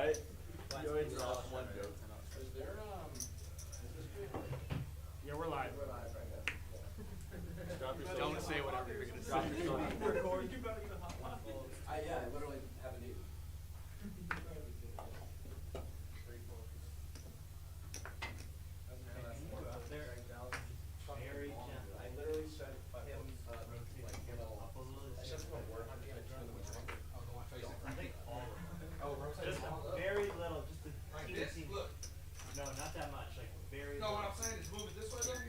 right? You always drop one joke. Is there, is this good? Yeah, we're live. We're live right now. Drop your Don't say whatever you're gonna Drop say. your Record. You better get a hot waffle. Yeah, I literally haven't eaten. Very gentle. I literally sent him, like, I sent him a word on the other I think all of them. Oh, we're Just very little, just a teeny. Look. No, not that much, like very No, little. what I'm saying is move it this way, though.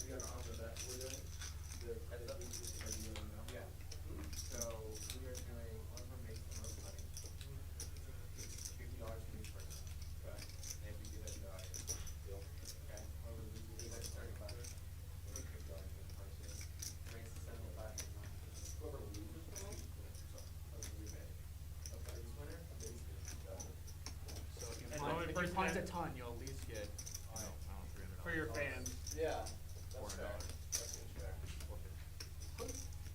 You gotta honor that we're doing. Yeah. So we are doing one of them makes the most money. $50 from each person. Right. And if you do that, deal. Okay. Whoever loses, that's 35. We'll make $50 from each person. Makes the 75. Whoever loses the most, we make. Okay. This winner, So if you And find, only if person you find a that- ton, you'll at least get, I don't know, $300. For your fans. yeah, that's fair. $400. That seems fair.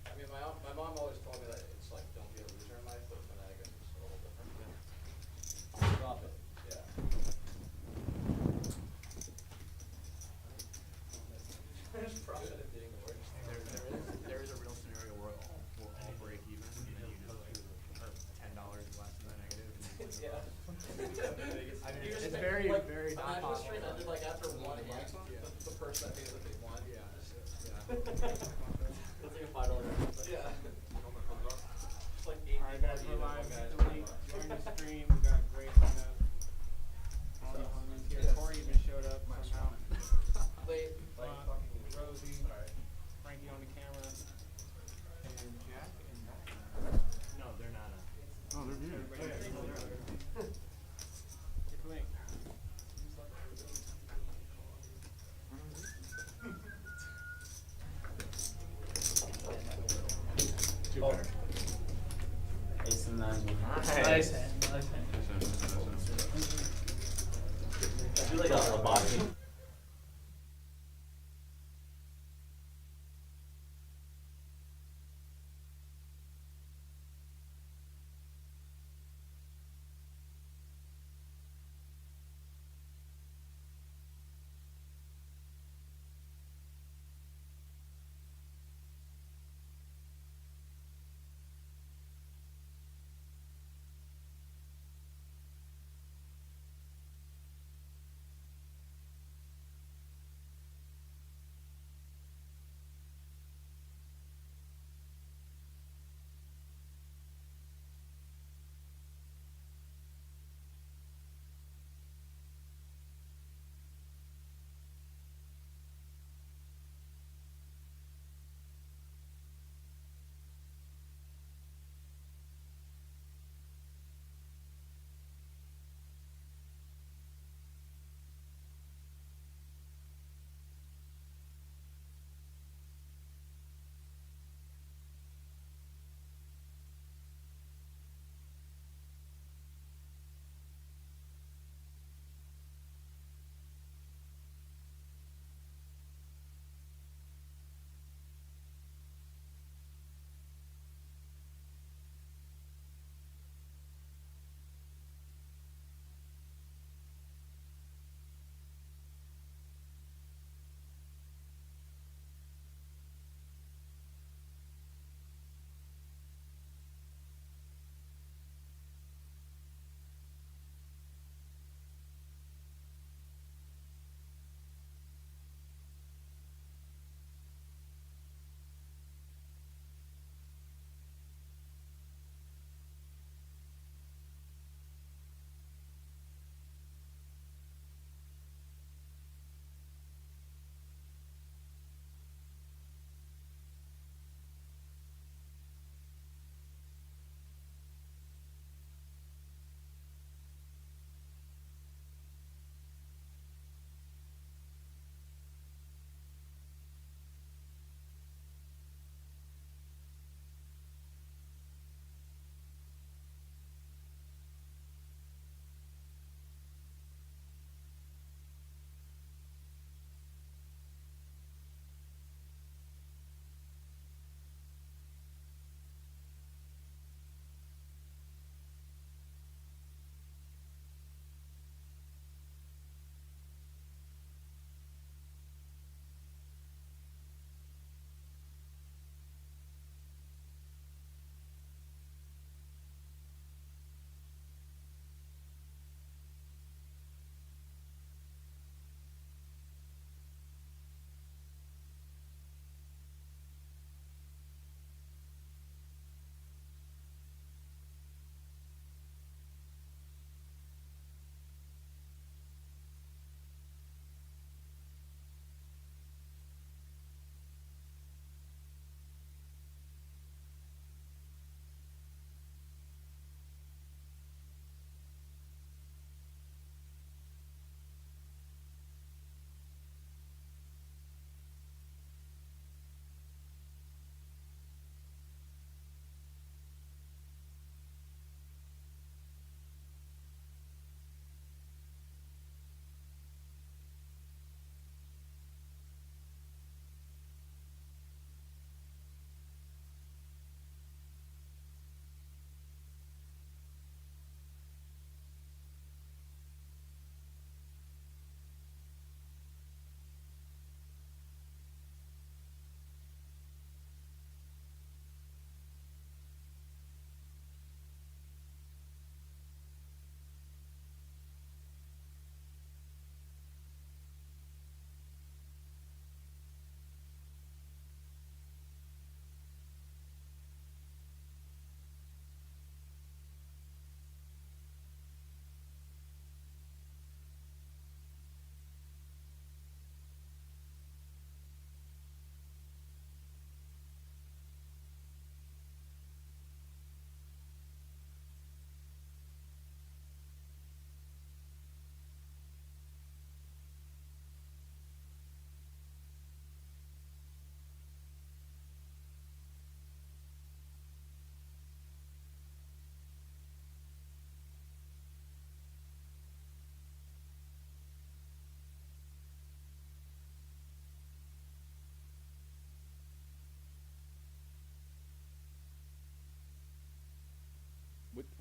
I mean, my mom always told me that it's like, don't be a loser in life, but then I guess it's a little different. Drop it. Yeah. There's profit in being the worst. There is a real scenario where we'll all break even, and then you just like, $10 less than the negative. And you Yeah. I mean, You just it's make, very, like, very on not that possible. stream ended like after one hit, Yeah. the person that made the big one. Yeah. That's like a $5 difference. Yeah. It's like 8 Alright guys, we're people, live. guys. Join the stream. We got a great lineup. All the homies here. Corey even showed up somehow. Late, like fucking Rosie, Sorry. Frankie on the camera, and Jack and Matt. No, they're not. Oh, they're here. Get the link. Ace and nine. Nice. I feel like a boxing.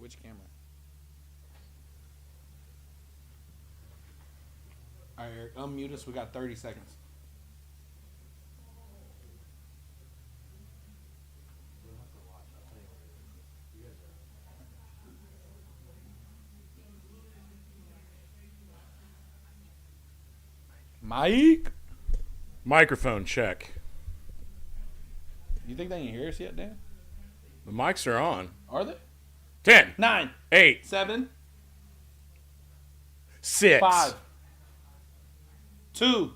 Which camera? All right, Eric, unmute us. We got 30 seconds. Mike? Microphone check. You think they can hear us yet, Dan? The mics are on. Are they? 10, 9, 8, 7, 6, 5, 2,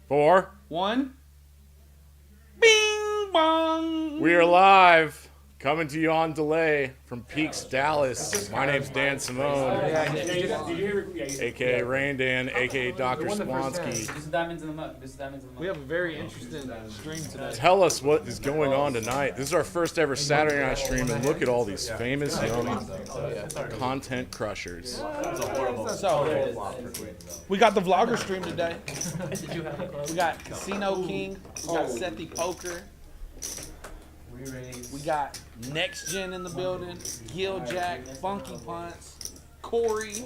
4. 1. Bing bong. We are live. Coming to you on delay from Peaks, Dallas. My name's Dan Simone, a.k.a. Rain Dan, a.k.a. Dr. Swansky. This is diamonds in the mug. This is diamonds in the mug. We have a very interesting stream today. Tell us what is going on tonight. This is our first ever Saturday night stream, and look at all these famous young content crushers. So, we got the vlogger stream today. We got Casino King. We got Sethy Poker. We got Next Gen in the building. Gil Jack, Funky Punts, Corey,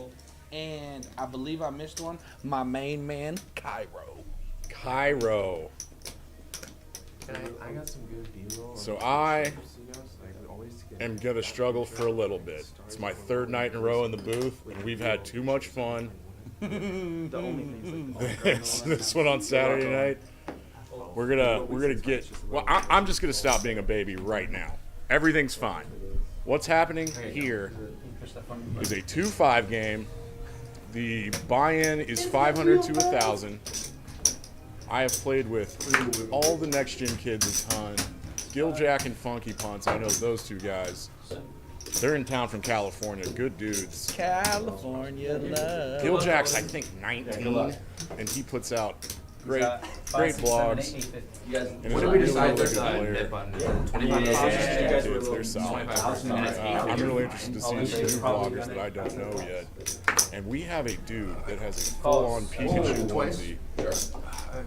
and I believe I missed one. My main man, Cairo. Cairo. I got some good B-roll. So I am going to struggle for a little bit. It's my third night in a row in the booth, and we've had too much fun. This one on Saturday night. We're gonna get. Well, I'm just gonna stop being a baby right now. Everything's fine. What's happening here is a 2-5 game. The buy-in is 500 to 1,000. I have played with all the Next Gen kids a ton. Giljack and Funky Punts. I know those two guys. They're in town from California. Good dudes. California love. Giljack's I think 19, and he puts out great blogs. And What is did a we really, decide? really There's good a player. hit button. Dudes, they're solid. I'm really interested to see some new vloggers that I don't know yet. And we have a dude that has a full-on Pikachu onesie,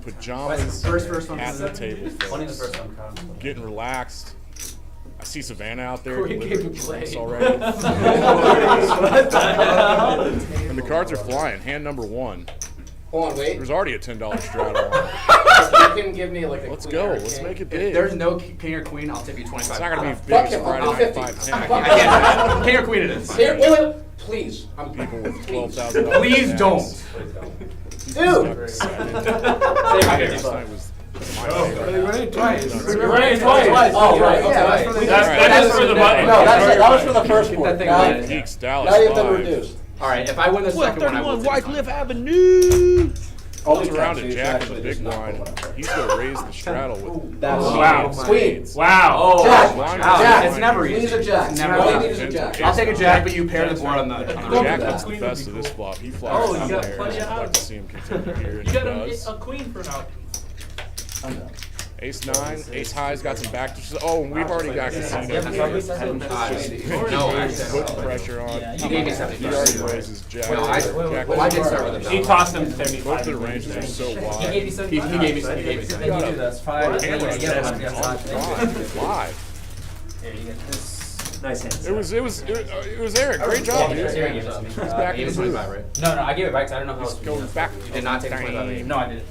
pajamas at the table, folks. Getting relaxed. I see Savannah out there delivering drinks already. And the cards are flying. Hand number 1. Hold on, wait. There's already a $10 straddle. You can give me like a Let's queen go. or a Let's king. make it If big. there's no king or queen, I'll tip you 25. It's not going to be as big Fuck as him, Friday I'll Night 50. 510. I can't. King or queen it is. Wait, wait, wait. Please. I'm People with $12,000. Please don't. Dude. Last night was my favorite. We're in twice. You're right, twice. Oh, right. Yeah, That's That is for the button. No, that was for the first one. That thing Now, away. Peaks Dallas now you've been Live. reduced. All right, if I win the second one, I will tip you 25. WYCLIFF Avenue. Goes around to Jack with the big blind. He's going to raise the straddle with That's Wow. Queen. Wow. Oh, Jack. blind. Jack. It's never Queen's easy. a jack. It's never All you easy. need is a jack. I'll take a jack, but you pair the board on the. Jack gets the best of this flop. He flops you down got there. plenty of I'd like to outs. see him continue here, and You he got does. a queen for an out. Ace 9, Ace High's got some back. Oh, and we've already got Casino. No, Put pressure on. You gave me He 75. already raises Jack. Well, Jack well, I did start with him. He tossed him Both 75. their ranges are so wide. He gave me 75. That's 5. Camera Yeah, live. Nice hands. It was Eric. Great job, dude. He's back in the booth. right? No, I gave it back because I don't know how it's Going back. You did not take 25. Dang. No, I didn't.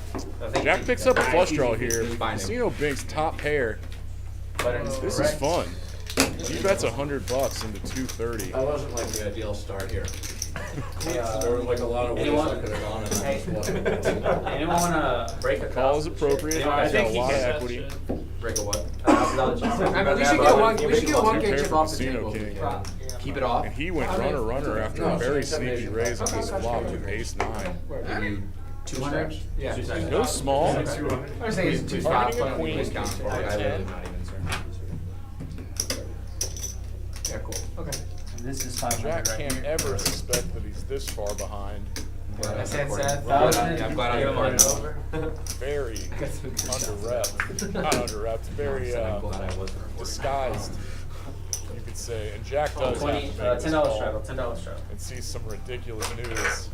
Jack picks up a flush draw here. Find him. Casino Bink's top pair. This is fun. He bets $100 into 230. I wasn't like the ideal start here. There were like a lot of ways Anyone? I could have gone in Hey. this one. Anyone want to break a Call is appropriate. Yeah, I He's got think a he lot of can. equity. Break a what? I mean, we should get one. We should get one Prepare game chip for off the Casino table. King. Keep it off. And he went runner after a very sneaky raise on this flop with Ace 9. 200? Yeah. Go small. I was saying it's 2 spots. Targeting a queen. Please count for it. I really not even, sir. Yeah, cool. Okay. This is 500 Jack right can't here. ever suspect that he's this far behind. I said Yeah, I'm glad I recorded it. Very under-repped. Not under-repped. Very I'm glad I wasn't recording. disguised, you could say. And Jack does have to make $10 this call straddle. $10 straddle. and see some ridiculous news.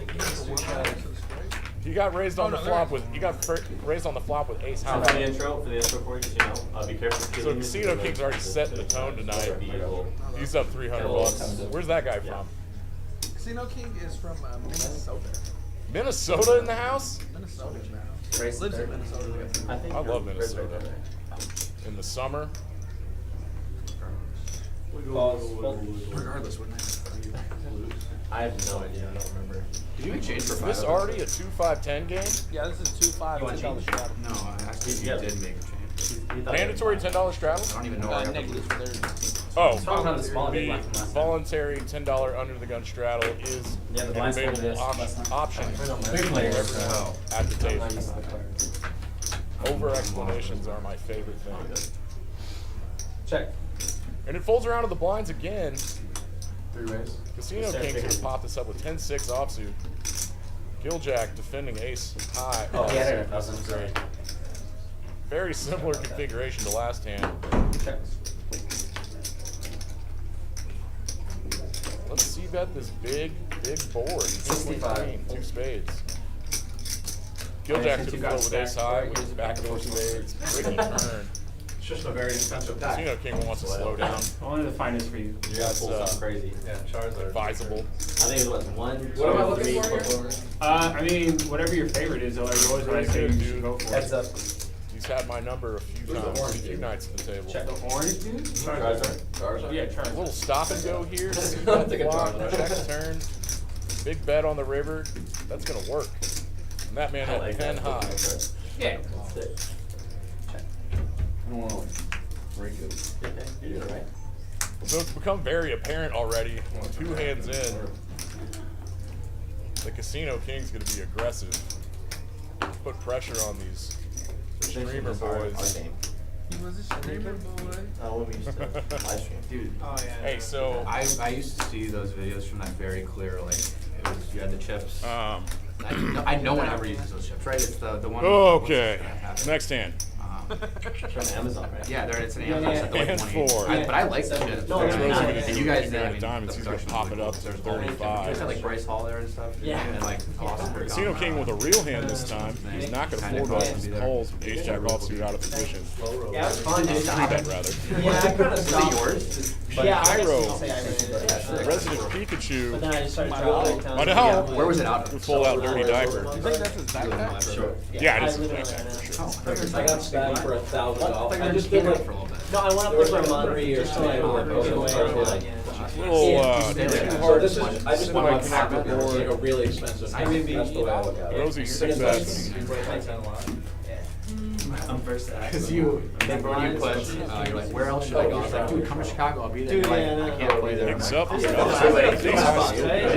He got raised on the flop with raised on the flop with Ace High. For the intro for you, just, be careful. So Casino King's already set the tone tonight. He's up 300 bucks. Where's that guy from? Casino King is from Minnesota. Minnesota in the house? Minnesota now. Race Lives in third. Minnesota. I think I love you're Minnesota. right there. In the summer? Regardless, wouldn't it? I have no idea. I don't remember. Did you exchange for Is 5? this already a 2-5-10 game? Yeah, this is 2-5, You want $10 change? straddle. No, I asked if you Yeah. did make a change. Mandatory $10 straddle? I don't even know where I got Negatives the for theirs. Oh, Probably not the small big the black from last time. voluntary $10 under the gun straddle is Yeah, the an blinds told me available this last time. option Big players. Oh. at the I'm table. not used to the players. Over explanations are my favorite thing. Check. And it folds around to the blinds again. 3 ways. Casino King's gonna pop this up with 10-6 offsuit. Gilljack defending ace high. Oh, he had it. This is great. Very similar configuration to last hand. Check. Let's see bet this big board. King, queen, 65. queen, 2 spades. Gilljack think to the you floor got with ace stacked high right with with back the four back spades. Tricky turn. It's just a very expensive deck. Casino King wants to slow down. Only the finest for you. You gotta pull something crazy. Yeah, Charizard. Advisable. I think it was 1, 2, What am I looking 3, for here? flip over. I mean, whatever your favorite is, though, like always when I say you should go for Heads it. up. He's had my number a few Who's the times, a orange few dude? nights at the table. Check the orange, dude. Charizard. Charizard. Yeah, A Charizard. little stop and go here. See I'm bet thinking block, Charizard. check turn. Big bet on the river. That's gonna work. And that man I had like 10 that. high. Yeah. That's it. Check. I don't want to break it. Okay, you're doing it right. So it's become very apparent already, 2 hands in, the Casino King's gonna be aggressive. Put pressure on these streamer boys. He was a streamer boy. When we used to live stream. Dude, Oh yeah. Hey, so I used to see those videos from that very clear, like, it was, you had the chips. No one ever uses those chips, right? It's the one. okay, what's- next hand. From Amazon, right? Yeah, it's an Yeah, Amazon yeah. set, they're like And 20. four. But I like the chips. No, That's what he's gonna And do. you guys He's did, gonna I mean, diamonds, the he's gonna production pop was it really up cool. to There's all these- 35. You guys had like Bryce Hall there and stuff. Yeah. And like awesome. Casino King with a real hand this time. He's not gonna Kinda fold cool up to his be there. calls, ace jack offsuit out of position. Yeah, it's fun, dude. 3-bet rather. Yeah, I kind of Is stopped. it yours? But Yeah, I guess you Pyro, could say Irish. Resident But Pikachu, then I just started traveling. My dog. Where was it out of? would pull out Dirty Diaper. You think that's his backpack? Sure. Yeah, it is I his live in backpack, Atlanta. for sure. I got back for $1,000. I just did it for a little bit. No, I went up there for a month. Just to like work away. Little Yeah. hard This is, I just want my pack to be a really expensive. That's the way I look at it. Rosie 6 bets. I'm first to act. Because you, when you push, you're like, where else should I go? It's like, dude, come to Chicago, I'll be there. Dude, You're yeah, like, no, I can't play there. Picks up. Is Is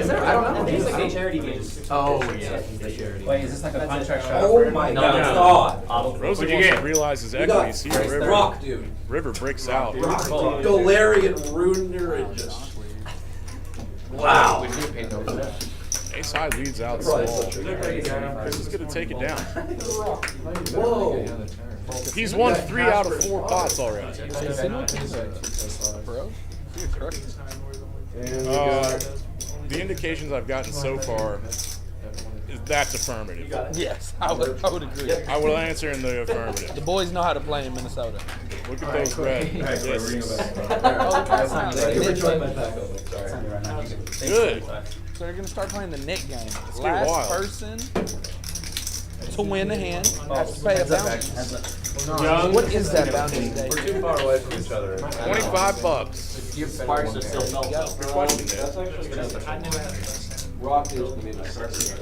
there? I don't know. I think it's like the charity games. Oh, yeah. The charity. Wait, is this like a contract shot? Oh my No, God. Rosie What'd you wants get? to realize his You got equities here. Rock, dude. River breaks out. Rock, Galarian Ruiner and just. Wow. Would you pay those? Ace high leads out small. Chris is gonna take it down. Whoa. He's won 3 out of 4 pots already. Casino King's a bro. He's crushing. The indications I've gotten so far is that's affirmative. Yes, I would agree. I will answer in the The affirmative. boys know how to play in Minnesota. Look at those red discs. Good. So they're gonna start playing the Nick game. get Last wild. person to win the hand has to pay a bounty. Young. What is that bounty today? We're too far away from each other. $25. Sparks are still felt. Good question, Dave. Rock is gonna be my first.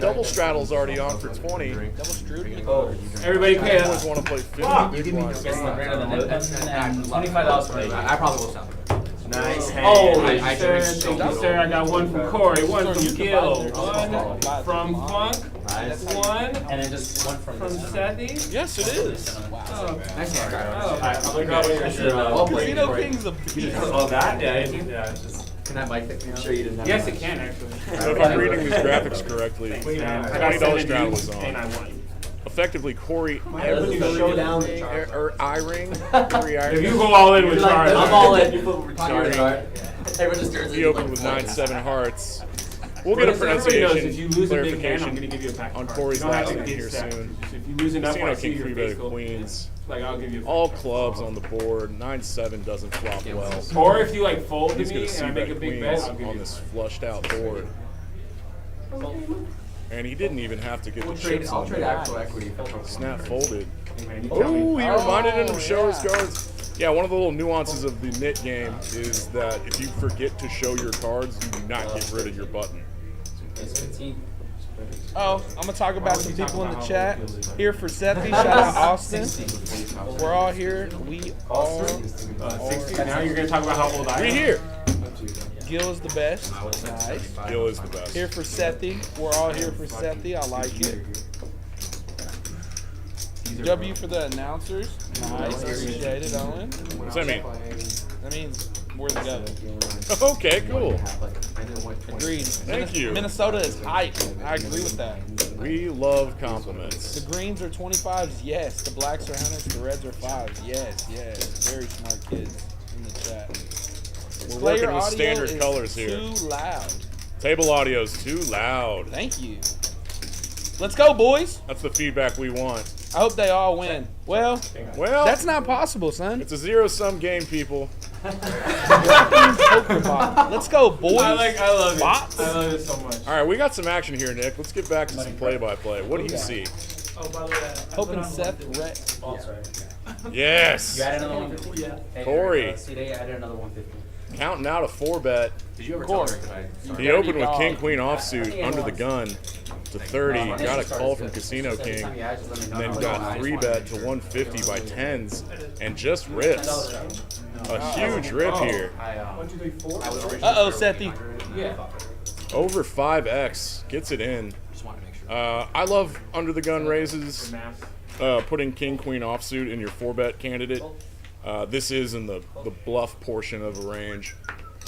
Double straddle's already on for 20. Double Strudel. Oh, Everybody pay I always us. want to play 50 big blinds. $25 for I probably will stop. Nice hand. Oh, I sir. drink so Thank you, sir. I got one from Corey, one from Gil, one from Funk, Nice. one And then just one from from this. Sethy. Yes, it is. Oh, Nice hand. oh. Casino King's a beast. Oh, that? Yeah, just. Can I mic that? Make sure you didn't have. Yes, it can actually. So if I'm reading these graphics correctly, $20 straddle is And I on. won. Effectively, Corey Every showdown. or EYRING. If you go all in with Charlie, I'm all in. He opened with 9-7 hearts. We'll get a Everybody knows pronunciation if you lose a big hand, I'm clarification gonna give you a pack of on cards. Corey's You don't have last to name get here stacked. soon. Just if you lose enough, Casino I see King your 3 face bet go. queens. Like I'll give you. All clubs on the board. 9-7 doesn't flop well. Or if you like fold to He's me gonna and see I make bet a big bet, queens I'll give on you. this flushed out board. And he didn't even have to get the chips I'll on trade there. actual equity for Snap folded. Hey, man, you tell me. Oh, he reminded him to show his yeah. cards. Yeah, one of the little nuances of the knit game is that if you forget to show your cards, you do not get rid of your button. Oh, I'm gonna talk about some people in the chat. Here for Sethy, shout out Austin. We're all here. We are. 60. Now you're gonna talk about how old I am. We here. Gil is the best. Nice. Gil is the best. Here for Sethy. We're all here for Sethy. I like it. W for the announcers. Nice. Appreciate it, Owen. What's that mean? That means we're the go. Okay, cool. Agreed. Thank you. Minnesota is hype. I agree with that. We love compliments. The greens are 25s, yes. The blacks are 100s. The reds are 5s, yes, yes. Very smart kids in the chat. We're Player working with audio standard is colors here. Too loud. Table audio's too loud. Thank you. Let's go, boys. That's the feedback we want. I hope they all win. Well, Well, that's not possible, son. it's a zero-sum game, people. Poker bot. Let's go, boys. I love it. Bots. I love it so much. All right, we got some action here, Nick. Let's get back to some play-by-play. What do you see? Oh, by the way, Hoping Seth Rhett. Oh, sorry. Yes. You added another 150? Yeah. Hey, Corey. C-Day added another 150. Counting out a 4-bet. Did you ever Corey. tell her tonight? He opened with King-Queen offsuit under the gun to 30. Got a call from Casino King. And then got 3-bet to 150 by 10s. And just rips. A huge rip here. 1, 2, 3, 4. Uh-oh, Sethy. Yeah. Over 5x. Gets it in. Just wanted to make sure. I love under the gun raises. Math. Putting King-Queen offsuit in your 4-bet candidate. This is in the bluff portion of a range.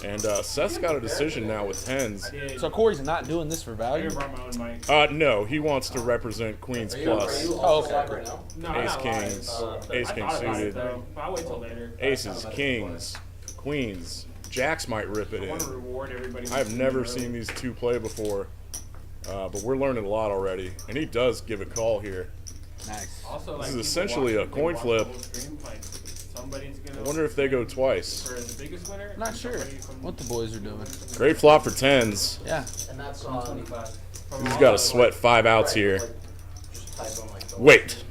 And Seth's got a decision now with 10s. So Corey's not doing this for I value? brought my own mic. No, he wants to represent Queens plus. Oh, okay. No, I'm Ace not lying. Kings, Ace I King thought about it, suited, though, but I'll wait till later. Aces, Kings, Queens. Jacks might rip it I in. want to reward everybody. I have never seen these two play before, but we're learning a lot already. And he does give a call here. Nice. Also, This is people essentially a watch- coin they watch flip. the whole stream, like, somebody's I gonna wonder if they go twice. for the biggest winner. I'm not sure somebody from- what the boys are doing. Great flop for 10s. Yeah. And that's on 25. from He's all got to the, sweat 5 outs here. Just type on like the Wait,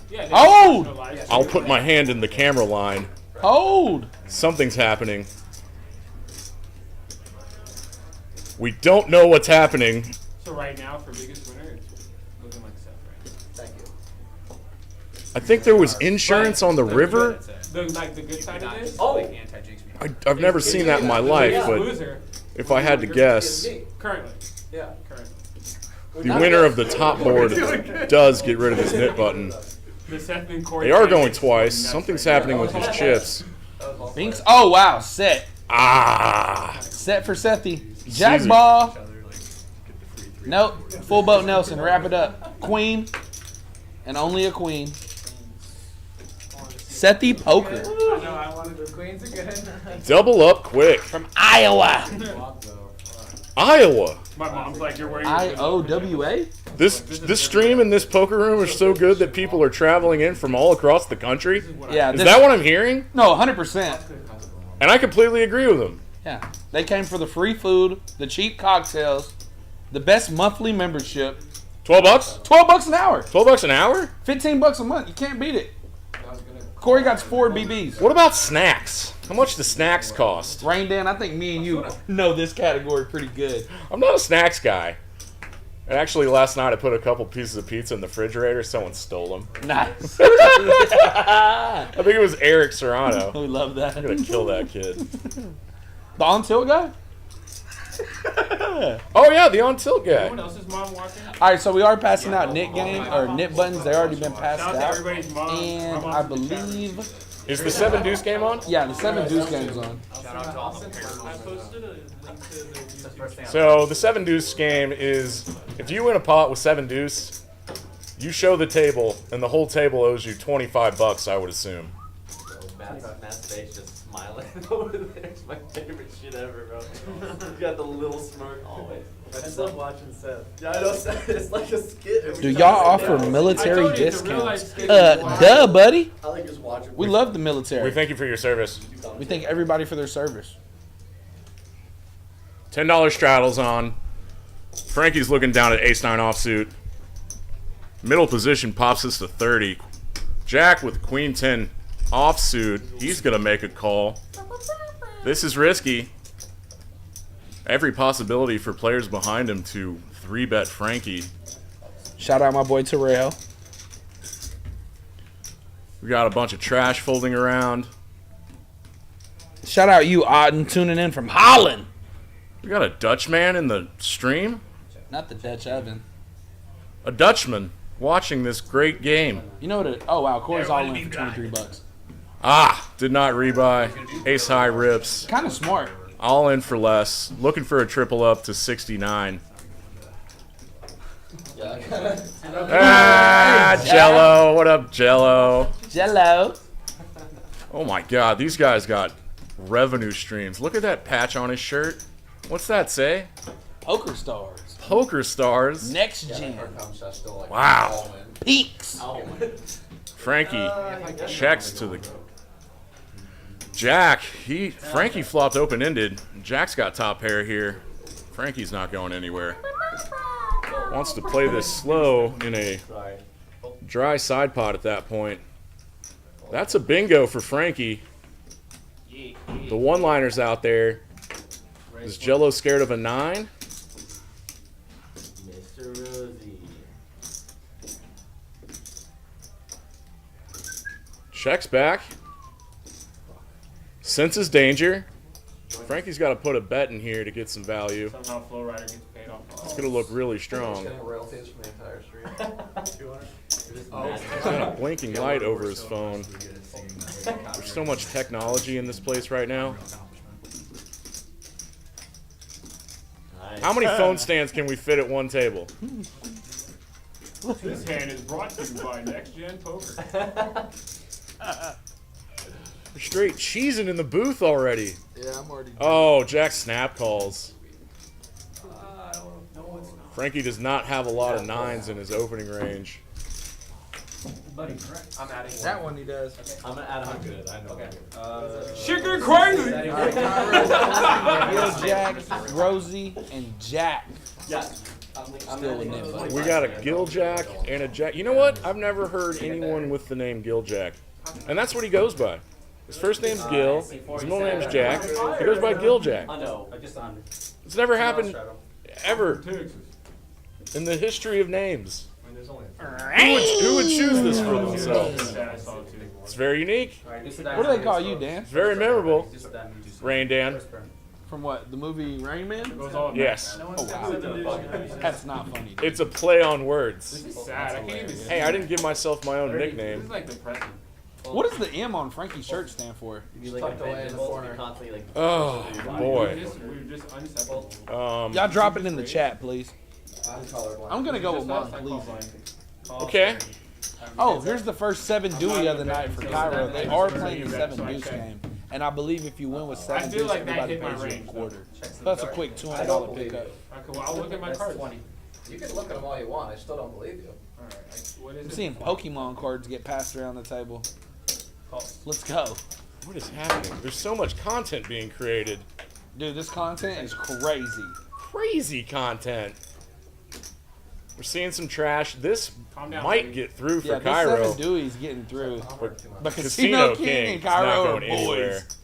Yeah, they Oh! no live I'll stream. put my hand in the camera line. Hold. Something's happening. We don't know what's happening. So right now, for biggest winner, it's looking like Seth, right? Thank you. I think there was insurance on the river. The good side of this. Oh! Anti-jinx me. I've never seen that in my life, biggest but loser if I had to guess, currently. Yeah. Currently. the winner of the top board does get rid of his knit button. The Seth and Corey They are fight going is twice. nuts Something's right now. happening with his chips. Binks. Oh, wow. Set. Ah! Set for Sethy. Jack Caesar. ball. Nope. Full boat Nelson. Wrap it up. Queen. And only a queen. Sethy Poker. I know, I wanted the queens again. Double up quick. From Iowa. Iowa. My mom's like, you're wearing IOWA? This stream and this poker room are so good that people are traveling in from all across the country. Yeah. Is that what I'm hearing? No, 100%. And I completely agree with him. Yeah. They came for the free food, the cheap cocktails, the best monthly membership. 12 bucks? $12 an hour. 12 bucks an hour? $15 a month. You can't beat it. Corey got 4 BBs. What about snacks? How much do snacks cost? Rain Dan, I think me and you know this category pretty good. I'm not a snacks guy. And actually, last night I put a couple pieces of pizza in the refrigerator. Someone stole them. Nice. I think it was Eric Serrano. We love that. I'm gonna kill that kid. The on tilt guy? Oh yeah, the on tilt guy. Someone else's mom watching. All right, so we are passing out knit game or knit buttons. They already been passed Shout out to out, everybody's mom. and I believe, Is the 7-deuce game on? yeah, the 7-deuce game's on. Shout out to all the parents. I posted a link to the YouTube channel. So the 7-deuce game is if you win a pot with 7-deuce, you show the table, and the whole table owes you $25. I would assume. Matt's face just smiling over there. It's my favorite shit ever, bro. You got the little smirk always. I just love watching Seth. Yeah, I know Seth. It's like a skit. every Do time y'all I sit offer down. military I told you it's a real life discounts? skit. Duh, buddy. I like just watching. We love the military. We thank you for your service. We thank everybody for their service. $10 straddles on. Frankie's looking down at ace-9 offsuit. Middle position pops us to 30. Jack with queen 10 offsuit. He's going to make a call. This is risky. Every possibility for players behind him to 3-bet Frankie. Shout out my boy Terrell. We got a bunch of trash folding around. Shout out you, Auden, tuning in from Holland. We got a Dutchman in the stream. Not the Dutch oven. A Dutchman watching this great game. You know what? Oh wow, Corey's all in for $23. Ah, did not rebuy. Ace high rips. Kind of smart. All in for less. Looking for a triple up to 69. Ah, Jello. What up, Jello? Jello. Oh my God, these guys got revenue streams. Look at that patch on his shirt. What's that say? Poker stars. Poker stars. Next gen. Wow. Peaks. Frankie checks to the Jack. Frankie flopped open-ended. Jack's got top pair here. Frankie's not going anywhere. Wants to play this slow in a dry side pot at that point. That's a bingo for Frankie. The one-liners out there. Is Jello scared of a 9? Mr. Rosie. Checks back. Senses danger. Frankie's got to put a bet in here to get some value. Somehow Flow Rider gets paid off. It's going to look really strong. Getting royalties from the entire stream. 200. He's got a blinking light over his phone. There's so much technology in this place right now. How many phone stands can we fit at one table? This hand is brought to you by NEXTGENPOKER. We're straight cheesing in the booth already. Yeah, I'm already. Oh, Jack snap calls. Frankie does not have a lot of 9s in his opening range. I'm adding one. That one he does. I'm gonna add 100. I know. Okay. Chicken crazy! Gil, Jack, Rosie, and Jack. Yeah. Still with Nick, buddy. We got a Gil Jack and a Jack. You know what? I've never heard anyone with the name Gil Jack. And that's what he goes by. His first name's Gil. His middle name's Jack. He goes by Gil Jack. I know. It's never happened ever in the history of names. Who would choose this for themselves? It's very unique. What do they call you, Dan? It's very memorable. Rain Dan. From what? The movie Rain Man? Yes. Oh wow. That's not funny. Dude. It's a play on words. This is sad. I can't even see. Hey, I didn't give myself my own This nickname. is like depressing. What does the M on Frankie's shirt stand for? Tucked away in the corner. Oh, boy. We're just unsettled. Y'all drop it in the chat, please. I'm gonna go with mine, please. Okay. Oh, here's the first 7-Dewey of the night for Cairo. They are playing the 7-Deuce game. And I believe if you win with 7-Deuce, like that everybody hit my pays you a range, quarter. That's a quick $200 pickup. Okay, well, I'll look at my cards. You can look at them all you want. I still don't believe you. Alright, what is I'm it? seeing Pokemon cards get passed around the table. Let's go. What is happening? There's so much content being created. Dude, this content is crazy. Crazy content. We're seeing some trash. This Calm down, might baby. get through for Yeah, this Cairo. 7-Dewey's getting through. But Casino Casino King King and is not Cairo are going anywhere. boys.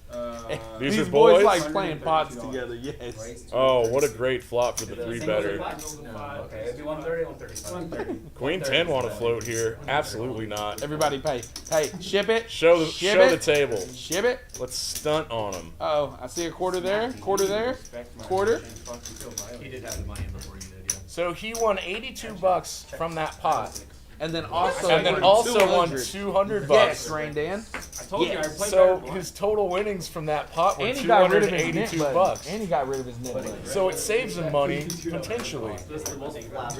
These These are boys boys? like playing pots together, yes. Oh, what a great flop for the 3-better. Okay, it'd be 130, 135. Queen 10 want to float here. Absolutely not. Everybody pay. Hey, ship it. Show Ship the it. table. Ship it. Let's stunt on them. Uh-oh, I see a quarter there. Quarter there. Quarter. He did have the money before you did, yeah. So he won $82 from that pot. And then also, And then also won $200. Yes, Rain Dan. I told you I Yes. played So better his total winnings from that pot were And he got rid of his nip button. $282. And he got rid of his nip button. So it saves him money, potentially. I thought he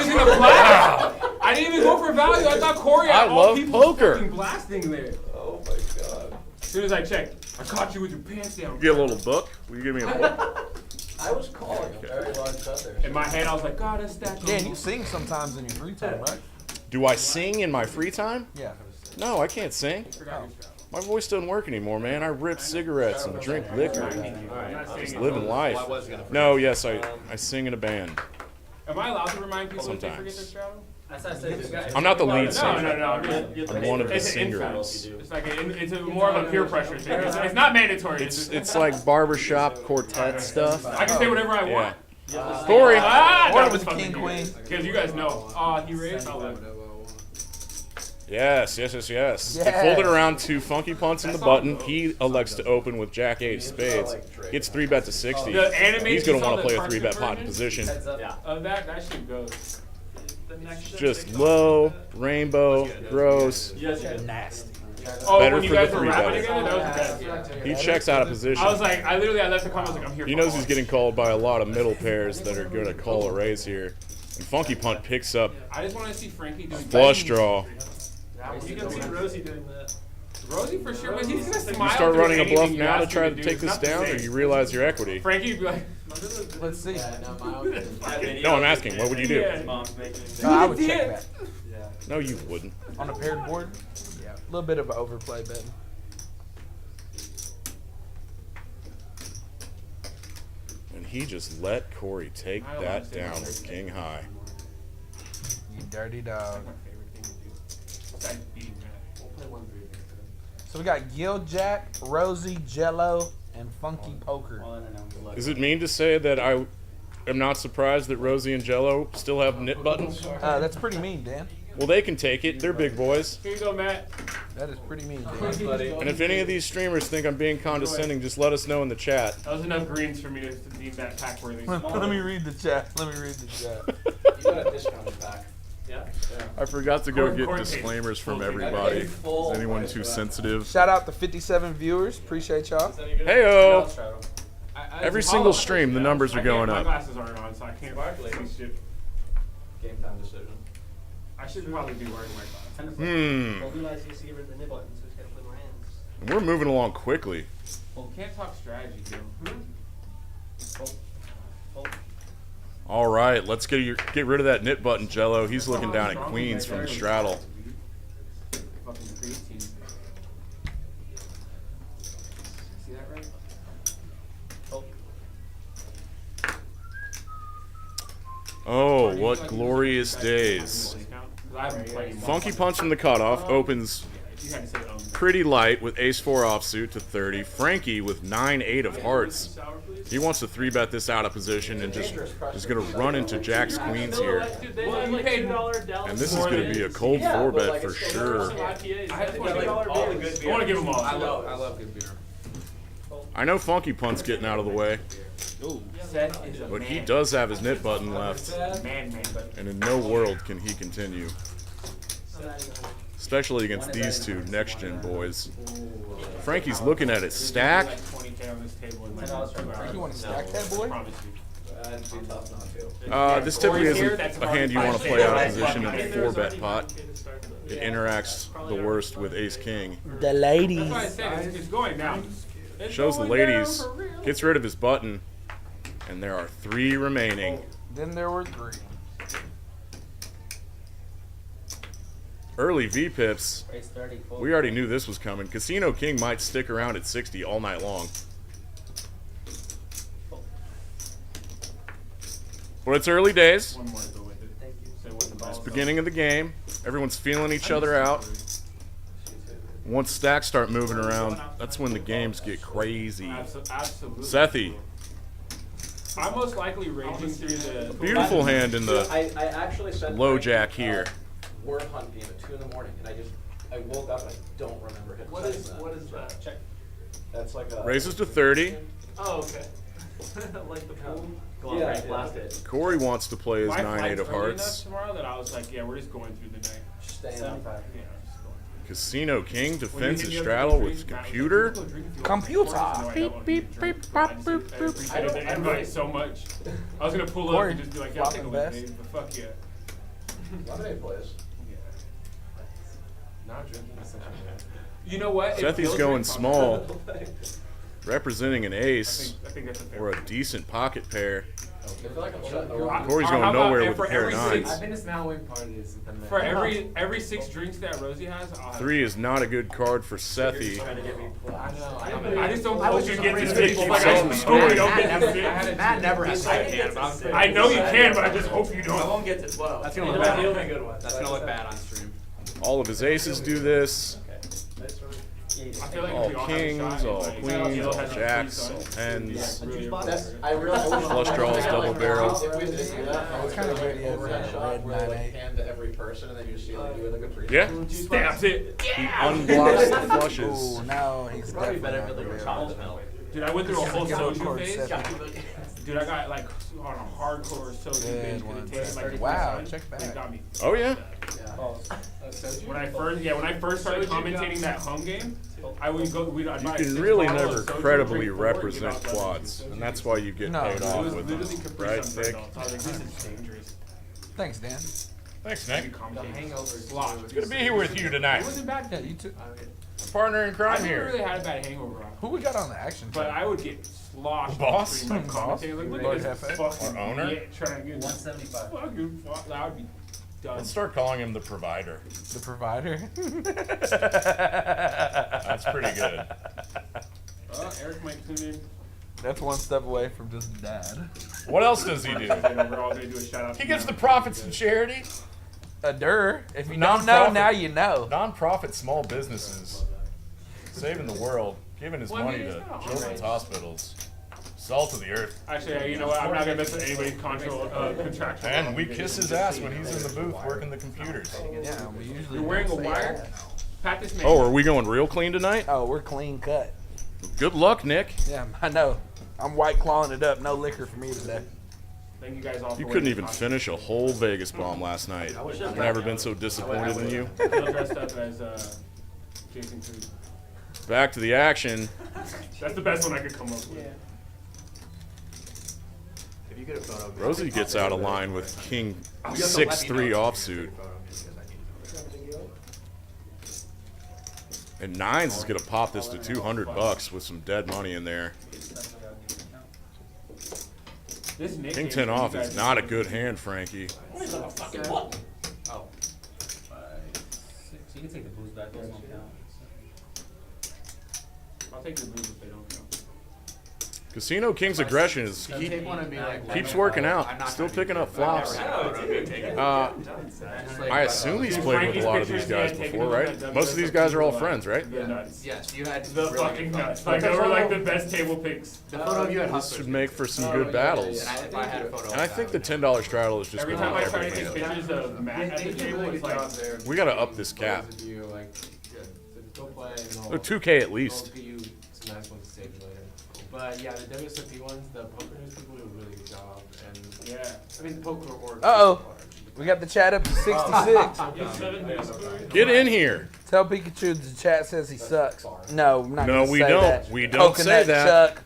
was gonna blast. I didn't even go for value. I thought Corey I had all love people poker. fucking blasting there. Oh my god. soon as I checked, I caught you with your pants down. Get a little book. Will you give me a book? I was calling a very large bet there. In my head, I was like, God, that's that. Dan, you sing sometimes in your free time, right? Do I sing in my free time? Yeah. No, I can't sing. My voice doesn't work anymore, man. I rip cigarettes and drink liquor. Just living life. No, yes, I sing in a band. Am I allowed to remind people if they Sometimes. forget their straddle? I'm not the lead singer. No. I'm one of the It's singers. It's like it's more of a peer pressure thing. It's not mandatory. It's like barbershop quartet stuff. I can say whatever I want. Corey. That was was King fucking Queen. Because you guys know. He raised. I'll let him. Yes. They fold it around to funky punts in the button. He elects to open with Jack 8 spades. Gets 3-bet to 60. He's going to want to play a 3-bet pot in position. That shit goes. Just low, rainbow, gross. Nasty. Oh, Better when you for guys the were 3-bet. rapping together, that was the best. He checks out of position. I was like, I left the comment, I was like, I'm here. He for knows all. he's getting called by a lot of middle pairs that are going to call a raise here. And Funky Punt picks up I just want to see Frankie doing flush draw. You can see Rosie doing that. Rosie for sure, but he's gonna smile. You start through running a bluff anything you now to ask try him to do. take It's this not the down, or same. you realize your equity? Frankie would be like, Let's see. No, I'm asking, what would you do? Yeah. Mom's making. I would check bet. No, you wouldn't. On a paired board? Yeah. A little bit of an overplay bet. And he just let Corey take I that love down saying with King High. You dirty dog. my favorite thing to do. Besides beating Matt. We'll play 1-3 against him. So we got Gil Jack, Rosie, Jello, and Funky Poker. Is it mean to say that I am not surprised that Rosie and Jello still have knit buttons? That's pretty mean, Dan. Well, they can take it. They're big boys. Here you go, Matt. That is pretty mean, Dan. And if any of these streamers think I'm being condescending, just let us know in the chat. That was enough greens for me to deem that pack worthy. Let me read the chat. Let me read the chat. You got a discounted pack. Yeah. I forgot to go Corey get pays disclaimers from full everybody. ticket. Full Is anyone price too for that. sensitive? Shout out to 57 viewers. Appreciate y'all. Heyo! Every single stream, the numbers are going My up. glasses aren't on, so I can't see shit. Game time decision. I should probably be wearing my glasses. Hmm. Well, we realized he used to get rid of the nib button, so he's got to play more hands. And we're moving along quickly. Well, can't talk strategy, Gil. All right, let's get rid of that knit button, Jello. He's looking down at queens from the straddle. Fucking creatine. See that right? Oh, what glorious days. Funky Punch from the cutoff opens pretty light with ace-4 offsuit to 30. Frankie with 9-8 of hearts. He wants to 3-bet this out of position and just is going to run into Jack's queens here. And this is going to be a cold 4-bet for sure. I want to give them all. I love good beer. I know Funky Punt's getting out of the way, but he does have his knit button left. And in no world can he continue. Especially against these two next-gen boys. Frankie's looking at it. Stack. You want to stack that, boy? This typically isn't a hand you want to play out of position in a 4-bet pot. It interacts the worst with ace-king. The ladies. It's going down. Shows the ladies. Gets rid of his button. And there are 3 remaining. Then there were 3. Early V-pips. We already knew this was coming. Casino King might stick around at 60 all night long. But it's early days. One more to go with it. It's the beginning of the game. Everyone's feeling each other out. Once stacks start moving around, that's when the games get crazy. Absolutely. Sethy. I'm most likely raging through the Beautiful hand in the I actually sent low Frank, jack here. word hunt game at 2 in the morning, and I woke up and I don't remember him What saying is that? Check. That's like a Raises to 30. Oh, okay. Like the pool. Go on, Yeah, Frank, yeah. blast it. Corey wants to play his My 9-8 flight's of early enough hearts. tomorrow that I was like, yeah, we're just going through the night. staying up. 75. Yeah, just going. Casino King When defends you his hit the straddle other with drink, computer. go drink if you want. Computer. No, I don't Beep, want beep, to drink, beep, but I bop, just- boop, I boop. appreciate the invite so much. I was gonna pull up Corey, and just be like, yeah, I'll take a flopping look, best. babe, but fuck yeah. Lemonade plays. Yeah. Not drinking is such a You know what? It Sethy's feels going very fun. small, representing an ace I think that's a fair or a point. decent pocket pair. I feel like I'm shutting the rock. Corey's Or going how about nowhere if with for a pair of every nines. I've been to Smallway parties. For every 6 drinks that Rosie has, I'll have 3 is not a good card for Sethy. I know. I just don't I was hope you just get afraid to to 6. keep Like, I selling just the hope you story. don't get to 6. Matt never has I to can. I know you can, but I just hope you I don't. won't get to 12. That's It'll gonna be look bad. bad. It'll be a good one. That's gonna look bad on stream. All of his aces do this. I feel like All if we all have a kings, shot, all like, queens, Gil all has a jacks, free all son. tens. Really That's, I really wish Flush draws, double barrel. If we just do that, It's kinda weird he has overhead that shot red where they, like 9-8. hand to every person and then you just see like doing like a pre. Yeah, Stabs it. he unblocks the flushes. Ooh, no, he's Probably definitely better not for like gonna a be chocolate able to. milk. Dude, I went through a whole Good soju chord phase. set. Dude, I got like on a hardcore soju Good binge one. because it tasted like Wow, Capri Sun. check back. It got me. Oh yeah, When I first started commentating that home game, I would go. I'd you buy can 6 really bottles never of soju, credibly drink 4, and give represent out 11 quads, juice. and that's why you get No, paid it off It was with literally them, Capri right, Sun Nick? adults. I was like, this is dangerous. Thanks, Dan. Thanks, I Nick. could commentate. hangover. Slot. Good to be here with you tonight. It wasn't bad. Yeah, you too. Partner in I crime never really here. had a bad hangover. Who we got on the action But team? I would get sloshed. Boss? Like Boss? commentating, like, look Lord at this Hefe? fucking Our owner? idiot trying to get 175. fucking that would be done. Let's start calling him the provider. The provider. That's pretty good. Eric might tune in. That's one step away from just dad. What else does he do? And we're all gonna do a shout out. He gives the profits to charity. A If you don't know, Non-profit. now you know. Non-profit small businesses. Saving the world. Giving his Well, I money mean, to it's not children's right. hospitals. Salt of the earth. Actually, you know what? I'm not gonna mess with anybody's contractual. And we kiss his ass when he's in the booth working the computers. Yeah, we usually. You're wearing a don't say wire? that. Pat this man. Oh, are we going real clean tonight? Oh, we're clean cut. Good luck, Nick. Yeah, I know. I'm white clawing it up. No liquor for me today. Thank you guys all. You for couldn't wearing even costumes. finish a whole Vegas bomb last night. I've never been so disappointed in you. Still dressed up as Jason Creed. Back to the action. That's the best one I could come up with. If you get a photo of me, Rosie gets out of line with King you have to let me 6-3 know if you offsuit. get a photo of me because I need to know. And nines is gonna pop this to $200 with some dead money in there. This Nick King game 10 for you off guys is not a good hand, Frankie. Oh. So you can take the booze back. Those don't count. I'll take the booze if they don't count. Casino King's aggression is Take one of me like keeps that. working I'm out. not Still trying to picking do up it, but I've flops. never had a photo of me taken. I assume he's played with a lot of these guys before, right? Most of these guys are all friends, right? The nuts. Yes, you had The really fucking good nuts. photos. Like, they were like the best table picks. The photo of you at This Hustlers. should make for some good battles. And if I had a photo And I of think the that, $10 straddle is just Every going time I to try to every take hand. pictures of Matt at the table, it's like, We gotta up this cap. Go play and Or 2K at least. get you some nice ones to save later. But yeah, the WSOP ones, the poker news people do a really good job. And yeah. I mean, the poker org. Uh-oh. We got the chat up to 66. Get in here. Tell Pikachu the chat says he sucks. No, I'm not No, gonna we say don't. that. We don't say Coconut that. Chuck.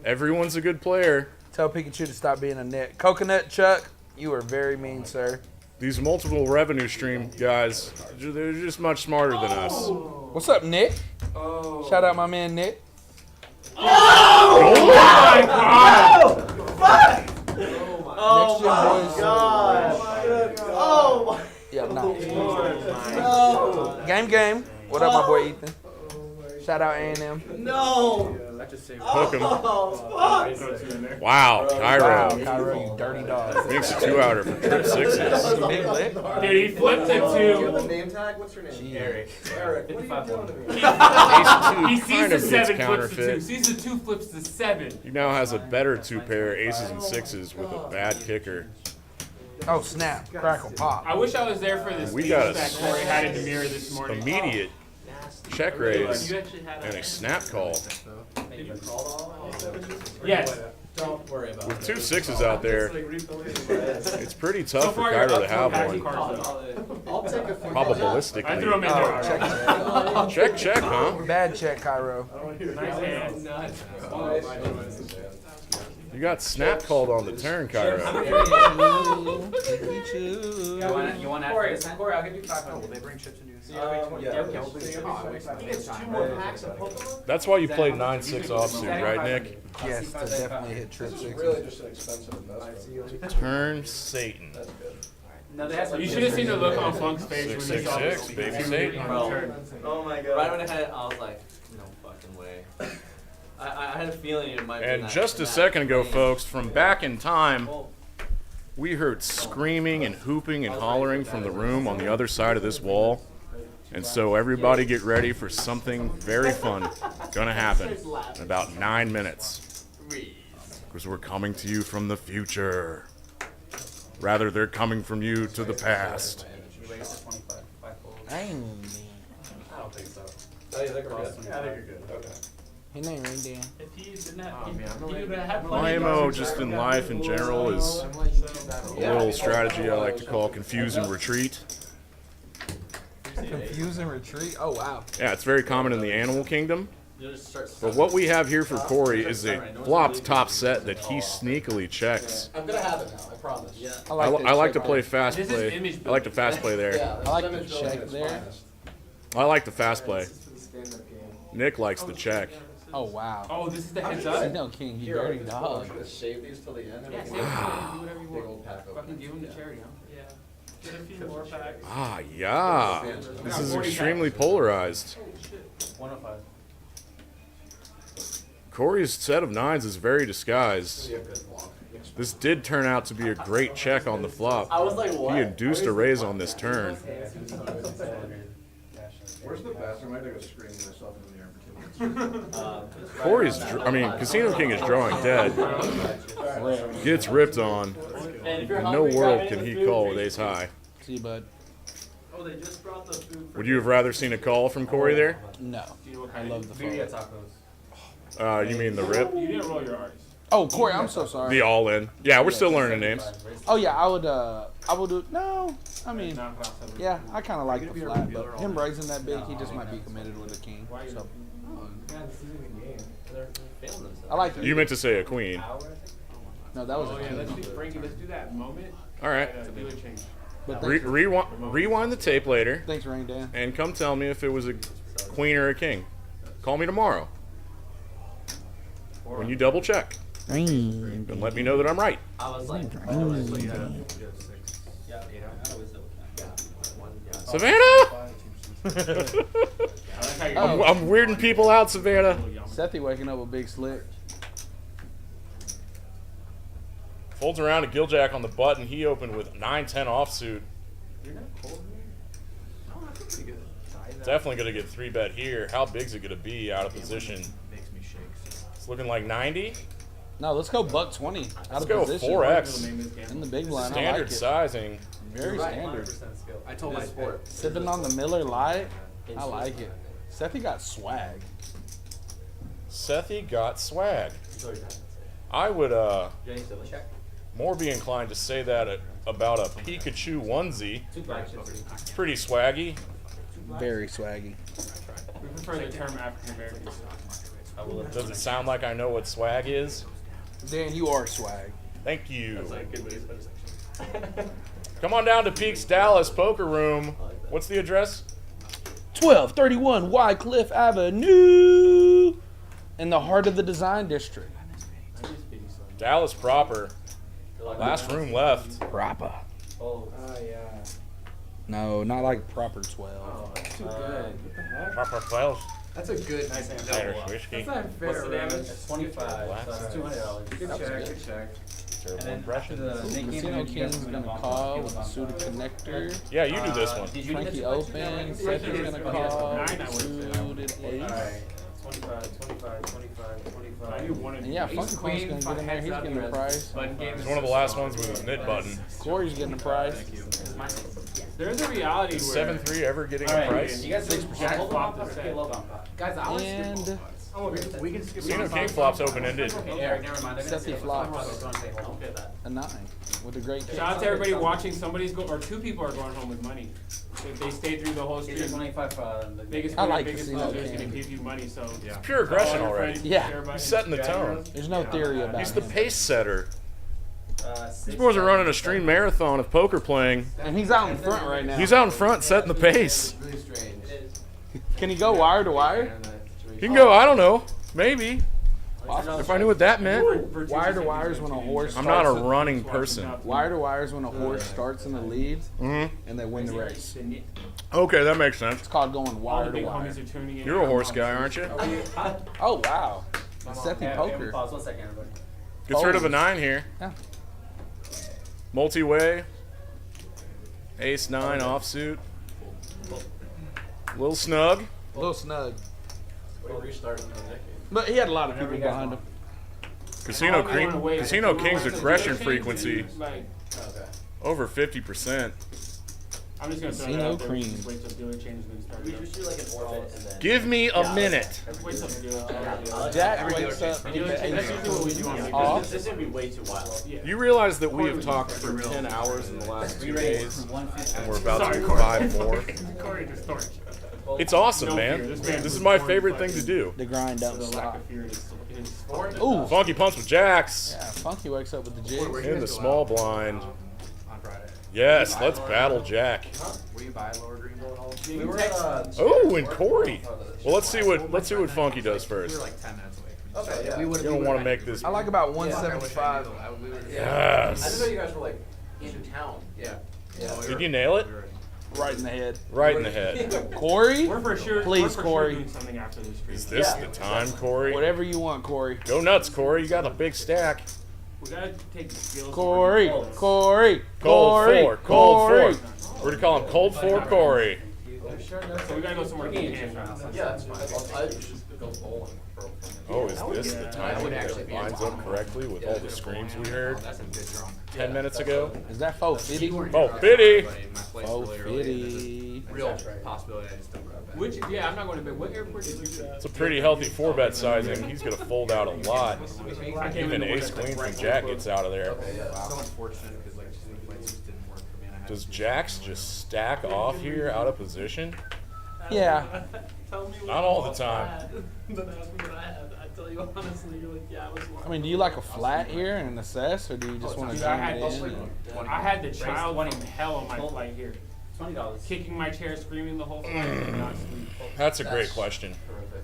Everyone's a good player. Tell Pikachu to stop being a Nick. Coconut Chuck, you are very mean, sir. These multiple revenue stream guys, they're just much smarter than us. What's up, Nick? Shout out my man Nick. Oh Next Gen my boys. god! Oh Yeah, no. no! Game. What up, my boy Ethan? Shout out A&M. No! Hook 'em. Oh, fuck! Throw two in there. Wow, Wow, Cairo Cairo, you dirty dog. makes a 2-outer for trip sixes. Big lick. Dude, he flipped it to. name tag? What's your name? Eric. Eric. What are you doing to me? He sees Kind the of gets 7, flips the 2. counterfeit. Sees the 2, flips the 7. He now has a better 2-pair, aces and sixes, with a bad kicker. Oh, snap. Crackle pop. I wish I was there for this We speech got a that Corey had in the mirror this morning. Immediate check raise You actually had and a a snap call. Yes. Don't worry about With it. 2 sixes out there, it's pretty So tough for far, you're Cairo up to to have packing one. cards though. I'll take a few. I threw him Probabilistically. in there. already. Check, huh? Bad check, Cairo. Nice hand. You got snap called on the turn, Cairo. You want Corey, I'll give you 500. Oh, will they bring chips and news? That's why you played 9-6 offsuit, right, Nick? Yes, to definitely hit trip This is 6. really just an expensive investment. Turn Satan. No, they have some. You should have seen the look on Funk's face when he saw 666, baby Satan. Oh my god. Right when it had, I was like, no fucking way. I had a feeling it might be. And that- just a that second ago, thing. folks, from back in time, Oh, we heard screaming and hooping and hollering from the room on the other side of this wall. And so everybody get ready for something very fun gonna happen in about 9 minutes. Because we're coming to you from the future. Rather, they're coming from you to the past. I ain't I don't think so. Oh, you think we're good? Yeah, I think you're good. Okay. He ain't ring down. If he didn't Oh, have, man, I'm he really- would have had My MO just in life in general is a little strategy I like to call confuse and retreat. Confuse and retreat? Oh, wow. Yeah, it's very common in the animal kingdom. You'll just start But what we have here for Corey is a flopped top set that he sneakily checks. I'm gonna have it now, I promise. Yeah. I like to play fast This is play. image I like to fast play there. Yeah, I like this the image building check is there. finest. I like the fast play. This is for the stand-up game. Nick likes the check. Oh, wow. Oh, this is the heads See, up? no, King, you Here, dirty I'm dog. gonna save these till the end. and Yeah, we save can- it, do whatever you Big want. old pack Fucking opening. give him the charity, huh? Yeah. Get a few more packs. Ah, yeah. This is extremely polarized. 105. Corey's set of nines is very disguised. Be a good block. This did turn out to be a great check on the flop. I was like, what? He induced a raise on this turn. Where's the bathroom? I gotta scream myself into the air for 2 minutes. Corey's, Casino King is drawing dead. Gets ripped on. And if you're In no hungry, grab world any can of the he food. call with ace high. See you, bud. Oh, they just brought the food for Would you have rather seen a call from Corey there? No. Do you know what I kind love the Maybe phone. at tacos. You mean the rip? You didn't roll your R's. Oh, Corey, I'm so sorry. The all in. Yeah, we're still learning names. Oh, yeah, I would do, no, I mean, Knock it off 7. yeah, I kind of like the flat, but him raising that big, he just might be committed with a king. So, Yeah, this isn't a game. They're failing themselves. I like You meant to say a queen. No, that was Oh, a yeah, let's do, king. Frankie, let's do that moment. All right. Do a change. But thanks, Rewind the tape later thanks, Rain Dan. and come tell me if it was a queen or a king. Call me tomorrow when you double check and let me know that I'm right. I was like, Yeah, 8 Savannah! Oh. I'm weirding people out, Savannah. Sethy waking up with big slick. Folds around a Giljack on the button. He opened with 9-10 offsuit. Definitely going to get 3-bet here. How big's it going to be out of position? makes me shake. It's looking like 90. No, let's go buck 20. Out Let's of go position. 4x. In the big blind, I Standard like it. sizing. Very standard. 100% skill. I told my sport. Sipping on the Miller Lite, I like it. Sethy got swag. Sethy got swag. Until you're done. I would Jenny still check. more be inclined to say that about a Pikachu onesie. 2 black chips. It's pretty swaggy. Very swaggy. We prefer the term African American. I will. Does it sound like I know what swag is? Dan, you are swag. Thank you. That's like good ways of section. Come on down to Peaks Dallas Poker Room. What's the address? 1231 Wycliffe Avenue in the heart of the design district. Dallas proper. Last room left. Proper. Oh, Yeah. No, not like proper 12. Too good. What the heck? Proper 12. That's a good nice hand. Irish whiskey. That's not fair. what's the damage? Rose. It's 25. So that's $200. Good check. Good check. Terrible impression. Casino King's gonna call with a suited connector. Yeah, you do this one. Did you Frankie open. Sethy's gonna call with a suited ace. Alright. 25, 25, 25, 25. I knew one of And yeah, these. Funky Punk's gonna get in there. He's getting a prize. Button game. It's one of the last ones with a knit button. Corey's getting a prize. There's a reality Is where 7-3 ever getting a Alright, price? you guys 6% hold on flop to to set. set. Guys, I want to And We can skip Casino King flops open-ended. Eric, never mind. SETHY flops. Okay, that. A 9 with a great kick. Shout out to everybody watching. Somebody's or 2 people are going home with money. They stayed through the whole stream. Here's 25 the Biggest I winner, like biggest Casino loser is King. gonna give you money. So Yeah. Pure aggression all your already. friends, Yeah. share He's setting the tone. There's no theory about He's the him. pace setter. These boys are running a stream marathon of poker playing. And he's out in front right now. He's out in front setting the pace. Really strange. Can he go wire to wire? He can go, I don't know, maybe. If I knew what that meant. Wire to wire is when a horse I'm not a starts running person. Wire to wire is when a horse starts in the lead Mhm. and they win the race. Okay, that makes sense. It's called going All wire the to big wire. homies are tuning in. You're a horse guy, aren't you? Oh wow. SETHY poker. Pause 1 second, everybody. Gets rid of a 9 here. Yeah. Multi-way. Ace 9 offsuit. Little snug. A little snug. We're restarting the decade. But he had a lot of people behind him. Casino All going away. Casino King's Once the aggression dealer frequency changes, like, Okay. over 50%. I'm just gonna throw Casino that out there. cream. Just wait till dealer changes and then start. We just do like an orbit and then. Give me a minute. Wait till the dealer. Jack wakes up. That's he usually makes what we do on the off. This is gonna be way too wild. Yeah. You realize that we have talked for 10 hours in the last 2 days, and 150. we're about Sorry, to do Corey. 5 more. Corey, just storage. It's awesome, No man. fear. This man This is was my born favorite fighting. thing to do. The grind don't The lack stop. of fear is Ooh. Funky punch with jacks. Yeah, Funky wakes up with the jigs. In the small blind. On Friday. Yes, let's battle Jack. Will you buy lower green gold all? We were at Oh, and Corey. Well, let's see what Funky does We were first. like 10 minutes away. Okay, yeah. We would. You don't want to make this. I like about 175. I didn't know Yes. you guys were like in town. Yeah. Did you nail it? Right in the head. Right in the head. Corey, We're for sure. Please, we're for Corey. Sure doing something after this stream. Is this the time, Corey? whatever you want, Corey. Go nuts, Corey. You got a big stack. We gotta take the skills. Corey, Corey. Corey, Cold Corey, four. Cold Corey. four. We're gonna call him Cold Four Corey. So we gotta go somewhere to eat. Yeah, that's fine. I just go bowling. Oh, is this the That time would that actually it be lines up correctly with all the screams we heard That's a good drunk. 10 minutes ago? Is that 450? Oh, pity. Oh, 450. Real possibility. I just don't grab that. Which, yeah, I'm not going to bed. What airport did you It's a pretty healthy 4-bet sizing. He's gonna fold out a lot. Even Ace Queen from Jack gets out of there. So unfortunate because like just the plays just didn't work for me. And I had Does to- Jax just stack off here out of position? Yeah. Not all the time. Then ask me what I had. I tell you honestly, you're like, yeah, I was I mean, do you like a flat here and an assess, or do you just want to Dude, I turn had, it in? I had the child from hell on my flight here. $20. Kicking my chair, screaming the whole flight, and not sleep. That's a great question.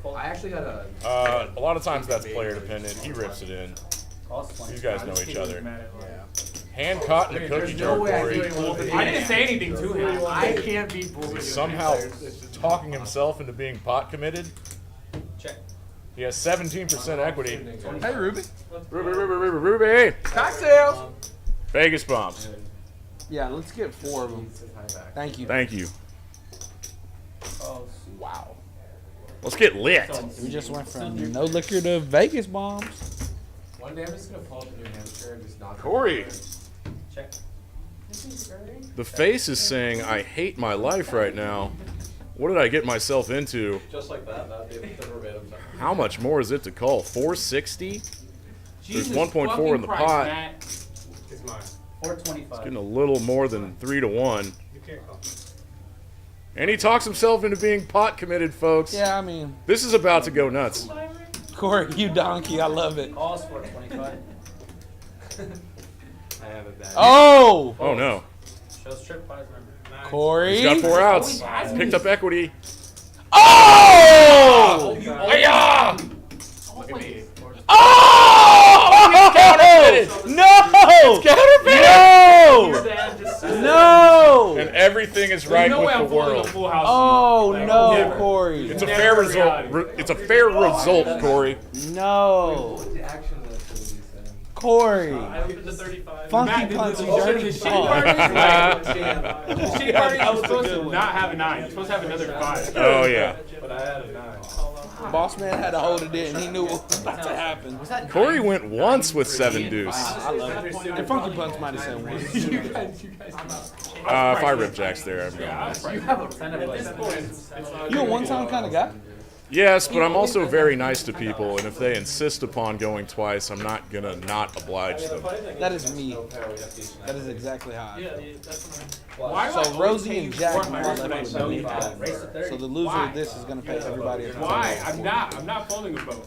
I actually had a. A lot of times that's player dependent. He rips it in. Cost 20. These guys know each other. Mad at life. Hand caught in the cookie jar, Corey. I didn't say anything to him. I can't be bullied. He's somehow talking himself into being pot committed. Check. He has 17% equity. Hey, Ruby. Ruby. Cocktails. Vegas bombs. Yeah, let's get 4 of them. Thank you. Thank you. Wow. Let's get lit. We just went from no liquor to Vegas bombs. One day I'm just gonna fall to New Hampshire and just not. Corey. Check. The face is saying, I hate my life right now. What did I get myself into? Just like that. That'd be the verbatim. How much more is it to call? 460? Jesus 1.4 in fucking the Christ, pot. Matt. It's mine. 425. Getting a little more than 3 to 1. You can't call. And he talks himself into being pot committed, folks. Yeah, I mean, This is about to go nuts. Corey, you donkey, I love it. Calls 425. I have a bad. Oh, Oh no. Shows trip five remember. Corey. He's got 4 outs. Picked up equity. Oh! Hi-ya! Look at me. Oh! No! No! No! And everything is right There's no way I'm with the pulling a world. full house. Oh Like, no, never. Corey. It's a fair result. It's a fair result, Corey. No, The action list of these things. Corey. I opened the 35. Funky Matt, punch, the you dirty shitty punk. part is, like, the Yeah. shitty part is you're supposed to not have a 9. You're supposed to have another 5. Oh yeah. But I had a 9. Boss man had to hold it in. He knew what was about to happen. Corey went once with 7-deuce. I love it. And Funky Punch might have said one. If I rip jacks there, I'm going. You have a 10 of You a one-time kind of guy? Yes, but I'm also very nice to people, and if they insist upon going twice, I'm not gonna not oblige them. That is me. That is exactly how I feel. Why do I So always Rosie pay and you Jack are 400 when I left show with you me. five? So the loser of this is gonna pay everybody. a Why? total. I'm not folding a boat.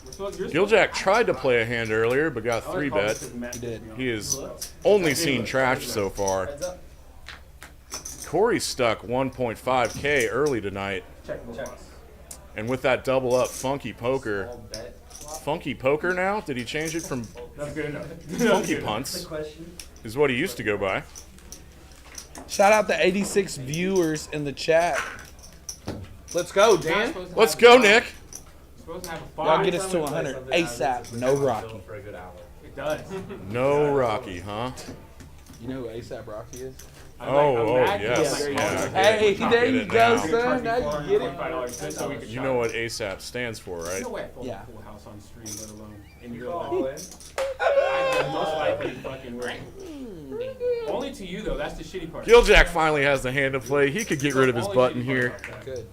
Giljack tried to play a hand earlier, but got 3-bet. He did. He has only seen trash so far. Corey stuck 1.5K early tonight. And with that double up Funky Poker. Funky Poker now? Did he change it from That's good enough. Funky Punts? Is what he used to go by. Shout out to 86 viewers in the chat. Let's go, Dan. Let's go, Nick. Supposed to have a Y'all five. get us to 100 ASAP. No Rocky. It does. No Rocky, huh? You know who ASAP Rocky is? Oh, yes. Yeah, Hey, I there get you it go, now. son. Now you get it. $45 so we could You try. know what ASAP stands for, right? No way I fold Yeah. a full house on stream, let alone in real life. I most likely fucking right. Only to you though. That's the shitty part. Giljack finally has the hand to play. He could get rid of his button here. Good.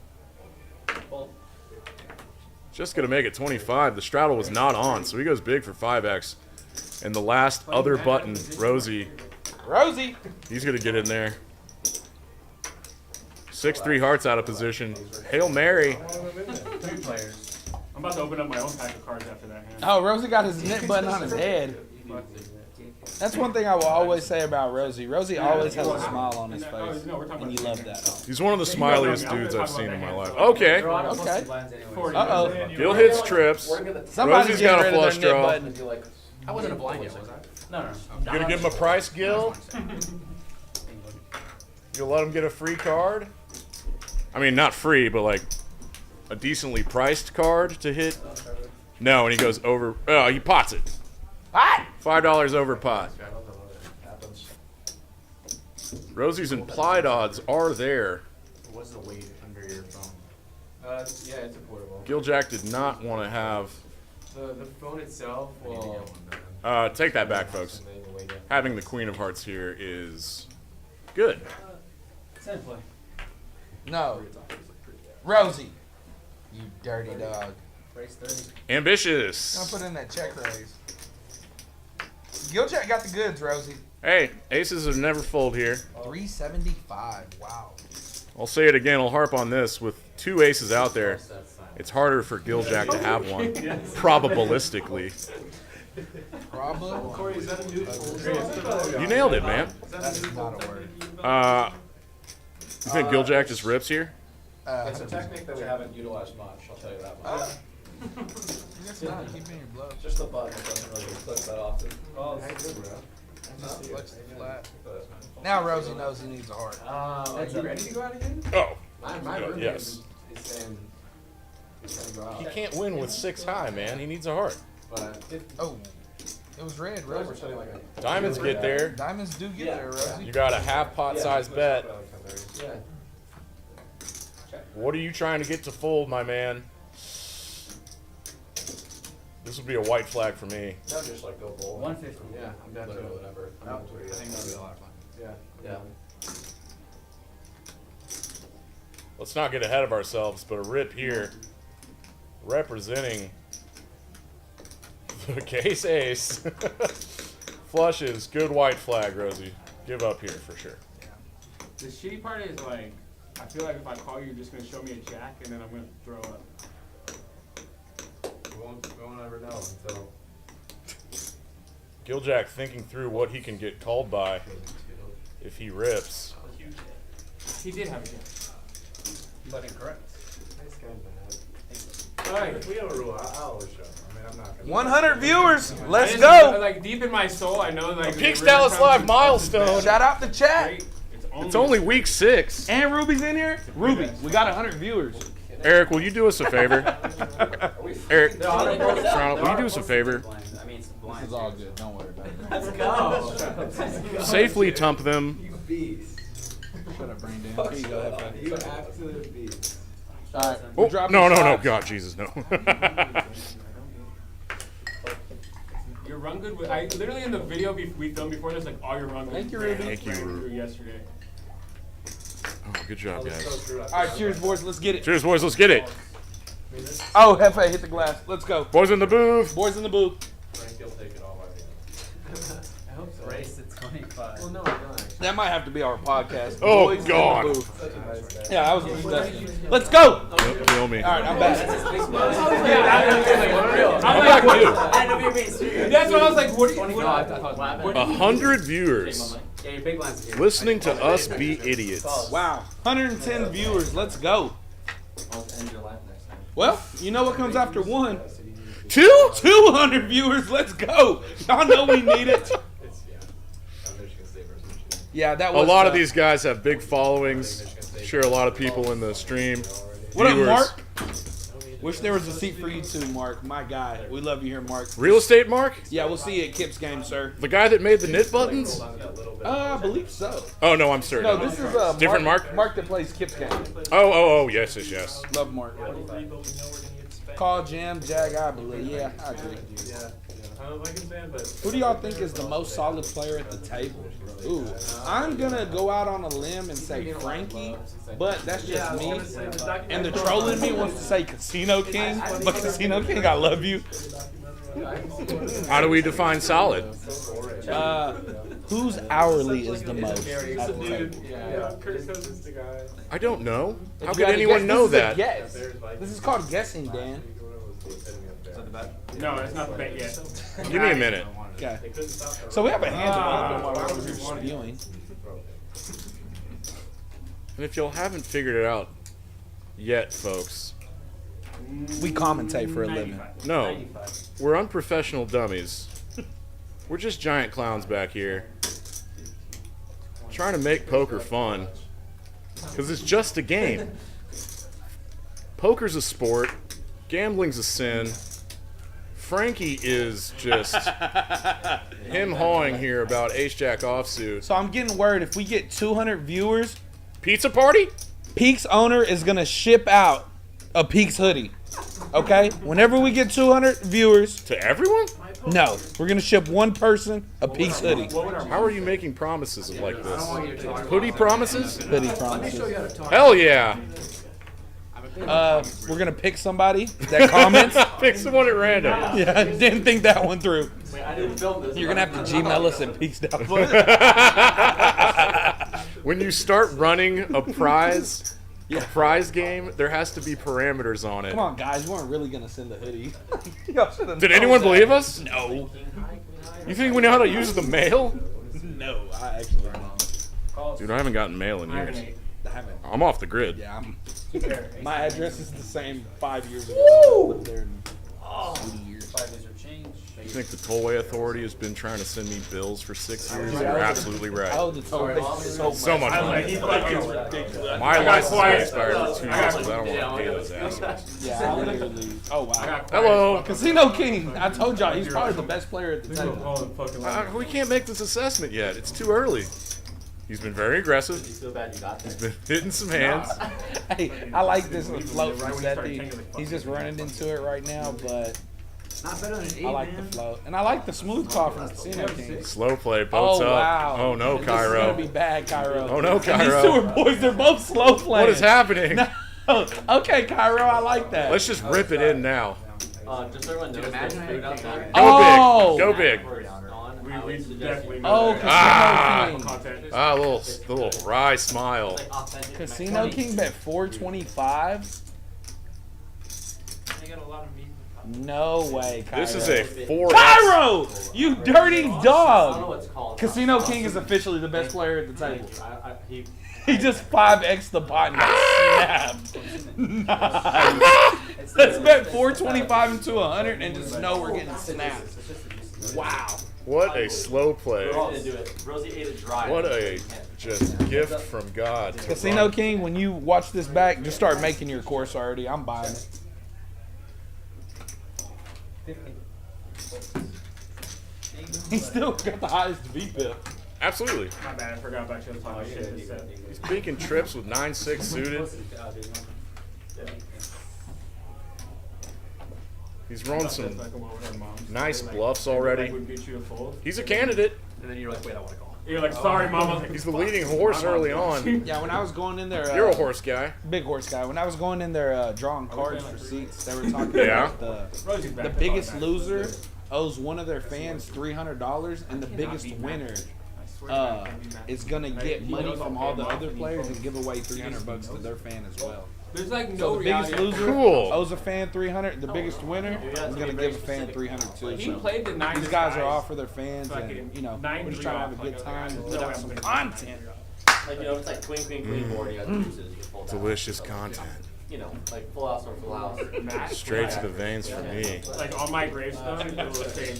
Just going to make it 25. The straddle was not on, so he goes big for 5x. And the last other button, Rosie, he's going to get in there. 6-3 hearts out of position. Hail Mary. I'm about to open up my own pack of cards after that hand. Oh, Rosie got his knit button on his head. That's one thing I will always say about Rosie. Rosie always has a smile on his face, and you love that. He's one of the smiliest dudes I've seen in my life. Okay. Okay. Uh-oh. Gil hits trips. Somebody's Rosie's got a getting rid flush of their draw. knit button. I wasn't a blind yet, was I? No. You gonna give him a price, Gil? You'll let him get a free card? I mean, not free, but like a decently priced card to hit? No, and he goes over. Oh, he pots it. Pot. $5 over pot. Rosie's implied odds are there. What's the weight under your phone? Yeah, it's a portable. Giljack did not want to have. The phone itself will. Take that back, folks. Having the Queen of Hearts here is good. No. Rosie. You dirty dog. Ambitious. I'll put in that check raise. Giljack got the goods, Rosie. Hey, aces have never fold here. 375. Wow. I'll say it again. I'll harp on this. With 2 aces out there, it's harder for Giljack to have one, probabilistically. Probably. You nailed it, man. That's not a word. You think Giljack just rips here? It's a technique that we haven't utilized much, I'll tell you that much. That's not keeping your bluff. Just the button, it doesn't really click that often. Now Rosie knows he needs a heart. Are you ready to go out again? Oh, My roommate yes. is saying he's gonna go out. He can't win with 6 high, man. He needs a heart. But Oh, it was red, we're Rosie. studying like a. Diamonds get there. Diamonds do get there, Rosie. You got a half pot size bet. Yeah. What are you trying to get to fold, my man? This would be a white flag for me. No, just like go bold. 150. Yeah, I'm down to Literally it. whatever. I think that'll be a lot of fun. Yeah. Yeah. Let's not get ahead of ourselves, but a rip here representing the case ace. Flushes. Good white flag, Rosie. Give up here for sure. The shitty part is like, I feel like if I call you, you're just gonna show me a jack, and then I'm gonna throw up. We won't ever know until. Giljack thinking through what he can get called by if he rips. He did have a jack. But incorrect. Nice guy, bad. Alright. We have a rule. I always show. I mean, I'm not gonna. 100 viewers. Let's I just- go. Like deep in my soul, I know like. Peaks the Dallas river Live comes milestone. Shout out the chat. Great. It's only week 6. And Ruby's in here. Ruby, we got 100 viewers. Eric, will you do us a favor? Eric, Toronto, will you do us a favor? This is all good. Don't worry about it. Let's go. Safely tump them. Shut up, brain Dan. Here you go. You absolute beast. All right. Oh, we're dropping no. shots. God, Jesus, no. Your run good. I literally in the video we filmed before this, like all your run good. Thank you, Ruby. Thank you, Ruby. Yesterday. Oh, good job, guys. All right, cheers, boys. Let's get it. Cheers, boys. Let's get it. Oh, Hefe hit the glass. Let's go. Boys in the booth. Boys in the booth. Frank, you'll take it all by hand. I hope so. Race at 25. Well, no, I don't actually. That might have to be our podcast. Oh, Boys in the God. booth. Such a nice guy. Yeah, I was Let's go. Don't kill me. All right, I'm back. I'm like, what? I know you're being serious. That's what I was like. What? No, I thought what happened? 100 viewers Yeah, your big line's here. listening to us be idiots. Wow, 110 viewers. Let's go. I'll end your life next time. Well, you know what comes after 1? 2? 200 viewers. Let's go. Y'all know we need it. Yeah, that A was lot of these guys have big followings. Sure, a lot of people in the stream. What up, Viewers. Mark? Wish there was a seat for you too, Mark. My guy. We love you here, Mark. Real estate Mark? Yeah, we'll see you at Kip's game, sir. The guy that made the knit buttons? I believe so. Oh, no, I'm certain. No, this is Different Mark? Mark that plays Kip's game. Oh, yes, yes, yes. Love Mark. Call Jam, Jag, I believe. Yeah, I agree. Who do y'all think is the most solid player at the table? Ooh, I'm gonna go out on a limb and say Frankie, but that's just me. And the troll in me wants to say Casino King, but Casino King, I love you. How do we define solid? Whose hourly is the most at the table? I don't know. How You could gotta anyone guess. know This is a that? guess. This is called guessing, Dan. No, it's not the bet yet. Give me a minute. Okay. So we have a hand development while I was here spewing. And if y'all haven't figured it out yet, folks, We commentate for a living. no, we're unprofessional dummies. We're just giant clowns back here, trying to make poker fun, because it's just a game. Poker's a sport. Gambling's a sin. Frankie is just him hawing here about ace-jack offsuit. So I'm getting word if we get 200 viewers, Pizza party? Peaks owner is gonna ship out a Peaks hoodie. Okay? Whenever we get 200 viewers, To everyone? no, we're gonna ship one person a Peaks hoodie. How are you making promises like this? Hoodie promises? Hoodie promises. Hell yeah. We're gonna pick somebody that comments. Pick someone at random. Yeah, didn't think that one through. Wait, I didn't film this. You're gonna have to Gmail us at Peaks. When you start running a prize game, there has to be parameters on it. Come on, guys, you weren't really gonna send the hoodie. Y'all should've Did known anyone that. believe us? No. You think we know how to use the mail? No, I actually don't. Dude, I haven't gotten mail in years. I haven't. I'm off the grid. Yeah, my address is the same 5 years ago. I lived there in 80 years. You think the Tollway Authority has been trying to send me bills for 6 years? You're absolutely right. Oh, the toll So much money. ridiculous. My license quiet. expired in 2 years because I don't want to pay those assholes. Yeah, I literally. Oh wow. Hello. Casino King. I told y'all he's probably the best player at the table. We can't make this assessment yet. It's too early. He's been very aggressive. So bad you got this. Been hitting some hands. Hey, I like this float from Sethy. He's just running into it right now, but Not better than an 8, I like the float. And I like the smooth call from Casino King. Slow play, boats Oh up. wow. Oh no, This is gonna be Cairo. bad, Cairo. Oh, no, And these Cairo. two are boys. They're both slow playing. What is happening? No. Okay, Cairo. I like that. Let's just rip it in now. Just so everyone knows, there's food outside. Oh. Go big. Go big. We definitely know Oh, that. Casino King. Content. Ah, the little wry smile. Casino King bet 425. They got a lot of meat. No way, Cairo. This is a 4X. Cairo! You dirty I don't know dog! what it's called. Casino King is officially the best player at the table. He He just 5x the pot and got snapped. Nice. Let's bet 425 into 100 and just know we're getting snapped. Wow. What a slow play. We're all gonna do it. Rosie ate it dry. What a just gift from God. Casino King, when you watch this back, just start making your course already. I'm buying it. He still got the highest VPIP. Absolutely. My bad, I forgot about you. Oh, shit. He's peeking trips with 9-6 suited. He's rolling some nice bluffs already. He's a candidate. And then you're like, wait, I want to call. You're like, sorry, mama. He's the leading horse early on. Yeah, when I was going in there, You're a horse guy. big horse guy. When I was going in there drawing cards for seats, they were talking Yeah. about the biggest loser owes one of their fans $300, and the biggest winner is gonna get money from all the other players and give away $300 to their fan as well. There's like So no the biggest reality. loser Cool. owes a fan 300. The biggest winner is gonna give a fan 300 too. He So played the nicest these guys are guys. all for their fans, and you know, we're just trying to have a good time and put out some content. Like, you know, it's like queen board, you got deuces, you can fold out. Delicious content. You know, like full house or full house. Straight to the veins for me. Like on my gravestone, it will say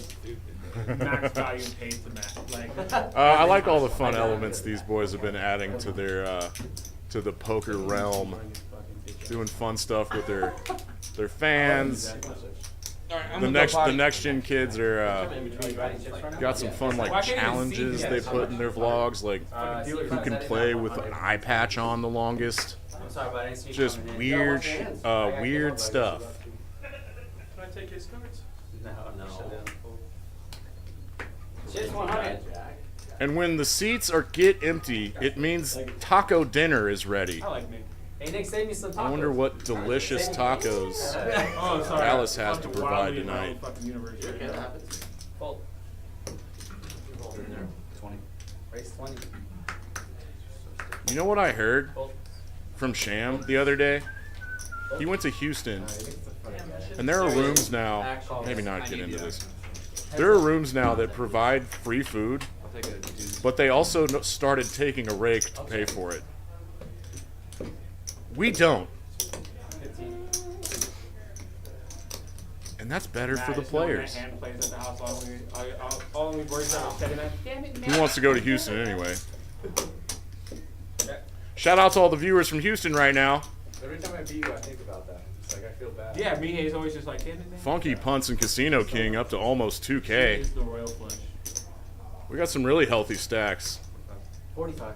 max value paid to max. Like, I like all the fun elements these boys have been adding to their to the poker realm. Doing fun stuff with their fans. The next gen kids are got some fun like challenges they put in their vlogs, like who can play with an eye patch on the longest. Just weird weird stuff. can I take his cards? No. Just 100. And when the seats get empty, it means taco dinner is ready. I like me. Hey, Nick, save me some tacos. I wonder what delicious tacos Oh, sorry. Dallas has to Fucking provide wildly tonight. fucking universe. Okay, that happens. Fold. Fold in there. 20. Raise 20. You know what I heard Fold. from Sham the other day? He went to Houston, and there are rooms now. Maybe not get into this. There are rooms now that provide free food, but they also started taking a rake to pay for it. We don't. And that's better for the players. Who wants to go to Houston anyway? Shout out to all the viewers from Houston right now. Every time I beat you, I think about that. It's like I feel bad. Yeah, Mihei's always just like, Funky Punts and Casino King up to almost 2K. Is the royal flush. We got some really healthy stacks. 45.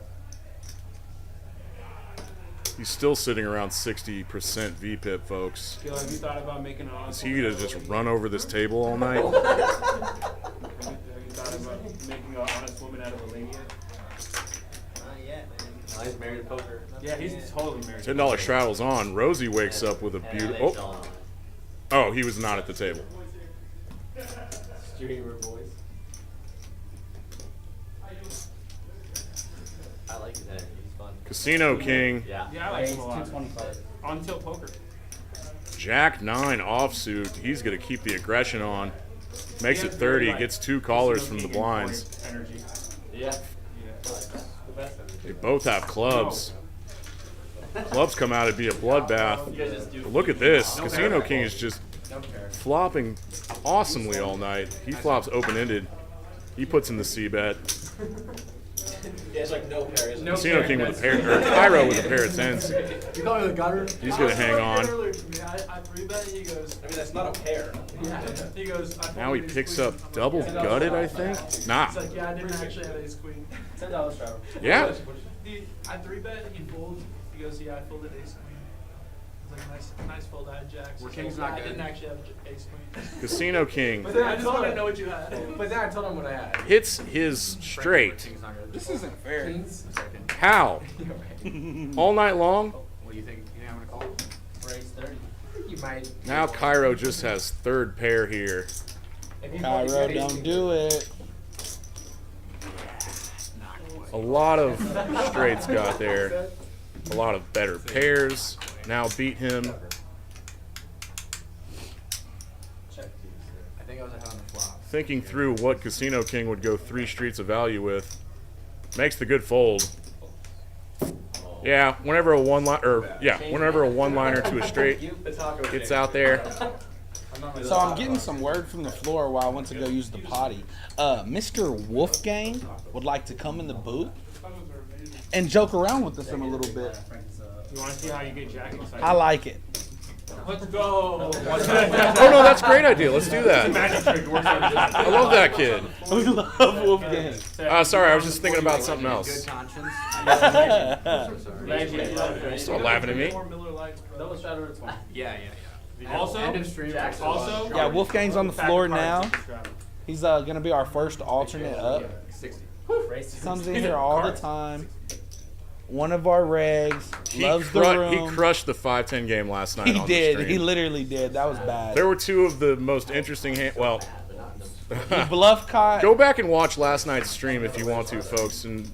He's still sitting around 60% VPIP, folks. Gil, have you thought about making an Is honest he gonna just run over this table all night? Have you thought about making an honest woman out of a lady yet? Not yet, man. He's married to poker. Yeah, he's totally married. $10 straddles on. Rosie wakes up with a beautiful. Oh, he was not at the table. Streamer boys. I like his energy. He's fun. Casino King. Yeah. Yeah, I like him a lot. On tilt poker. Jack 9 offsuit. He's gonna keep the aggression on. Makes it 30. Gets 2 callers from the blinds. Energy. Yeah. The best energy. They both have clubs. Clubs come out, it'd be a bloodbath. But look at this. Casino King is just flopping awesomely all night. He flops open-ended. He puts in the C-bet. Yeah, it's like no pair, isn't it? Casino King with a pair, or Cairo with a pair of tens. You call me the gutter? He's gonna hang on. I 3-bet, he goes, I mean, that's not a pair. yeah. He goes, Now he picks up double gutted, I think. Nah. He's like, yeah, I didn't actually have ace queen. $10 travel. Yeah. I 3-bet, he folded. He goes, yeah, I folded ace queen. It's like a nice fold. I had jacks. Were kings not I good? didn't actually have ace queen. Casino King But then I just want to know what you had. But then I told him what I had. hits his straight. King's not good. This isn't fair. Kings? How? All night long? What do you think? You think I'm gonna call? Raise 30. You might. Now Cairo just has third pair here. Cairo, don't do it. A lot of straights got there. A lot of better pairs now beat him. I think I was ahead on the flop. Thinking through what Casino King would go 3 streets of value with. Makes the good fold. Yeah, whenever a one-liner to a straight gets out there. So I'm getting some word from the floor while I went to go use the potty. Mr. Wolfgang would like to come in the booth and joke around with us in a little bit. You want to see how you get Jack excited? I like it. Let's go. Oh no, that's a great idea. Let's do that. Magic trick works on just. I love that kid. We love Wolfgang. Sorry, I was just thinking about something else. Good conscience. Stop laughing at me. Double straddle to 20. Yeah. Also, End of stream. also, Yeah, Wolfgang's on the floor Pack of now. cards. He's gonna be our first alternate up. 60. Comes in here all the time. One of our regs. Loves the room. He crushed the 5-10 game last night. He on did. The stream. He literally did. That was bad. There were two of the most interesting well, The bluff caught. go back and watch last night's stream if you want to, folks, and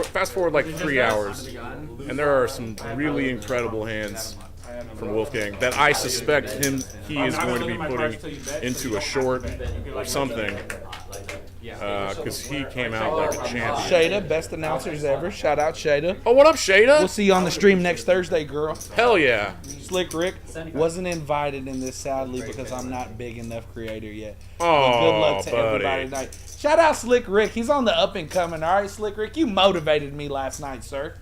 fast forward like 3 hours, and there are some really incredible hands from Wolfgang that I suspect he is going to be putting into a short or something, because he came out like a champion. Shada, best announcers ever. Shout out Shada. Oh, what up, Shada? We'll see you on the stream next Thursday, girl. Hell yeah. Slick Rick wasn't invited in this, sadly, because I'm not big enough creator yet. Oh, But good luck to buddy. everybody tonight. Shout out Slick Rick. He's on the up and coming. All right, Slick Rick, you motivated me last night, sir.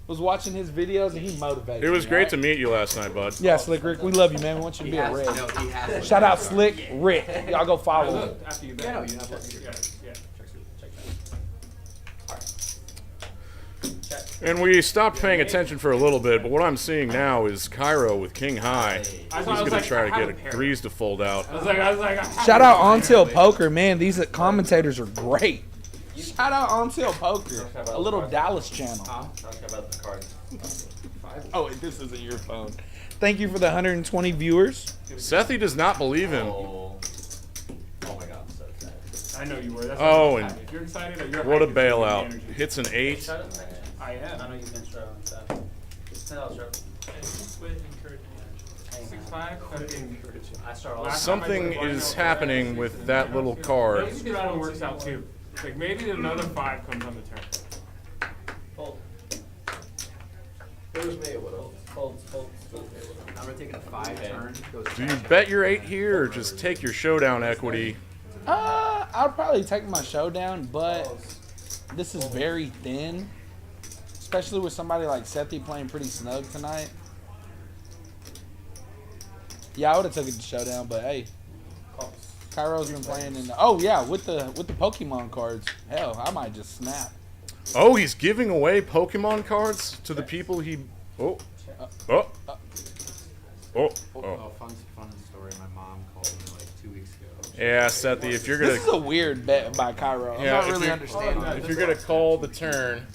Was watching his videos and he motivated me. It was great to all right? meet you last night, bud. Yeah, Slick Rick, we love you, man. We want you to be a red. No, he has. Shout out Slick Rick. Y'all go follow him. After you Yeah, no, bet. you have like, Yeah. And we stopped paying attention for a little bit, but what I'm seeing now is Cairo with King High. He's going to try to get a grease to fold out. I was like, Shout out ONTILTPOKER, man. These commentators are great. Shout out ONTILTPOKER, a little Dallas channel. Talking about the cards. Oh, wait, this isn't your phone. Thank you for the 120 viewers. Sethy does not believe him. Oh my god, I'm so excited. I know you were. That's Oh, what I'm and happy. If you're excited or you're What a hyped, it's gonna be bailout. energy. Hits an 8. I am. I know you've been struggling with that. It's $10 struggle. 6'5", fucking. I start all Last time I Something played is Barno, happening with that little card. Maybe see how it works out too. Like maybe another 5 comes on the turn. Fold. It was me, it would've. Fold. I'm gonna take a 5 turn. Do you bet your 8 here or just take your showdown equity? I'll probably take my showdown, but this is very thin. Especially with somebody like Sethy playing pretty snug tonight. Yeah, I would have taken the showdown, but hey. Cairo's been playing in the, oh yeah, with the Pokemon cards. Hell, I might just snap. Oh, he's giving away Pokemon cards to the people he... Oh. Oh. Oh. Oh, fun story. My mom called me like 2 weeks ago. Yeah, Sethy, if you're going This is a to... weird bet by Cairo. I'm Yeah, not if really you're- understanding. If you're going to call the turn,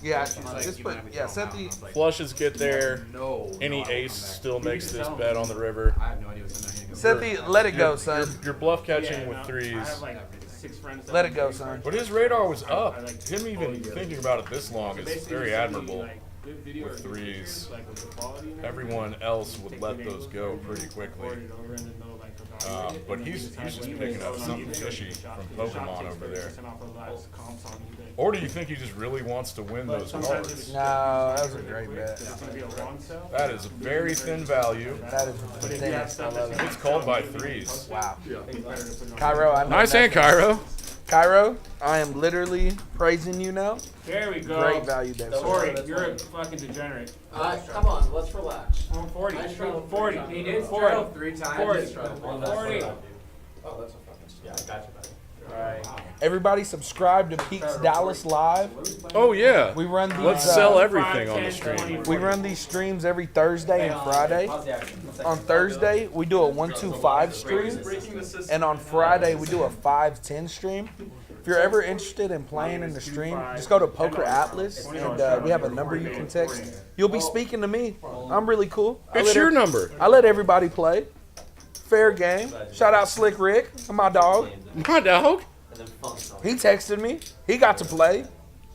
Yeah, Like, just you put, might have yeah, thrown out. Sethy. I was like, flushes get there. No. Any no, I ace won't come back. still makes this bet on the river. I have no idea what's in there. Sethy, let it go, son. You're bluff catching Yeah, with no, I threes. have like 6 friends. that Let it play go, cards. son. But his radar was up. I like Him even thinking about it this long is Basically, very send me, admirable. like, good video with or good threes. pictures, like, of the quality and Everyone else would let those go pretty quickly. Forward it over and then they'll, like, evaluate it, But and then he's decide just whether picking it's up on something eBay or fishy the shop. from The shop Pokemon takes over there. 30% off of the last comps on eBay. Or do you think he just really wants to win those Sometimes cards? if it's No, that was a great bet. It's gonna be a long sell. That is very thin value. That is But if you thin. have I stuff love that's it. It's called by threes. Wow. it's better to put it on Cairo, I know Nice hand, Cairo. Cairo, I am literally praising you now. There we go. Great value there. sir. Corey, you're a fucking degenerate. Come on, let's relax. 40. Nice try. 40. He did 40. straddle 3 times. 40. He straddled 40. 40. Oh, that's a fucking... Yeah, I got you, buddy. Everybody subscribe to Peaks Dallas Live. Oh, yeah. We run these. Let's sell everything on the stream. We run these streams every Thursday and Friday. On Thursday, we do a 1-2-5 stream, and on Friday we do a 5-10 stream. If you're ever interested in playing in the stream, just go to Poker Atlas, and we have a number you can text. You'll be speaking to me. I'm really cool. It's your number. I let everybody play. Fair game. Shout out Slick Rick, my dog. My dog. And then funk song. He texted me. He got to play.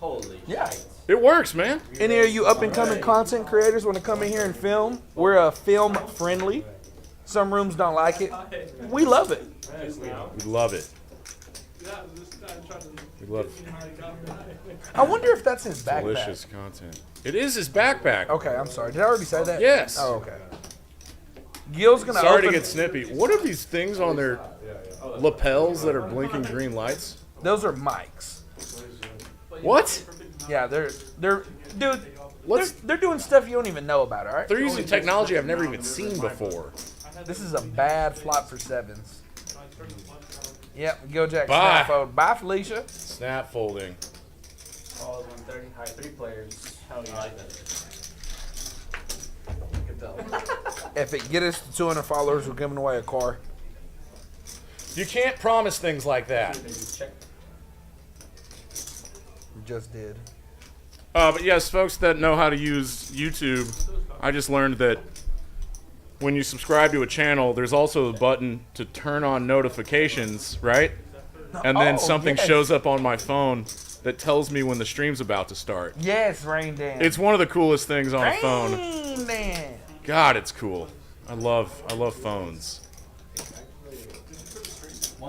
Holy Yeah. shit. It works, man. Any of you up and coming content creators want to come in here and film? We're film friendly. Some rooms don't like it. We love it. We love it. We love I wonder if that's his backpack. delicious content. It is his backpack. Okay, I'm sorry. Did I already say that? Yes. Oh, okay. Gil's gonna Sorry to open. get snippy. What are these things on their lapels that are blinking green lights? Those are mics. What? Yeah, they're dude. Let's- They're doing stuff you don't even know about. All right. They're using technology I've never even seen before. This is a bad flop for sevens. Yep. Gil Jack. Bye. Snap fold. Bye, Felicia. Snap folding. All is 130. All right, 3 players. Hell I yeah. like that. Good tell. If it get us to 200 followers, we're giving away a car. You can't promise things like that. Check. just did. But yes, folks that know how to use YouTube, I just learned that when you subscribe to a channel, there's also a button to turn on notifications, right? And then something shows up on my phone that tells me when the stream's about to start. Yes, Rain Dan. It's one of the coolest things on a phone. Rain Dan. God, it's cool. I love phones.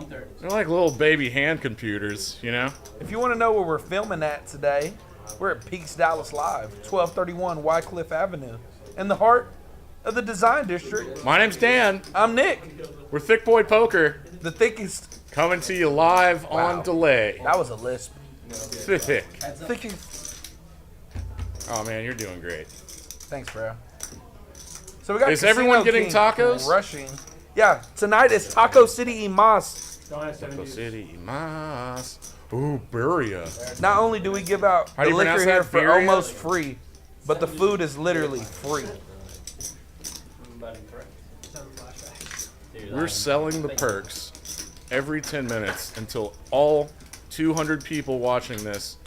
They're like little baby hand computers, you know? If you want to know where we're filming at today, we're at Peaks Dallas Live, 1231 WYCLIFF Avenue, in the heart of the Design District. My name's Dan. I'm Nick, We're Thick Boy Poker, the thickest. coming to you live on delay. That was a lisp. Thick. Thickest. Oh man, you're doing great. Thanks, bro. So we got Is everyone Casino getting King tacos? Rushing. Yeah, tonight is Taco City y Mas. Don't have Taco 7-deuce. City, Mas. Ooh, Buria. Not only do we give out How do the you liquor pronounce here that? for Birria? almost free, but the food is literally free. We're selling the perks every 10 minutes until all 200 people watching this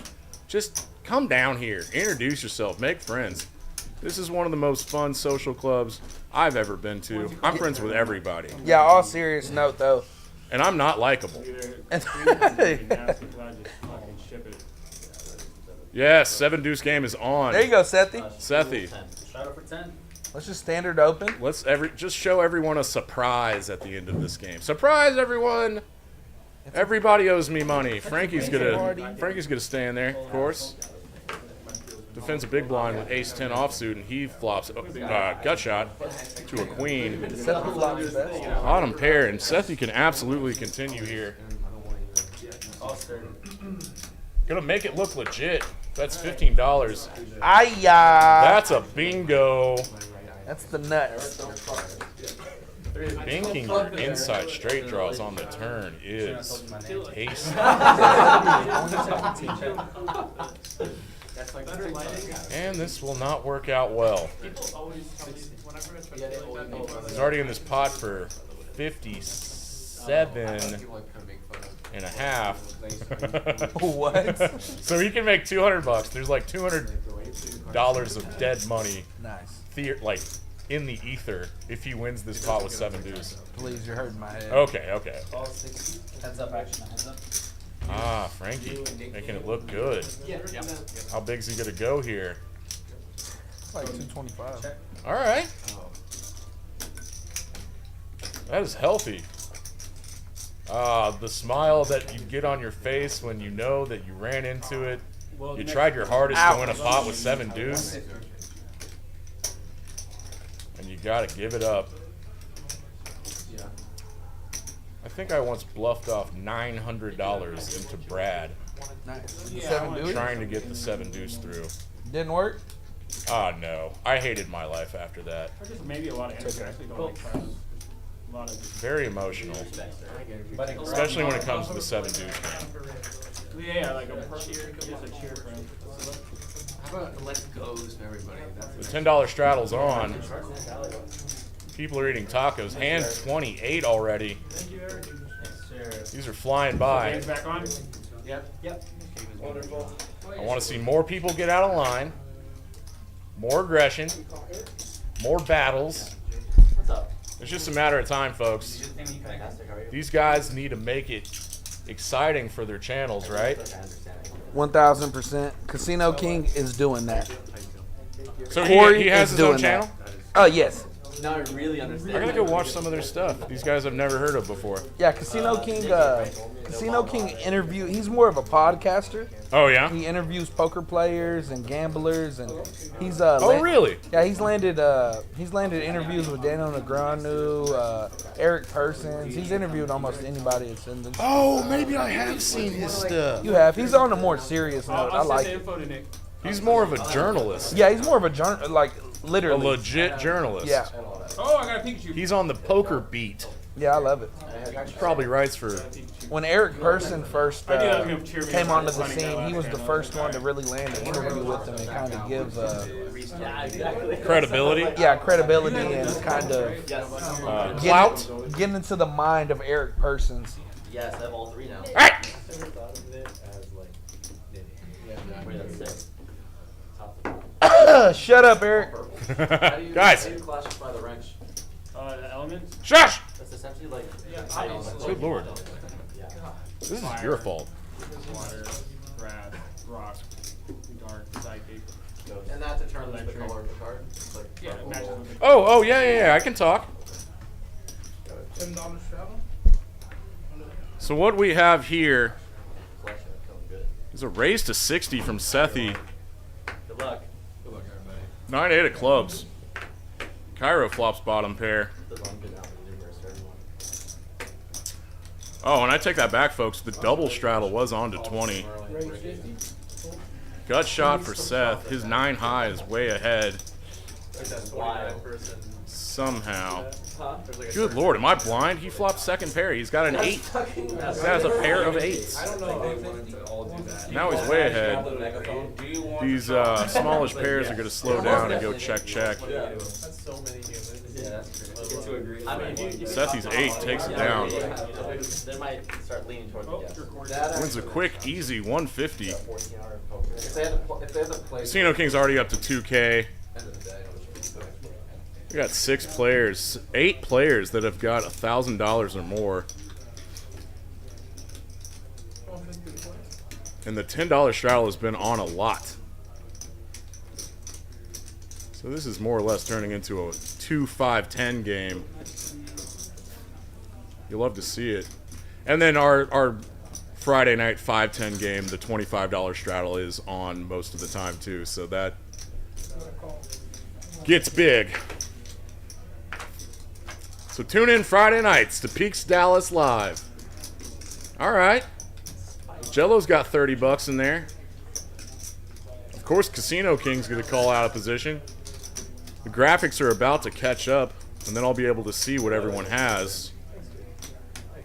just come down here, introduce yourself, make friends. This is one of the most fun social clubs I've ever been to. I'm friends with everybody, Yeah, all serious note though. and I'm not likable. Yes, 7-deuce game is on. There you go, Sethy. Sethy, Shot up for 10. Let's just standard open. let's just show everyone a surprise at the end of this game. Surprise, everyone! Everybody owes me money. Frankie's gonna stay in there, of course. Defends a big blind with ace-10 offsuit, and he flops gut shot to a queen. Sethy flops best. Bottom pair, and Sethy can absolutely continue here. Gonna make it look legit. That's $15. Ayya. That's a bingo. That's the nuts. Binking your inside straight draws on the turn is tasty. And this will not work out well. He's already in this pot for 57 and a half. What? So he can make $200. There's like $200 of dead money, Nice. like in the ether, if he wins this pot with 7-deuce. Please, you're hurting my head. Okay. Heads up, action. Heads up. Ah, Frankie, making it look good. How big's he gonna go here? It's like 225. All right. That is healthy. The smile that you get on your face when you know that you ran into it. You tried your hardest to win a pot with 7-deuce. And you gotta give it up. I think I once bluffed off $900 into Brad, Nice. The 7-deuce? trying to get the 7-deuce through. Didn't work? Ah, no. I hated my life after that. Or just maybe a lot of energy. Actually don't like crowds. A lot of Very emotional. Especially when it comes to the 7-deuce game. yeah, like a cheer, just a cheer for him. How about the let's goes for everybody? The $10 straddle's on. People are eating tacos. Hand 28 already. Thank you, Eric. These are flying by. Hands back on. Yep. Wonderful. I want to see more people get out of line. More aggression. More battles. What's up? It's just a matter of time, folks. Fantastic, how are you? These guys need to make it exciting for their channels, right? 1000%. Casino King is doing that. So Corey he has is his own doing that. channel? Oh, yes. Now I really understand. I gotta go watch some of their stuff. These guys I've never heard of before. Yeah, Casino King interview. He's more of a podcaster. Oh, yeah? He interviews poker players and gamblers, and he's Oh, really? Yeah, he's landed interviews with Daniel Negreanu, Eric Persons. He's interviewed almost anybody that's in the. Oh, maybe I have seen his stuff. You have. He's on a more serious note. I I'll like send the it. info to Nick. He's more of a journalist. Yeah, he's more of a like A literally. legit journalist. Yeah, Oh, I got a Pikachu. He's on the poker beat. yeah, I love it. He probably writes for... When Eric Person first I knew that was gonna cheer me came up. onto the Funny guy scene, he was the last first night. one to really land an interview with him and kind of give Yeah, exactly. credibility. credibility and kind of Clout. getting into the mind of Eric Persons. Yes, I have all three now. Alright. I never thought of it as like knitting. Yeah, wait, that's sick. Top to bottom. Shut up, Eric. Guys. How do you classify the wrench? The elements? Shush! That's essentially like. Good lord. Yeah. This is your fault. Water, grass, rock, dark, psychic. And that determines the color of the card. It's like Yeah, it matches with the Oh, yeah, I can talk. $7 travel? So what we have here collection. Feeling good. is a raise to 60 from Sethy. Good luck. 9-8 of clubs. Cairo flops bottom pair. Doesn't look good now, but you did verse everyone. Oh, and I take that back, folks. The double straddle was on to 20. Gut shot for Seth. His 9 high is way ahead. Somehow. Good lord, am I blind? He flopped second pair. He's got an 8. He has a pair of 8s. I don't know if they wanted to all do that. Now he's way ahead. These smallish pairs are going to slow down and go check. That's so many humans. Yeah, that's true. I mean, if you Sethy's 8 takes it down. They might start leaning toward the yes. Wins a quick, easy 150. 14-hour poker. If they had to play. Casino King's already up to 2K. We got 6 players, 8 players that have got $1,000 or more. And the $10 straddle has been on a lot. So this is more or less turning into a 2-5-10 game. You'll love to see it. And then our Friday night 5-10 game, the $25 straddle is on most of the time too. So that gets big. So tune in Friday nights to Peaks Dallas Live. All right. Jello's got 30 bucks in there. Of course, Casino King's going to call out of position. The graphics are about to catch up, and then I'll be able to see what everyone has.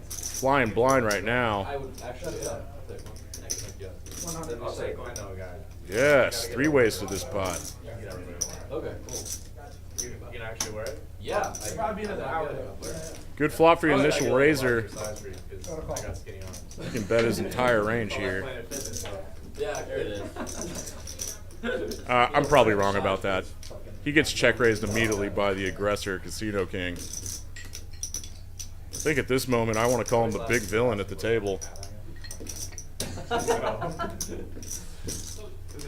Flying blind right now. I would actually, I'll take one. Yes, 3 ways to this pot. okay, cool. You can actually wear it? Yeah. Probably be another hour. Good flop for your initial razor. I got skinny arms. You can bet his entire range here. Yeah, here it is. I'm probably wrong about that. He gets check raised immediately by the aggressor, Casino King. I think at this moment I want to call him the big villain at the table. Those are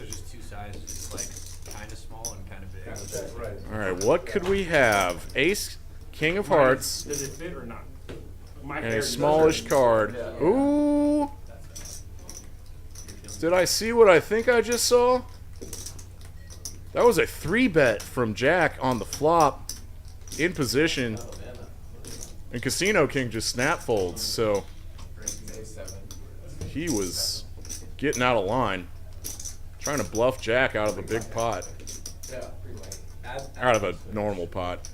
just 2 sizes, like kind of small and kind of big. Right. All right, what could we have? Ace, King of Hearts, Does it fit or not? My and hair a does. smallish card. Ooh! Did I see what I think I just saw? That was a 3-bet from Jack on the flop, in position, and Casino King just snap folds, so he was getting out of line, trying to bluff Jack out of a big pot, out of a normal pot.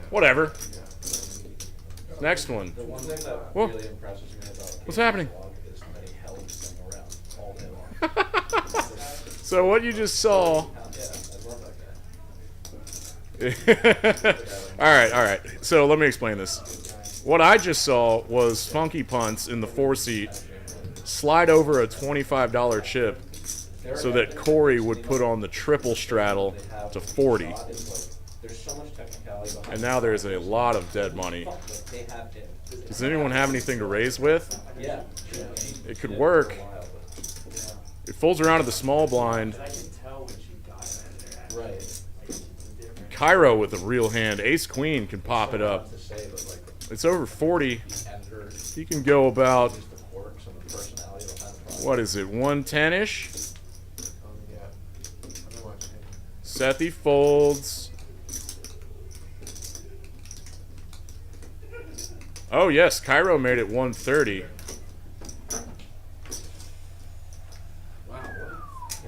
Whatever. Next one. The one thing that Whoa. really impresses me about What's happening? is that he held something around all day long. So what you just saw. Yeah, I love that guy. All right. So let me explain this. What I just saw was funky punts in the 4-seat slide over a $25 chip so that Corey would put on the triple straddle to 40. There's so much technicality behind And now there's a lot of dead money. it. They have him. Does anyone have anything to raise with? Yeah. It could work. It folds around to the small blind. I can tell when she got it there. Right. Cairo with a real hand. Ace Queen can pop it up. To say, but like It's over 40. editor, He can go about, the quirks and the personality of the kind of what is it, 110-ish? Yeah. I've been watching him. Sethy folds. Oh yes, Cairo made it 130.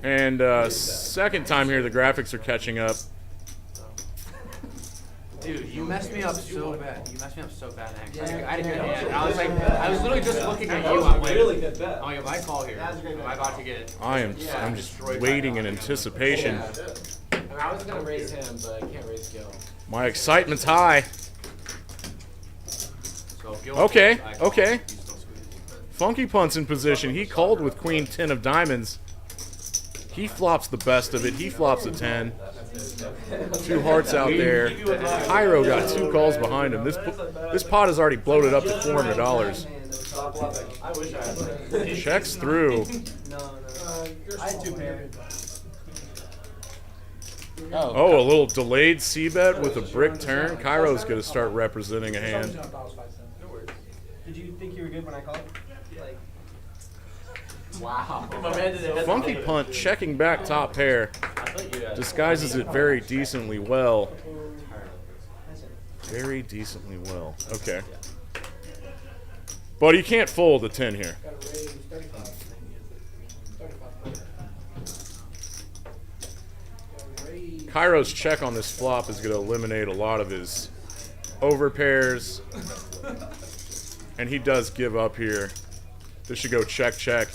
And second time here, the graphics are catching up. Dude, you messed me up so bad. You messed me up so bad. Actually. I had a good hand. I was literally just looking at you. I'm like, really good bet. I'm like, if I call here, am I about to get? I'm just waiting in anticipation. I was gonna raise him, but I can't raise Gil. My excitement's high. So Gil, Okay, I call, okay. you still squeeze. Funky Punt's in position. He called with Queen 10 of diamonds. He flops the best of it. He flops a 10. 2 hearts out there. Cairo got 2 calls behind him. This pot is already bloated up to $400. I wish I had that. Checks through. I had 2 pairs. Oh, a little delayed C-bet with a brick turn. Cairo's going to start representing a hand. Did you think you were good when I called? Like, Wow. My man didn't hit Funky the- Punt checking back top pair. I thought you had- Disguises it very decently well. Very decently well. Okay. But he can't fold a 10 here. Cairo's check on this flop is going to eliminate a lot of his overpairs. And he does give up here. This should go check, check.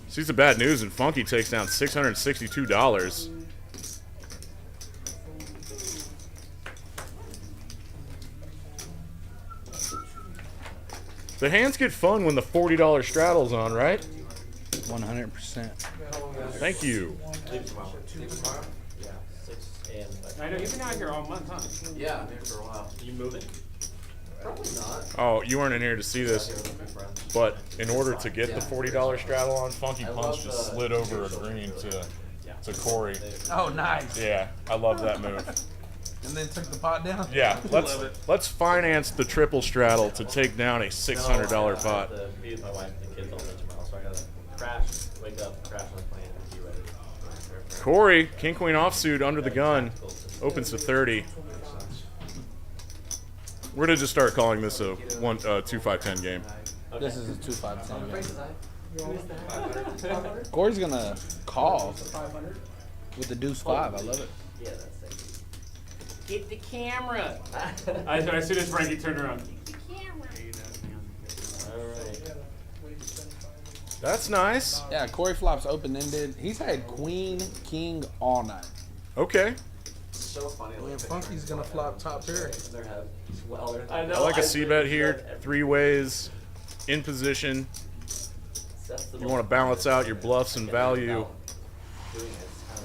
Sees the bad news, and Funky takes down $662. The hands get fun when the $40 straddle's on, right? 100%. Thank you. Leave tomorrow. Yeah, 6 a.m. I know, you've been out here all month, huh? Yeah, I'm here for a while. You moving? Probably not. Oh, you weren't in here to see this, but in order to get the $40 straddle on, Funky Punch just slid over a green to Corey. Oh, nice. Yeah, I love that move. And then took the pot down? Yeah, let's finance the triple straddle to take down a $600 pot. I have to be with my wife and the kids all day tomorrow, so I gotta crash, wake up, crash on the plane, and be ready. Corey, King Queen offsuit under the gun, opens to 30. We're gonna just start calling this a 2-5-10 game. This is a 2-5-10 game. Corey's gonna call with the deuce 5. I love it. Yeah, that's it. Get the camera. As soon as Frankie turned around. Alright. That's nice. Yeah, Corey flops open-ended. He's had queen, king all night. Okay. So funny. Man, Funky's gonna flop top pair. I know. I like a C-bet here. 3 ways, in position. You want to balance out your bluffs and value.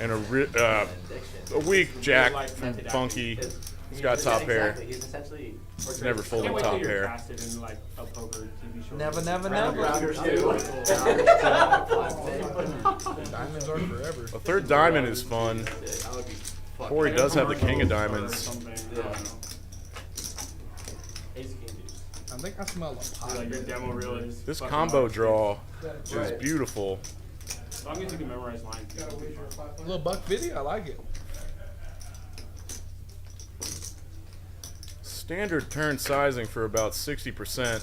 And a weak jack from Funky. He's got top pair. He's essentially. He's never Can't folded wait till top you're pair. casted in like a poker TV show. Never, never, Rounders never. too. Diamonds are forever. A third diamond is fun. Corey does have the king of diamonds. I think I smell a pot. Like your demo reel is This fucking combo awesome. draw is beautiful. As long as you can memorize lines. Little buck video, I like it. Standard turn sizing for about 60%.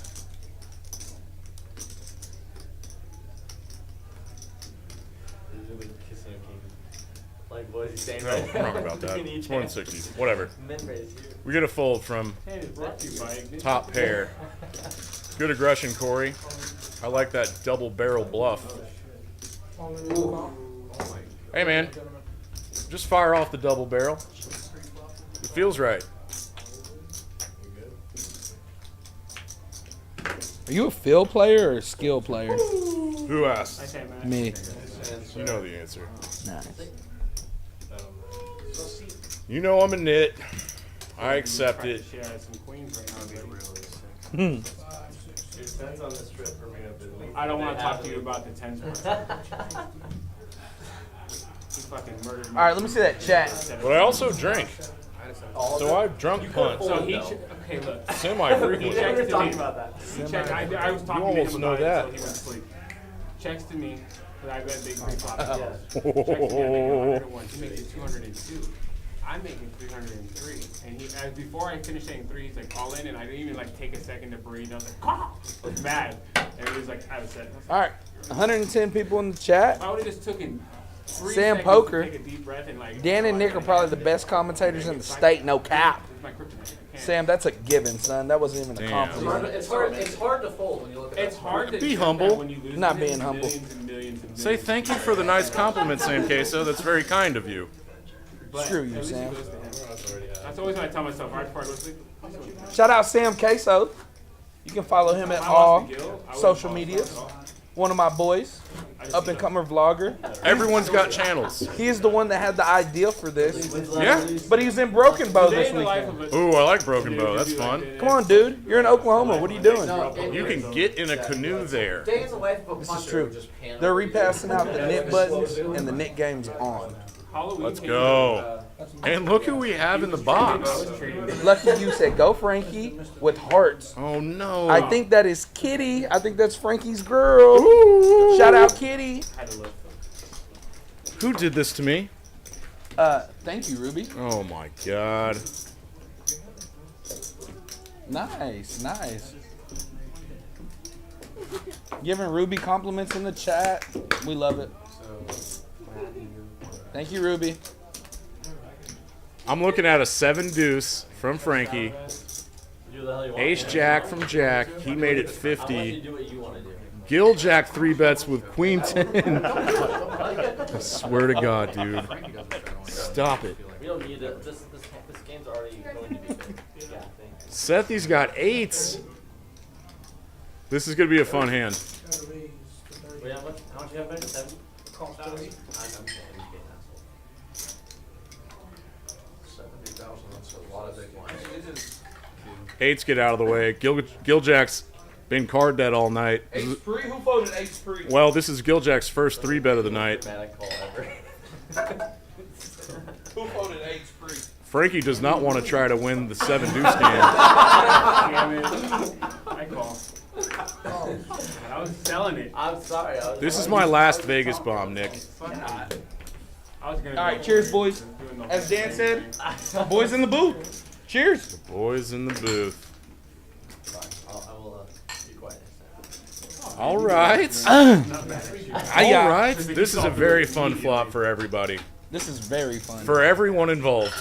Like, what is he saying No, right I'm now? wrong about that. Between It's each more hand. than 60. Whatever. Min-raise here. We get a fold from Hey, it's brought to you by Ignition. top pair. Good aggression, Corey. I like that double barrel bluff. Hey, man. Just fire off the double barrel. It feels right. Are you a field player or a skill player? Who I asked? say, man. Me. You know the answer. Nice. You know I'm a nit. I accept it. Shit, I have some queens right now, baby. It depends on the strip for me up in I don't want to talk to you about the tens. He fucking murdered me. All right, let me see that chat. But I also drink. So I've drunk punch So he, okay, look. He semi-frequently. texted talking me. about that. He checked, I was talking to almost him know about that. it until he went to sleep. Texted me, but I bet big three flops. Yeah. Texted me, I make 101. He makes it 202. I'm making 303. And he, as before I finished saying 3, he's like, all in, and I didn't even like take a second to breathe. I was like, I was mad. And he was like, I was set. All right, 110 people in the chat. I would have just taken 3 Sam seconds Poker. to take a deep breath and like. Dan and Nick are probably the best commentators in the state, no cap. It's my kryptonite. I can't. Sam, that's a given, son. That wasn't even a Damn. compliment. It's hard to fold when you look at It's hard to Be accept humble. that when you lose Not to being him humble. millions and millions and Say millions. thank you for the nice compliment, Sam Queso. That's very kind of you. But Screw you, at least it Sam. goes to him. That's always what I tell myself. Right before I go to sleep. Shout out Sam Queso. You can follow him at all social medias. One of my boys, up and comer vlogger. Everyone's got channels. He is the one that had the idea for this. Yeah. But he's in Broken Bow this weekend. Ooh, I like Broken Bow. That's fun. Come on, dude. You're in Oklahoma. What are you doing? You can get in a canoe there. Dane's the wife of a This is punter true. who just pan They're over you. repassing out the knit buttons, and the knit game's on. Let's go. And look who we have in the box. Lucky you said go Frankie with hearts. Oh no. I think that is Kitty. I think that's Frankie's girl. Shout out Kitty. Who did this to me? Thank you, Ruby. Oh my god. Nice, nice. Giving Ruby compliments in the chat. We love it. Thank you, Ruby. I'm looking at a 7-deuce from Frankie. Ace Jack from Jack. He made it 50. Gil Jack 3-bets with Queen 10. I swear to God, dude. Stop it. We don't need it. This game's already going to be big. Yeah, Sethy's got 8s. This is going to be a fun hand. Wait, how much you have, Ben? 7? I'm kidding, asshole. 70,000, that's a lot of big ones. 8s get out of the way. Gil Jack's been card dead all night. Ace free? Who voted ace free? Well, this is Gil Jack's first 3-bet of the night. Dramatic call ever. Who voted ace free? Frankie does not want to try to win the 7-deuce game. I call. I was selling it. I'm sorry. This is my last Vegas bomb, Nick. I was gonna All right, cheers, boys. As Dan said, boys in the booth. Cheers. Boys in the booth. I will be quiet next time. All right. All right. This is a very fun flop for everybody. This is very fun. For everyone involved.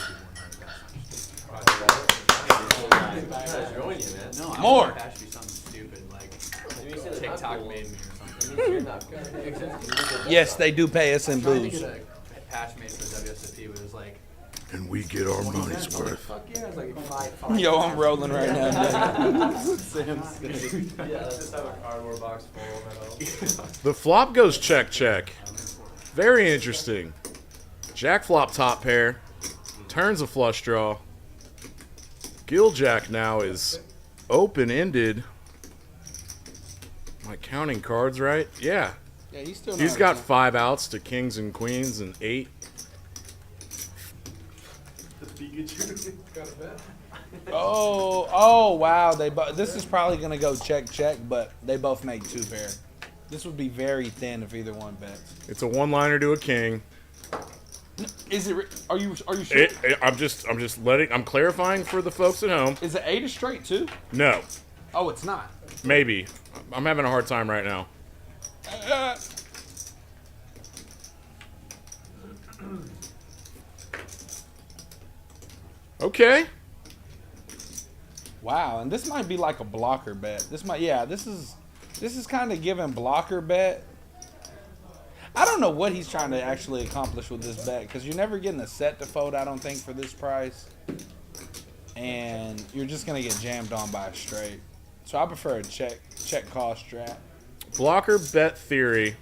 No, More. I asked you something stupid like Maybe you said TikTok made me or something. Yes, they do pay us in Trying to booze. get a patch made for WSFP, but it was like, And we get our money's worth. fuck yeah, it was like 5. Yo, I'm rolling right now. Yeah, just have a cardboard box full of The flop goes check, check. Very interesting. Jack flop top pair. Turns a flush draw. Gil Jack now is open-ended. Am I counting cards right? Yeah. Yeah, he's still. He's got 5 outs to kings and queens and 8. Oh, wow. This is probably gonna go check, check, but they both make 2 pair. This would be very thin if either one bets. It's a one-liner to a king. Is it? Are you sure? I'm clarifying for the folks at home. Is it 8 or straight too? No. Oh, it's not. Maybe. I'm having a hard time right now. Okay. Wow, and this might be like a blocker bet. This is kind of giving blocker bet. I don't know what he's trying to actually accomplish with this bet because you're never getting a set to fold, I don't think, for this price. And you're just going to get jammed on by a straight. So I prefer a check call strat. Blocker bet theory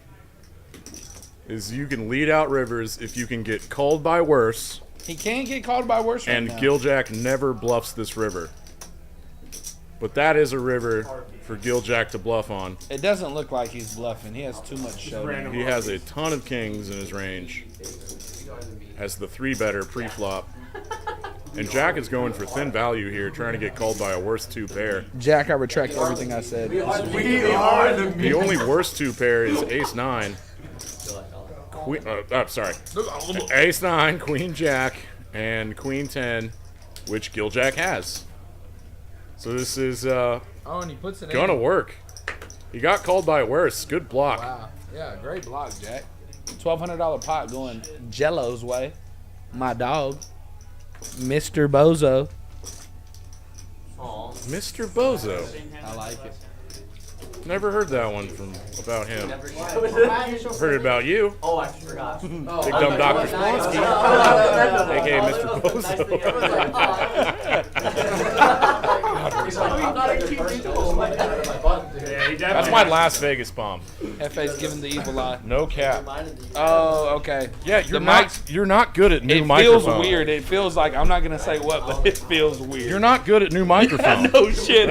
is you can lead out rivers if you can get called by worse. He can't get called by worse right And now. Gil Jack never bluffs this river. But that is a river for Gil Jack to bluff on. It doesn't look like he's bluffing. He has too much showdown. He has a ton of kings in his range. Has the 3-better pre-flop. And Jack is going for thin value here, trying to get called by a worse 2 pair. Jack, I retract everything I said. We are the The only worst 2 pair is Ace-9. Sorry. Ace-9, Queen Jack, and Queen 10, which Gil Jack has. So this is Oh, and he puts it gonna in. work. He got called by worse. Good block. Wow. Yeah, great block, Jack. $1,200 pot going Jello's way. My dog, Mr. Bozo. Mr. Bozo. I like it. Never heard that one about him. Never Heard it about you. Oh, I forgot. Big dumb Dr. Sponsky. AKA Mr. Bozo. That's my Las Vegas palm. FA's giving the evil eye. No cap. Oh, okay. Yeah, you're not good at new It microphones. feels weird. It feels like, I'm not going to say what, but it feels weird. You're not good at new microphones. No shit.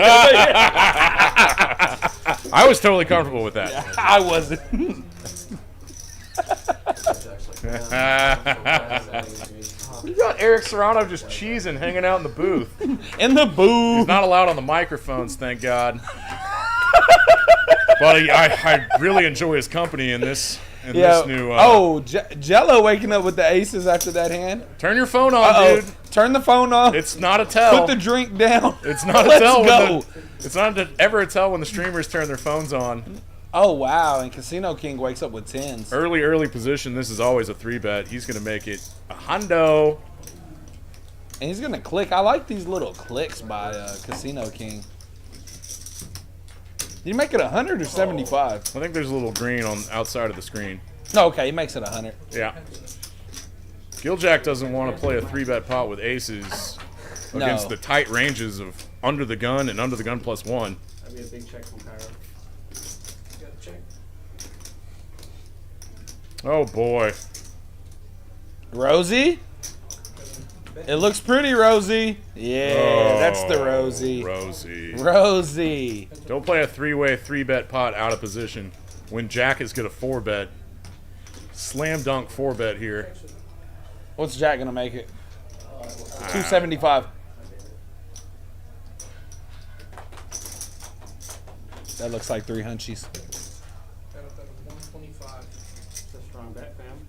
I was totally comfortable with that. I wasn't. You got Eric Serrano just cheesing, hanging out in the booth. In the booth. He's not allowed on the microphones, thank God. But I really enjoy his company in this new. Jello waking up with the aces after that hand. Turn your phone on, dude. Turn the phone off. It's not a tell. Put the drink down. It's not a tell. It's not ever a tell when the streamers turn their phones on. Oh, wow. And Casino King wakes up with tens. Early position. This is always a 3-bet. He's going to make it a hundo. And he's going to click. I like these little clicks by Casino King. Did you make it 100 or 75? I think there's a little green on outside of the screen. No, okay. He makes it 100. Yeah. Giljack doesn't want to play a 3-bet pot with aces against the tight ranges of under the gun and under the gun +1. That'd be a big check from Cairo. Oh boy. Rosie? It looks pretty, Rosie. Yeah, that's the Rosie. Rosie. Don't play a 3-way 3-bet pot out of position when Jack is going to 4-bet. Slam dunk 4-bet here. What's Jack going to make it? 275. That looks like 3 hunchies. Bet, fam.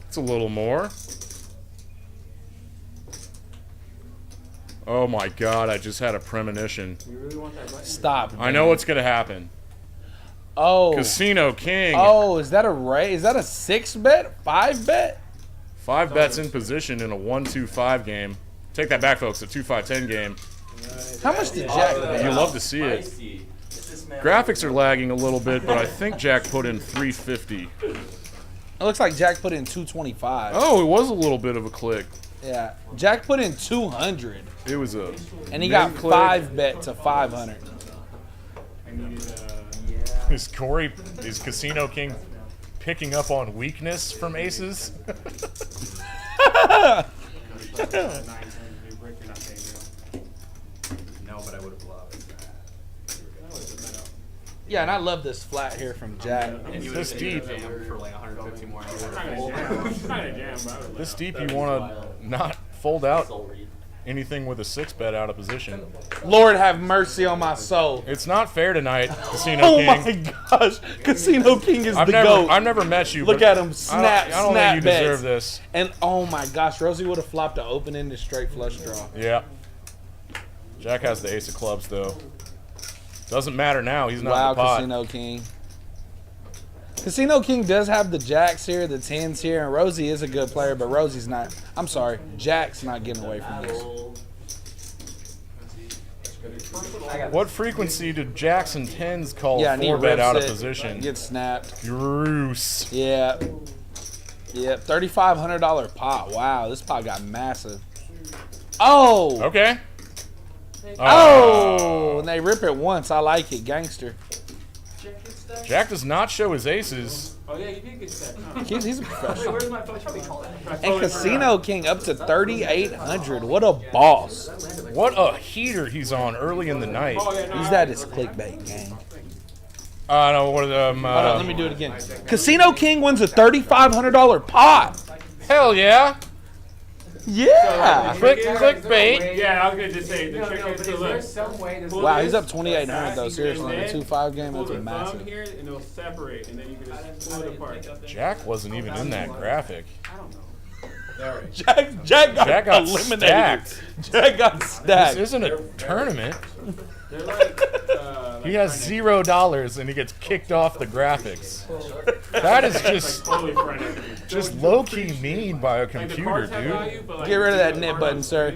It's a little more. Oh my God, I just had a premonition. You really want that button? Stop. I know what's going to happen. Oh. Casino King. Oh, is that a 6-bet? 5-bet? 5 bets in position in a 1-2-5 game. Take that back, folks. A 2-5-10 game. How much did Jack pay? You love to see it. Graphics are lagging a little bit, but I think Jack put in 350. It looks like Jack put in 225. Oh, it was a little bit of a click. Yeah. Jack put in 200. It was a and he got 5-bet to 500. Is Casino King picking up on weakness from aces? No, but I would have bluffed. Yeah, and I love this flat here from Jack. This deep. For like 150 more. This deep, you want to not fold out anything with a 6-bet out of position. Lord have mercy on my soul. It's not fair tonight, Casino Oh King. my gosh, Casino King is the GOAT. I've never met you. Look at him, snap, I don't snap think you bets. deserve this. And oh my gosh, Rosie would have flopped the open-ended straight flush draw. Yeah. Jack has the ace of clubs, though. Doesn't matter now. He's not in the pot. Casino King. Casino King does have the jacks here, the 10s here, and Rosie is a good player, but Rosie's not. I'm sorry, Jack's not getting away from this. What frequency did Jacks and 10s call Yeah, and he 4-bet out of rips it, position? Gets snapped. Bruce. Yeah. Yeah, $3,500 pot. Wow, this pot got massive. Oh! Okay. Oh! And they rip it once. I like it. Gangster. Jack does not show his aces. Oh, yeah, you did get set. He's a professional. Where's my phone? Probably call it. And Casino King up to 3,800. What a boss. What a heater he's on early in the night. Use that as clickbait, gang. No, what are the... Hold on, let me do it again. Casino King wins a $3,500 pot. Hell yeah. Yeah. Clickbait. Yeah, I was going to just say, the trick is to look. Wow, he's up 2,800 though. Seriously, in a 2-5 game, Pull that's the massive. thumb here, and it'll separate, and then you can just pull it apart. Jack wasn't even in that graphic. I don't know. Jack got eliminated. Stacked. Jack got stacked. This isn't a tournament. They're like, He has $0 and he gets kicked off the graphics. That is just low-key mean by a computer, dude. Get rid of that knit button, sir.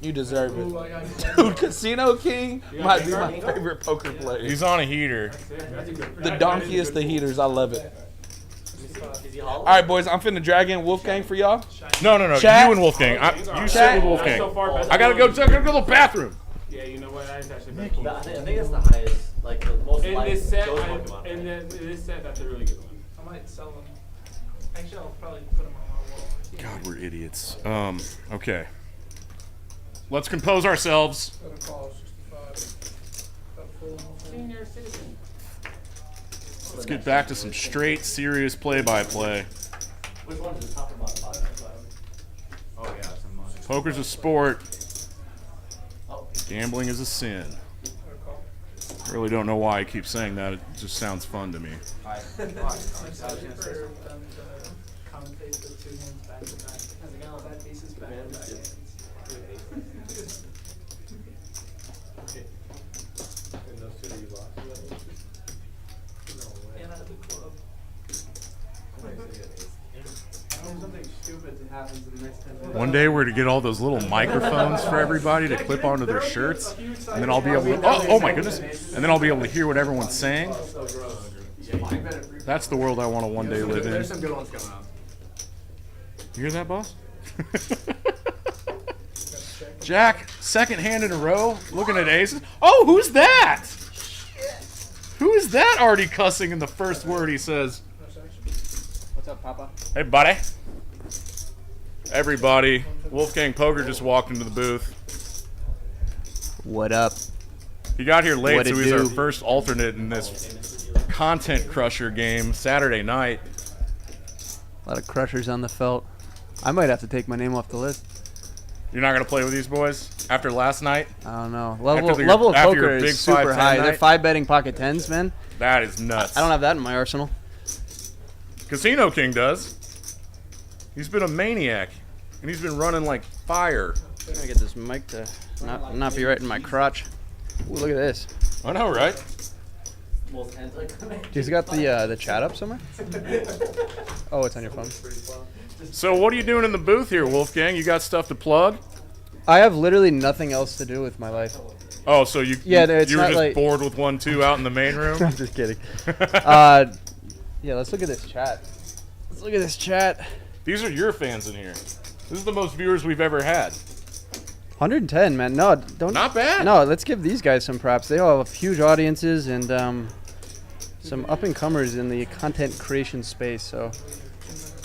You deserve it. Dude, Casino King might be my favorite poker player. He's on a heater. The donkeyest of heaters. I love it. Is he hollow? All right, boys, I'm finna drag in Wolfgang for y'all. No. Chat. You and Wolfgang. You sit with Wolfgang. So far, best I gotta go to the bathroom. Yeah, you know what? That is actually I think that's the highest, like the most in likely this set, ghost Pokemon. in this set, that's a really good one. I might sell them. Actually, I'll probably put them on my wall. God, we're idiots. Okay. Let's compose ourselves. Gonna call 65. About full. Senior citizen. Let's get back to some straight, serious play-by-play. Which one is the top or bottom? Oh yeah, some Poker's a sport. Oh. Gambling is a sin. I really don't know why I keep saying that. It just sounds fun to me. For them to commentate the 2 hands back to back. As a guy, that aces back to back hands. And I had the club. Something stupid to happen in the next 10 minutes. One day we're to get all those little microphones for everybody to clip onto their shirts, and then I'll be able to, oh my goodness, and then I'll be able to hear what everyone's saying. That's the world I want to one day live in. There's some good ones coming up. You hear that, boss? Jack, second hand in a row, looking at aces. Oh, who's that? Who is that already cussing in the first word he says? What's up, Papa? Hey, buddy. Everybody, Wolfgang Poker just walked into the booth. What up? He got here late, What so it he's our do? first alternate in this content crusher game Saturday night. A lot of crushers on the felt. I might have to take my name off the list. You're not gonna play with these boys after last night? I don't know. After Level of after poker your big is super 5-10 high. They're night? 5-betting pocket tens, man. That is nuts. I don't have that in my arsenal. Casino King does. He's been a maniac, and he's been running like fire. I'm gonna get this mic to not be right in my crotch. Ooh, look at this. I know, right? Most hands like He's got the chat up somewhere. Oh, it's on your phone. So what are you doing in the booth here, Wolfgang? You got stuff to plug? I have literally nothing else to do with my life. Oh, so you Yeah, you it's were not just like- bored with 1-2 out in the main room? I'm just kidding. Yeah, let's look at this chat. Let's look at this chat. These are your fans in here. This is the most viewers we've ever had. 110, man. No, don't. Not bad. No, let's give these guys some props. They all have huge audiences and some up-and-comers in the content creation space. So.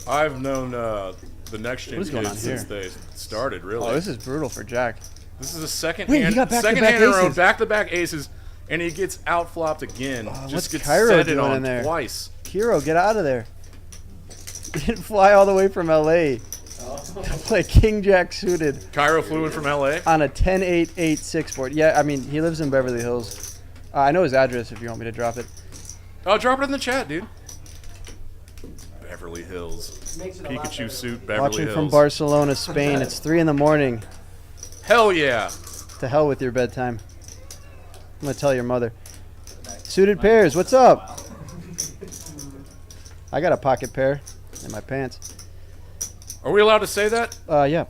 I've known the Next Gen What is going kids on since they started, really. Oh, this is brutal for Jack. This is a second Wait, he hand, got second back-to-back hand in a row, aces. back-to-back aces, and he gets outflopped again. What's Just gets Cairo set it doing on in there? twice. Kiero, get out of there. He didn't fly all the way from LA to play King Jack suited Cairo flew in from LA. on a 10-8-8-6 board. Yeah, I mean, he lives in Beverly Hills. I know his address if you want me to drop it. Oh, drop it in the chat, dude. Beverly Hills. Pikachu suit, Beverly Watching Hills. from Barcelona, Spain. It's 3 in the morning. Hell yeah. To hell with your bedtime. I'm going to tell your mother. Suited pairs, what's up? I got a pocket pair in my pants. Are we allowed to say that? Yeah.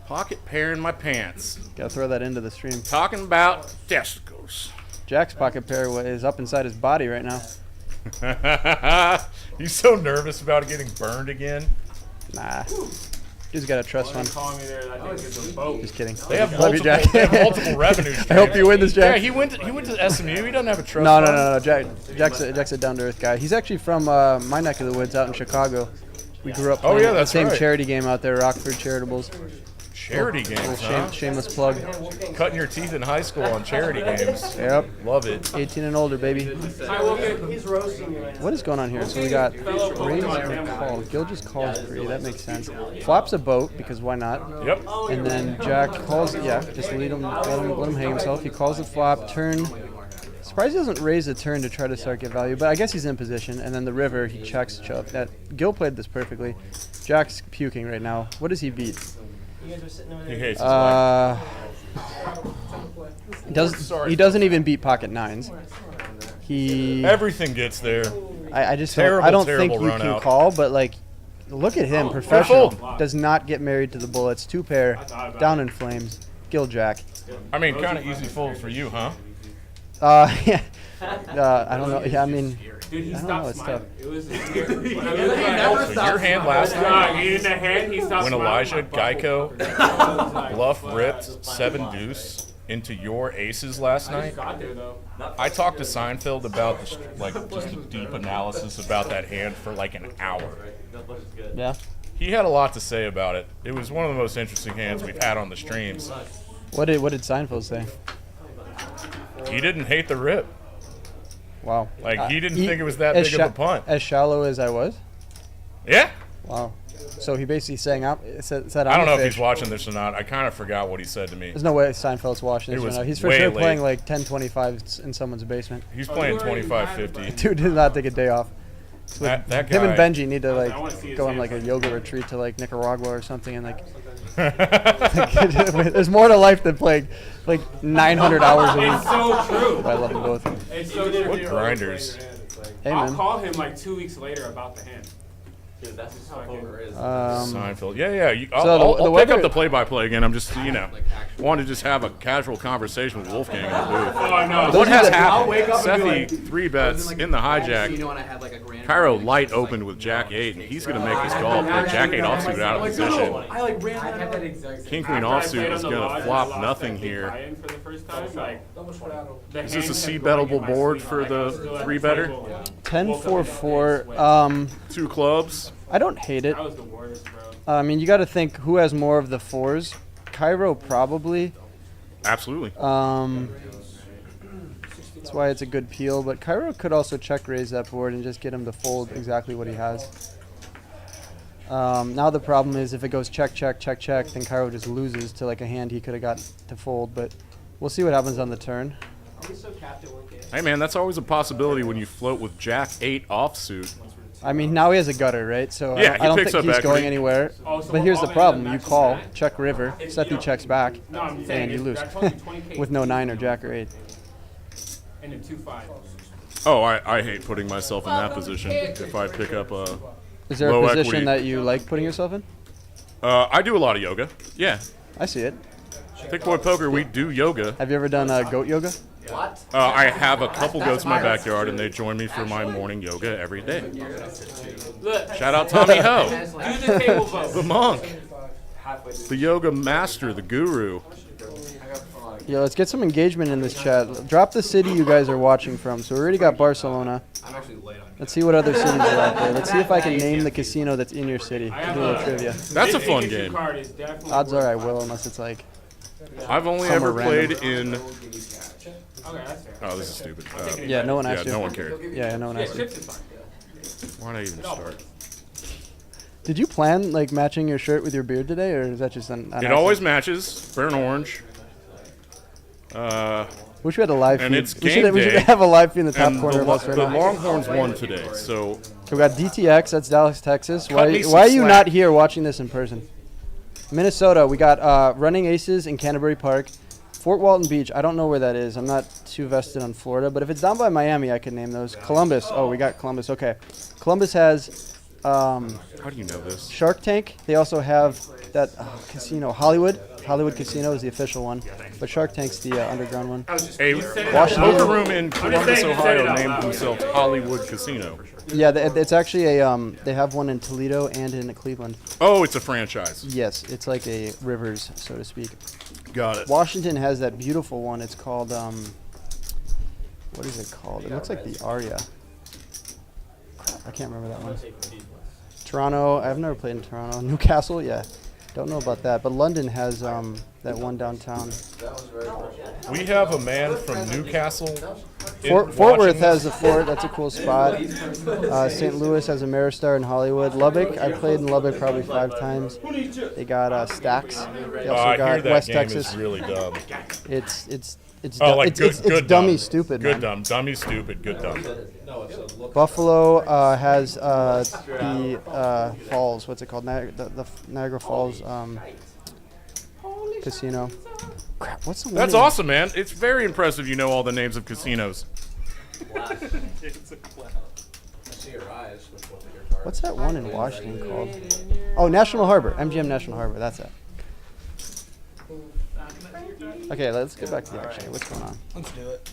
Pocket pair in my pants. Got to throw that into the stream. Talking about testicles. Jack's pocket pair is up inside his body right now. He's so nervous about getting burned again. Nah. Dude's got a trust fund. Calling me there, I think it's a boat. Just kidding. They have Love you, multiple, Jack. they have multiple revenue streams. I hope you win this, Jack. Yeah, he went to SMU. He doesn't have a trust No, fund. Jack's a down-to-earth guy. He's actually from my neck of the woods out in Chicago. We grew up Oh, playing yeah, that's the same right. charity game out there, Rockford Charitables. Charity games, Little huh? shameless plug. Cutting your teeth in high school on charity games. Yep. Love it. 18 and older, baby. He's roasting you right now. What is going on here? So we got raise or call. Gil just calls free. That makes sense. Flops a boat because why not? Yep. And then Jack calls. Yeah, just let him hang himself. He calls the flop. Turn. Surprised he doesn't raise the turn to try to start get value, but I guess he's in position. And then the river, he checks shove. That Gil played this perfectly. Jack's puking right now. What does he beat? You guys are sitting over He there. hates his life. He doesn't even beat pocket nines. He Everything gets there. I just Terrible, I don't terrible think you run can out. call, but like, look at him, professional. fold. Does not get married to the bullets. 2 pair, down in flames. Gil Jack. I mean, kind of easy fold for you, huh? Yeah. I don't know. Yeah, I mean, Dude, he I don't stopped know, it's smiling. tough. It was weird. When I was He like, never So your hand last Dog, night, in the hand, he stopped when smiling. Elijah My bubble. Geico bluff ripped 7-deuce into your aces last I night, just got there though. I talked to Seinfeld about the, just a deep analysis about that hand for like an hour. Yeah. He had a lot to say about it. It was one of the most interesting hands we've had on the streams. What did Seinfeld say? He didn't hate the rip. Wow. Like, he didn't think it was that as big of a punt. As shallow as I was? Yeah. Wow. So he basically said I don't know if he's watching this or not. I kind of forgot what he said to me. There's no way Seinfeld's watching this It right was now. He's for way sure late. playing like 10-25 in someone's basement. He's playing 25-50. Dude did not take a day off. That guy. Him and Benji need to I like wanna see his go on hand. like a yoga retreat to like Nicaragua or something and like there's more to life than playing like 900 hours a week. It's so true. But I love them both. It's so true. What grinders. Hey I'll man. call him like 2 weeks later about the hand. Dude, that's just how poker is. Seinfeld. Yeah. I'll, So I'll the pick weather- up the play-by-play again. I'm just, wanted to just have a casual conversation with Wolfgang in the booth. Oh no. What has I'll wake happened? up and be Sethy 3-bets in the hijack. Cairo light opened with Jack 8, and he's going to make this call. Play Jack 8 offsuit out of position. I like ran I had that exact same. King Queen offsuit is going to flop nothing here. For the first time, like, Is this a C-bettable board for the 3-better? 10-4-4. 2 clubs. I don't hate it. That was the worst, bro. I mean, you got to think who has more of the fours. Cairo probably. Absolutely. That's why it's a good peel. But Cairo could also check raise that board and just get him to fold exactly what he has. Now the problem is if it goes check, check, check, check, then Cairo just loses to like a hand he could have got to fold. But we'll see what happens on the turn. Hey, man, that's always a possibility when you float with Jack 8 offsuit. I mean, now he has a gutter, right? So Yeah, I don't he picks think up he's equity. going anywhere. Oh, so But here's the all in problem. the You match call, is that? check river, Sethy checks back, No, I'm saying and you lose. that's only 20K. With no 9 or Jack or 8. And then 2-5. Oh, I hate putting myself in that position if I pick up a Is there low a position equity. that you like putting yourself in? I do a lot of yoga. Yeah. I see it. Thick Boy Poker, we do yoga. Have you ever done goat yoga? What? I have a couple goats in my backyard, and they join me for my morning yoga every day. Look, Shout out Tommy Ho, do the table vote. the monk, the yoga master, the guru. Yo, let's get some engagement in this chat. Drop the city you guys are watching from. So we already got Barcelona. I'm actually late on. Let's see what other cities are out there. Let's see if I can name the casino that's in your city. Do a little trivia. That's a fun game. Odds are I will, unless it's like. I've only Somewhere ever played random. in. Okay, that's fair. Oh, this is stupid. Yeah, no one Yeah, asked you. no one cared. Yeah, no one Yeah, asked you. chips is fine. Why'd I even start? Did you plan like matching your shirt with your beard today, or is that just an? It always matches. Burnt orange. Wish we had a live feed. And it's we game should day, have a live feed in the top And corner the, of us right the now. Longhorns won today, so We got DTX. That's Dallas, Texas. Cut me some Why are you slack. not here watching this in person? Minnesota. We got Running Aces in Canterbury Park. Fort Walton Beach. I don't know where that is. I'm not too vested on Florida, but if it's down by Miami, I could name those. Columbus. Oh, we got Columbus. Okay. Columbus has how do you know this? Shark Tank. They also have that casino, Hollywood. Hollywood Casino is the official one, but Shark Tank's the underground one. A Washington. poker room in Columbus, saying, Ohio named themselves Hollywood Casino. Yeah, it's actually a they have one in Toledo and in Cleveland. Oh, it's a franchise. Yes, it's like a Rivers, so to speak. Got it. Washington has that beautiful one. It's called what is it called? It looks like the Aria. Crap, I can't remember that one. Toronto. I've never played in Toronto. Newcastle. Yeah, don't know about that. But London has that one downtown. We have a man from Newcastle. Fort Worth has a fort. That's a cool spot. St. Louis has a Maristar in Hollywood. Lubbock. I've played in Lubbock probably 5 times. They got Stacks. They also I got hear that West game Texas. is really dumb. It's Oh, like it's good dummy dumb. stupid. Good man. dumb. Dummy stupid. Good dumb. Buffalo has the Falls. What's it called? The Niagara Falls casino. Crap. What's the one? That's awesome, man. It's very impressive you know all the names of casinos. What's that one in Washington called? Oh, National Harbor. MGM National Harbor. That's it. Okay, let's get back to the action. What's going on? Let's do it.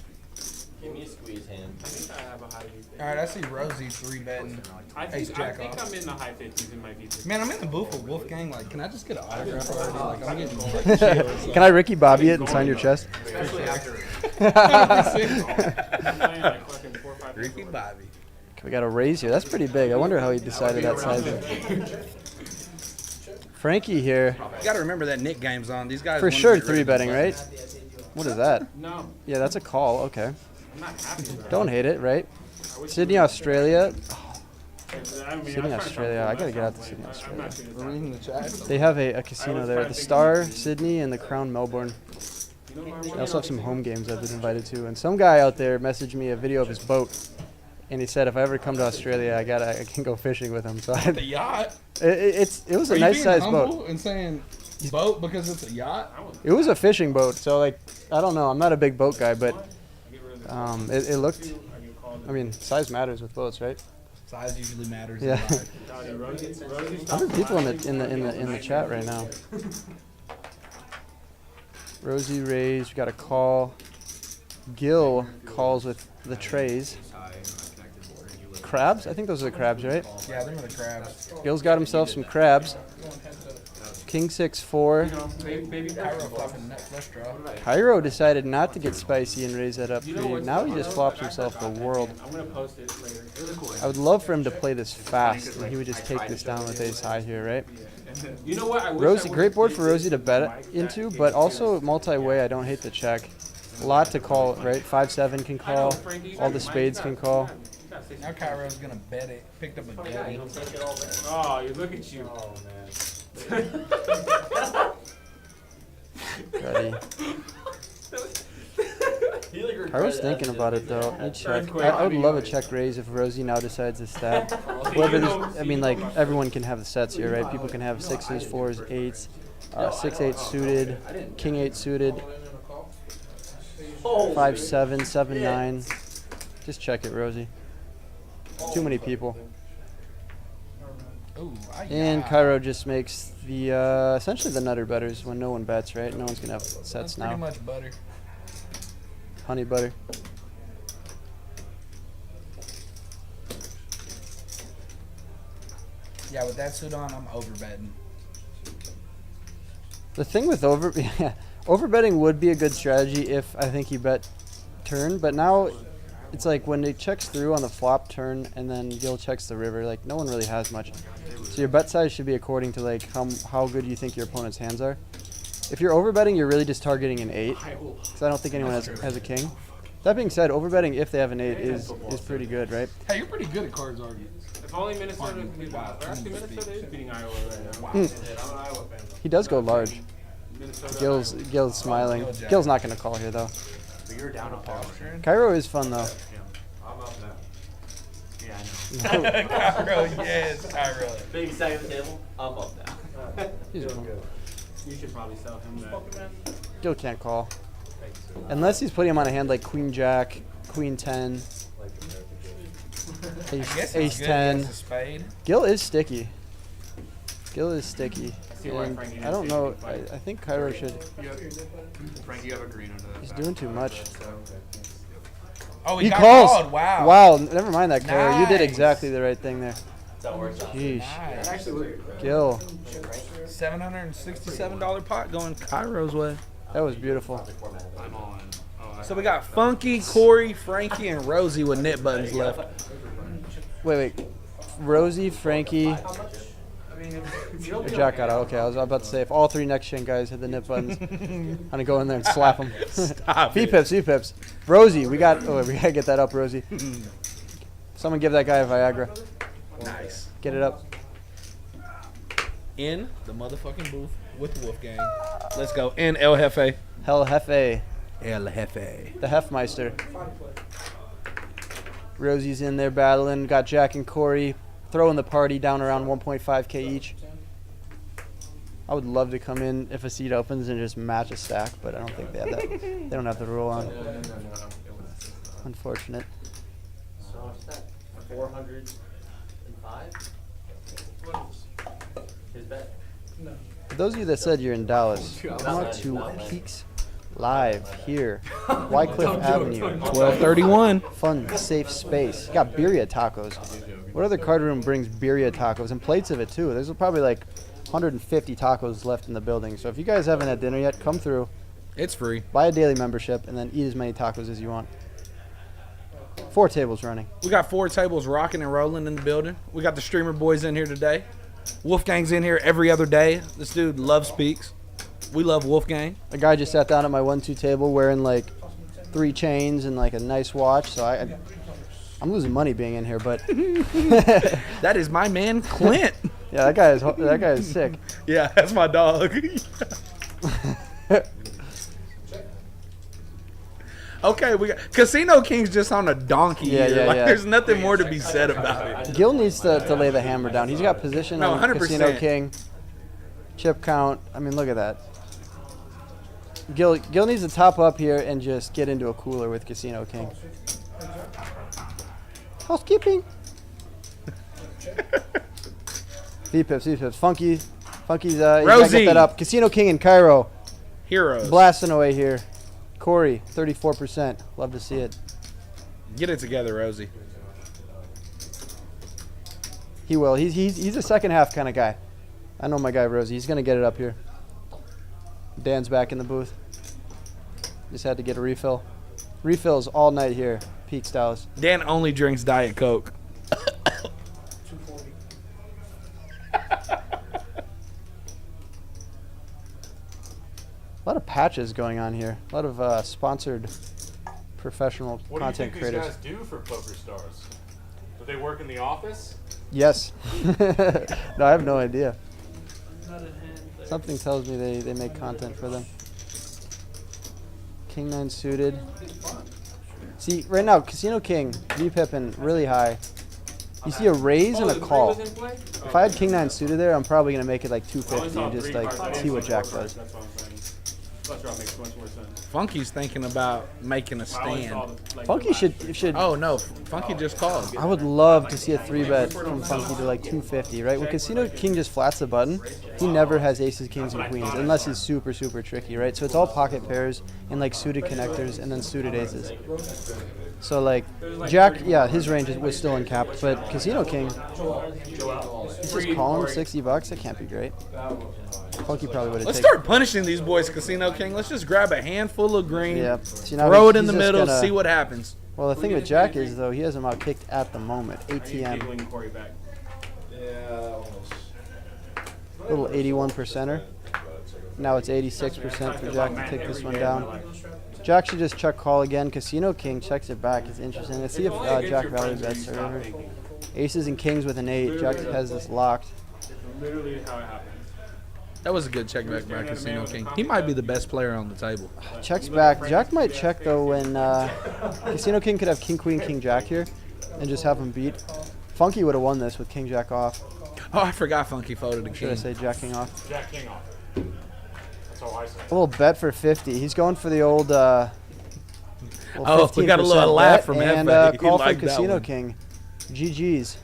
Give me a squeeze hand. I think I have a high. All right, I see Rosie 3-betting. I Ace think, Jack off. I'm in the high 50s in my V50. Man, I'm in the booth with Wolfgang. Like, can I just get an autograph already? Like, I'm getting Can I Ricky Bobby it and sign your chest? Especially after. Ricky Bobby. We got a raise here. That's pretty big. I wonder how he decided that size. Frankie here. You got to remember that Nick game's on. These guys For wanna sure get rid of 3-betting, the right? What is that? No, Yeah, that's a call. Okay. I'm not happy with that. Don't hate it, right? I wish Sydney, Australia. I mean, Sydney, Australia. I gotta get out to Sydney, I'm Australia. not sure. We're reading the chat. They have a casino there. The Star, Sydney, and the Crown Melbourne. You know, They also have some home games I've been invited to. And some guy out there messaged me a video of his boat. And he said if I ever come to Australia, I can go fishing with him. So The yacht. it was Are a you nice being sized humble boat. and saying boat because it's a yacht? It was a fishing boat. So like I don't know. I'm not a big boat guy, but it looked. I mean, size matters with boats, right? Size usually matters. Yeah. In life. 100 people in the chat right now. Rosie raised. We got a call. Gil calls with the trays. Crabs? I think those are the crabs, right? Yeah, they're the crabs. Gil's got himself some crabs. King 6-4. Cairo flopping net flush draw. Cairo decided not to get spicy and raise that up 3. Now he just flops himself the world. I'm gonna post it later. I would love for him to play this fast, and he would just take this down with ace high here, right? You know what? I wish Rosie, I great board for would've Rosie to bet into, but also multi-way. I don't hate the check. A lot to call, right? 5-7 can call. All the spades can call. Now Cairo's gonna bet it. Picked up a gutty. Oh, you look at you. Oh, man. Ready. I was thinking about it though. I'd check. I would love a check raise if Rosie now decides to stab. Whoever this, I mean, like everyone can have the sets here, right? People can have 6s, 4s, 8s, 6-8 suited, King 8 suited, 5-7, 7-9. Just check it, Rosie. Too many people. Ooh, And Cairo just makes the essentially the nutter betters when no one bets, right? No one's gonna have sets That's now. pretty much butter. Honey butter. Yeah, with that suit on, I'm over betting. The thing with overbetting would be a good strategy if I think he bet turn, but now it's like when it checks through on the flop turn and then Gil checks the river, like no one really has much. So your bet size should be according to like how good you think your opponent's hands are. If you're overbetting, you're really just targeting an 8, because I don't think anyone has a king. That being said, overbetting if they have an 8 is pretty good, right? Hey, you're pretty good at cards arguments. If only Minnesota could beat actually Minnesota is beating Iowa right now. I'm an Iowa fan. He does go large. Gil's smiling. Gil's not going to call here, though. But you're down a par. Cairo is fun, though. I'm up now. Yeah, I know. Cairo, yes, Cairo. Baby side of the table, I'm up now. He's good. You should probably sell him that. Gil can't call. Unless he's putting him on a hand like Queen Jack, Queen 10, Ace 10. Gil is sticky. Gil is sticky. And I don't know. I think Cairo should. Frank, you have a green under that. He's doing too much. Oh, He got calls. called. Wow. Wow. Never mind that, Cairo. You did Nice. exactly the right thing there. That works out. Sheesh. Nice. Gil. $767 pot going Cairo's way. That was beautiful. I'm all in. Oh, So we got Funky, Corey, Frankie, and Rosie with knit buttons left. Wait. Rosie, Frankie. Jack got out. Okay, I was about to say if all 3 next gen guys had the nip buttons, I'm gonna go in there and slap them. Stop V pips. Rosie, we gotta get that up, Rosie. Someone give that guy a Viagra. Nice. Get it up. In the motherfucking booth with Wolfgang. Let's go. And El Jefe. Hell Hefe, El Jefe. the Hefmeister. Rosie's in there battling. Got Jack and Corey throwing the party down around 1.5K each. I would love to come in if a seat opens and just match a stack, but I don't think they have that. They don't have the rule on. Unfortunate. So what's that? 405? His bet. For those of you that said you're in Dallas, come out to Peaks live here, Wycliffe Avenue. 1231. Fun, safe space. You got birria tacos. What other card room brings birria tacos and plates of it too? There's probably like 150 tacos left in the building. So if you guys haven't had dinner yet, come through. It's free. Buy a daily membership and then eat as many tacos as you want. 4 tables running. We got 4 tables rocking and rolling in the building. We got the streamer boys in here today. Wolfgang's in here every other day. This dude loves speaks. We love Wolfgang. A guy just sat down at my 1-2 table wearing like 3 chains and like a nice watch. So I'm losing money being in here, but that is my man Clint. Yeah, that guy is sick. Yeah, that's my dog. Okay, we got Casino King's just on a donkey here. There's nothing more to be said about it. Gil needs to lay the hammer down. He's got position on 100%. Casino King. Chip count. I mean, look at that. Gil needs to top up here and just get into a cooler with Casino King. Housekeeping. V-pips. Funky's Rosie. gotta get that up. Casino King and Cairo. Heroes. Blasting away here. Corey, 34%. Love to see it. Get it together, Rosie. He will. He's a second half kind of guy. I know my guy Rosie. He's gonna get it up here. Dan's back in the booth. Just had to get a refill. Refills all night here. Peak Styles. Dan only drinks Diet Coke. A lot of patches going on here. A lot of sponsored professional content creators. What do you think these guys do for Poker Stars? Do they work in the office? Yes. No, I have no idea. Not in hand there. Something tells me they make content for them. King 9 suited. See, right now, Casino King, V-pipping really high. You see a raise and a call. If I had King 9 suited there, I'm probably going to make it like 250 and just like see what Jack does. Funky's thinking about making a stand. Funky should. Oh no, Funky just called. I would love to see a 3-bet from Funky to like 250, right? When Casino King just flats the button, he never has aces, kings, and queens unless he's super, super tricky, right? So it's all pocket pairs and like suited connectors and then suited aces. So like Jack, yeah, his range was still uncapped, but Casino King, he's just calling $60. That can't be great. Funky probably would have. Let's start punishing these boys, Casino King. Let's just grab a handful of green, See, throw it in the middle, see what happens. Well, the thing with Jack is though he has him out kicked at the moment. ATM. Little 81%er. Now it's 86% for Jack to take this one down. Jack should just check call again. Casino King checks it back. It's interesting. Let's see if Jack Valley bets the river. Aces and kings with an 8. Jack has this locked. Literally how it happens. That was a good check back by Casino King. He might be the best player on the table. Checks back. Jack might check though when Casino King could have king, queen, king, jack here and just have him beat. Funky would have won this with king, jack off. Oh, I forgot Funky folded a king. Should I say jack, king off? Jack King off. That's all I say. A little bet for 50. He's going for the old. Oh, we got a little laugh from and Hefe. Call for Casino King. GG's.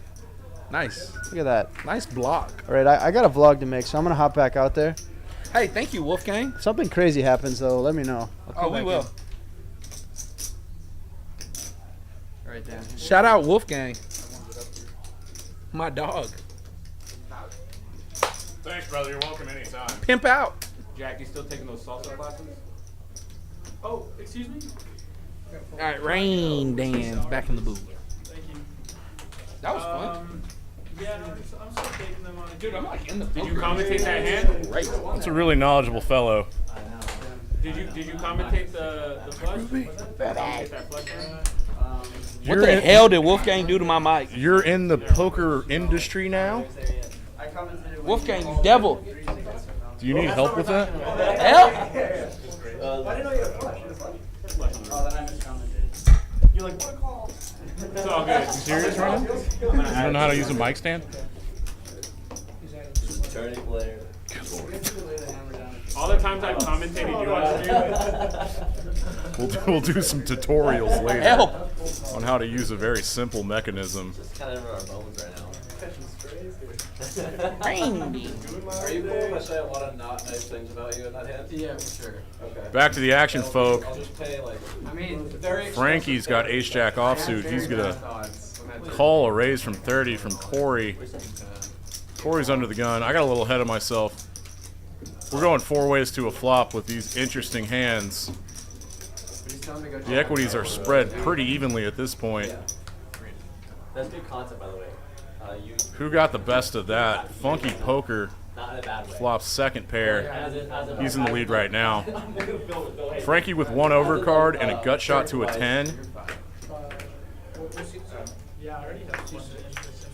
Nice. Look at that. Nice block. All right, I got a vlog to make, so I'm going to hop back out there. Hey, thank you, Wolfgang. If something crazy happens, though, let me know. Oh, we will. All right, Dan. Shout out Wolfgang. My dog. Thanks, brother. You're welcome anytime. Pimp out. Jack, you still taking those salsa classes? Oh, excuse me? All right, Rain Dan's back in the booth. Thank you. That was fun. Yeah, I'm still taking them on. Dude, I'm like in the. Did you commentate that hand? Great. That's a really knowledgeable fellow. Did you commentate the flush? Commentate that flush hand? What the hell did Wolfgang do to my mic? You're in the poker industry now? Wolfgang, you devil. Do you need help with that? Help! I didn't know you had a flush. Oh, then I miscommented. You're like, what a call. It's all good. You serious right now? You don't know how to use a mic stand? Attorney player. All the times I've commentated you on stream. We'll do some tutorials later Help! on how to use a very simple mechanism. It's kind of in our bones right now. Are you cool if I say a lot of not nice things about you in that hand? Yeah, for sure. Okay. Back to the action, folk. I'll just pay like. I mean, Frankie's got ace jack offsuit. He's gonna call a raise from 30 from Corey. Corey's under the gun. I got a little ahead of myself. We're going 4 ways to a flop with these interesting hands. The equities are spread pretty evenly at this point. That's good concept, by the way. Who got the best of that? Funky Poker Not in a bad way. flops second pair. As a He's in the lead right now. Frankie with 1 overcard and a gut shot to a 10.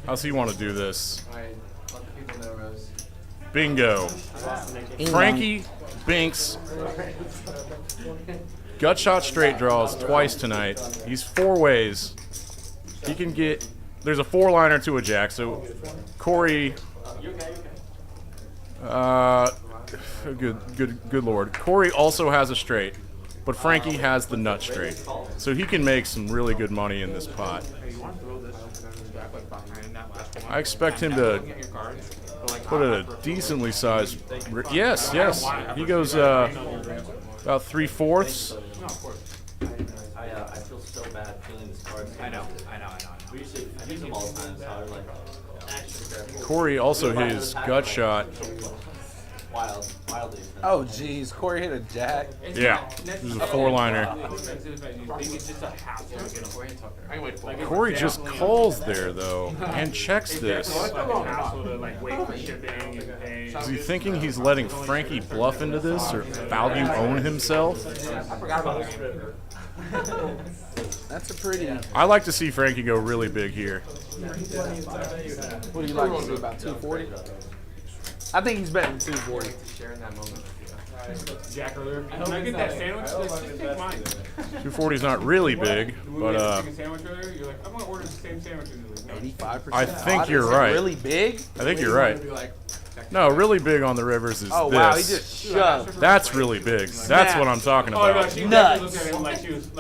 How's he want to do this? Alright, let the people know, Rose. Bingo. Frankie binks. Gut shot straight draws twice tonight. He's 4 ways. He can get. There's a 4-liner to a jack. So Corey. Good lord. Corey also has a straight, but Frankie has the nut straight, so he can make some really good money in this pot. I expect him to put a decently sized. Yes. He goes about 3/4. I feel so bad feeling this card. I know. We usually use them all the time, so I was like, extra careful. Corey also hit his gut shot. Wildly. Oh, jeez. Corey hit a jack. Yeah, this is a 4-liner. Corey just calls there, though, and checks this. Is he thinking he's letting Frankie bluff into this, or value own himself? That's a pretty. I like to see Frankie go really big here. What do you like to see, about 240? I think he's betting 240. Sharing that moment. Jack earlier. Can I get that sandwich? Just take mine. 240 is not really big, but chicken sandwich earlier? You're like, I'm gonna order the same sandwich. 85%. I think you're right. Really big? I think you're right. No, really big on the rivers is Oh this. wow, he just shoved. That's really big. That's what I'm talking about. Nuts.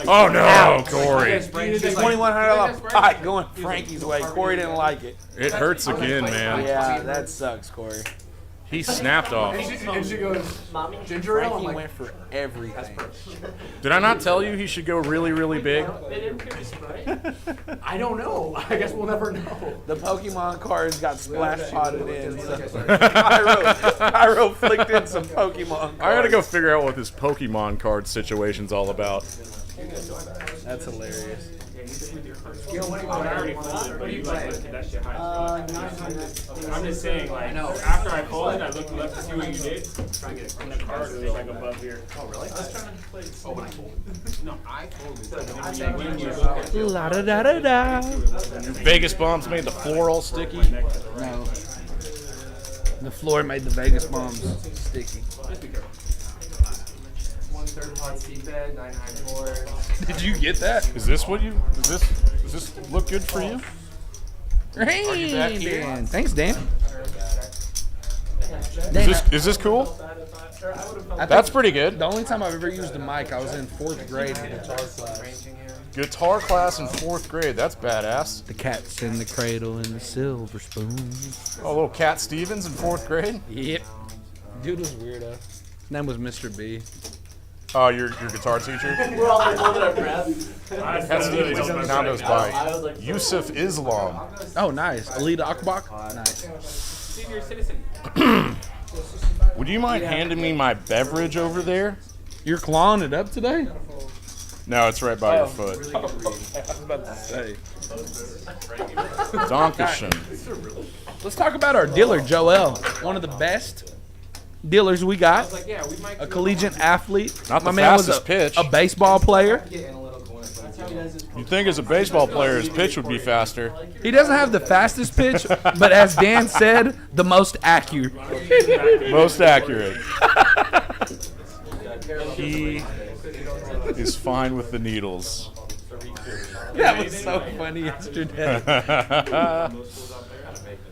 Oh no, Corey. $2,100 pot going Frankie's way. Corey didn't like it. It hurts again, man. Yeah, that sucks, Corey. He snapped off. And she goes, ginger ale? I'm Frankie like, went for everything. Did I not tell you he should go really, really big? I don't know. I guess we'll never know. The Pokemon cards got splash potted in. So Pyro flicked in some Pokemon cards. I gotta go figure out what this Pokemon card situation's all about. That's hilarious. I'm just saying, like, after I folded, I looked left to see what you did. Trying to get the card was like above here. Oh, really? I was trying to play. Oh, when I folded. No, I folded. La da da da da. Vegas bombs made the floor all sticky. No. The floor made the Vegas bombs sticky. 1/3 pot seabed, 994. Did you get that? Is this what you? Does this look good for you? Hey, Dan. Thanks, Dan. Is this cool? That's pretty good. The only time I've ever used a mic, I was in 4th grade in guitar class. Guitar class in 4th grade. That's badass. The cat's in the cradle and the silver spoon. Oh, little Cat Stevens in 4th grade. Yep. Dude was weirdo. His name was Mr. B. Oh, your guitar teacher. We're all holding our breath. Cat Stevens now goes by Yusuf Islam. Oh, nice. Alida Akbach? Nice. Senior citizen. Would you mind handing me my beverage over there? You're clawing it up today? No, it's right by your foot. I was about to say. Dankeschön. Let's talk about our dealer, Joel. One of the best dealers we got. A collegiate athlete. Not the My man was fastest pitch. a baseball player. You'd think as a baseball player, his pitch would be faster. He doesn't have the fastest pitch, but as Dan said, the most accurate. Most accurate. He is fine with the needles. That was so funny yesterday.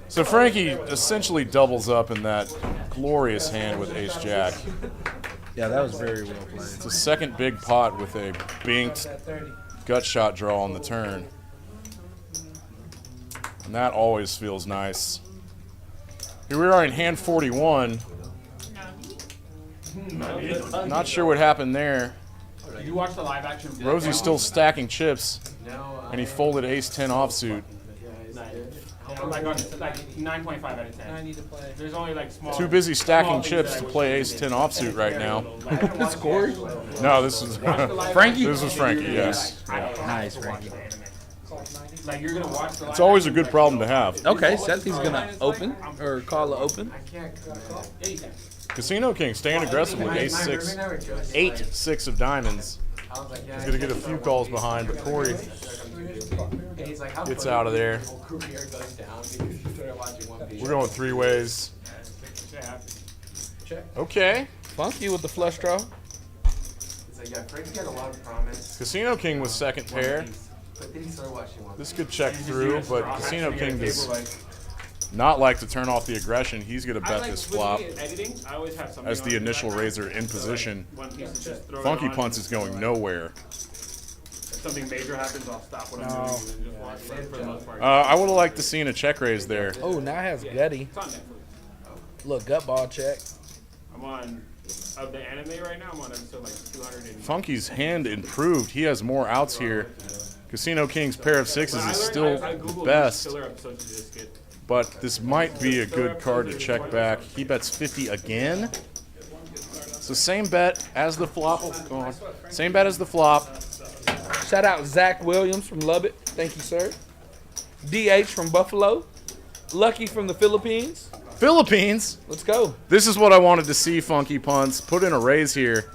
So Frankie essentially doubles up in that glorious hand with Ace Jack. Yeah, that was very well played. It's a second big pot with a binked gut shot draw on the turn. And that always feels nice. Here we are in hand 41. Not sure what happened there. Did you watch the live action? Rosie's still stacking chips, and he folded ace-10 offsuit. Like 9.5 out of 10. I need to play. There's only like small. Too busy stacking chips to play ace-10 offsuit right now. This Corey? No, this is Frankie? This was Frankie, yes. Yeah. Nice, Frankie. Like you're gonna watch the. It's always a good problem to have. Okay, Sethy's gonna open or call it open. Casino King staying aggressive with ace-6, 8-6 of diamonds. He's gonna get a few calls behind, but Corey gets out of there. We're going 3 ways. Okay. Funky with the flush draw. Casino King with second pair. This could check through, but Casino King does not like to turn off the aggression. He's going to bet this flop as the initial raiser in position. Funky Punts is going nowhere. If something major happens, I'll stop what I'm doing and just watch for the most part. I would have liked to seen a check raise there. Oh, now it has Gutty. It's on Netflix. Look, gut ball check. I'm on of the anime right now. I'm on episode like 200. Funky's hand improved. He has more outs here. Casino King's pair of 6s is still the best. But this might be a good card to check back. He bets 50 again. So same bet as the flop. Go on. Same bet as the flop. Shout out Zach Williams from Lubbock. Thank you, sir. DH from Buffalo. Lucky from the Philippines. Philippines? Let's go. This is what I wanted to see, Funky Punts. Put in a raise here.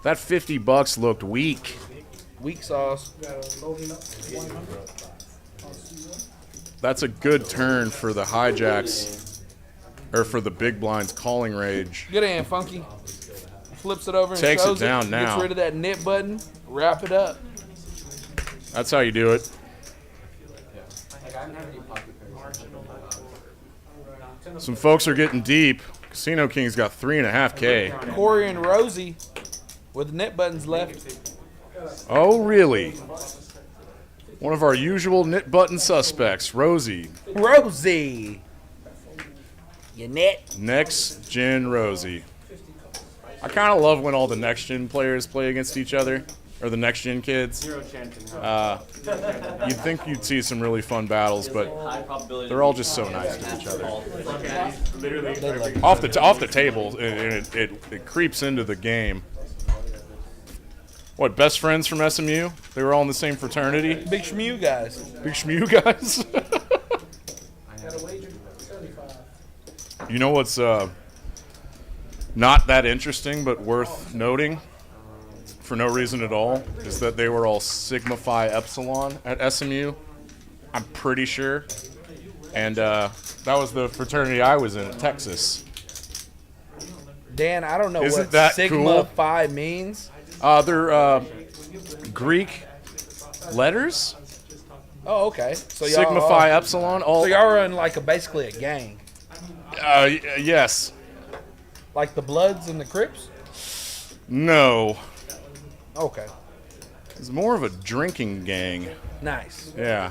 That $50 looked weak. Weak sauce. That's a good turn for the hijacks, or for the big blinds calling rage. Good hand, Funky. Flips it over and Takes shows it down now. Gets rid of that knit button. Wrap it up. That's how you do it. Some folks are getting deep. Casino King's got 3.5K. Corey and Rosie with knit buttons left. Oh, really? One of our usual knit button suspects, Rosie. Rosie. You knit. Next gen Rosie. I kind of love when all the next gen players play against each other, or the next gen kids. You'd think you'd see some really fun battles, but they're all just so nice to each other. Off the table, and it creeps into the game. What, best friends from SMU? They were all in the same fraternity? Big Shmew guys. Big Shmew guys? You know what's not that interesting but worth noting for no reason at all is that they were all Sigma Phi Epsilon at SMU. I'm pretty sure. And that was the fraternity I was in at Texas. Dan, I don't know Isn't what that Sigma cool? Phi means. They're Greek letters. Oh, okay. So y'all Sigma Phi Epsilon. All. So y'all are in like basically a gang. Yes. Like the Bloods and the Crips? No. Okay. It's more of a drinking gang. Nice. Yeah.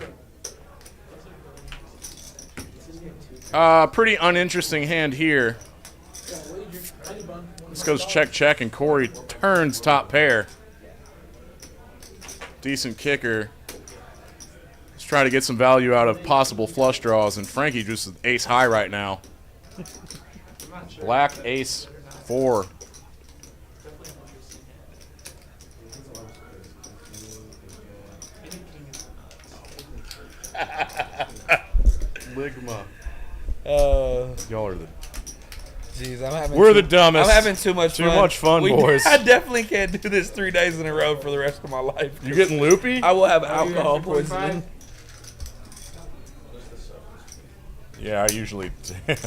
Pretty uninteresting hand here. This goes check, and Corey turns top pair. Decent kicker. Let's try to get some value out of possible flush draws, and Frankie just ace high right now. Black ace 4. Ligma. Y'all are the. Jeez, I'm having. We're the dumbest. I'm having too much fun. Too much fun, boys. I definitely can't do this 3 days in a row for the rest of my life. You getting loopy? I will have alcohol poisoning. Yeah, I usually.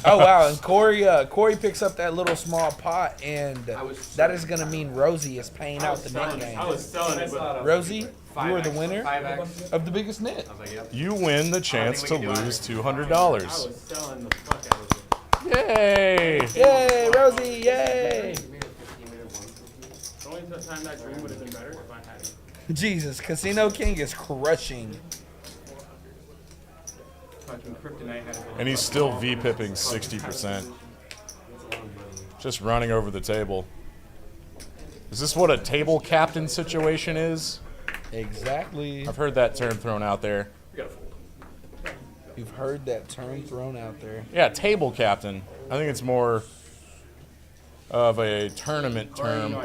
Oh wow! And Corey picks up that little small pot, and that is going to mean Rosie is paying out the net game. I was selling it, but Rosie, you are the winner of the biggest net. You win the chance to lose $200. I was selling the fuck out of it. Yay! Yay, Rosie! Yay! The only time that green would have been better if I had it. Jesus, Casino King is crushing. And he's still V-pipping 60%. Just running over the table. Is this what a table captain situation is? Exactly. I've heard that term thrown out there. You've heard that term thrown out there. Yeah, table captain. I think it's more of a tournament term.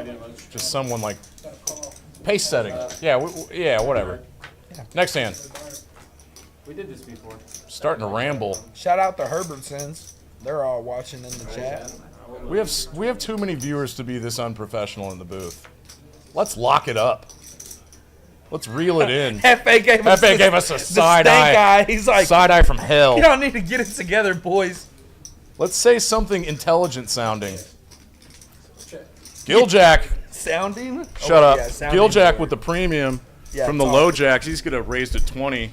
Just someone like pace setting. Yeah, yeah, whatever. Next hand. We did this before. Starting to ramble. Shout out to Herbertsons. They're all watching in the chat. We have too many viewers to be this unprofessional in the booth. Let's lock it up. Let's reel it in. F.A. gave us a side eye. He's like, side eye from hell. You don't need to get it together, boys. Let's say something intelligent sounding. Giljack. Sounding? Shut up. Yeah, sounding Giljack with the premium from the talk. low jacks. He's gonna raise to 20.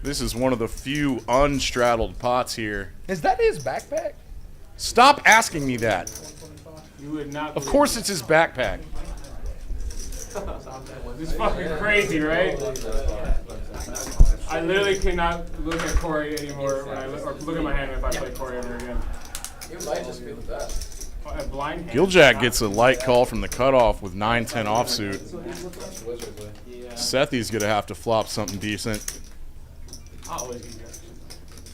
This is one of the few unstraddled pots here. Is that his backpack? Stop asking me that. You would not. Of course it's his backpack. This is fucking crazy, right? I literally cannot look at Corey anymore when or look at my hand if I play Corey ever again. You might just be the best. A blind hand. Giljack gets a light call from the cutoff with 9-10 offsuit. Sethy's gonna have to flop something decent.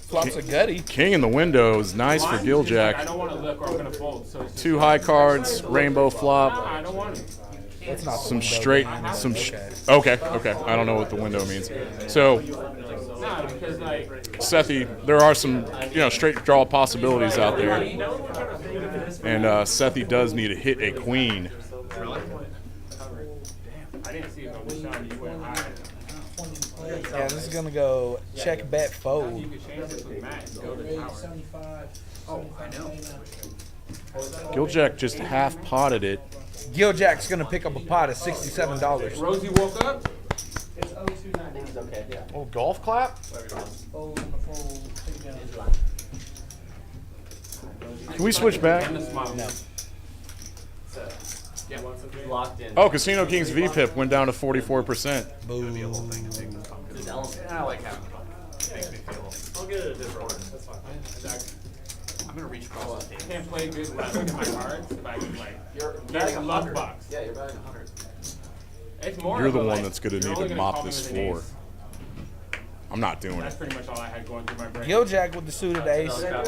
Flops a gutty. King in the window is nice for Giljack. I don't want to look or I'm gonna fold. So it's Two high cards, rainbow flop. I don't want to. That's not Some straight, okay. I don't know what the window means. So, Because like Sethy, there are some, straight draw possibilities out there. And Sethy does need to hit a queen. I didn't see it on the shot. You went high. Yeah, this is going to go check, bet, fold. You could change this with Matt. Go to tower. Oh, I know. Giljack just half potted it. Giljack's going to pick up a pot of $67. Rosie woke up. It's 029. It's okay. Yeah. Oh, golf clap? Fold and a fold. Together. Can we switch back? No. Yeah. Locked in. Oh, Casino King's VPIP went down to 44%. Boom. I like having fun. It makes me feel. I'll get it a different order. That's fine. I'm gonna reach across the I table. can't play good when I look at my cards. If I can You're get batting a luck 100. box. Yeah, you're batting 100. It's more. You're of the a, one like, that's going to you're need only to gonna mop call me this with an floor. ace. I'm not doing That's it. pretty much all I had going through my brain. Giljack with the suited ace. Yeah.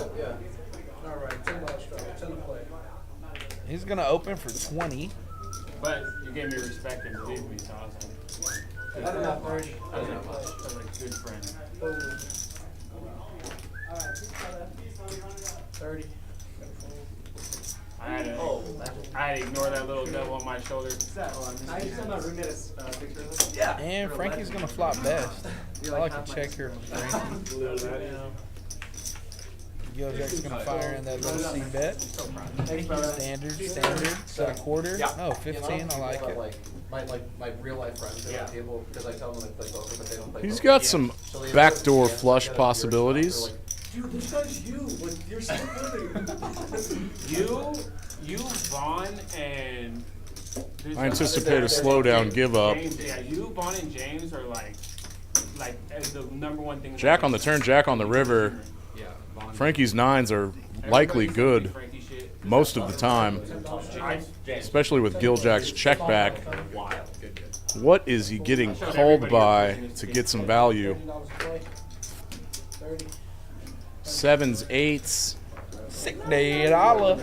All right, $10 strike. 10 to play. He's going to open for 20. But you gave me respect and believed me, so I was like, Not enough. I was like a good friend. Fold. 30. I had to ignore that little devil on my shoulder. I used to my roommate's picture of this. Yeah. And Frankie's going to flop best. I like to check here for Frankie. Giljack's going to fire in that little C bet. Standard. Set a quarter. Oh, 15. I like it. My real life friends at the table, because I tell them they play poker, but they don't play He's poker. got some backdoor flush possibilities. Dude, this guy's you. Like, you're so good. You, Vaughn, and I anticipate a slowdown give up. James, yeah, you, Vaughn, and James are like the number one thing. Jack on the turn, Jack on the river. Yeah, Vaughn. Frankie's nines are likely good most of the time, especially with Giljack's check back. What is he getting called by to get some value? 7s, 8s. Sick day at Allah.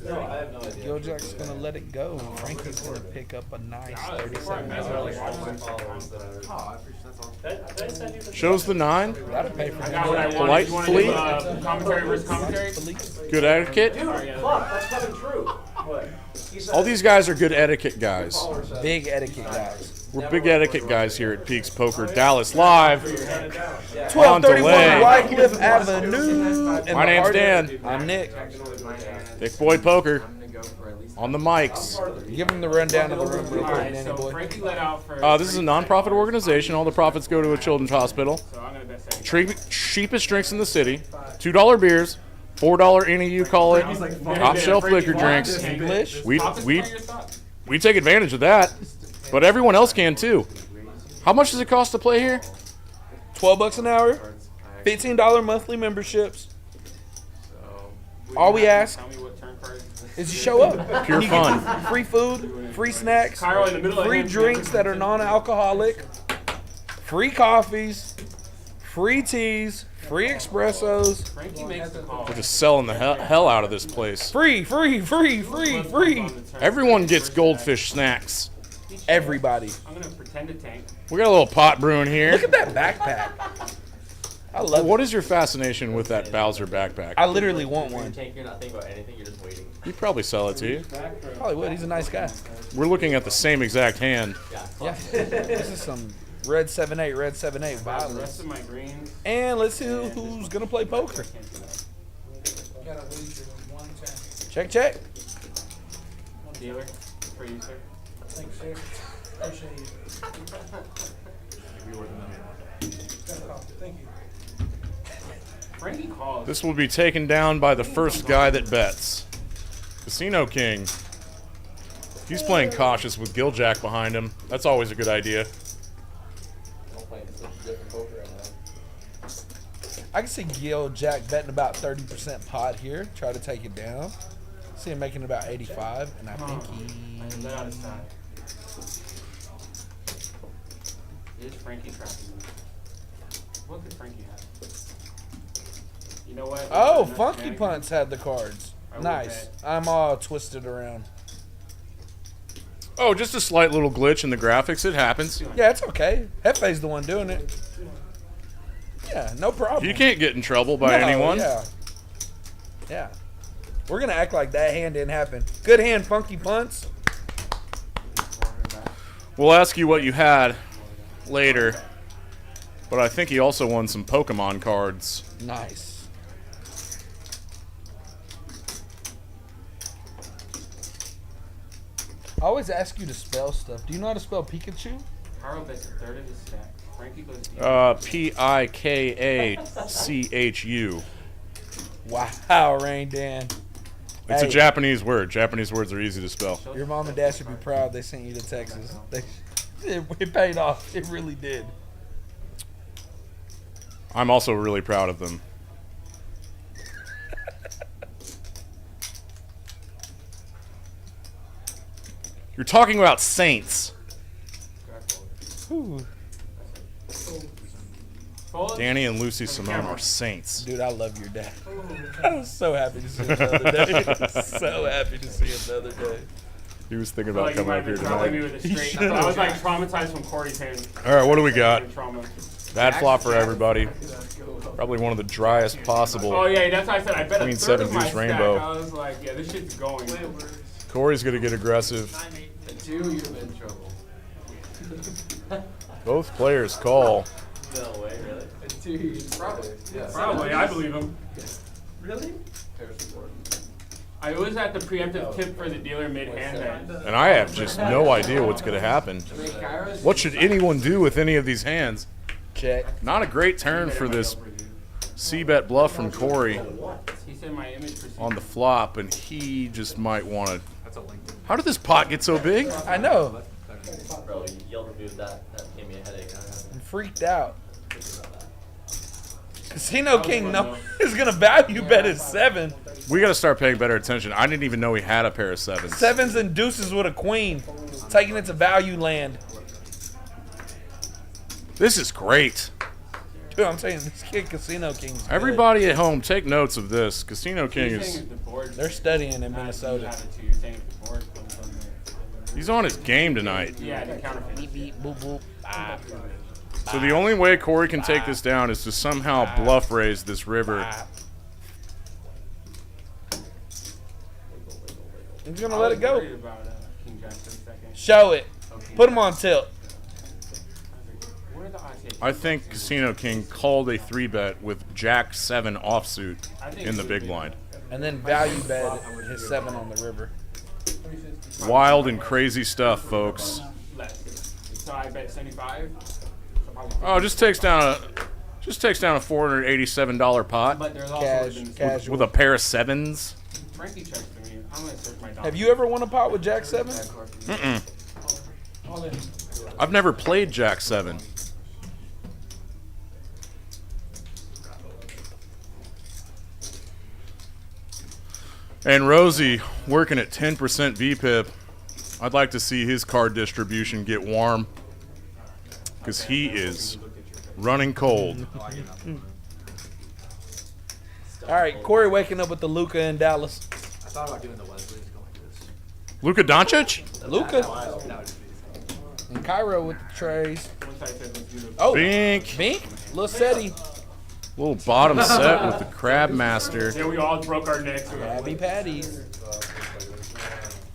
No, I have no idea. Giljack's going to let it go. Frankie's going to pick up a nice $37. Shows the 9. That'll pay for I got what I wanted. Polite You wanna fleet. do, commentary versus commentary. Good etiquette. Fuck, that's coming true. What? All these guys are good etiquette guys. Big etiquette guys. We're big etiquette guys here at Peaks Poker. Dallas live. 1231 delay. Wycliffe Avenue. in My the name's heart of- Dan. I'm Nick. Thick Boy Poker. On the mics. Give him the rundown of the room real quick, Alright, Danny so boy. Frankie let out for. This is a non-profit organization. All the profits go to a children's hospital. So I'm gonna bet second. Cheapest drinks in the city. $2 beers. $4 any you call it. Top shelf liquor drinks. English. We take advantage of that, but everyone else can too. How much does it cost to play here? $12 an hour, $15 monthly memberships. All we ask Tell me what turn card is you show up. Pure You get fun. free food, free snacks, Cairo in the middle of free him. drinks that are non-alcoholic, free coffees, free teas, free espressos, Frankie makes the call. We're just selling the hell out of this place. free. Everyone gets goldfish snacks. Everybody. I'm gonna pretend to tank. We got a little pot brewing here. Look at that backpack. I love What it. is your fascination with that Bowser backpack? I literally want When you one. tank, you're not thinking about anything. You're just waiting. He'd probably sell it to you. Probably would. He's a nice guy. We're looking at the same exact hand. Yeah. This is some red 7-8 The rest violence. of my greens. And let's see who's gonna play poker. Gotta wager one time. Check. Dealer for you, sir. Thanks, sir. Appreciate you. Thank you. Frankie calls. This will be taken down by the first guy that bets. Casino King. He's playing cautious with Giljack behind him. That's always a good idea. I'm playing such a different poker right now. I can see Gil Jack betting about 30% pot here. Try to take it down. See him making about 85, and I think he. Let out his side. Is Frankie trapping me? What could Frankie have? You know what? Oh, Funky Punts had the cards. I would Nice. bet. I'm all twisted around. Oh, just a slight little glitch in the graphics. It happens. Yeah, it's okay. Hefe's the one doing it. Yeah, no problem. You can't get in trouble by No, anyone. Yeah. We're gonna act like that hand didn't happen. Good hand, Funky Punts. We'll ask you what you had later. But I think he also won some Pokemon cards. Nice. I always ask you to spell stuff. Do you know how to spell Pikachu? Carl bets a third of his stack. Frankie goes dealer. Pikachu. Wow, Rain Dan. It's a Hey. Japanese word. Japanese words are easy to spell. Your mom and dad should be proud they sent you to Texas. It paid off. It really did. I'm also really proud of them. You're talking about saints. Whew. Fold. Danny and Lucy Simone are saints. Dude, I love your dad. I was so happy to see another day. So happy to see another day. He was thinking I feel about like you coming might up have here been troubling me tonight. with a straight. I was like traumatized from Corey's hand. All right, what do we got? Trauma. Bad flop for everybody. Probably one of the driest possible. Oh yeah, that's why I said I bet Queen a third of my seven-deuce stack. rainbow. I was like, yeah, this shit's going. Corey's gonna get aggressive. At 2, you're in trouble. Both players call. No way, really? At 2, you're probably. Yeah. Probably, I believe him. Really? Paris support. I was at the preemptive tip for the dealer mid-hand then. And I have just no idea what's gonna happen. What should anyone do with any of these hands? Check. Not a great turn for this C-bet bluff from Corey He said my image for on the flop, and he just might want to. How did this pot get so big? I know. Bro, you yelled remove that. That gave me a headache. I'm freaked out. Casino King is gonna value bet his 7. We got to start paying better attention. I didn't even know he had a pair of sevens. 7s and deuces with a queen. Taking it to value land. This is great. Dude, I'm saying this kid Casino King's good. Everybody at home, take notes of this. Casino King is. They're studying in Minnesota. He's on his game tonight. Yeah, the counterfeit. Beep, beep, boop, boop. Bop. So the only way Corey can take this down is to somehow bluff raise this river. Bop. He's gonna let it go. Show it. Put him on tilt. I think Casino King called a 3-bet with Jack 7 offsuit in the big blind. And then value bet his 7 on the river. Wild and crazy stuff, folks. So I bet 75. Oh, just takes down a $487 pot But there's also Casual. with a pair of 7s. Frankie checks to me. I'm gonna search my Have you ever won a pot with Jack 7? Mm-mm. I've never played Jack 7. And Rosie working at 10% VPIP. I'd like to see his card distribution get warm because he is running cold. All right, Corey waking up with the Luka in Dallas. I thought about doing the Wesley's going like this. Luka Doncic? Luka. And Cairo with the trays. Oh, Bink. Bink. Little SETHY. Little bottom set with the Crab Master. Yeah, we all broke our necks. Krabby Patties.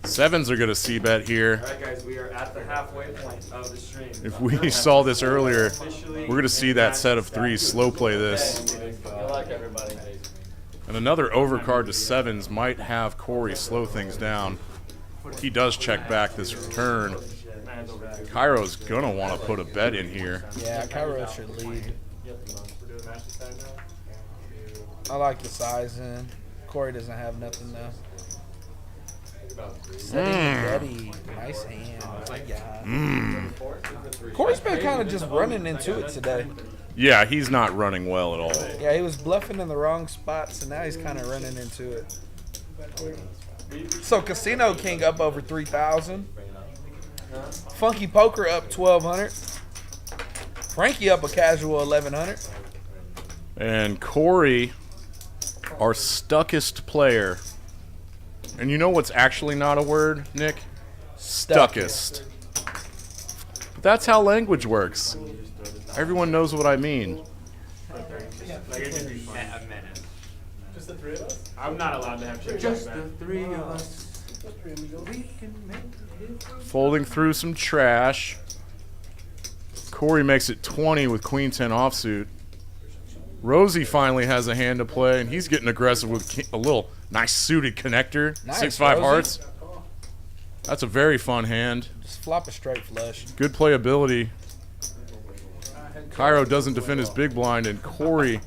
Sevens are going to C-bet here. All right, guys, we are at the halfway point of the stream. If we saw this earlier, we're going to see that set of 3 slow play this. Good luck, everybody. And another overcard to sevens might have Corey slow things down. He does check back this turn. Cairo's going to want to put a bet in here. Yeah, Cairo should lead. I like the size in. Corey doesn't have nothing though. Ready. Nice hand. Yeah. Corey's been kind of just running into it today. Yeah, he's not running well at all. Yeah, he was bluffing in the wrong spots, and now he's kind of running into it. So Casino King up over 3,000. Funky Poker up 1,200. Frankie up a casual 1,100. And Corey, our stuckest player. And you know what's actually not a word, Nick? Stuckest. But that's how language works. Everyone knows what I mean. Just the 3 of us? I'm not allowed to have shit just the 3 of us. Folding through some trash. Corey makes it 20 with Queen 10 offsuit. Rosie finally has a hand to play, and he's getting aggressive with a little nice suited connector. Nice, 6-5 Rosie. hearts. That's a very fun hand. Just flop a straight flush. Good playability. Cairo doesn't defend his big blind, and Corey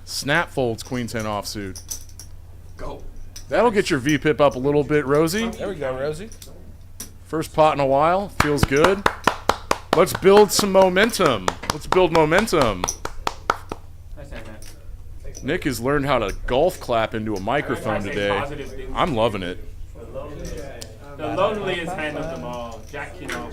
snap folds Queen 10 offsuit. Go. That'll get your VPIP up a little bit, Rosie. There we go, Rosie. First pot in a while. Feels good. Let's build some momentum. Let's build momentum. Nick has learned how to golf clap into a microphone today. I'm loving it. The loneliest hand of them all, Jack Kino.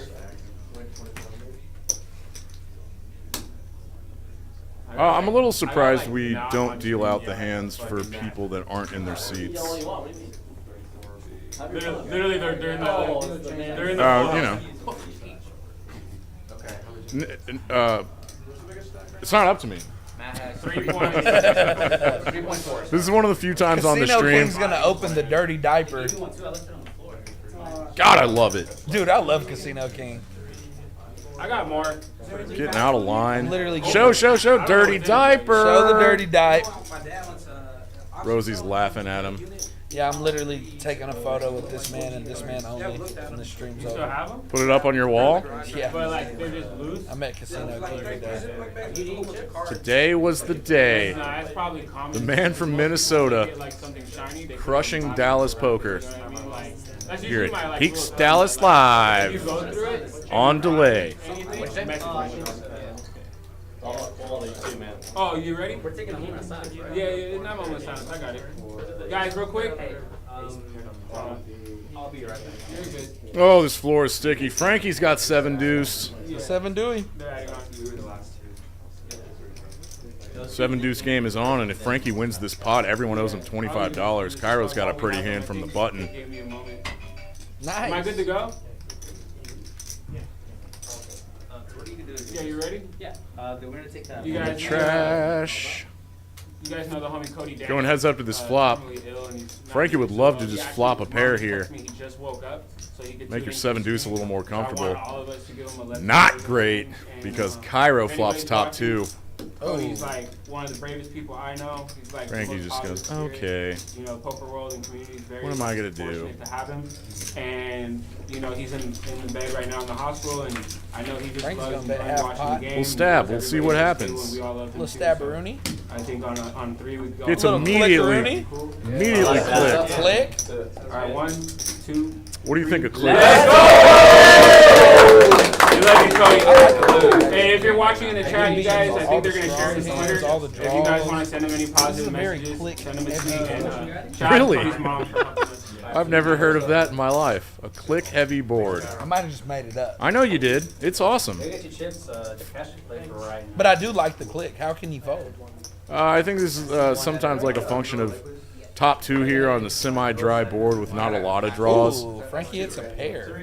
I'm a little surprised we don't deal out the hands for people that aren't in their seats. Literally, they're in the. You know. It's not up to me. 3.4. This is one of the few times on the Casino stream. King's gonna open the dirty diaper. God, I love it. Dude, I love Casino King. I got more. Getting out of line. Literally. Show, dirty diaper. Show the dirty diaper. Rosie's laughing at him. Yeah, I'm literally taking a photo with this man and this man only when the stream's You still over. have them? Put it up on your wall. Yeah. But like they're just loose. I'm at Casino King today. Today was the day. Nah, it's probably common. The man from Minnesota Like something shiny, they crushing Dallas poker. You know what I mean? Like, that's Here usually my, at like, Peaks rule. Dallas You Live go through it. on delay. Oh, you ready? We're taking a moment of silence, right? Yeah, not a moment of silence. I got it. Guys, real quick. I'll be right back. You're good. Oh, this floor is sticky. Frankie's got 7-deuce. 7-deuce. 7-deuce game is on, and if Frankie wins this pot, everyone owes him $25. Cairo's got a pretty hand from the button. Nice. Am I good to go? Yeah, you ready? Yeah. We're gonna take that. You guys Trash. You guys know the homie Cody Dan. Going heads up to this flop. Frankie would love to just flop a pair here. He just woke up, so he gets Make your to 7-deuce a little more I comfortable. want all of us to give him a left Not hand. great, because Cairo flops top 2. Cody's like one of the bravest people I know. He's like Frankie the most just goes, positive spirit. okay. You know, poker world and community is very What am I gonna do? fortunate to have him. And you know, he's in the bed right now in the hospital, and I know he just Frankie's loves gonna bet half watching pot. the game. We'll stab. He loves We'll see what everybody happens. too, and we all love him Little too, stabberoonie. so I think on 3 we go. Gets Little immediately clicked. Click. All right, 1, 2. What do you think of click? Let's Hey, if you're watching in the chat, you guys, I think they're going to share his Twitter. If you guys want to send him any positive messages, send him a tweet. And, Really? his mom for helping us. I've never heard of that in my life. A click-heavy board. I might have just made it up. I know you did. It's awesome. They get you chips, the cash to play for right now. But I do like the click. How can you fold? I think this is sometimes like a function of top two here on the semi-dry board with not a lot of draws. Ooh, Frankie hits a pair.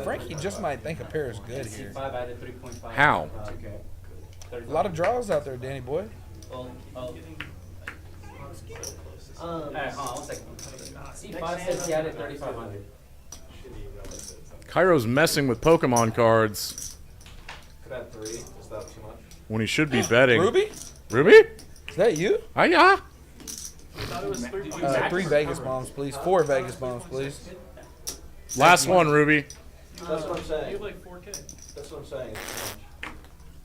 Frankie just might think a pair is good here. How? A lot of draws out there, Danny boy. Alright, hold on 1 second. C5 says he added 3,500. Cairo's messing with Pokemon cards Could add 3. Is that too much? when he should be betting. Ruby? Ruby? Is that you? Yeah. 3 Vegas bombs, please. 4 Vegas bombs, please. Last one, Ruby. That's what I'm saying. You have like 4K. That's what I'm saying.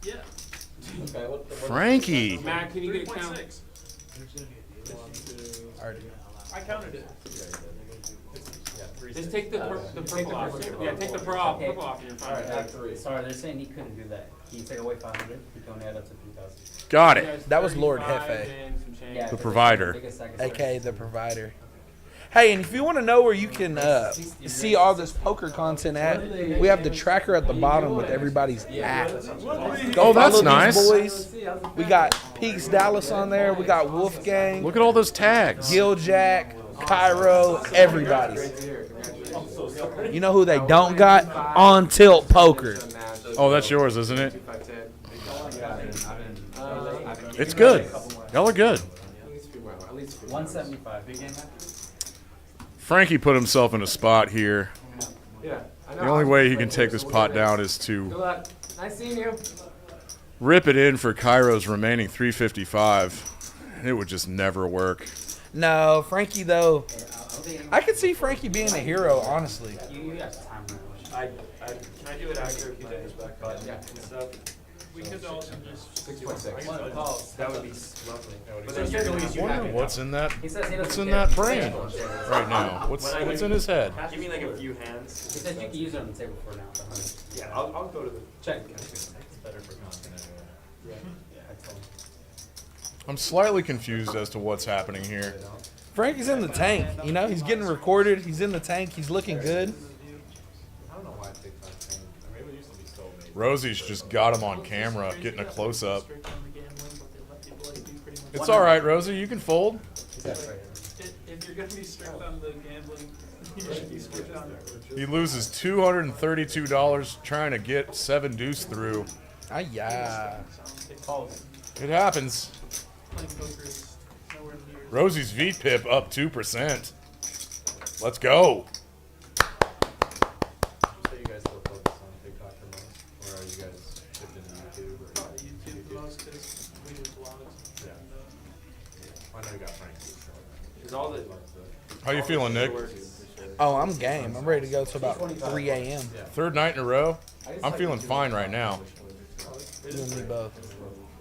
Yeah. Okay, what Frankie. Matt, can you get a count? 3.6. I counted it. Just take the purple off. Yeah, take the purple off. And you're fine. Alright, add 3. Sorry, they're saying he couldn't do that. He take away 500. He can only add up to 3,000. Got it. That was Lord 35 Hefe. and some change. Yeah, The provider. AKA the provider. Hey, and if you want to know where you can see all this poker content at, we have the tracker at the bottom with everybody's at. Oh, that's Follow nice. these boys. We got Peaks Dallas on there. We got Wolfgang, Look at all those tags. Gil Jack, Cairo, everybody. You know who they don't got? On Tilt Poker. Oh, that's yours, isn't it? It's good. Y'all are good. 175. Big game, man. Frankie put himself in a spot here. Yeah. The only way he can take this pot down is Good to luck. Nice seeing you. rip it in for Cairo's remaining 355. It would just never work. No, Frankie though. I could see Frankie being a hero, honestly. You have time. Can I do it after if you take this back? Yeah. We could also just 6.6. That would be lovely. But then you're at least I wonder what's in that. He says he What's doesn't in care. that brain right now? What's in his head? Give me like a few hands. He says you can use it on the table for now. For 100. Yeah, I'll go to the Check. It's better for content anyway. Yeah, I told him. I'm slightly confused as to what's happening here. Frankie's in the tank. You know, he's getting recorded. He's in the tank. He's looking good. I don't know why Big Five came. I mean, it used to be so amazing. Rosie's just got him on camera, getting a close-up. It's all right, Rosie. You can fold. If you're going to be strict on the gambling, you should be strict on it. He loses $232 trying to get 7-deuce through. Yeah. It happens. Playing poker is nowhere near. Rosie's VPIP up 2%. Let's go. So you guys still focus on TikTok the most? Or are you guys shifting to YouTube? Or YouTube the most because we do vlogs. Yeah. I know you got Frankie. So. Is all the How you feeling, Nick? Oh, I'm game. I'm ready to go till about 3 a.m. Third night in a row. I'm feeling fine right now. You and me both.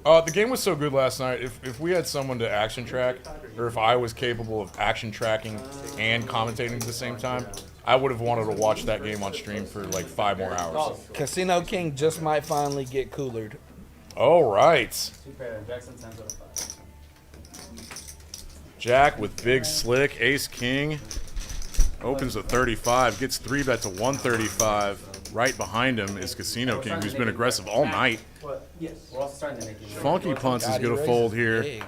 The game was so good last night. If we had someone to action track, or if I was capable of action tracking and commentating at the same time, I would have wanted to watch that game on stream for like 5 more hours. Casino King just might finally get coolered. All right. 2 pair. Jackson 10 out of 5. Jack with big slick, ace king. Opens at 35, gets 3 bet to 135. Right behind him is Casino King, who's been aggressive all night. Yes. We're also starting to make it. Funky Punts is God, he going to raises fold here. big.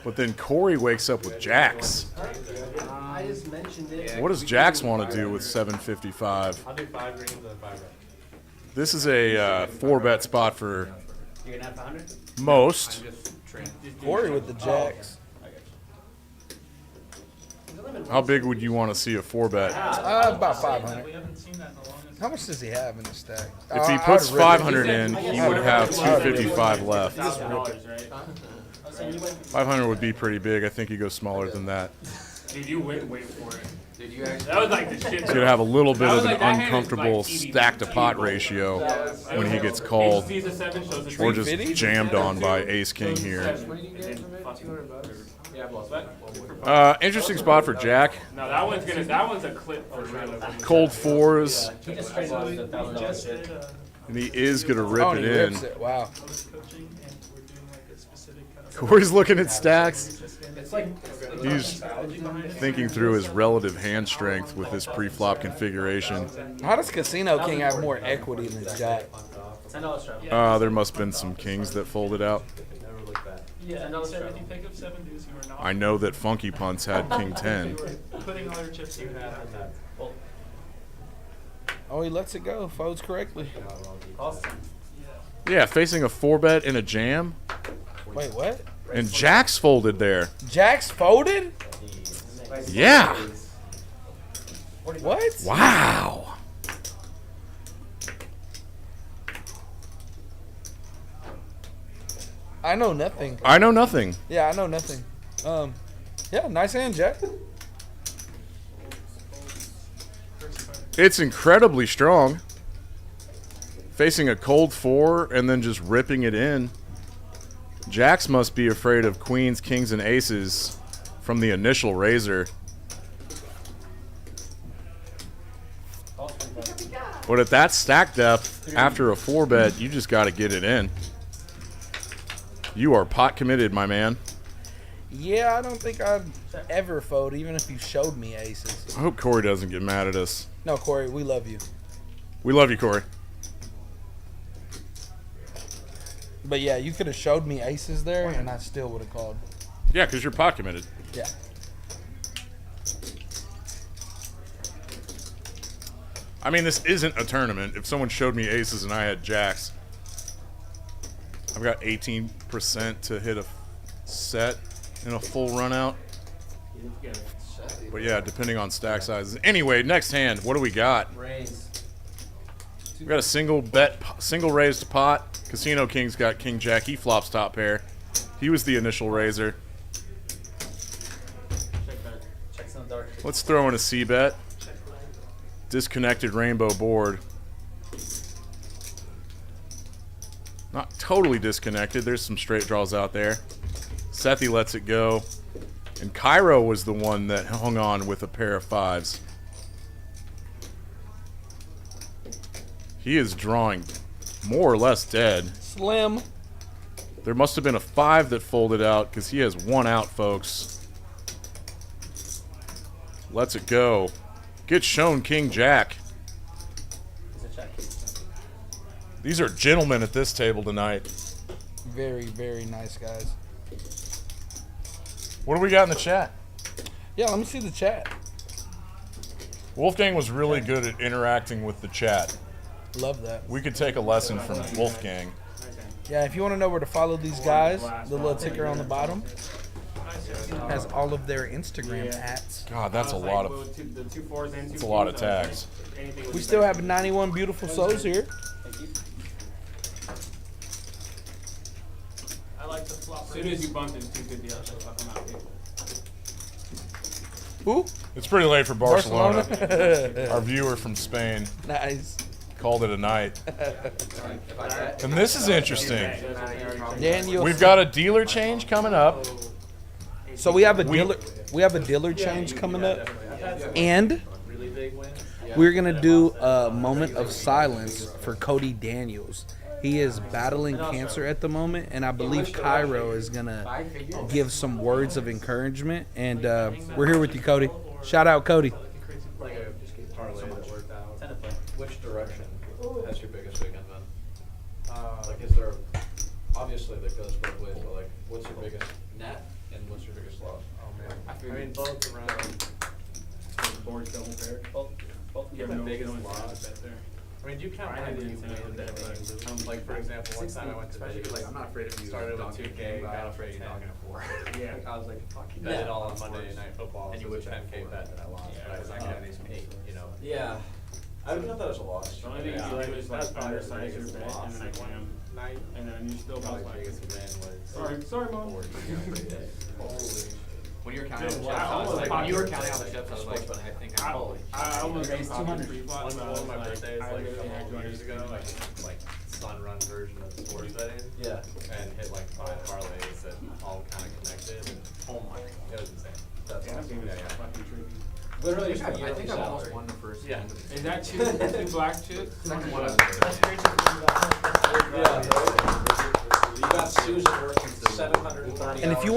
But then Corey wakes up with jacks. I just mentioned it. What does Jax want to do with 755? I'll do 5 greens and 5 red. This is a 4-bet spot for You're gonna have 500? most. Corey with the jacks. How big would you want to see a 4-bet? About 500. We haven't seen that in the longest. How much does he have in the stack? If he I puts would really- 500 in, he would have 255 left. $1,000, right? 500 would be pretty big. I think he goes smaller than that. Dude, you wait for it. Did you actually? That was like the shit. He's going to have a little bit That of was an like, that hand is uncomfortable like TV. stack-to-pot ratio when he gets called, Sees a 7, shows a or 3. just jammed on by ace king here. What did you get from it? $200? Interesting spot for Jack. No, that one's a clip for sure. Cold fours. He just traded lost $1,000. And he is going to rip Oh, it he in. rips it. Wow. Corey's looking at stacks. It's like He's thinking through his relative hand strength with this pre-flop configuration. How does Casino King have more equity than Jack? $10 trap. There must have been some kings that folded out. Yeah, and also if you pick up 7 deuce, you are not. I know that Funky Punts had king 10. Putting all your chips in that. Oh, he lets it go. Folds correctly. Yeah, facing a 4-bet in a jam. Wait, what? And Jack's folded there. Jack's folded? Yeah. What? Wow. I know nothing. I know nothing. Yeah, I know nothing. Yeah, nice hand, Jack. It's incredibly strong. Facing a cold 4 and then just ripping it in. Jacks must be afraid of queens, kings, and aces from the initial raiser. But at that stack depth, after a 4-bet, you just got to get it in. You are pot committed, my man. Yeah, I don't think I'd ever fold, even if you showed me aces. I hope Corey doesn't get mad at us. No, Corey, we love you. We love you, Corey. But yeah, you could have showed me aces there, and I still would have called. Yeah, because you're pot committed. Yeah. I mean, this isn't a tournament. If someone showed me aces and I had jacks, I've got 18% to hit a set in a full run out. But yeah, depending on stack sizes. Anyway, next hand, what do we got? Raise. We got a single raise to pot. Casino King's got king jack. He flops top pair. He was the initial raiser. Checks on dark. Let's throw in a C bet. Disconnected rainbow board. Not totally disconnected. There's some straight draws out there. Sethy lets it go. And Cairo was the one that hung on with a pair of 5s. He is drawing more or less dead. Slim. There must have been a 5 that folded out because he has 1 out, folks. Lets it go. Gets shown king jack. These are gentlemen at this table tonight. Very, very nice guys. What do we got in the chat? Yeah, let me see the chat. Wolfgang was really good at interacting with the chat. Love that. We could take a lesson from Wolfgang. Yeah, if you want to know where to follow these guys, the little ticker on the bottom has all of their Instagram hats. God, that's a lot of. That's a lot of tags. We still have 91 beautiful souls here. I like the flop. As soon as you bump this 250, I'll fuck him out, dude. Who? It's pretty late for Barcelona. Our viewer from Spain. Nice. Called it a night. And this is interesting. Daniel. We've got a dealer change coming up. So we have a dealer change coming up, and we're gonna do a moment of silence for Cody Daniels. He is battling cancer at the moment, and I believe Cairo is gonna give some words of encouragement. And we're here with you, Cody. Shout out, Cody. Which direction has your biggest weekend been? Like, is there, obviously that goes both ways, but like, what's your biggest net and what's your biggest loss? Oh man, I mean both around the board's double paired. Both You have the biggest loss. There. I mean, do you count I when didn't you say win that, that, like for example, one time I went to Vegas, like, I'm not afraid of you started with dogging 2K, but I'm got up afraid to you're 10. dogging a 4. Yeah. I was like, fuck you. Bet it all on Monday Night Football. And you so would it's a 10K bet that I lost. Yeah, Because I because I got got an an ace 8, you know. Yeah. I would count that as a loss. The only thing you do is like undersize your bet and then I jam. Night. And then you still Probably bounce biggest back. win was. Sorry, Mom. When you were counting Dude, all the chips, I I was almost like, when you were pocket- counting all the chips, I was like, I think I almost raised pocket 200. free flop, One but I of was my like, birthdays, I like a literally couple had years ago, like sun-run version of sports betting. Yeah. And hit like 5 parlays that all kind of connected. And oh my, it was insane. That's awesome. Yeah, fucking tricky. Literally just a year I think of I almost salary. won the first Yeah. game. Is that two black chips? Second one. You got Susan working 730 And if you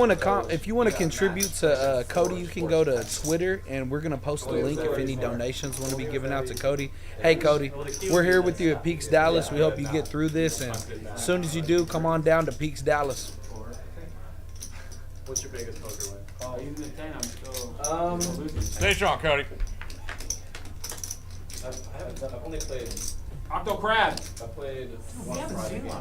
want to contribute to Cody, you can go to Twitter, and we're gonna post the link if any donations want to be given out to Cody. Hey Cody, we're here with you at Peaks Dallas. We hope you get through this, and as soon as you do, come on down to Peaks Dallas. What's your biggest poker win? Oh, even the 10, I'm still losing. Stay strong, Cody. I've only played. Octo Crab. I played one Friday game.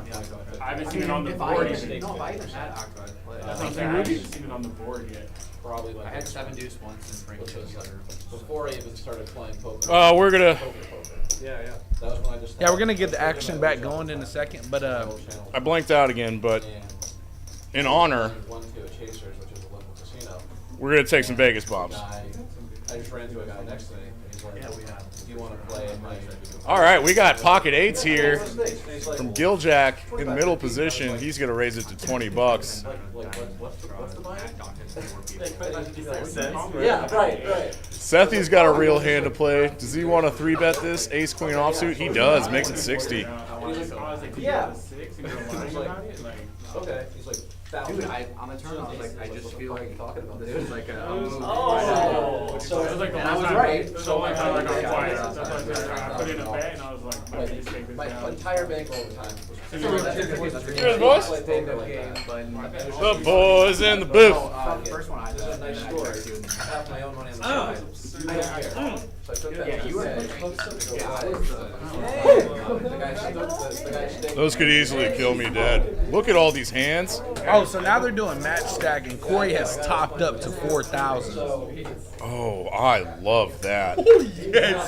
I haven't seen it on the board yet. No, if I even had Octo, I'd play. That's what I'm saying. I haven't seen it on the board yet. Probably like I had 7-deuce once and Frank which was the like other. before I even started playing poker. We're gonna. Poker. Yeah, yeah. That was when I just. Yeah, we're gonna get the action back going in a second, but I blanked out again, but in honor, One to a Chasers, which is a local casino. we're gonna take some Vegas bombs. I just ran into a guy next to me, and he's like, "Do you want to play in my?" All right, we got pocket eights here from Giljack in middle position. He's gonna raise it to $20. What's the buy? Yeah, right. Sethy's got a real hand to play. Does he want to 3-bet this ace queen offsuit? He does. Makes it 60. Yeah. Six and you're lying about it? Like, Okay. He's like, Dude, on the turn, I was like, I just feel like talking about this. It was like a. Oh. So it was like the and I last was time. right. It was the only time I got quiet. That's why I said I put in a bet and I was like, I need to take this my down. entire bankroll time was. Cheers, boys. The boys in the booth. The first one I This is a nice story. I have my own money on the side. So I took that. Yeah, you were. Those could easily kill me dead. Look at all these hands. oh, so now they're doing match stack, and Corey has topped up to 4,000. Oh, I love that.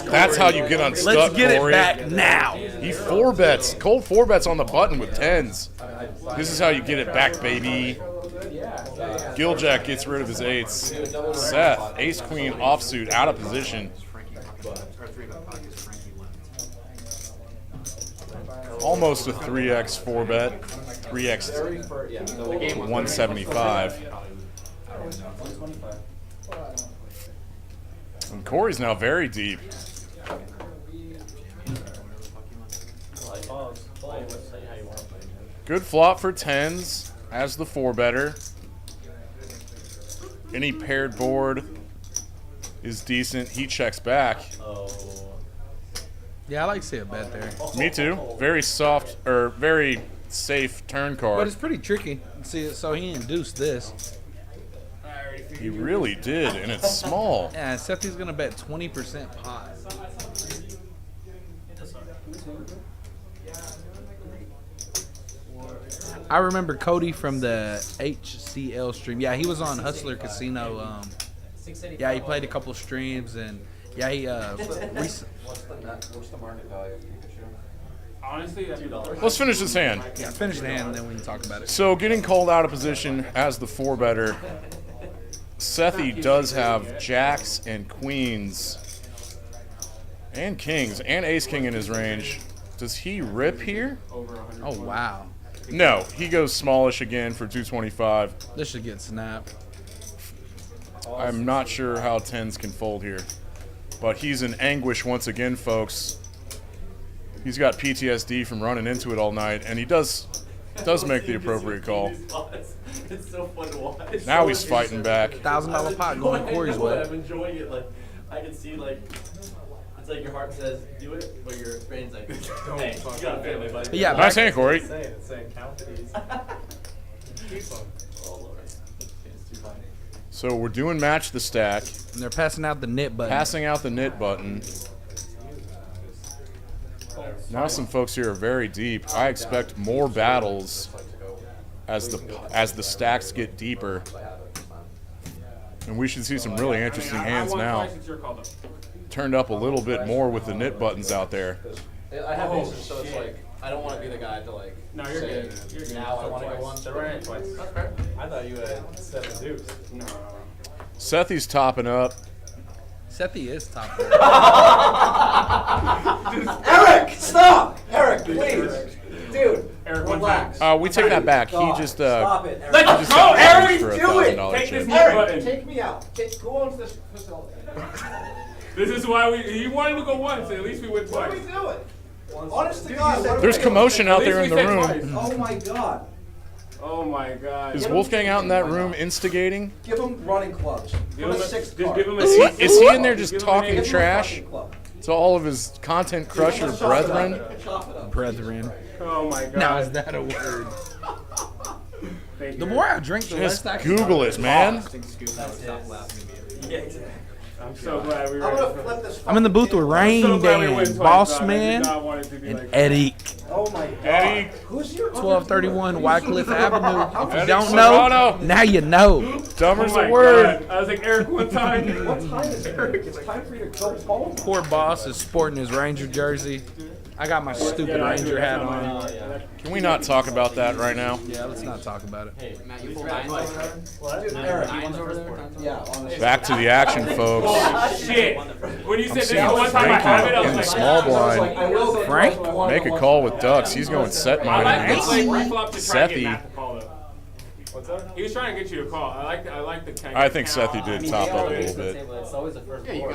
That's how you get unstuck, Let's get Corey. it back now. He 4-bets. Cold 4-bets on the button with 10s. This is how you get it back, baby. Giljack gets rid of his 8s. Seth, ace queen offsuit, out of position. Almost a 3x 4-bet. 3x 175. And Corey's now very deep. Good flop for 10s as the 4-better. Any paired board is decent. He checks back. Yeah, I like to see a bet there. Me too. Very soft, or very safe turn But card. it's pretty tricky. See, so he induced this. He really did, and it's small. Yeah, Sethy's gonna bet 20% pot. I remember Cody from the HCL stream. Yeah, he was on Hustler Casino. Yeah, he played a couple streams, and yeah, he What's the market value of Pikachu? Honestly, that's Let's finish this hand. yeah, finish the hand, and then we can talk about it. So getting called out of position as the 4-better, Sethy does have jacks and queens and kings and ace king in his range. Does he rip here? Oh wow, No, he goes smallish again for 225. this should get snapped. I'm not sure how 10s can fold here, but he's in anguish once again, folks. He's got PTSD from running into it all night, and he does make the appropriate call. It's so fun to watch. Now he's fighting back. $1,000 pot going Corey's way. I'm enjoying it. Like I can see, like it's like your heart says do it, but your brain's like, hey, you got a family, buddy. But yeah, Nice hand, Corey. It's saying count these. Oh Lord, it's too funny. So we're doing match the stack, And they're passing out the knit button. passing out the knit button. Now some folks here are very deep. I expect more battles as the stacks get deeper. And we should see some really interesting hands now. Turned up a little bit more with the knit buttons out there. I have aces, so it's like I don't want to be the guy to like. No, you're say, good. You're good. Now I want to go on. They ran it twice. That's fair. I thought you had 7-deuce. No. Sethy's topping up. Sethy is top. Eric, stop! Eric, please. We take that back. He just Stop it, Eric. Let's go, got Eric! for a Do it! $1,000 Take this chip. mute Eric, button. take me out. Go on to this facility. This is why he wanted to go once. At least we went What twice. are we doing? Honest to God. what are There's we doing? commotion out At there in least the we said room. twice. Oh my God. Oh my God. Is Wolfgang out in that room instigating? Give him running clubs. Give him a, six just give him a Is he in there just Give him a talking name. trash to all of his content crusher brethren? Brethren. Oh my God. Now is that a word? Thank The you. more I drink, the less Just I can Google it, man. Yeah, exactly. I'm so glad we were. I'm gonna flip this. I'm in the booth with Rain so glad we went Dan, twice, Boss dog. I did Man, not want it to be and like Eddie. Oh my God. Eddie. Who's your 1231 Wycliffe Avenue. If you Eddie don't Serrano. know, now you know. Dumber's Oh my a word. God. I was like, Eric, what time? What time is it? It's time for you to go home. Poor Boss is sporting his Ranger jersey. I got my stupid Ranger hat on. Can we not talk about that right now? Yeah, let's not talk about it. Hey, Matt, you full nine over there? Dude, Eric. Yeah, honestly. Back to the action, folks. Oh, shit. When you said this is seeing the one time I have it, I Frankie in the was like, small blind. I will Frank? Make a call with Ducks. He's going set I mine like and this like ace. reflop to try to get Sethi. Matt to call though. What's up? He was trying to get you to call. I like the kind I think Sethi did top up a little bit. It's always the first board.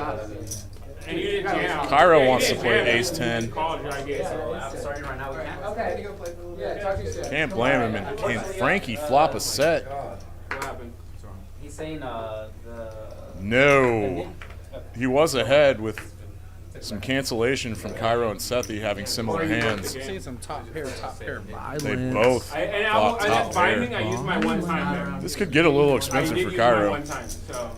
And you didn't jam. Cairo wants to play ace 10. Call to try to get I'm starting right now. We can't. Okay. Yeah, talk to you soon. Can't blame him. And can Frankie flop a set? What happened? He's saying the. No. He was ahead with some cancellation from Cairo and Sethi having similar hands. See some top pair violence. They both And flop I top just binding. pair. I used my one time there. This could get a little I expensive did for use my Cairo. one time. So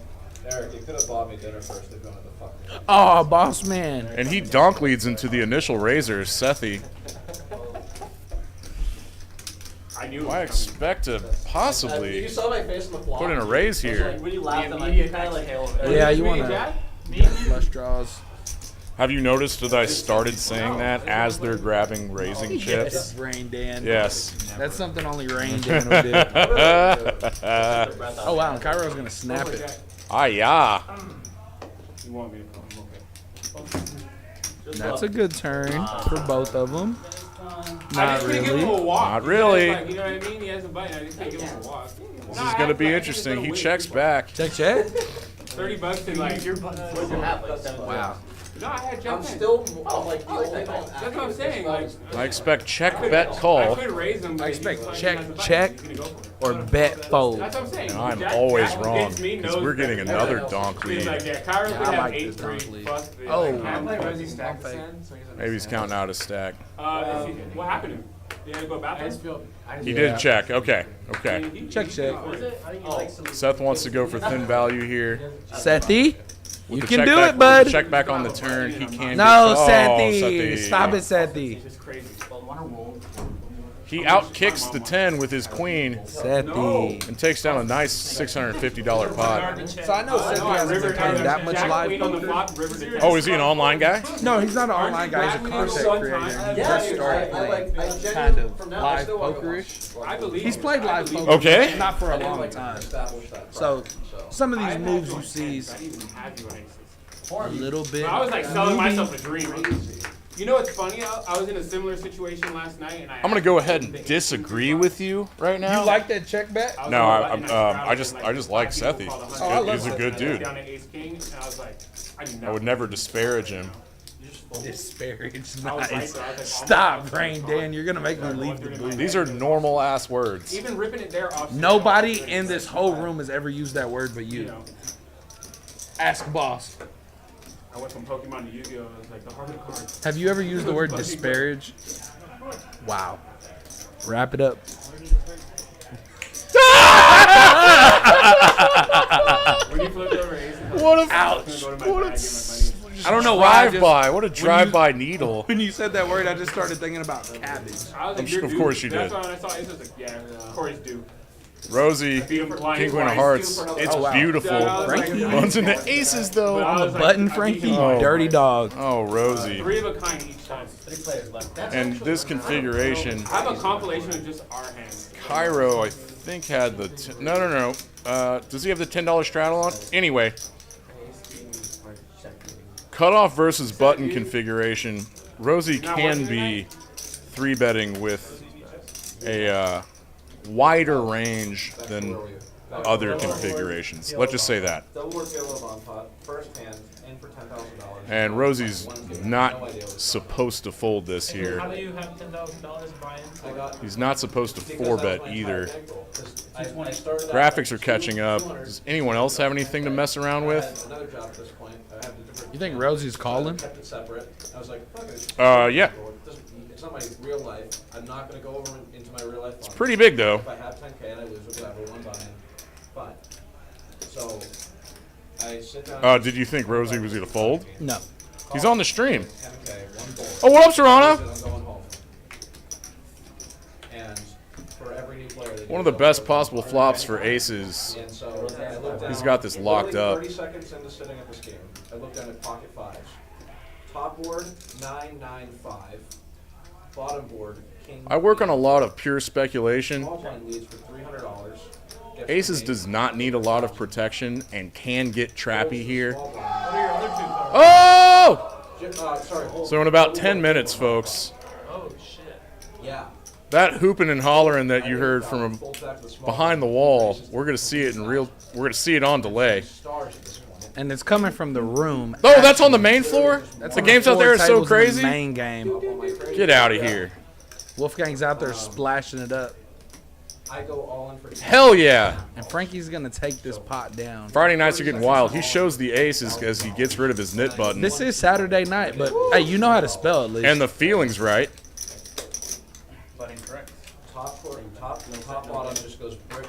Eric, you could have bought me dinner first if you wanted to fuck me. Oh, Boss Man. And he donk leads into the initial razors, Sethi. I knew. I expect to possibly You saw my face on the flop. put in a raise here. When you laughed, I'm like, you kind of like hail. Yeah, you Really, want to Jack? flush draws. Have you noticed that I started saying that as they're grabbing raising chips? Yes, Rain Dan. Yes. That's something only Rain Dan will do. Oh, wow, and Cairo's going to snap it. Ah, yeah. You want me to call him? Okay. That's a good turn for both of them. I Not just couldn't give him a really. walk. Not really. Like, you know what I mean? He has a button. I just can't give him a walk. This is going to be interesting. He checks back. Check. $30 to like your button. What's your hat like? Wow. No, I had check. I'm still, I'm like, the only That's what I'm saying. Like, I expect check, bet, I call. could raise him. But I expect he's like, check, he has a button. check, He's gonna go for it. or bet fold. That's what I'm saying. And I'm Jack always against wrong me because knows we're getting that. another donk He's lead. like, yeah, Kyra Yeah, would I have like this 8-3. donk lead. Fuck the- Oh. like, I'm half playing the- Rosie stack the send, Maybe he's counting out a stack. What happened to him? Did he go bathroom? He did check. Okay. Check. Seth wants to go for thin value here. Sethi, With you the can check do back, it, bud. Check back on the turn. He can't. No, get, Sethi. Stop it, Sethi. It's crazy. He outkicks the 10 with his queen Sethi. and takes down a nice $650 pot. So I know Sethi hasn't been playing that much live poker. Oh, is he an online guy? No, he's not an online guy. He's a content creator. He just started playing I kind of from now, I live still wanna go pokerish. I believe He's played live poker, Okay. but not for a long time. So some of these moves you see I didn't even have you on aces. a little bit. I was like selling maybe. myself a dream. You know what's funny? I was in a similar situation last night, and I'm gonna go ahead and disagree with you right now. You like that check bet? No, I just like Sethi. He's a good dude. Down to ace king, and I was like, I would never disparage him. Disparage, I was nice. right, so Stop, Rain Dan. You're gonna make me leave the booth. These are normal ass words. Even ripping it there off. Nobody in this whole room has ever used that word but You you. know, Ask Boss. I went from Pokemon to Yu-Gi-Oh. I was like, the heart of the cards. Have you ever used the word disparage? Wow. Wrap it up. When you flipped over aces, I was What like, a ouch. What a I don't know why. drive-by. What a drive-by needle. When you said that word, I just started thinking about cabbage. I was like, Of you're course due. you That's did. why when I saw aces, I was like, yeah, of course do. Rosie, Beat him for blind King Queen of twice. Hearts. It's Oh, wow. beautiful. Yeah, I was like, Frankie. Runs into aces though. But I On the was like, button, I beat Frankie. him Oh. Dirty dog. Oh, Rosie. 3 of a kind each time. 3 players left. And this configuration, I have a compilation of just our hands. Cairo, I think, had the... No. Does he have the $10 straddle on? Anyway, cutoff versus button configuration. Rosie can be 3-betting with a wider range than other configurations. Let's just say that. Double WYCLIFF on pot, first hand, in for $10,000. And Rosie's not supposed to fold this here. How do you have $10,000 buy-in? He's not supposed to 4-bet either. Graphics are catching up. Does anyone else have anything to mess around with? Another job at this point. I have the different. You think Rosie's calling? Kept it separate. I was like, fuck it. Yeah. It's not my real life. I'm not going to go over into my real life. It's pretty big, though. If I have 10K and I lose with whatever, one buy-in, fine. So I sit down. Did you think Rosie was going to fold? No. He's on the stream. 10K, one board. Oh, what up, Serrano? I'm going home. And for every new player, One of the best possible flops for aces. and so I looked down. He's got this locked up. 30 seconds into sitting at this game, I looked down at pocket fives. Top board, 9-9-5. Bottom board, king. I work on a lot of pure speculation. Small blind leads for $300. Gets Aces me does not need a lot of protection and can get trappy here. small blind. What are your other two cards? Oh! Sorry, hold. So in about 10 minutes, folks, Oh, shit. Yeah. that hooping and hollering that you heard from Folds back to the small behind the blind. wall, we're gonna see it in real. We're gonna see it on delay. Stars at this point. And it's coming from the room. Oh, that's on the main floor. That's The on games out floor there are so tables in the crazy. Main game. Get out of here. Wolfgang's out there splashing it up. I go all in for Hell yeah. And Frankie's gonna take this pot down. Friday nights are getting wild. He shows the aces as he gets rid of his knit button. This is Saturday night, but hey, you know how to spell at least. And the feeling's right. But incorrect. top bottom just goes brick.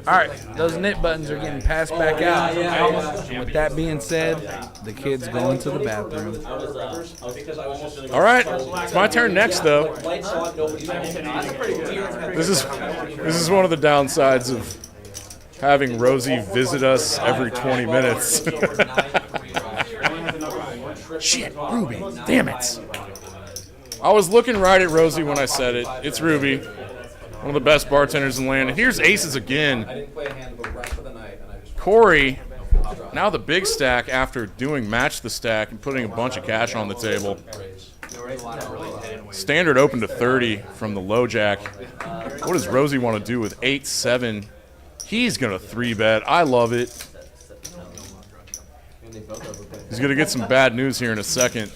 All right, those knit buttons are getting passed back out. And with that being said, the kid's going to the bathroom. Because I was just All right, it's my turn next though. lights on, nobody's This is one of the downsides of having Rosie visit us every 20 minutes. Shit, Ruby, damn it. I was looking right at Rosie when I said it. It's Ruby, one of the best bartenders in the land. And here's aces again. I didn't play a hand the rest of the night, and I just Corey, now the big stack after doing match the stack and putting a bunch of cash on the table. Standard open to 30 from the low jack. What does Rosie want to do with 8-7? He's going to 3-bet. I love it. He's going to get some bad news here in a second.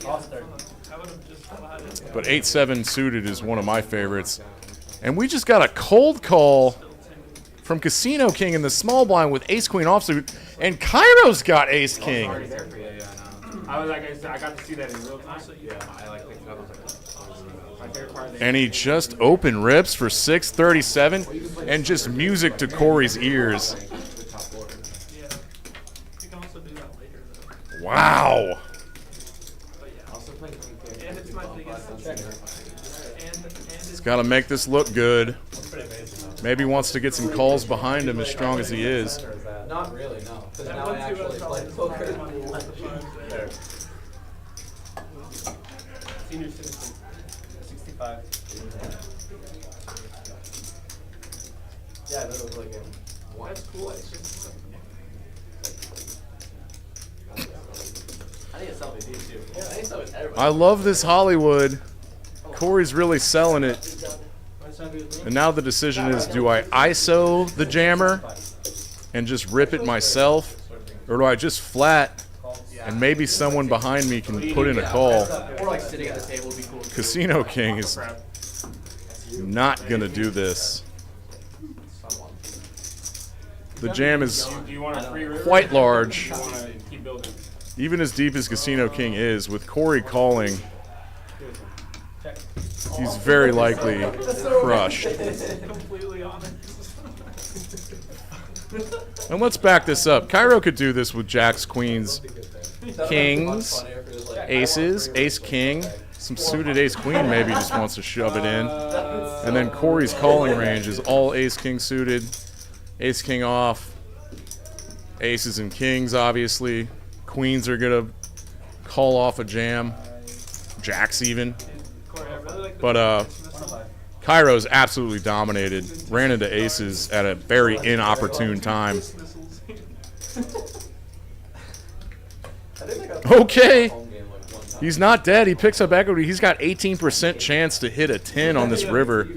But 8-7 suited is one of my favorites. And we just got a cold call from Casino King in the small blind with ace-queen offsuit. And Cairo's got ace-king. I was like, I got to see that in real time. Yeah, I like picking up. My favorite part of the And he just open rips for 637 and just music to Corey's ears. Yeah. You can also do that later, though. Wow. But yeah. And it's my biggest checker. He's got to make this look good. Maybe wants to get some calls behind him as strong as he is. not really, no. Because now I actually play poker. Senior citizen, 65. Yeah, that looks like it. That's cool. It's just I think it's something to do too. Yeah, I think so. Everybody. I love this Hollywood. Corey's really selling it. And now the decision is, do I ISO the jammer and just rip it myself? Or do I just flat and maybe someone behind me can put in a call? Or like sitting at the table would be cool. Casino King is not going to do this. The jam is Do you want a free river? quite large, You want to keep building? even as deep as Casino King is. With Corey calling, he's very likely crushed. completely honest. And let's back this up. Cairo could do this with jacks, queens, kings, aces, ace king, some suited ace queen maybe just wants to shove it in. And then Corey's calling range is all ace king suited, ace king off, aces and kings obviously. Queens are gonna call off a jam, jacks even. But Cairo's absolutely dominated. Ran into aces at a very inopportune time. Okay. He's not dead. He picks up equity. He's got 18% chance to hit a 10 on this river.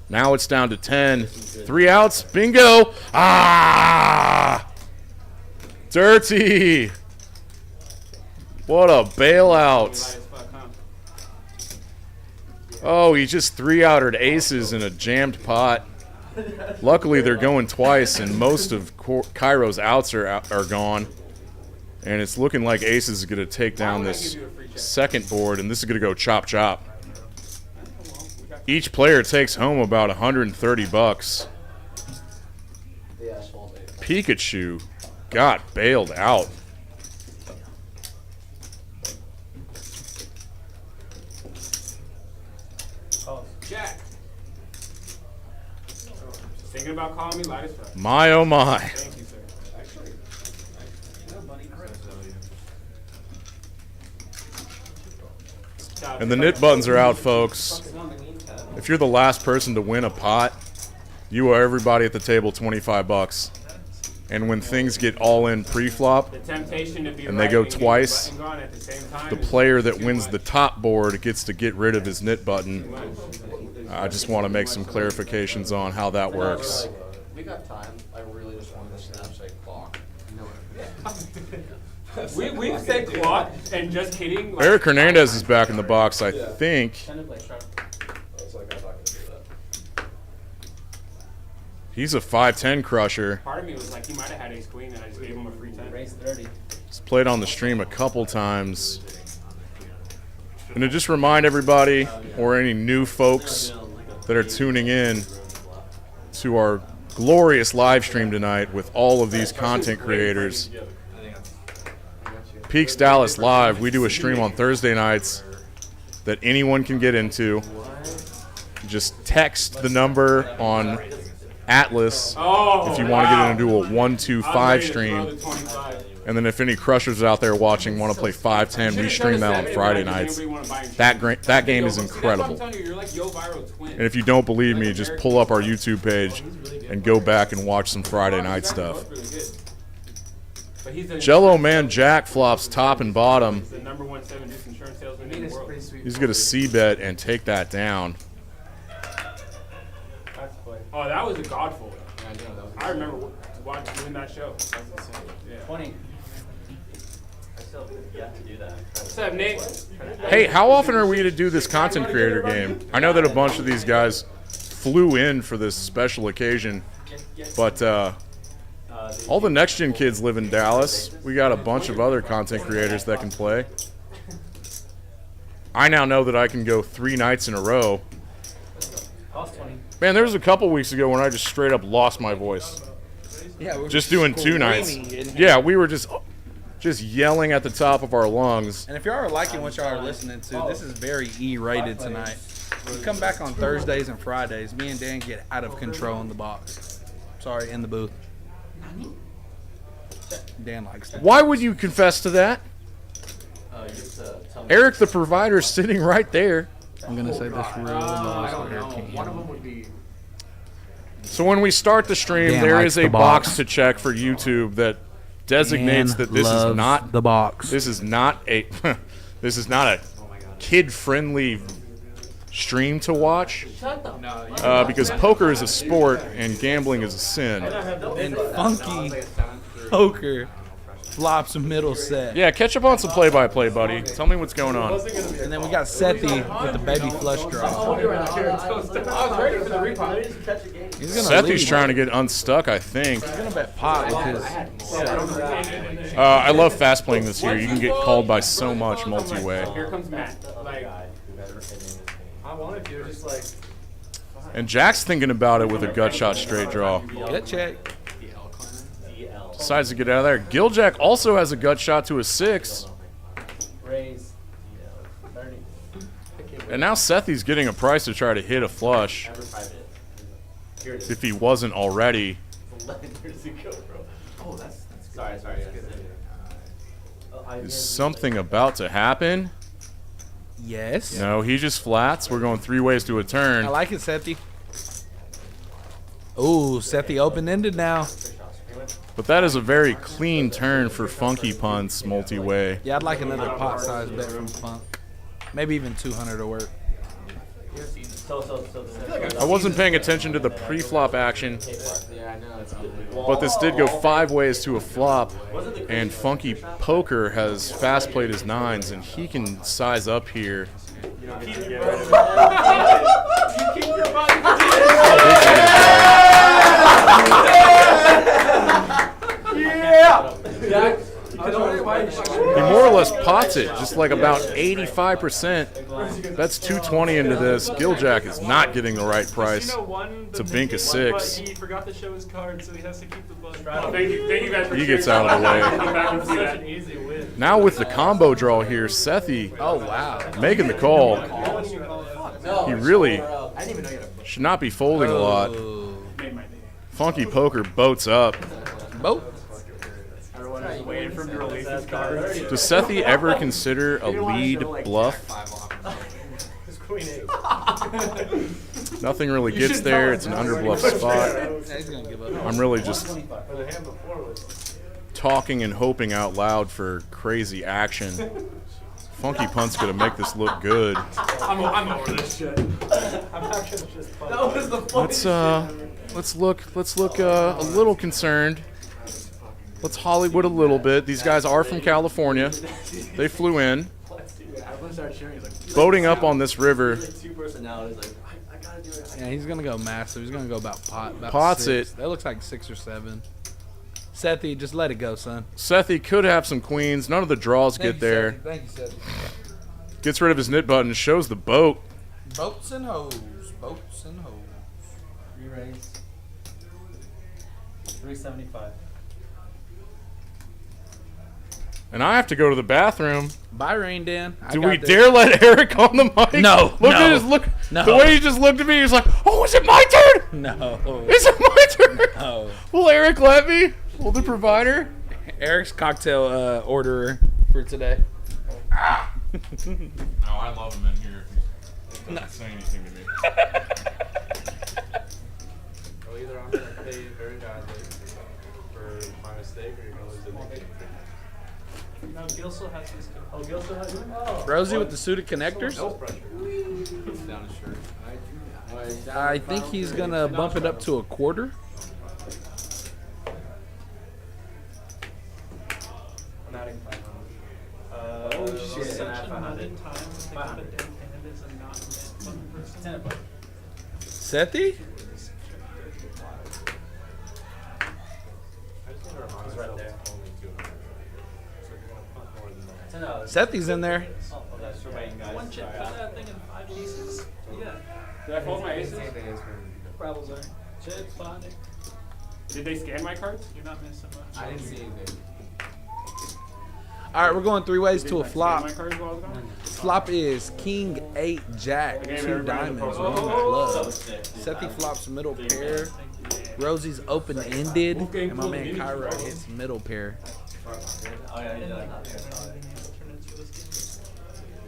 Now it's down to 10. 3 outs. Bingo. Ah! Dirty. What a bailout. Oh, he just 3-outered aces in a jammed pot. Luckily, they're going twice, and most of Kairo's outs are gone. And it's looking like aces is going to take down this second board, and this is going to go chop-chop. Each player takes home about 130 bucks. Pikachu got bailed out. Jack. Thinking about calling me light as fuck. My oh my. Thank you, sir. Actually, And the knit buttons are out, folks. If you're the last person to win a pot, you owe everybody at the table 25 bucks. And when things get all in pre-flop the temptation to be and they right go and get twice, the button gone at the same time the is player that too wins much. the top board gets to get rid of his knit button. I just want to make some clarifications on how that works. We got time. I really just wanted to snap say clock. We said clock and just kidding. Like, Eric Hernandez is back in the box, I think. I was like, I'm not gonna do that. He's a 5'10 crusher. part of me was like, he might have had ace queen, and I just gave him a free 10. Raise 30. He's played on the stream a couple times. And to just remind everybody, or any new folks that are tuning in to our glorious live stream tonight with all of these content creators. Peaks Dallas Live, we do a stream on Thursday nights that anyone can get into. Just text the number on Atlas if you want to get into a 1-2-5 stream. And then if any crushers out there watching want to play 5-10, we stream that on Friday nights. That game is incredible. And if you don't believe me, just pull up our YouTube page and go back and watch some Friday night stuff. Jello Man Jack flops top and bottom. The number 1 7-deuce insurance salesman in the world. He's going to C-bet and take that down. Oh, that was a godful. I remember watching that show. That's insane. Yeah. 20. I still have yet to do that. What's up, Nate? Hey, how often are we to do this content creator game? I know that a bunch of these guys flew in for this special occasion, but all the next gen kids live in Dallas. We got a bunch of other content creators that can play. I now know that I can go 3 nights in a row. Cost 20. Man, there was a couple weeks ago when I just straight up lost my voice. Yeah, we're Just doing 2 nights. Yeah, we were just yelling at the top of our lungs. And if y'all are liking what y'all are listening to, this is very E-rated tonight. We come back on Thursdays and Fridays. Me and Dan get out of control in the box. Sorry, in the booth. Dan likes that. Why would you confess to that? Eric the provider's sitting right there. I'm gonna say this real low so Eric can't hear me. would be. So when we start the stream, Dan there likes is a the box box. to check for YouTube that designates Dan that this is loves not the box. This is not a this is not a kid-friendly stream to watch because poker is a sport and gambling is a sin. And funky poker flops a middle set. Yeah, catch up on some play-by-play, buddy. Tell me what's going on. And then we got Sethy with the baby flush draw. I was ready for the repot. He's gonna Sethy's lead. trying to get unstuck, I think. He's gonna bet pot with his. I love fast playing this year. You can get called by so much multi-way. Here comes Matt. Like, I wanted to, just like. And Jack's thinking about it with a gut shot straight draw. Get check. Decides to get out of there. Giljack also has a gut shot to a 6. Raise 30. And now Sethy's getting a price to try to hit a flush. If he wasn't already. 11 years ago, bro. Oh, that's sorry. Is something about to happen? Yes. No, he just flats. We're going 3 ways to a turn. I like it, Sethy. Ooh, Sethy open-ended now. But that is a very clean turn for Funky Punts multi-way. Yeah, I'd like another pot size bet from Funk. Maybe even 200 to work. I wasn't paying attention to the pre-flop action, but this did go 5 ways to a flop, and Funky Poker has fast played his 9s, and he can size up here. He more or less pots it, just like about 85%. That's 220 into this. Giljack is not getting the right price to bink a 6. He forgot to show his card, so he has to keep the button. Thank you guys for He gets out of the way. Such an easy win. Now with the combo draw here, Sethy making the call. He really should not be folding a lot. Funky Poker boats up. Everyone's waiting for him to release his card. Does Sethy ever consider a lead bluff? Nothing really gets there. It's an underbluff spot. I'm really just talking and hoping out loud for crazy action. Funky Punt's gonna make this look good. I'm over this shit. I'm not gonna just play. That was the Let's look a little concerned. Let's Hollywood a little bit. These guys are from California. They flew in. Boating up on this river. Yeah, he's gonna go massive. He's gonna go about Pots 6. it. That looks like 6 or 7. Sethy, just let it go, son. Sethy could have some queens. None of the draws get there. Thank you, Sethy. Gets rid of his knit button. Shows the boat. Boats and hoes. Boats and hoes. Re-raise. 375. And I have to go to the bathroom. Bye, Rain Dan. Do we dare let Eric on the mic? No. Look at his look. No. The way he just looked at me, he's like, "Oh, is it my turn? No. Is it my turn? No. Will Eric let me? Will the provider?" Eric's cocktail orderer for today. No, I love him in here. He doesn't say anything to me. Well, either I'm gonna pay very badly for my mistake, or you're gonna lose the game. No, Gil still has his. Oh, Gil still has it? Rosie with the suited connectors. No pressure. Puts down his shirt. I think he's gonna bump it up to a quarter. I'm adding 500. Oh shit! Such a nutted time to think of a dead hand as a not net fucking person. 10 bucks. Sethy? He's right there. Only 200. So you're gonna punt more than that. $10. Sethy's in there. Oh, that's for waiting, guys. One chip for that thing in 5 pieces. Yeah. Did I fold my aces? Bravo zone. Chip, bonding. Did they scan my cards? You're not missing much. I didn't see anything. All right, we're going 3 ways Did to a they flop. scan my cards while I was gone? Flop is King 8 Jack, Okay, 2 everybody diamonds, in the 1 post. club. Sethy flops middle pair. Rosie's open ended, and my man Cairo hits middle pair. Oh, yeah, he does.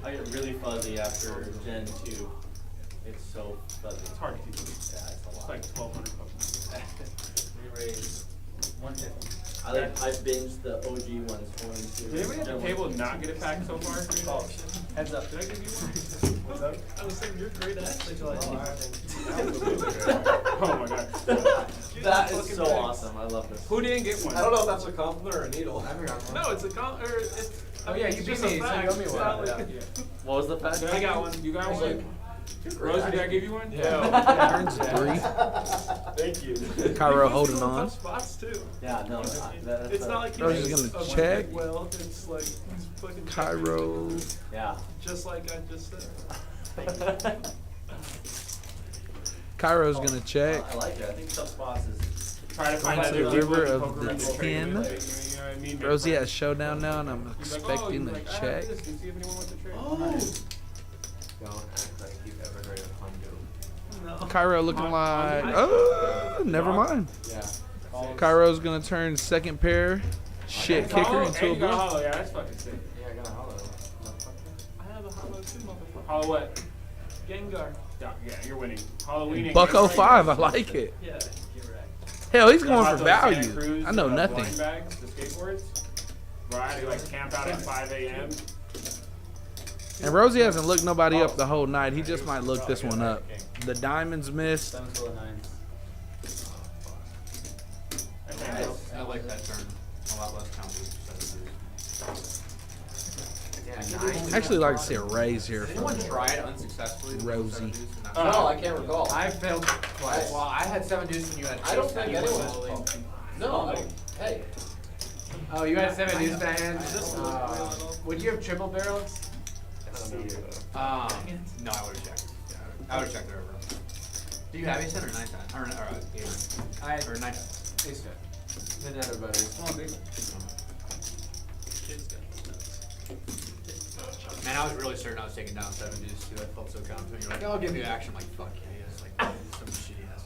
I get really fuzzy after Gen 2. It's so fuzzy. It's hard to keep it. Yeah, it's a It's lot. like 1,200 bucks. Re-raise 150. I binged the OG ones going to. Did anybody at the table not get a pack so far? Oh, heads up. Did I give you one? What's up? I was saying you're great athlete. Oh my god. That is so awesome. I love this. Who didn't get one? I don't know if that's a compliment or a needle. No, it's a it's. Oh yeah, you beat me, so you owe me one. Yeah. What was the fact? I got one. You got one? Rosie, did I give you one? Turns 3. Thank you. Cairo holding on. Spots too. Yeah, no. It's not like Rosie's he's gonna a check. Well, it's like he's fucking Cairo. Yeah. just like I just said. Cairo's gonna check. I like it. I think tough spots is. Try to find Onto out the if river people of poker the run 10. trade. You know what I mean? Rosie has showdown now, and I'm He's like, expecting he's a like, I have check. this. You see if anyone wants to trade. Don't act like you've ever heard of Hondo. No. Cairo looking like. Oh, never mind. Yeah. Cairo's gonna turn second pair. Shit kicker Hollow? into Hey, a you got bluff. hollow. Yeah, that's fucking sick. Yeah, I got a hollow. I have a hollow too, motherfucker. Hollow what? Gengar. Yeah, you're winning. Halloween. Buck 05, I like it. Yeah, get wrecked. Hell, he's going About for those Santa value. Cruz, I know blind nothing. bags, the skateboards. Where I had to like camp out at 5 a.m. And Rosie hasn't looked nobody up the whole night. He just might look this one up. The diamonds missed. 7 to 9. I like that turn. A lot less counters. I actually like to see a raise here Did from anyone try it unsuccessfully? Rosie. No, I can't recall. I failed twice. Well, I had 7-deuce when you had. I don't think anyone. No, hey. Oh, you had 7-deuce, Diane? Would you have triple barrels? No, I would have checked. Yeah, I would have checked the river. Do you have ace-10 or 9-10? Or 8-9? Or 9-10? Ace-10. Then have a better. Oh, big. Man, I was really certain I was taking down 7-deuce too. I felt so confident. You're like, I'll give you action. I'm like, fuck yeah, it's like some shitty ass.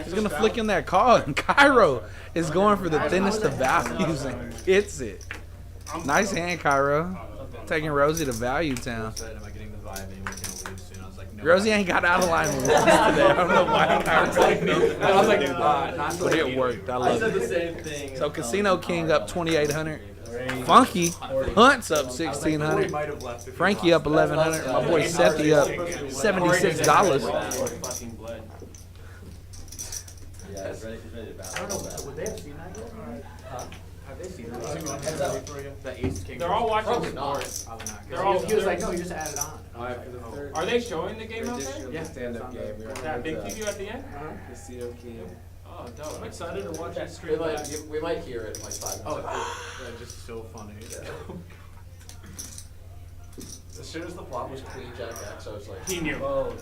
He's going to flick in that call, and Cairo is going for the thinnest of values and hits it. Nice hand, Cairo. Taking Rosie to Value Town. Am I getting the vibe that you were going to leave soon? I was like, no. Rosie ain't got out of line once today. I don't know why. I was like, not But it worked. I I love said the it. same thing. So Casino King up 2,800. Funky Hunt's up 1,600. Frankie up 1,100. My boy Sethy up $76. Yeah, it's ready to battle. I don't know, would they have seen that yet? Have they seen that? Heads up. The ace king. They're all watching Probably sports. not. Probably not. They're all. He was like, no, you just added on. Are they showing the game out there? Yeah, stand-up game. That big preview at the end? Casino King. Oh, dope. I'm excited to watch that We stream. might hear it in like 5 minutes. That's just so funny. As soon as the flop was Queen Jack X, I was like, He knew.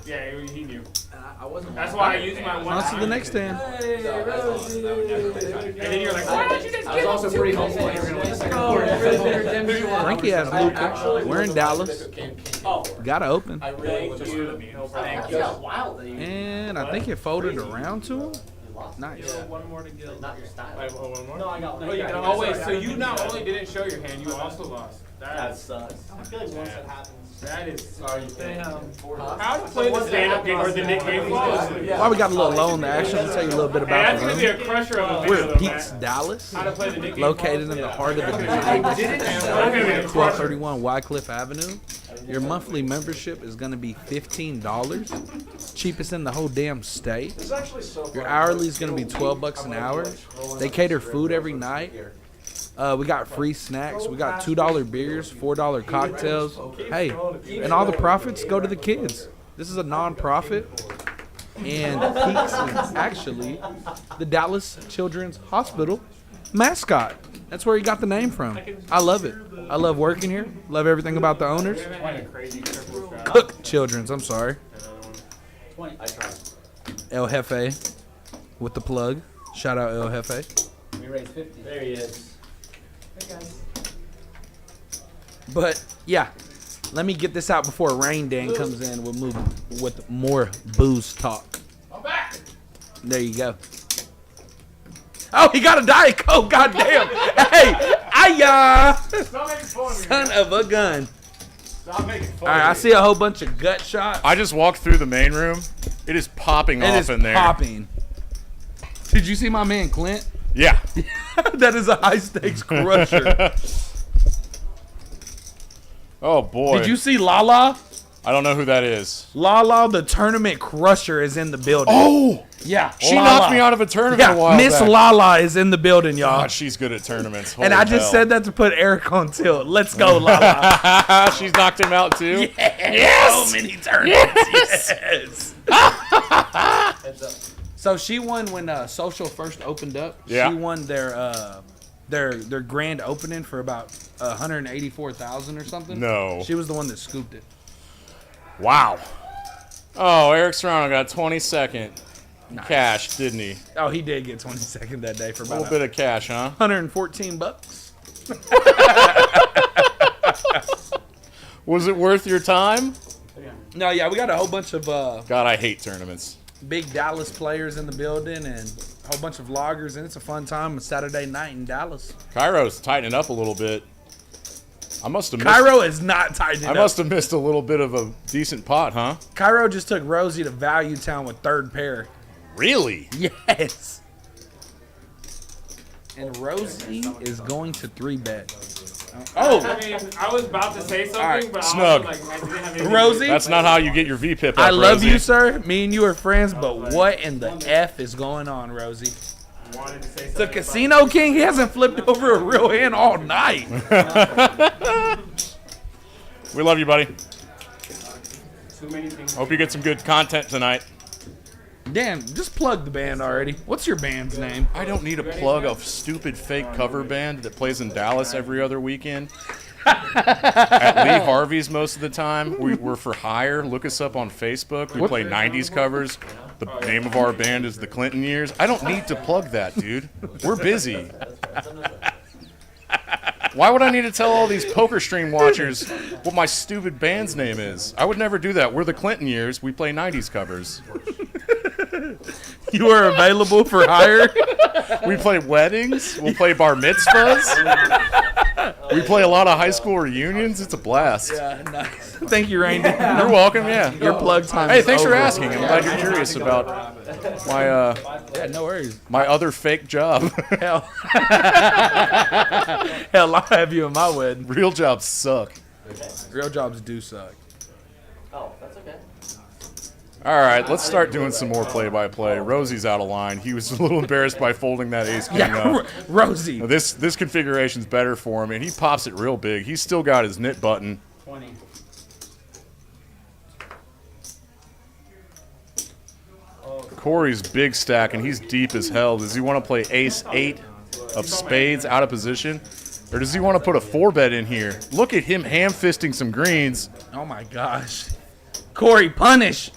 Yeah, he knew. and I wasn't. That's why I used my one. On to the next hand. And then you're like, why don't you just I was also pretty hopeful you were going to win the second quarter. Frankie has blue card. We're in Dallas. Got to open. I really was. Thank you. Thank you. Wild that you And I think it folded around to him. Nice. one more to go. Not your style. One more? No, I got one. Oh, wait, so you not only didn't show your hand, you also lost. That That sucks. I feel like once that happens. That is. Damn. How to play the stand-up game or the Nick game? While we got a little low in the action, I'll tell you a little bit Hey, about that's the gonna be room. a crusher of a We're video, at though, Peaks, man. Dallas, How to play the Nick game. located in the heart of the community. 1231 Wycliffe Avenue. Your monthly membership is going to be $15. Cheapest in the whole damn state. Your hourly is going to be $12 an hour. They cater food every night. We got free snacks. We got $2 beers, $4 cocktails. Hey, and all the profits go to the kids. This is a non-profit. And Peaks is actually the Dallas Children's Hospital mascot. That's where he got the name from. I love it. I love working here. Love everything about the owners. Cook Children's, I'm sorry. I tried. El Jefe with the plug. Shout out El Jefe. We raised 50. There he is. Hey, guys. But yeah, let me get this out before Rain Dan comes in. We'll move with more booze talk. I'm back. There you go. Oh, he got a Diet Coke. Goddamn. Hey, ayah. Stop making fun of me. Son of a gun. Stop making fun All right, I see a whole bunch of gut shots. I just walked through the main room. It is popping It off is in there. popping. Did you see my man Clint? Yeah. That is a high stakes crusher. Oh boy. Did you see Lala? I don't know who that is. Lala, the tournament crusher, is in the building. Oh, yeah. she Lala. knocked me out of a tournament Yeah, a while Miss back. Lala is in the building, y'all. God, she's good at tournaments. And Holy I just hell. said that to put Eric on tilt. Let's go, Lala. She's knocked him out too. Yes. So many tournaments. Yes. Heads up. So she won when Social first opened up. Yeah. She won their grand opening for about 184,000 or something. No. She was the one that scooped it. Wow. Oh, Eric Serrano got 22nd cash, didn't he? Oh, he did get 22nd that day for A about little bit of cash, huh? $114. Was it worth your time? No, yeah, we got a whole bunch of God, I hate tournaments. big Dallas players in the building and a whole bunch of vloggers, and it's a fun time. A Saturday night in Dallas. Cairo's tightening up a little bit. I must have missed. Cairo is not tightening I up. must have missed a little bit of a decent pot, huh? Cairo just took Rosie to Value Town with third pair. Really? Yes. And Rosie is going to 3-bet. Oh! I mean, I was about to say something, right, but snug. I was like, I didn't have anything. Rosie? That's not how you get your VPIP up, I love Rosie. you, sir. Me and you are friends, but what in the F is going on, Rosie? Wanted to say The something Casino King, he hasn't flipped over a real hand all night. We love you, buddy. Too many things. Hope you get some good content tonight. Dan, just plug the band already. What's your band's name? I don't need to plug a stupid fake cover band that plays in Dallas every other weekend. At Lee Harvey's most of the time. We're for hire. Look us up on Facebook. We play 90s covers. The name of our band is the Clinton Years. I don't need to plug that, dude. We're busy. Why would I need to tell all these poker stream watchers what my stupid band's name is? I would never do that. We're the Clinton Years. We play 90s covers. You are available for hire? We play weddings. We'll play bar mitzvahs. We play a lot of high school reunions. It's a blast. Yeah, nice. Thank you, Randy. You're welcome, yeah. Your plug time Hey, is thanks for over. asking. I'm glad you're curious about my Yeah, no worries. my other fake job. Hell. Hell, I'll have you in my wedding. Real jobs suck. Real jobs do suck. Oh, that's okay. All right, let's start doing some more play-by-play. Rosie's out of line. He was a little embarrassed by folding that ace king Yeah, up. Rosie. This configuration's better for him, and he pops it real big. He's still got his knit button. 20. Corey's big stack, and he's deep as hell. Does he want to play ace-8 of spades out of position? Or does he want to put a 4-bet in here? Look at him ham-fisting some greens. Oh, my gosh. Corey, punish.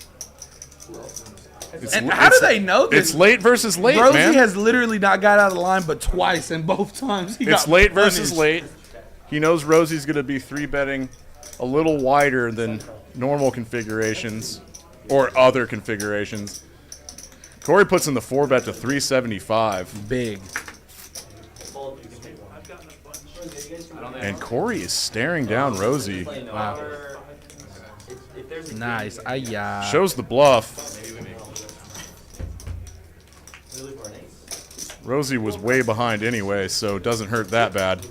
And how do it's- they know this? It's late versus late, Rosie man. has literally not got out of line but twice, and both times he It's got late versus punished. late. He knows Rosie's going to be 3-betting a little wider than normal configurations or other configurations. Corey puts in the 4-bet to 375. Big. And Corey is staring down Rosie. Wow. Nice. Ay-ya. Shows the bluff. Rosie was way behind anyway, so it doesn't hurt that bad.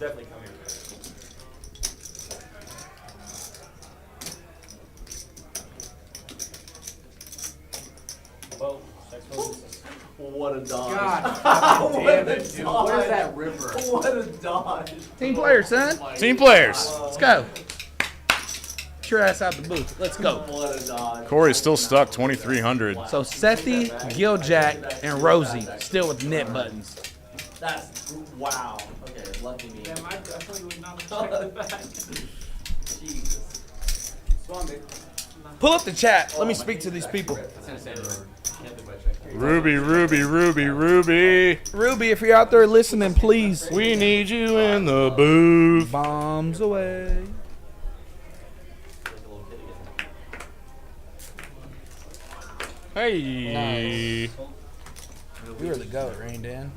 What a dodge. God damn it, dude. dodge. Where's that river? What a dodge. Team players, son. Team players. Let's go. Get your ass out the booth. Let's go. What a dodge. Corey's still stuck 2,300. So Sethy, Giljack, and Rosie still with knit buttons. That's, wow. Okay, lucky me. Damn, I definitely would not have expected that. Jesus. Pull up the chat. Let me speak to these people. Ruby, Ruby, Ruby, Ruby. Ruby, if you're out there listening, please. We need you in the booth. Bombs away. Hey. We are the GOAT, Rain Dan.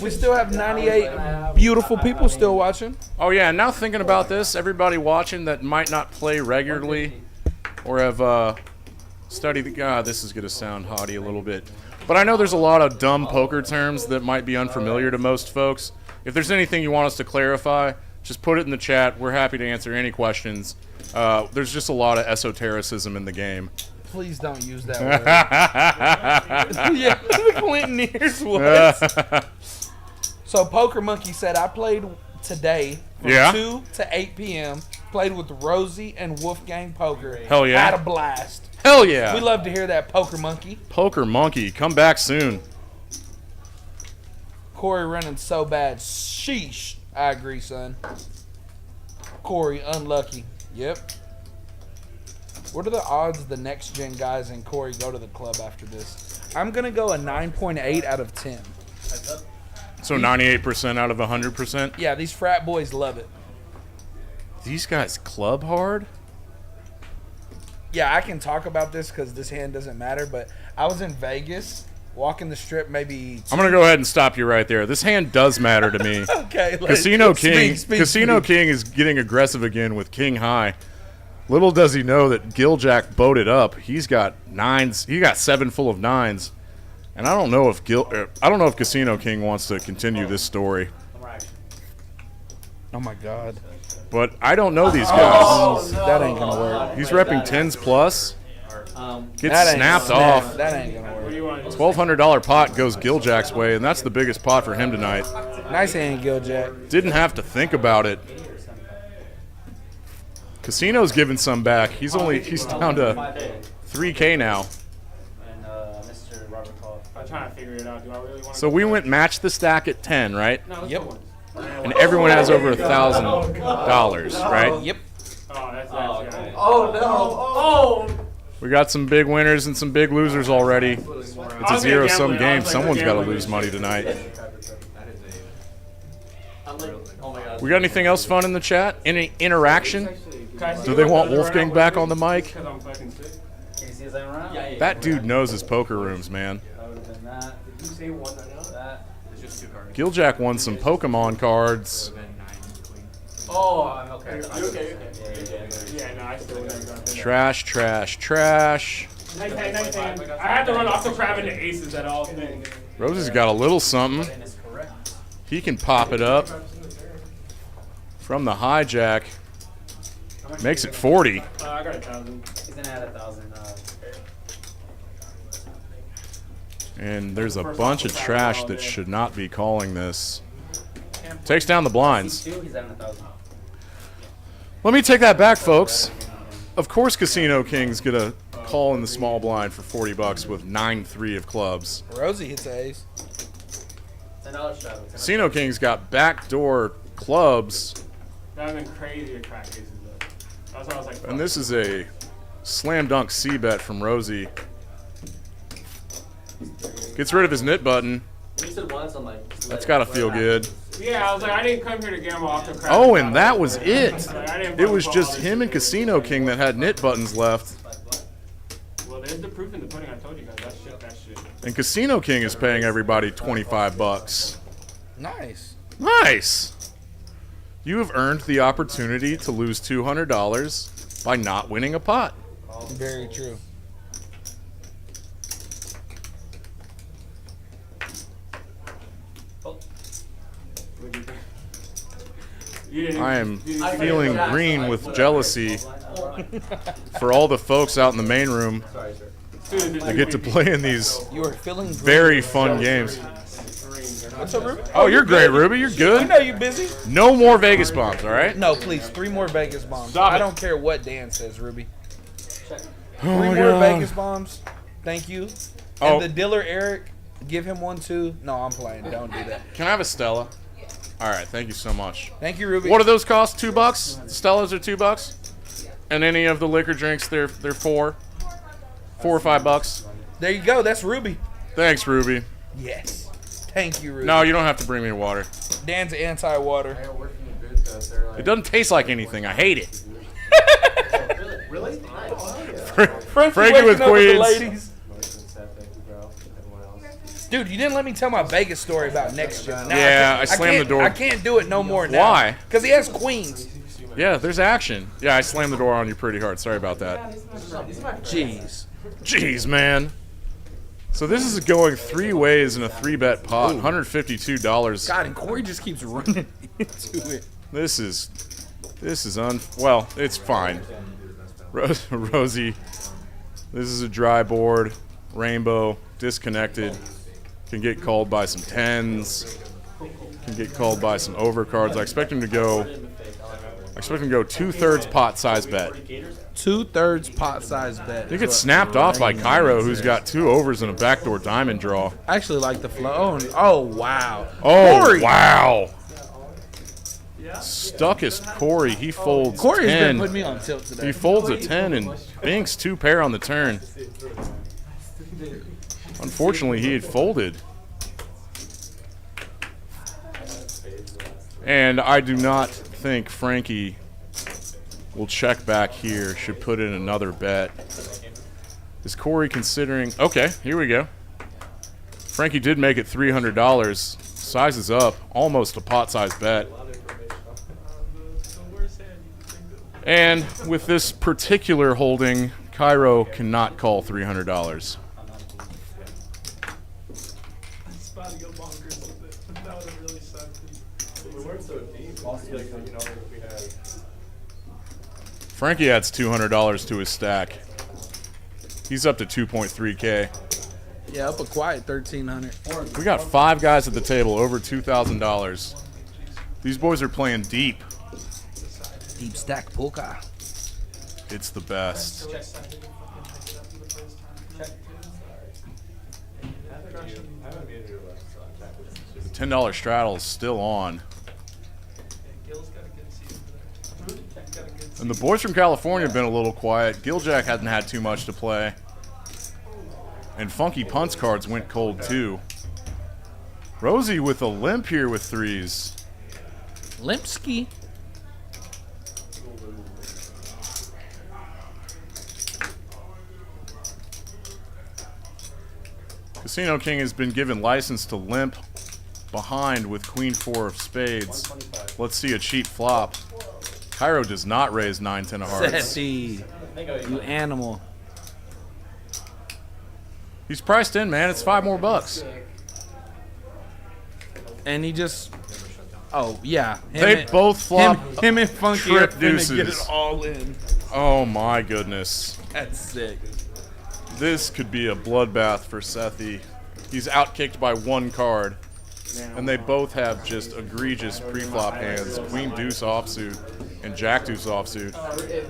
We still have 98 beautiful people still watching. Oh yeah, now thinking about this, everybody watching that might not play regularly or have studied the God, this is gonna sound haughty a little bit. But I know there's a lot of dumb poker terms that might be unfamiliar to most folks. If there's anything you want us to clarify, just put it in the chat. We're happy to answer any questions. There's just a lot of esotericism in the game. Please don't use that word. Yeah, Clinton ears what? So Poker Monkey said, I played today from 2 to 8 p.m. Played with Rosie and Wolfgang Poker. Hell yeah. Had a blast. Hell yeah. We love to hear that, Poker Monkey. Poker Monkey, come back soon. Corey running so bad. Sheesh. I agree, son. Corey, unlucky. Yep. What are the odds the next gen guys and Corey go to the club after this? I'm going to go a 9.8 out of 10. So 98% out of 100%? Yeah, these frat boys love it. These guys club hard? Yeah, I can talk about this because this hand doesn't matter, but I was in Vegas, walking the strip maybe... I'm going to go ahead and stop you right there. This hand does matter to me. Okay. Casino King King is getting aggressive again with King High. Little does he know that Giljack boated up. He's got nines. He got 7 full of 9s. And I don't know if Casino King wants to continue this story. Oh my God. But I don't know these guys. Oh, no. That ain't gonna work. He's repping 10s plus. Gets That ain't snapped gonna off. snap. That ain't gonna work. $1,200 pot goes Giljack's way, and that's the biggest pot for him tonight. Nice hand, Giljack. Didn't have to think about it. Casino's giving some back. He's down to 3K now. And Mr. Robert Call. I'm trying to figure it out. Do I really want So we went match the stack at 10, right? Yep. And everyone has over $1,000, right? Yep. Oh, that's okay. Oh no! Oh! We got some big winners and some big losers already. It's a zero-sum game. Someone's got to lose money tonight. We got anything else fun in the chat? Any interaction? Do they want Wolfgang back on the mic? That dude knows his poker rooms, man. Giljack won some Pokemon cards. Oh, okay. Okay. Yeah, no, I still Trash, trash, trash. Nice hand. I had to run off the crab into aces at all things. Rosie's got a little something. He can pop it up from the hijack. Makes it 40. I got 1,000. He's gonna add 1,000. And there's a bunch of trash that should not be calling this. Takes down the blinds. Let me take that back, folks. Of course Casino King's gonna call in the small blind for 40 bucks with 9-3 of clubs. Rosie hits ace. Casino King's got backdoor clubs. That would have been crazy to crack aces though. That's why I was like, And this is a slam dunk C-bet from Rosie. Gets rid of his knit button. That's gotta feel good. yeah, I was like, I didn't come here to gamble off the crap. Oh, and that was it. Like, I didn't It was fucking just follow him and Casino King that had knit buttons left. Well, there's the proof in the pudding. I told you guys that shit. And Casino King is paying everybody 25 bucks. Nice. Nice. You have earned the opportunity to lose $200 by not winning a pot. Very true. I am feeling green with jealousy for all the folks out in the main room that get to play in these You are feeling very fun games. What's up, Ruby? Oh, you're great, Ruby. You're I good. know you're busy. No more Vegas bombs, all right? No, please. 3 more Vegas bombs. Stop I it. don't care what Dan says, Ruby. Oh 3 my more God. Vegas bombs. Thank you. Oh. And the dealer, Eric, give him 1 too. No, I'm playing. Don't do that. Can I have a Stella? All right, thank you so much. Thank you, Ruby. What do those cost? $2? The Stellas are $2? And any of the liquor drinks, they're $4 or $5. There you go. That's Ruby. Thanks, Ruby. Yes. Thank you, Ruby. No, you don't have to bring me water. Dan's anti-water. It doesn't taste like anything. I hate it. Really? Frankie with Queens. ladies. Dude, you didn't let me tell my Vegas story about next gen. Now Yeah, I slammed the door. I can't do it no more now. Why? Because he has queens. Yeah, there's action. Yeah, I slammed the door on you pretty hard. Sorry about that. Jeez. Jeez, man. So this is going 3 ways in a 3-bet pot. $152. God, and Corey just keeps running into it. This is well, it's fine. Rosie, this is a dry board. Rainbow, disconnected. Can get called by some 10s. Can get called by some overcards. I expect him to go 2/3 pot size bet. 2/3 pot size bet. He gets snapped off by Cairo, who's got 2 overs and a backdoor diamond draw. I actually like the flow. Oh, wow. Oh, Corey. wow. Stuckest Corey. He folds Corey's 10. been putting me on tilt today. He folds a 10 and binks 2 pair on the turn. Unfortunately, he had folded. And I do not think Frankie will check back here, should put in another bet. Is Corey considering... Okay, here we go. Frankie did make it $300. Sizes up, almost a pot-sized bet. And with this particular holding, Cairo cannot call $300. Frankie adds $200 to his stack. He's up to 2.3K. Yeah, up a quiet 1,300. We got 5 guys at the table over $2,000. These boys are playing deep. Deep stack poker. It's the best. $10 straddle is still on. And the boys from California have been a little quiet. Giljack hasn't had too much to play. And Funky Punts cards went cold too. Rosie with a limp here with 3s. Limpski. Casino King has been given license to limp behind with Queen 4 of spades. Let's see a cheap flop. Cairo does not raise 9-10 of hearts. Sethy, you animal. He's priced in, man. It's $5 more. And he just, oh yeah, They both flop him and Funky trip are finna deuces. get it all in. Oh my goodness. That's sick. This could be a bloodbath for Sethy. He's outkicked by 1 card. And they both have just egregious pre-flop hands. Queen Deuce offsuit and Jack Deuce offsuit.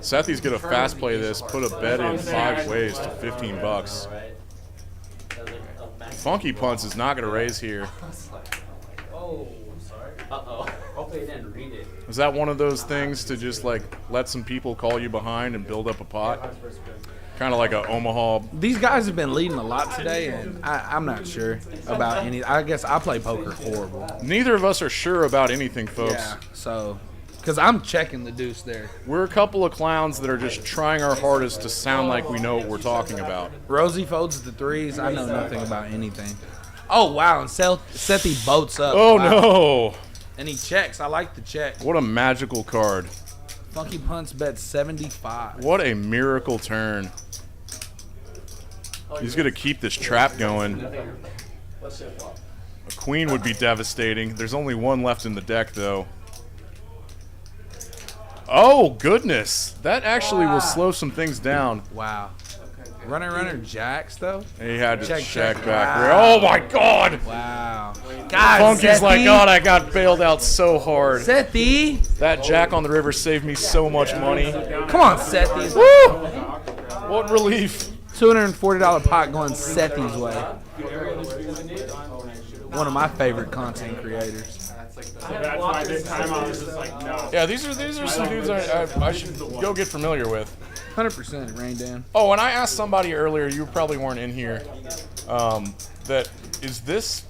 Sethy's gonna fast play this, put a bet in 5 ways to $15. Funky Punts is not gonna raise here. Oh, sorry. Uh-oh. Hopefully I didn't read it. Is that one of those things to just like let some people call you behind and build up a pot? Kind of like a Omaha. These guys have been leading a lot today, and I'm not sure about any. I guess I play poker horrible. Neither of us are sure about anything, folks. Yeah, so, because I'm checking the deuce there. We're a couple of clowns that are just trying our hardest to sound like we know what we're talking about. Rosie folds the 3s. I know nothing about anything. Oh, wow, and Sethy boats up. Oh, wow. no. And he checks. I like the check. What a magical card. Funky Punts bet 75. What a miracle turn. He's going to keep this trap going. A queen would be devastating. There's only 1 left in the deck, though. Oh, goodness. That actually will slow some things down. Wow. Runner jacks, though? And he had to check back. Wow. Oh, my God. Wow. God, Funky's Sethy. like, God, I got bailed out so hard. Sethy. That jack on the river saved me so much money. Come on, Sethy. Woo! What relief. $240 pot going Sethy's way. One of my favorite content creators. That's why this time I was just like, no. Yeah, these are some dudes I should go get familiar with. 100% Rain Dan. Oh, and I asked somebody earlier, you probably weren't in here, that is this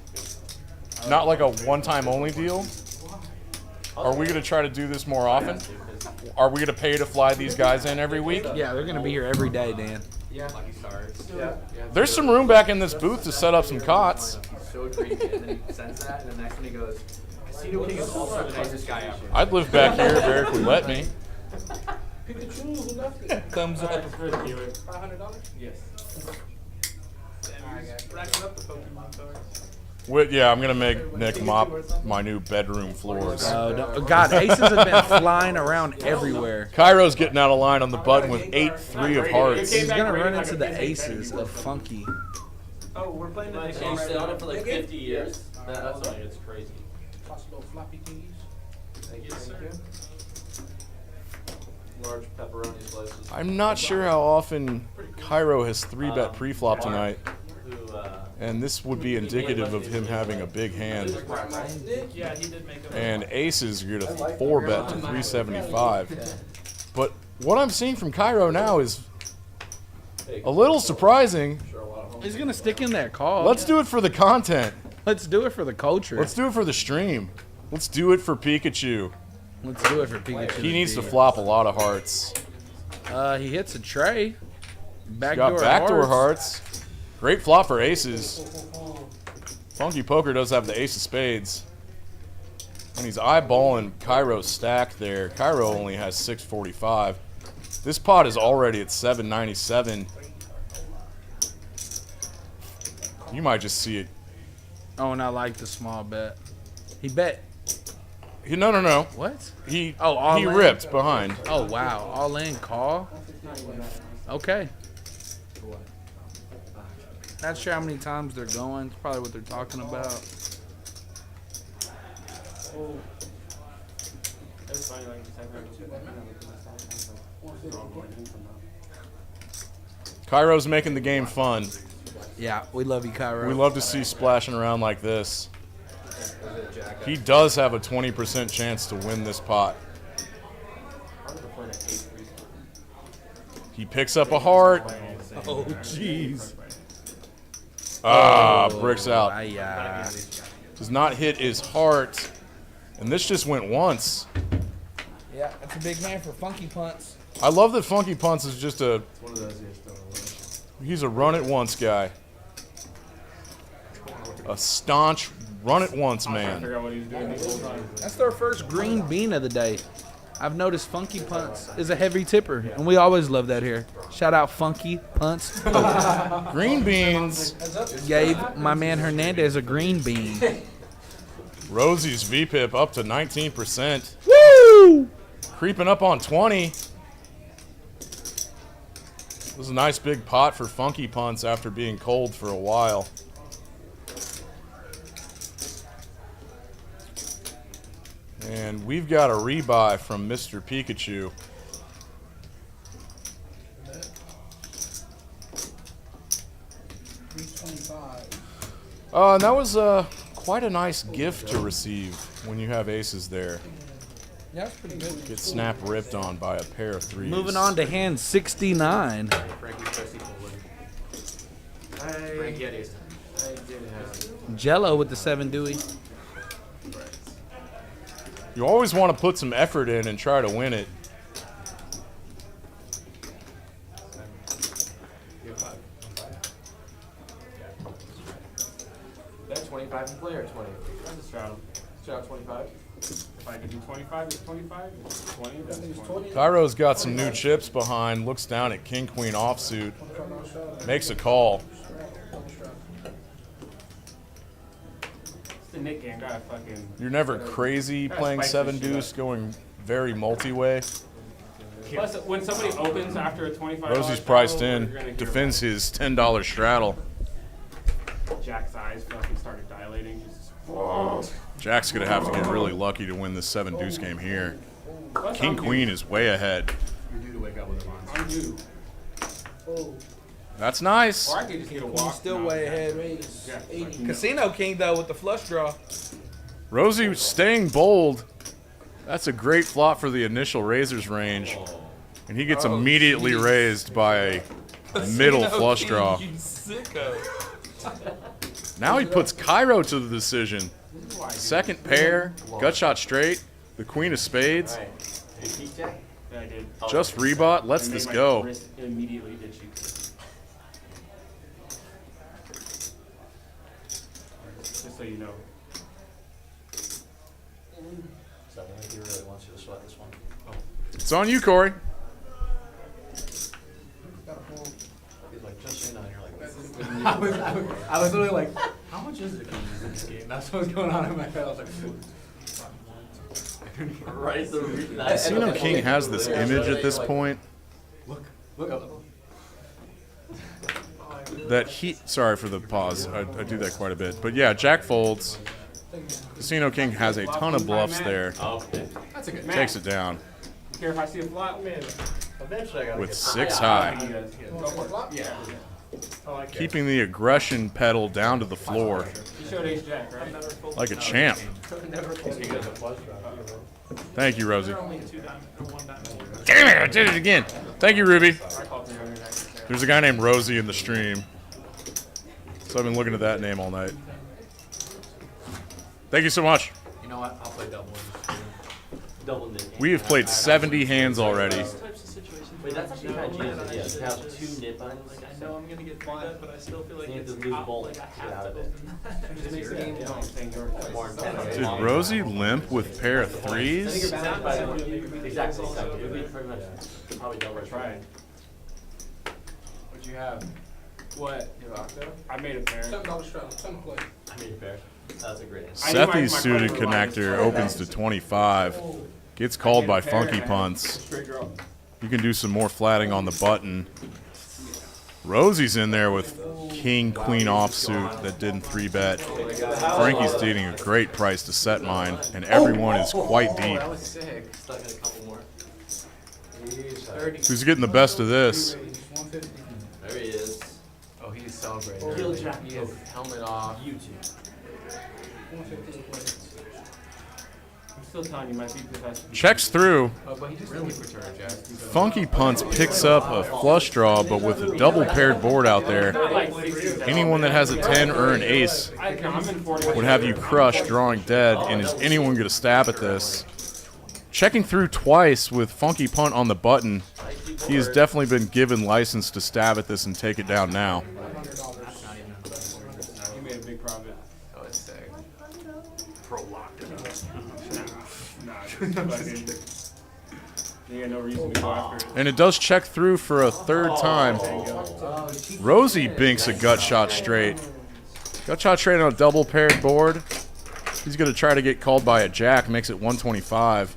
not like a one-time only deal? Are we going to try to do this more often? Are we going to pay to fly these guys in every week? Yeah, they're going to be here every day, Dan. Yeah. Lucky stars. Yeah. There's some room back in this booth to set up some cots. So creepy. And then he sends that, and the next one he goes, Casino King is also the nicest guy ever. I'd live back here if Eric would let me. Pikachu, who left it? Thumbs up. $500? Yes. Racking up the Pokemon cards. Yeah, I'm gonna make Nick mop my new bedroom floors. God, aces have been flying around everywhere. Cairo's getting out of line on the button with 8-3 of hearts. He's gonna run into the aces of Funky. Oh, we're playing the next Can you stay on it for like 50 years? That's why it's crazy. possible floppy keys. Thank you, sir. Large pepperoni slices. I'm not sure how often Cairo has 3-bet pre-flop tonight. And this would be indicative of him having a big hand. Yeah, he did make a And aces, you're going to 4-bet to 375. But what I'm seeing from Cairo now is a little surprising. He's gonna stick in that call. Let's do it for the content. Let's do it for the culture. Let's do it for the stream. Let's do it for Pikachu. Let's do it for Pikachu. He needs to flop a lot of hearts. He hits a tray. Got backdoor hearts. Great flop for aces. Funky Poker does have the ace of spades. And he's eyeballing Cairo's stack there. Cairo only has 645. This pot is already at 797. You might just see it. Oh, and I like the small bet. He bet. No. What? He all he in? ripped behind. Oh wow, all in call. Okay. Not sure how many times they're going. It's probably what they're talking about. Cairo's making the game fun. Yeah, we love you, Cairo. We love to see splashing around like this. He does have a 20% chance to win this pot. He picks up a heart. Oh, jeez. Bricks out. Ay-ya. Does not hit his heart. And this just went once. Yeah, that's a big hand for Funky Punts. I love that Funky Punts is just a... He's a run-it-once guy. A staunch run-it-once man. That's their first green bean of the day. I've noticed Funky Punts is a heavy tipper, and we always love that here. Shout out Funky Punts. Green beans. Gave my man Hernandez a green bean. Rosie's VPIP up to 19%. Woo! Creeping up on 20. This is a nice big pot for Funky Punts after being cold for a while. And we've got a rebuy from Mr. Pikachu. And that was quite a nice gift to receive when you have aces there. Yeah, that's pretty good. Get snap ripped on by a pair of threes. Moving on to hand 69. Jello with the 7-deuce. You always want to put some effort in and try to win it. That's 25 to play or 20? That's a straddle. Straddle 25. If I could do 25, it's 25. It's 20, that's 20. Cairo's got some new chips behind, looks down at King Queen offsuit, makes a call. The Nick game got fucking. You're never crazy playing 7-deuce, going very multi-way. Plus, when somebody opens after a $25, Rosie's priced in, defends his $10 straddle. Jack's eyes fucking started dilating. Jack's gonna have to get really lucky to win this 7-deuce game here. King Queen is way ahead. You're due to wake up with a monster. I'm due. That's nice. Or I could just get a walk. Still way ahead. Casino King, though, with the flush draw. Rosie staying bold. That's a great flop for the initial raiser's range. And he gets immediately raised by a middle flush draw. You sicko. Now he puts Cairo to the decision. Second pair, gut shot straight, the queen of spades. Just rebot, lets this go. Immediately itchy. Just so you know. So I think he really wants you to sweat this one. It's on you, Corey. He's like, just so you know, and you're like, I was literally like, how much is it in this game? That's what was going on in my head. I was like, Right, Casino King has this image at this point look up. that he. Sorry for the pause. I do that quite a bit. But yeah, Jack folds. Casino King has a ton of bluffs there. That's a good Takes it down Care if I see a flop? eventually I gotta with get 6 high. Yeah. Keeping the aggression pedal down to the floor You showed ace jack, right? like a champ. Thank you, Rosie. Damn it, I did it again. Thank you, Ruby. There's a guy named Rosie in the stream. So I've been looking at that name all night. Thank you so much. You know what? I'll play double. Double nit. We have played 70 hands already. Wait, that's actually kind of genius. Yeah, to have 2 nit buttons. I know I'm gonna get through that, but I still feel like You have it's to lose up, both like to I get have out to of it. open that. It just makes the game More intense. Did Rosie limp with pair of threes? Exactly. It would be pretty much probably double try. What'd you have? What? You have Octo? I made a pair. $7 straddle, 10 play. I made a pair. That's a great answer. Sethy's suited connector opens to 25. Gets called by funky punts. You can do some more flatting on the button. Rosie's in there with king, queen offsuit that didn't 3-bet. Frankie's dating a great price to set mine, and everyone is quite deep. That was sick. Stuck in a couple more. Who's getting the best of this? There he is. Oh, he's celebrating. Kill Jack. He has helmet off. YouTube. 150. I'm still telling you, my beat has to be. Checks through. Oh, but he just really return, Jack. Funky punts picks up a flush draw, but with a double paired board out there, anyone that has a 10 or an ace would have you crushed drawing dead. And is anyone going to stab at this? Checking through twice with funky punt on the button. He has definitely been given license to stab at this and take it down now. He made a big profit. Oh, it's sick. Pro locked it up. You got no reason to go after it. And it does check through for a third time. Rosie binks a gut shot straight. Gut shot straight on a double paired board. He's going to try to get called by a jack, makes it 125.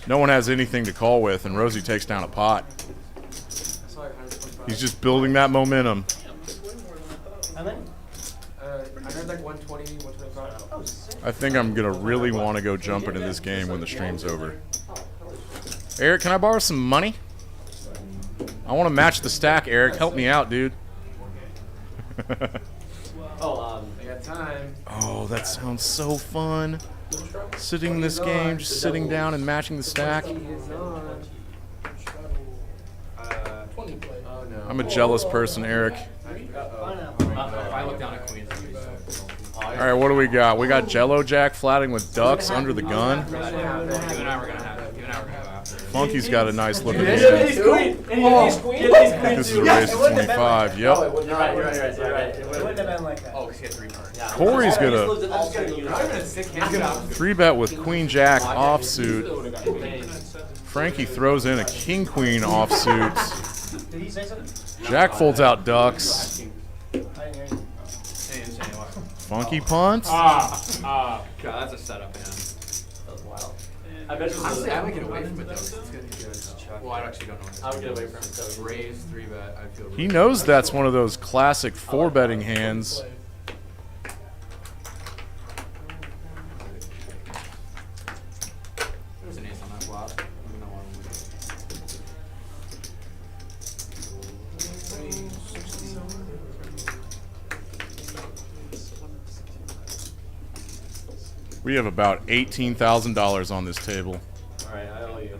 No one has anything to call with, and Rosie takes down a pot. He's just building that momentum. How many? I heard like 120, 125. I think I'm going to really want to go jump into this game when the stream's over. Eric, can I borrow some money? I want to match the stack, Eric. Help me out, dude. I got time. Oh, that sounds so fun. Sitting in this game, just sitting down and matching the stack. I'm a jealous person, Eric. If I look down at queens, All right, what do we got? We got Jello Jack flatting with ducks under the gun. Funky's got a nice looking hand. This is a raise to 25. Yep. You're right. It wouldn't have been like that. oh, because he had 3 cards. Corey's gonna I'm gonna 3-bet with Queen Jack offsuit. Frankie throws in a King Queen offsuit. Did he say something? Jack folds out ducks. I didn't hear you. Funky punt. God, that's a setup, man. That was wild. I bet you Honestly, I would get away from it though. It's good to good. Well, I actually don't know. I would get away from it. So Raise 3-bet. I feel. He knows that's one of those classic 4-betting hands. There's an ace on that flop. You know what? We have about $18,000 on this table. all right, I owe you.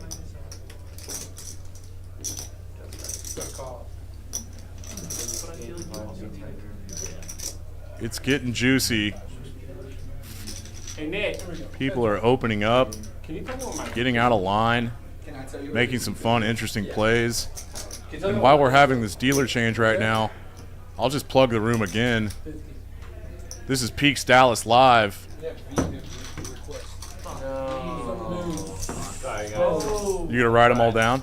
It's getting juicy. Hey, Nick. People are opening up, Can you tell me what my getting out of line, making some fun, interesting plays. And while we're having this dealer change right now, I'll just plug the room again. This is Peaks Dallas Live. Sorry, guys. You gonna write them all down?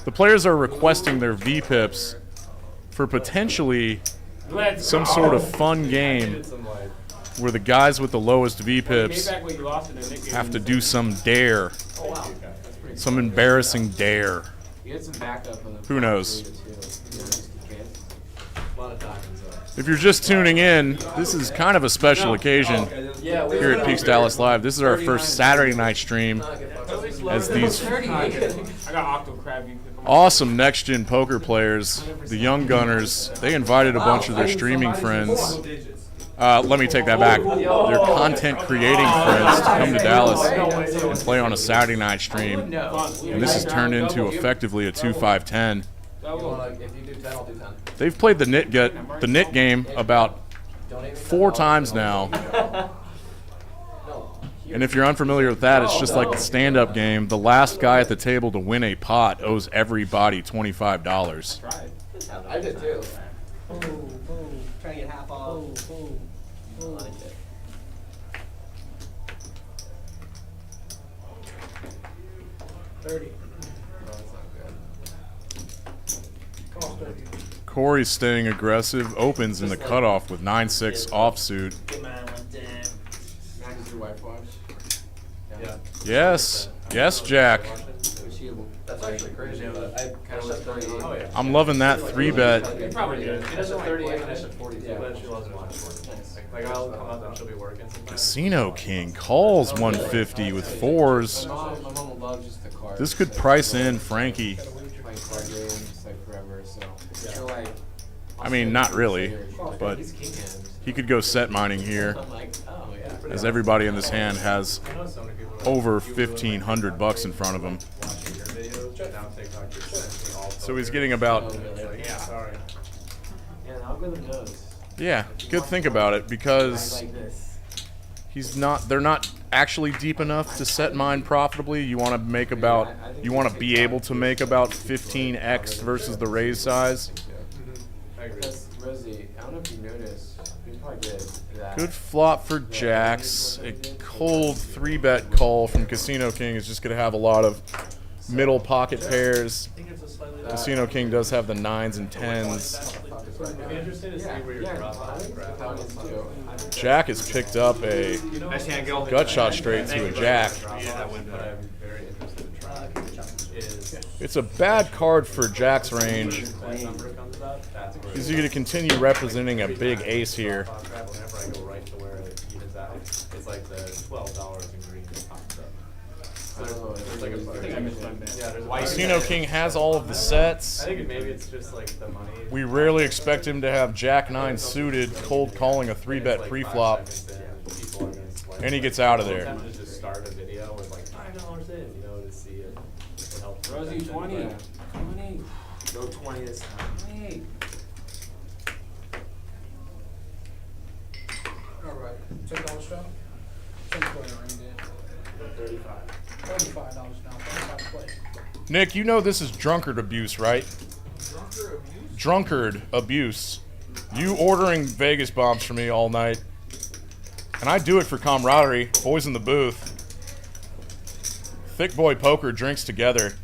The players are requesting their VPIPs for potentially some sort of fun game where the guys with the lowest VPIPs have to do some dare. Some embarrassing dare. You had some backup on the Who knows? A lot of diamonds though. If you're just tuning in, this is kind of a special occasion here at Peaks Dallas Live. This is our first Saturday night stream as these I got Octo Crab. awesome next-gen poker players, the Young Gunners, they invited a bunch of their streaming friends. Let me take that back. Their content creating friends to come to Dallas and play on a Saturday night stream. And this has turned into effectively a 2-5-10. If you do 10, I'll do 10. They've played the knit game about 4 times now. And if you're unfamiliar with that, it's just like the stand-up game. The last guy at the table to win a pot owes everybody $25. I did too. Trying to get half off. I like it. $30. Come on, $30. Corey's staying aggressive. Opens in the cutoff with 9-6 offsuit. Yeah. Yes. Yes, Jack. That's actually crazy. But I kind of said 38. Oh, yeah. I'm loving that 3-bet. You probably did. I said 38 and I said 42. But she loves watching. Like I'll come up and she'll be working sometimes. Casino King calls 150 with 4s. My mom loves just the cards. This could price in Frankie. Playing card games like forever, so she'll like. I mean, not really, but he could go set mining here, I'm like, oh yeah. as everybody in this hand has over 1,500 bucks in front of him. So he's getting about, yeah, good think about it, because they're not actually deep enough to set mine profitably. You want to make about, you want to be able to make about 15x versus the raise size. Rosie, I don't know if you noticed, we probably did that. Good flop for jacks. A cold 3-bet call from Casino King is just going to have a lot of middle pocket pairs. Casino King does have the 9s and 10s. Jack has picked up a gut shot straight to a jack. It's a bad card for Jack's range. He's going to continue representing a big ace here. It's like the $12 in green that pops up. Casino King has all of the sets. I think maybe it's just like the money. We rarely expect him to have Jack 9 suited, cold calling a 3-bet pre-flop, and he gets out of there. Sometimes just start a video with like $5 in, you know, to see it. It helps. Rosie, 20. 20. Go 20 this time. 20. Alright, $10 shot. 10 player ring in. $35 now. 35 play. Nick, you know this is drunkard abuse, right? Drunkard abuse? Drunkard abuse. You ordering Vegas bombs for me all night. And I do it for camaraderie. Boys in the booth. Thick boy poker drinks together.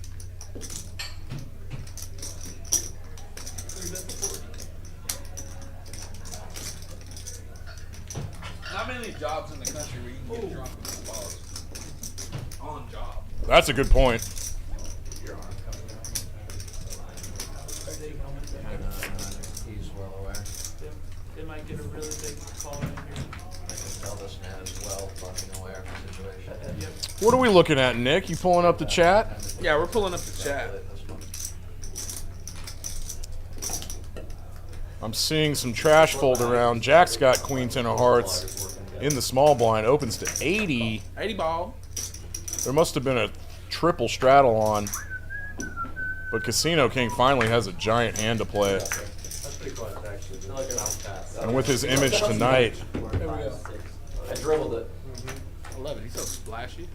Not many jobs in the country where you can get drunk with the boss. On job. That's a good point. He's well aware. They might get a really big call in here. I can tell this man is well fucking aware of the situation. What are we looking at, Nick? You pulling up the chat? Yeah, we're pulling up the chat. I'm seeing some trash fold around. Jack's got queen 10 of hearts in the small blind. Opens to 80. 80 ball. There must have been a triple straddle on. But Casino King finally has a giant hand to play. That's pretty clutch, actually. And with his image tonight. I dribbled it. I love it. He's so splashy.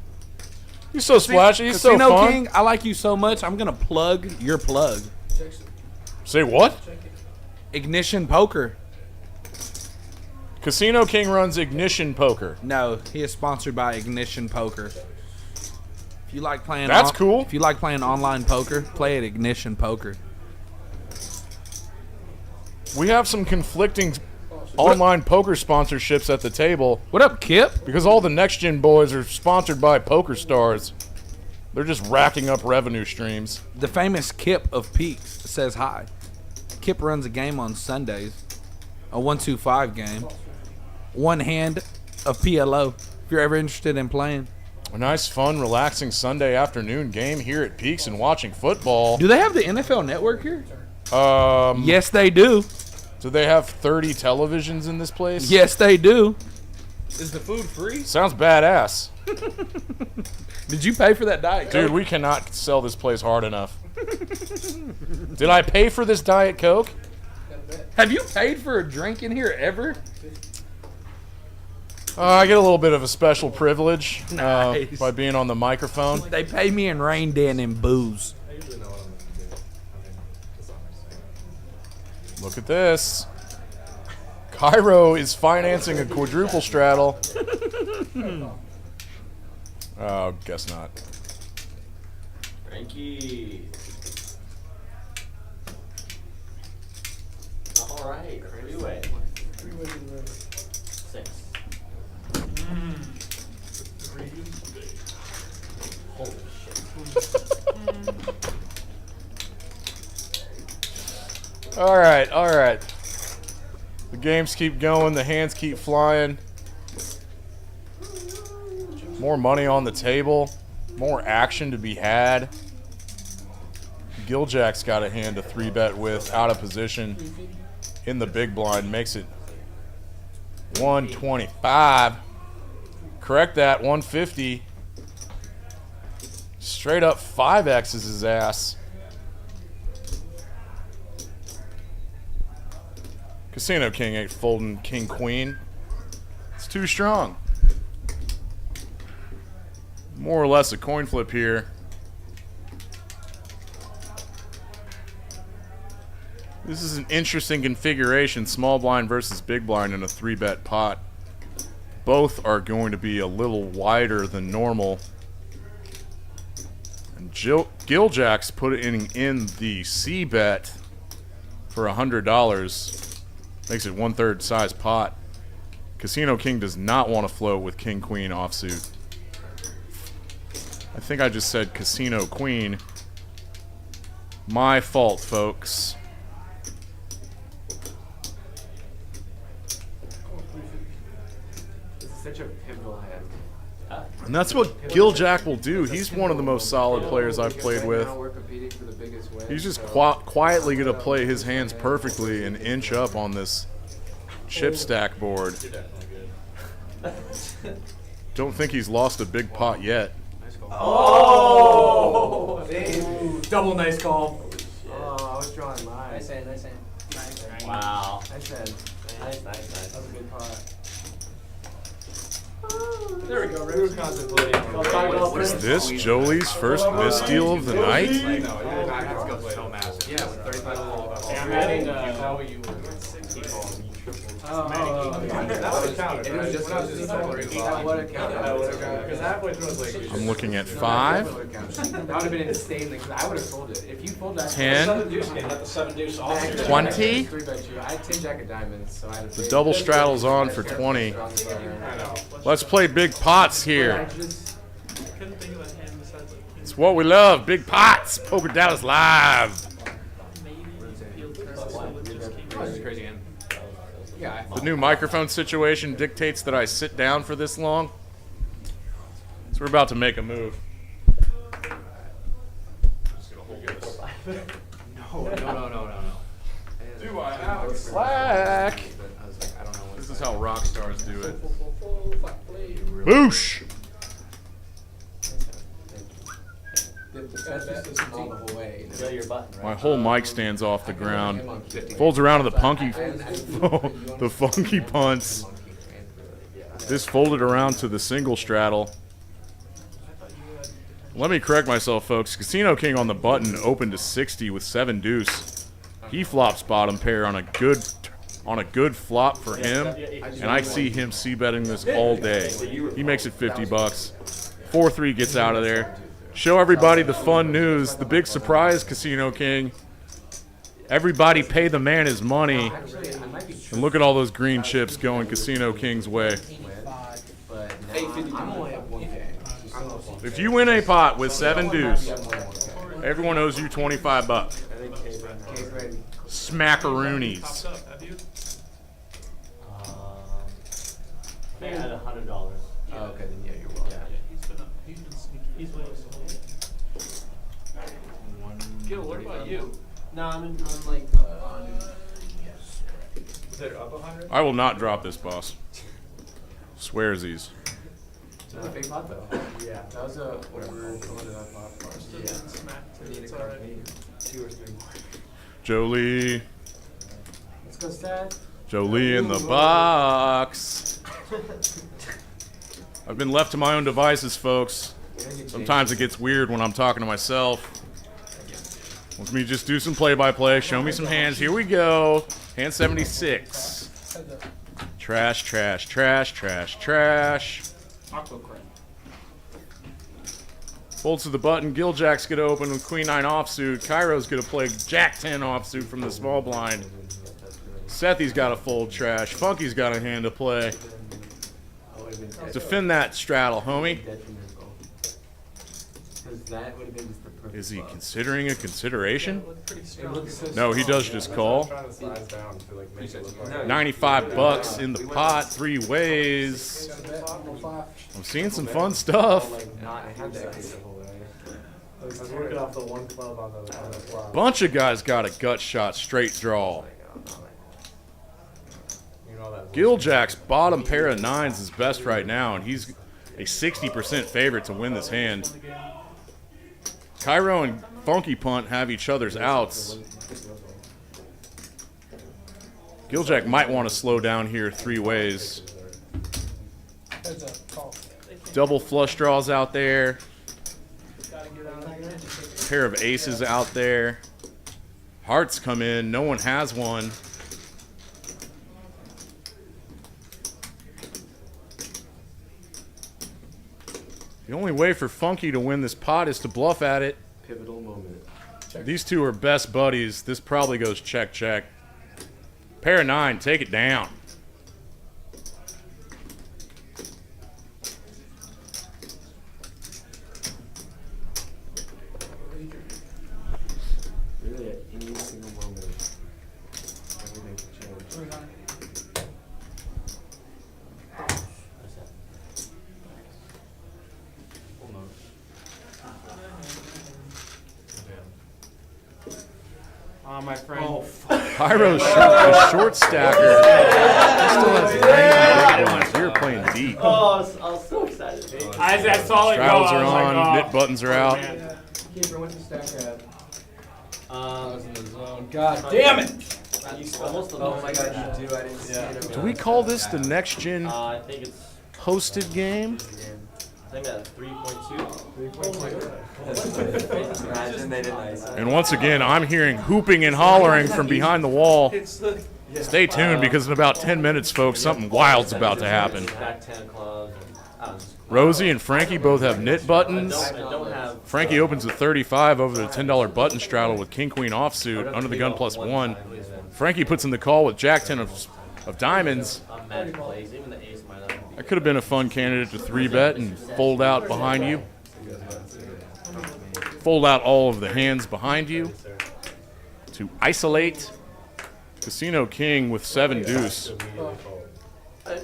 He's so splashy. He's so Casino fun. King, I like you so much. I'm gonna plug your plug. Say what? Ignition Poker. Casino King runs Ignition Poker. No, he is sponsored by Ignition Poker. If you like playing, That's cool. If you like playing online poker, play at Ignition Poker. We have some conflicting online poker sponsorships at the table. What up, Kip? Because all the Next Gen boys are sponsored by Poker Stars. They're just racking up revenue streams. The famous Kip of Peaks says hi. Kip runs a game on Sundays, a 1-2-5 game. One hand of PLO. If you're ever interested in playing. A nice, fun, relaxing Sunday afternoon game here at Peaks and watching football. Do they have the NFL Network here? Yes, they do. Do they have 30 televisions in this place? Yes, they do. Is the food free? Sounds badass. Did you pay for that Diet Coke? Dude, we cannot sell this place hard enough. Did I pay for this Diet Coke? Have you paid for a drink in here ever? I get a little bit of a special privilege Nice. by being on the microphone. They pay me in rain, Dan, and booze. I usually know what I'm going to do. I mean, as long as Look at this. Cairo is financing a quadruple straddle. Oh, guess not. Frankie. right, three-way. Six. Holy shit. All right, all right. The games keep going. The hands keep flying. More money on the table. More action to be had. Giljack's got a hand to 3-bet with, out of position in the big blind. Makes it 125. Correct that, 150. Straight up 5X's his ass. Casino King ain't folding King Queen. It's too strong. More or less a coin flip here. This is an interesting configuration, small blind versus big blind in a 3-bet pot. Both are going to be a little wider than normal. And Giljack's putting in the C bet for $100. Makes it 1/3 size pot. Casino King does not want to float with King Queen offsuit. I think I just said Casino Queen. My fault, folks. Such a pivotal hand. And that's what Giljack will do. He's one of the most solid players I've played with. He's just quietly going to play his hands perfectly and inch up on this chip stack board. Don't think he's lost a big pot yet. Oh! Double nice call. Oh, I was drawing mine. Nice hand, nice hand. Nice. Wow. Nice hand. Nice, nice. That was a good pot. There we go, We were contemplating. Is this Jolie's first misdeal of the night? No, I have to go play so massive. Yeah, with 35 I'm adding how you I'm looking at 5. That would have been insane. I would have sold it. If you pulled that 10. 7-deuce off. 20. I had 10 jack of diamonds, so I had The double straddle's on for 20. Let's play big pots here. It's what we love, big pots. Poker Dallas Live. crazy hand. Yeah. The new microphone situation dictates that I sit down for this long. So we're about to make a move. No. Do I have slack? This is how rock stars do it. Boosh! My whole mic stands off the ground. Folds around to the the funky punts. This folded around to the single straddle. Let me correct myself, folks. Casino King on the button opened to 60 with 7-deuce. He flops bottom pair on a good flop for him, and I see him c-betting this all day. He makes it 50 bucks. 4-3 gets out of there. Show everybody the fun news. The big surprise, Casino King. Everybody pay the man his money. And look at all those green chips going Casino King's way. If you win a pot with 7-deuce, everyone owes you 25 bucks. Smackaroonies. I had $100. Oh, okay, then yeah, you're welcome. He's been sneaky. He's way Gil, what about you? No, I'm like. Is it up 100? I will not drop this, boss. Swearsies. That's a big pot, though. Yeah, that was a whatever. What did that pot cost? Yeah. It's alright. 2 or 3 more. Jolie. Let's go, Stat. Jolie in the box. I've been left to my own devices, folks. Sometimes it gets weird when I'm talking to myself. Let me just do some play-by-play. Show me some hands. Here we go. Hand 76. Trash, trash, trash, trash, trash. Folds to the button. Giljack's going to open with Queen 9 offsuit. Cairo's going to play Jack 10 offsuit from the small blind. Sethy's got to fold trash. Funky's got a hand to play. Defend that straddle, homie. Is he considering a consideration? No, he does just call. 95 bucks in the pot, 3 ways. I'm seeing some fun stuff. Bunch of guys got a gut shot, straight draw. Giljack's bottom pair of 9s is best right now, and he's a 60% favorite to win this hand. Cairo and Funky Punt have each other's outs. Giljack might want to slow down here 3 ways. Double flush draws out there. Pair of aces out there. Hearts come in. No one has one. The only way for Funky to win this pot is to bluff at it. Pivotal moment. These two are best buddies. This probably goes check, check. Pair of 9, take it down. Really, at any single moment, everything can change. My friend. Oh, Pyro's a short stacker. He still has 90 big ones. You're playing deep. Oh, I was so excited. I saw it go. Straddles are I was like, on, oh. knit buttons are out. Keeper, what's the stack at? I was in the zone. God damn it! Almost Oh my god, you do. I didn't see it. Do we call this the next gen I think it's. hosted game? I think that's 3.2. Imagine they didn't. And once again, I'm hearing hooping and hollering from behind the wall. Stay tuned because in about 10 minutes, folks, something wild's about to happen. Back 10 clubs. Rosie and Frankie both have knit buttons. I don't have. Frankie opens at 35 over the $10 button straddle with King Queen offsuit under the gun +1. Frankie puts in the call with Jack 10 of diamonds. Magic plays, even the ace might not. That could have been a fun candidate to 3-bet and fold out behind you. Fold out all of the hands behind you to isolate. Casino King with 7-deuce.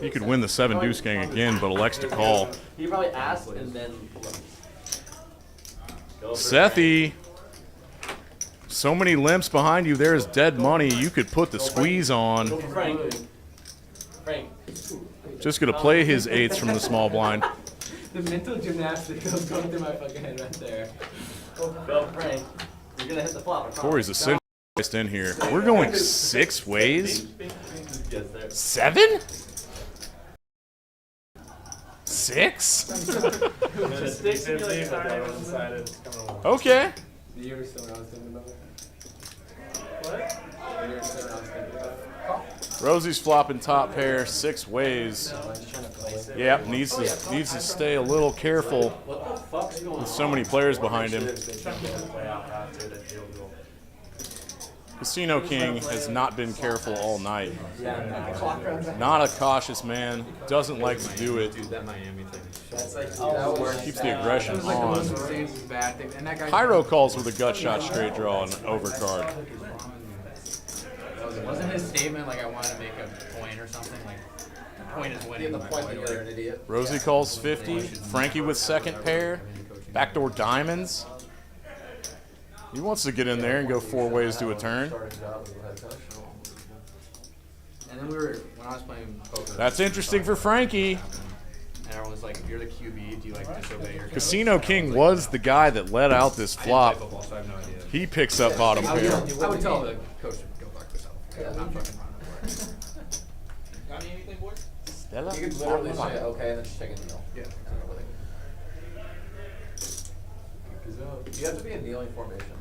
He could win the 7-deuce game again, but elects to call. He probably asked and then. Sethy. So many limps behind you. There's dead money. You could put the squeeze on. Frank. Just going to play his 8s from the small blind. The mental gymnastics was going through my fucking head right there. Go, Frank. You're gonna hit the flop. Corey's a sin in here. We're going 6 ways. Yes, there. 7? 6? Okay. You were still around thinking about it? What? You were still around thinking about it? Rosie's flopping top pair 6 ways. Yep, needs to stay a little careful with so many players behind him. Casino King has not been careful all night. Not a cautious man. Doesn't like to do it. Keeps the aggression on. Cairo calls with a gut shot straight draw and overcard. Wasn't his statement like I want to make a point or something? Like the point is winning. The point that you're an idiot. Rosie calls 50. Frankie with second pair. Backdoor diamonds. He wants to get in there and go 4 ways to a turn. And then when I was playing poker. That's interesting for Frankie. And everyone was like, if you're the QB, do you like disobey your coach? Casino King was the guy that let out this flop. Football, so I have no idea. He picks up bottom pair. I would tell the coach to go fuck yourself. I'm fucking running for it. Got me anything, boys? Stella? You could literally say okay and then just take a kneel. Yeah. Do you have to be in kneeling formation?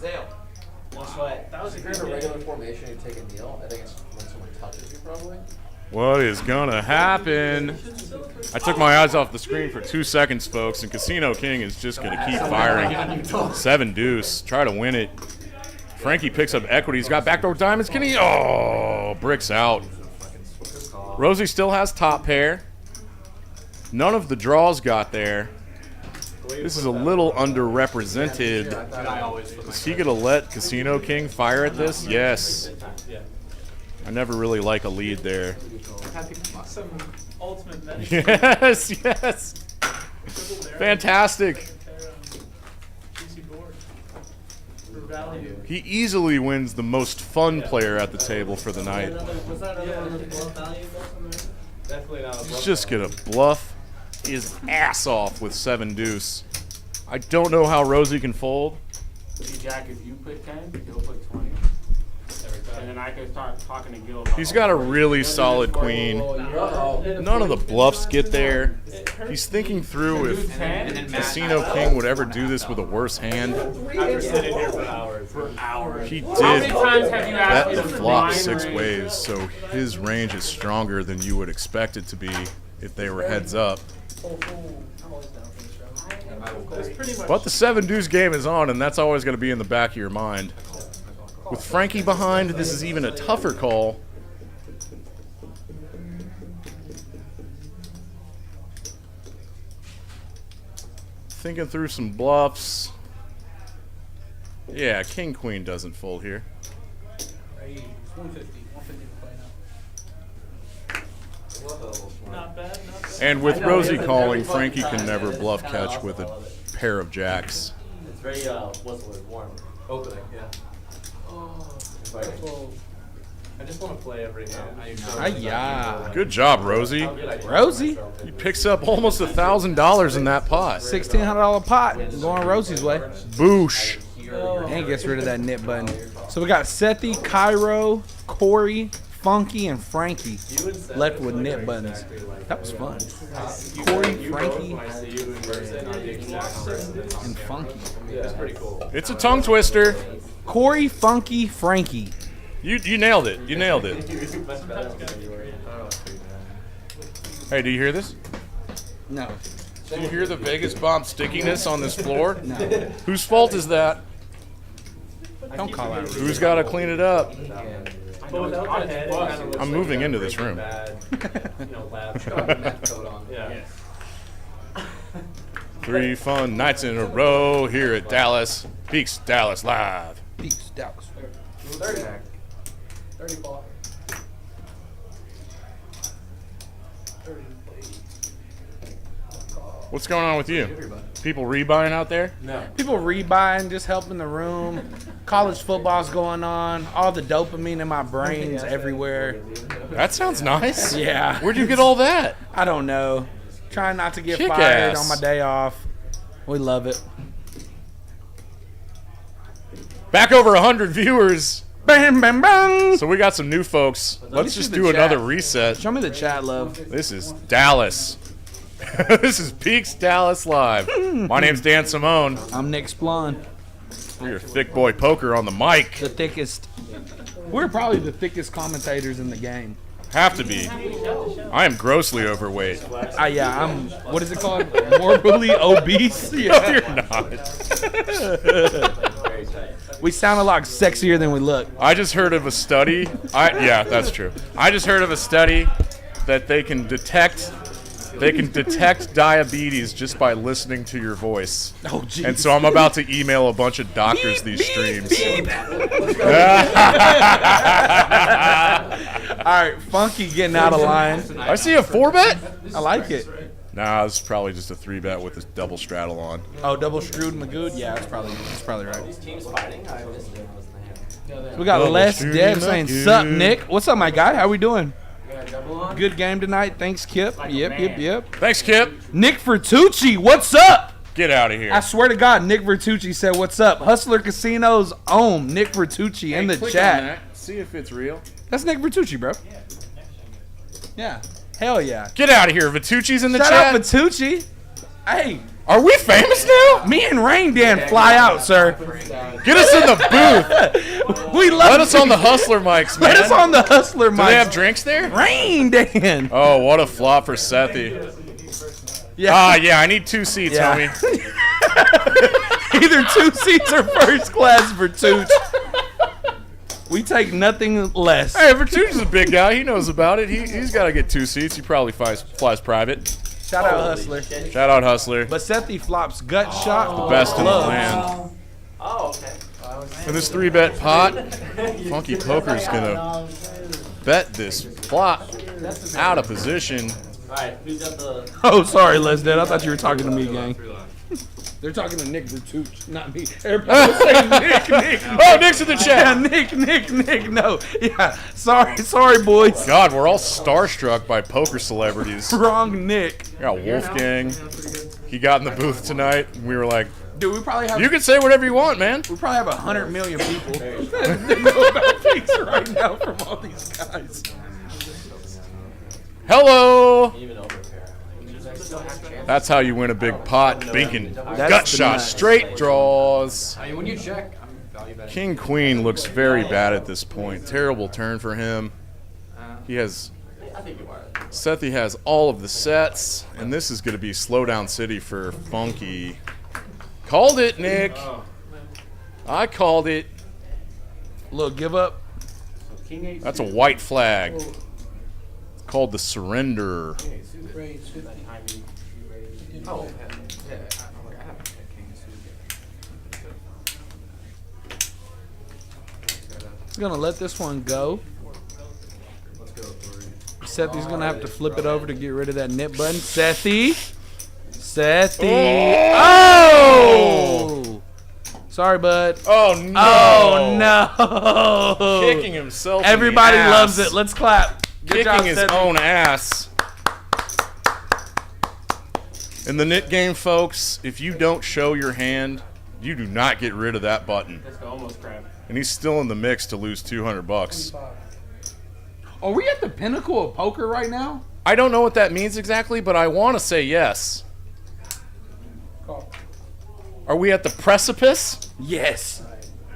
Zale. One sweat. That was if you're in a regular formation, you take a kneel. I think it's when someone touches you, probably. What is gonna happen? I took my eyes off the screen for 2 seconds, folks, and Casino King is just gonna keep firing. 7-deuce, try to win it. Frankie picks up equity. He's got backdoor diamonds. Can he? Oh, bricks out. Rosie still has top pair. None of the draws got there. This is a little underrepresented. Is he gonna let Casino King fire at this? Yes. I never really like a lead there. Some ultimate benefit. Yes, yes. Fantastic. He easily wins the most fun player at the table for the night. Definitely not a bluff. He's just gonna bluff his ass off with 7-deuce. I don't know how Rosie can fold. See, Jack, if you put 10, Gil put 20. And then I can start talking to Gil. He's got a really solid queen. None of the bluffs get there. He's thinking through if Casino King would ever do this with a worse hand. After sitting here for hours. He How many did times have you asked bet me the to flop blind 6 range? ways, so his range is stronger than you would expect it to be if they were heads up. But the 7-deuce game is on, and that's always going to be in the back of your mind. With Frankie behind, this is even a tougher call. Thinking through some bluffs. Yeah, King Queen doesn't fold here. 150 Not bad, not bad. And with Rosie calling, Frankie can never bluff catch with a pair of jacks. It's very, what's the word, warm. Opening, yeah. I just want to play every hand. Yeah. Good job, Rosie. Rosie? He picks up almost $1,000 in that pot. $1,600 pot going Rosie's way. Boosh. And gets rid of that knit button. So we got Sethy, Cairo, Corey, Funky, and Frankie left with knit buttons. That was fun. Corey, Frankie, and Funky. It's pretty cool. It's a tongue twister. Corey, Funky, Frankie. You nailed it. You nailed it. Hey, do you hear this? No. Do you hear the Vegas bomb stickiness on this floor? No. Whose fault is that? Don't call out. Who's got to clean it up? I'm moving into this room. Three fun nights in a row here at Dallas. Peaks Dallas Live. Peaks Dallas. 30 ball. 30 plate. What's going on with you? People rebuying out there? No. People rebuying, just helping the room. College football's going on. All the dopamine in my brain's everywhere. That sounds nice. Yeah. Where'd you get all that? I don't know. Trying not to get Kick fired ass. on my day off. We love it. Back over 100 viewers. Bam, bam, bam. So we got some new folks. Let's just see do the another chat. reset. Show me the chat, love. This is Dallas. This is Peaks Dallas Live. My name's Dan Simone. I'm Nick Splon. We're Thick Boy Poker on the mic. The thickest. We're probably the thickest commentators in the game. Have to be. I am grossly overweight. Yeah, I'm, what is it called? Morbidly obese? No, Yeah. you're not. We sound a lot sexier than we look. I just heard of a study. Yeah, that's true. I just heard of a study that they can detect diabetes just by listening to your voice. Oh, geez. And so I'm about to email a bunch of doctors these streams. All right, Funky getting out of line. I see a 4-bet. I like it. Nah, it's probably just a 3-bet with this double straddle on. Oh, double screwed Magoo? Yeah, that's probably right. These teams fighting, I missed it. I wasn't there. We got Double Les screwed Dev saying, Magoo. "Sup, Nick? What's up, my guy? How we doing? Good game tonight. Thanks, Kip. Yep. Thanks, Kip. Nick Vertucci, what's up? Get out of here. I swear to God, Nick Vertucci said, "What's up?" Hustler Casinos own Nick Vertucci in the Click on chat. that. See if it's real. That's Nick Vertucci, bro. Yeah. Hell yeah. Get out of here. Vitucci's in the Shout chat. out Vertucci. Hey, Are we famous now? Me and Rain Dan fly out, sir. Get us in the booth. We love Let us on the Hustler mics, man. Let us on the Hustler mics. Do they have drinks there? Rain Dan. Oh, what a flop for Sethy. Yeah. Yeah, I need 2 seats, Yeah. homie. Either 2 seats or first class for Tooch. We take nothing less. Hey, Vertucci is a big guy. He knows about it. He's got to get 2 seats. He probably flies private. Shout out Hustler. Shout out Hustler. But Sethy flops gut shot. The best in the land. Oh, okay. In this 3-bet pot, Funky Poker's gonna bet this flop out of position. Alright, who's got the... Oh, sorry, Lesden. I thought you were talking to me, gang. They're talking to Nick Vertucci, not me. Everybody say Nick. Oh, Nick's in the chat. Yeah, Nick. No. Yeah, sorry, boys. God, we're all starstruck by poker celebrities. Wrong Nick. We got Wolfgang. He got in the booth tonight, and we were like, dude, we probably have... You can say whatever you want, man. We probably have 100 million people that know about pizza right now from all these guys. Hello. Even over here. That's how you win a big pot. Binking That's gut the shot, nut. straight draws. I mean, when you check, I'm value betting. King Queen looks very bad at this point. Terrible turn for him. He has... I think you are. Sethy has all of the sets, and this is going to be Slowdown City for Funky. Called it, Nick. I called it. Look, give up. That's a white flag. It's called the surrender. Oh, He's going to let this one go. Sethy's going to have to flip it over to get rid of that nip button. Sethy. Oh! Sorry, bud. Oh, no. Oh, no. Kicking himself Everybody in the loves ass. it. Let's clap. Good job, Kicking his Sethy. own ass. In the knit game, folks, if you don't show your hand, you do not get rid of that button. That's almost crap. And he's still in the mix to lose $200. Are we at the pinnacle of poker right now? I don't know what that means exactly, but I want to say yes. Are we at the precipice? Yes.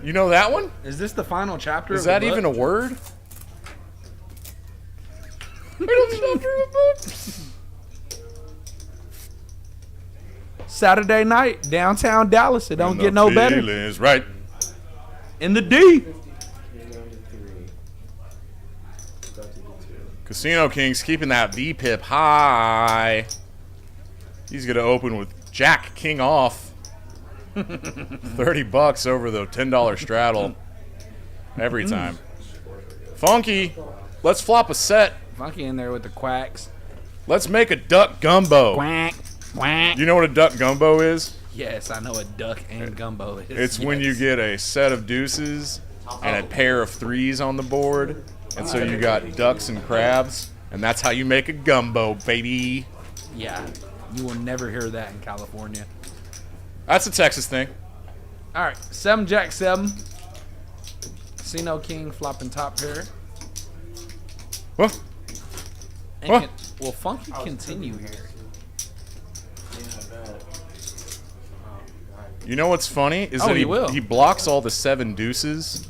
You know that one? Is this the final chapter? Is of the that book? even a word? Middle chapter of the book. Saturday night, downtown Dallas. It don't get no better. Feelings right. In the D. Casino Kings keeping that VPIP high. He's going to open with Jack King off. $30 over the $10 straddle every time. Funky, let's flop a set. Funky in there with the quacks. Let's make a duck gumbo. Quack, quack. You know what a duck gumbo is? Yes, I know what duck and gumbo is. It's when you get a set of deuces and a pair of threes on the board. And so you got ducks and crabs. And that's how you make a gumbo, baby. Yeah, you will never hear that in California. That's a Texas thing. All right, 7 Jack 7. Casino King flopping top pair. What? And What? will Funky continue here? You know what's funny is Oh, that he will. he blocks all the 7 deuces.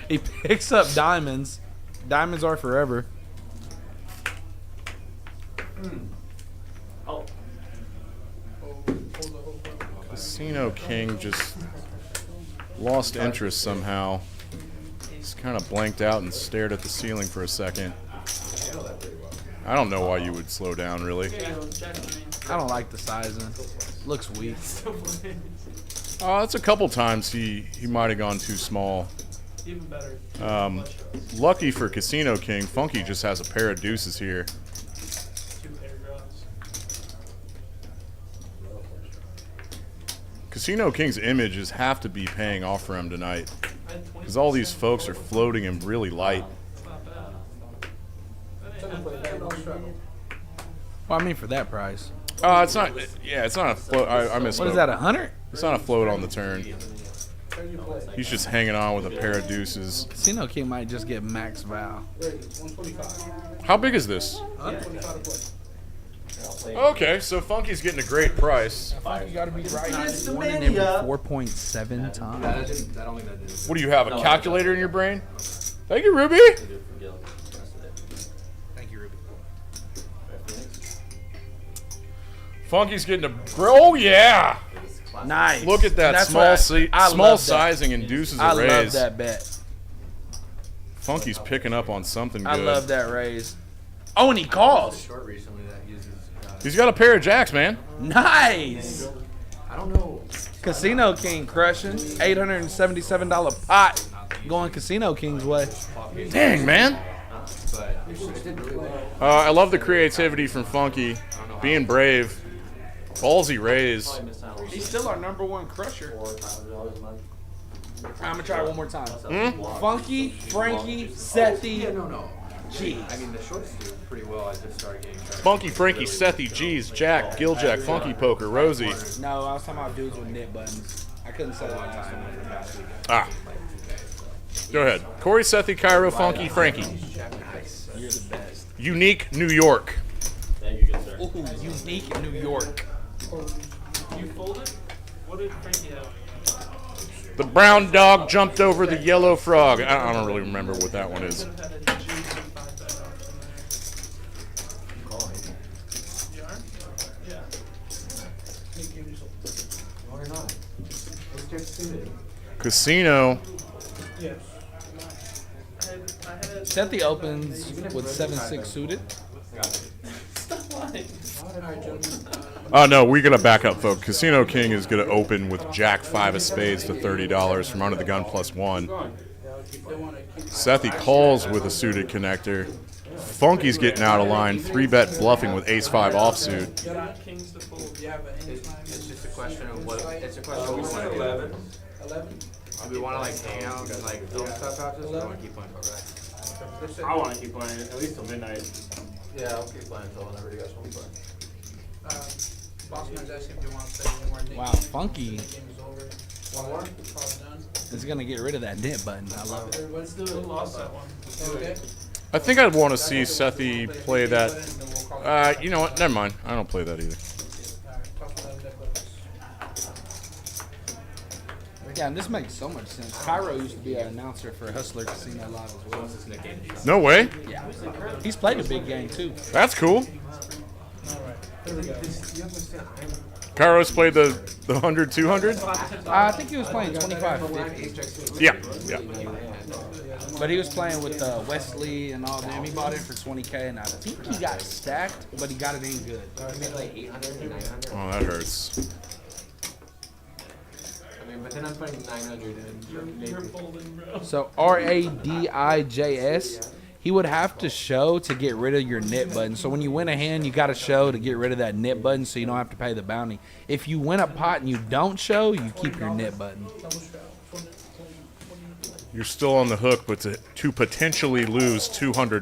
He picks up diamonds. Diamonds are forever. Oh. Casino King just lost interest somehow. Just kind of blanked out and stared at the ceiling for a second. I don't know why you would slow down, really. I don't like the sizing. Looks weak. It's a couple times he might have gone too small. Even better. Lucky for Casino King, Funky just has a pair of deuces here. 2 pair draws. Casino King's images have to be paying off for him tonight. Because all these folks are floating him really light. It's not bad. Well, I mean, for that price. It's not. Yeah, it's not a float. I misspoke. What is that, 100? It's not a float on the turn. He's just hanging on with a pair of deuces. Casino King might just get max val. How big is this? Okay, so Funky's getting a great price. You gotta be right. It's the One in every mania. 4.7 times. I don't think that did. What do you have, a calculator in your brain? Thank you, Ruby. Thank you, Ruby. Funky's getting a oh yeah. Nice. Look at that That's small what I small love that. sizing induces a I raise. love that bet. Funky's picking up on something good. I love that raise. Oh, and he calls. Short recently that uses. He's got a pair of jacks, man. Nice. I don't know. Casino King crushing. $877 pot going Casino King's way. Dang, man. But it did really well. I love the creativity from Funky. Being brave. Ballsy raise. He's still our #1 crusher. I'm gonna try it one more time. Funky, Frankie, Sethy. Yeah, no. Jeez. I mean, the shorts do pretty well. I just started getting traction. Funky, Frankie, Sethy, G's, Jack, Giljack, Funky Poker, Rosie. No, I was talking about dudes with knit buttons. I couldn't say that last one for last week. Ah. Go ahead. Corey, Sethy, Cairo, Funky, Frankie. You're the best. Unique, New York. Thank you, good sir. Ooh, unique New York. You folded? What did Frankie have? The brown dog jumped over the yellow frog. I don't really remember what that one is. Casino. Yes. Sethy opens with 7-6 suited. Oh, no, we're going to back up, folks. Casino King is going to open with Jack 5 of spades to $30 from under the gun +1. Sethy calls with a suited connector. Funky's getting out of line. 3-bet bluffing with ace-5 offsuit. It's just a question of what. It's a question of what we want to do. 11. Do we want to like hang out and like film stuff out this, or want to keep playing poker? I want to keep playing at least till midnight. Yeah, I'll keep playing until whenever you guys want to play. Bossman's asking if you want to say one more. Wow, Funky Game is over. One more? Call's done. is going to get rid of that knit button. I love it. Let's do it. We lost that one. Okay. I think I'd want to see Sethy play that. You know what? Never mind. I don't play that either. Yeah, and this makes so much sense. Cairo used to be an announcer for Hustler Casino Live as well. No way. Yeah. He's played a big game too. That's cool. Cairo's played the 100, 200? I think he was playing 25-50. Yeah, yeah. But he was playing with Wesley and all them. He bought in for $20K, and I think he got stacked, but he got it in good. Like 800 and 900. Oh, that hurts. I mean, but then I'm putting 900 in. You're folding, bro. So RADIJS, he would have to show to get rid of your knit button. So when you win a hand, you got to show to get rid of that knit button so you don't have to pay the bounty. If you win a pot and you don't show, you keep your knit button. You're still on the hook, but to potentially lose $200.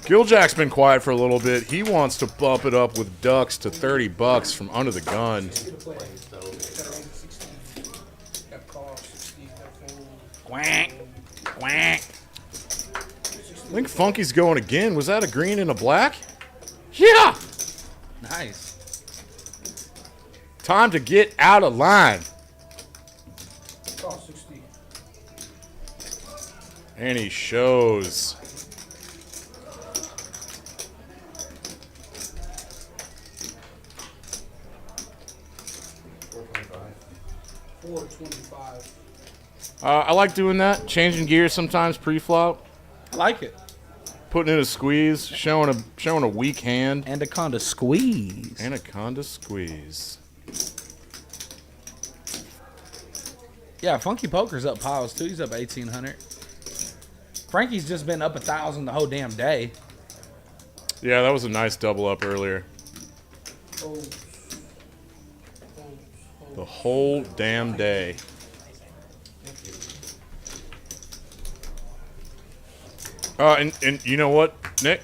Giljack's been quiet for a little bit. He wants to bump it up with ducks to $30 from under the gun. Quack, quack. I think Funky's going again. Was that a green and a black? Yeah. Nice. Time to get out of line. And he shows. I like doing that. Changing gears sometimes pre-flop. I like it. Putting in a squeeze, showing a weak hand. Anaconda squeeze. Anaconda squeeze. Yeah, Funky Poker's up piles too. He's up 1,800. Frankie's just been up 1,000 the whole damn day. Yeah, that was a nice double up earlier. The whole damn day. And you know what, Nick?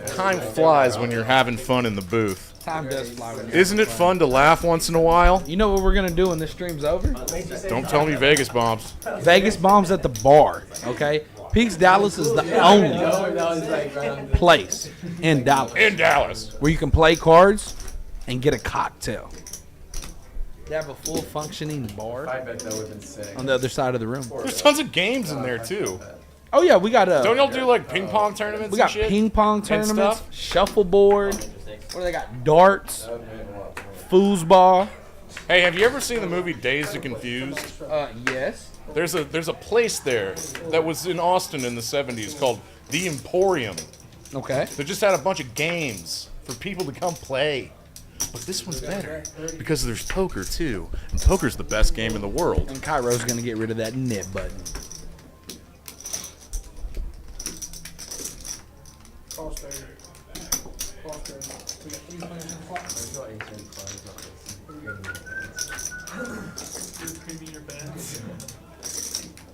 Time flies when you're having fun in the booth. Time does fly when you're Isn't it fun to laugh once in a while? You know what we're going to do when this stream's over? Don't tell me Vegas bombs. Vegas bombs at the bar, okay? Peaks Dallas is the only place in Dallas. In Dallas. Where you can play cards and get a cocktail. They have a full functioning bar I bet that would have been sick. on the other side of the room. There's tons of games in there too. Oh yeah, we got Don't y'all do like ping pong tournaments? we got and shit? ping pong And tournaments, stuff? shuffleboard. What do they got? Darts, foosball. Hey, have you ever seen the movie Dazed and Confused? Yes. There's a place there that was in Austin in the 70s called The Emporium. Okay. They just had a bunch of games for people to come play. But this one's better because there's poker too. And poker's the best game in the world. And Cairo's gonna get rid of that nip button.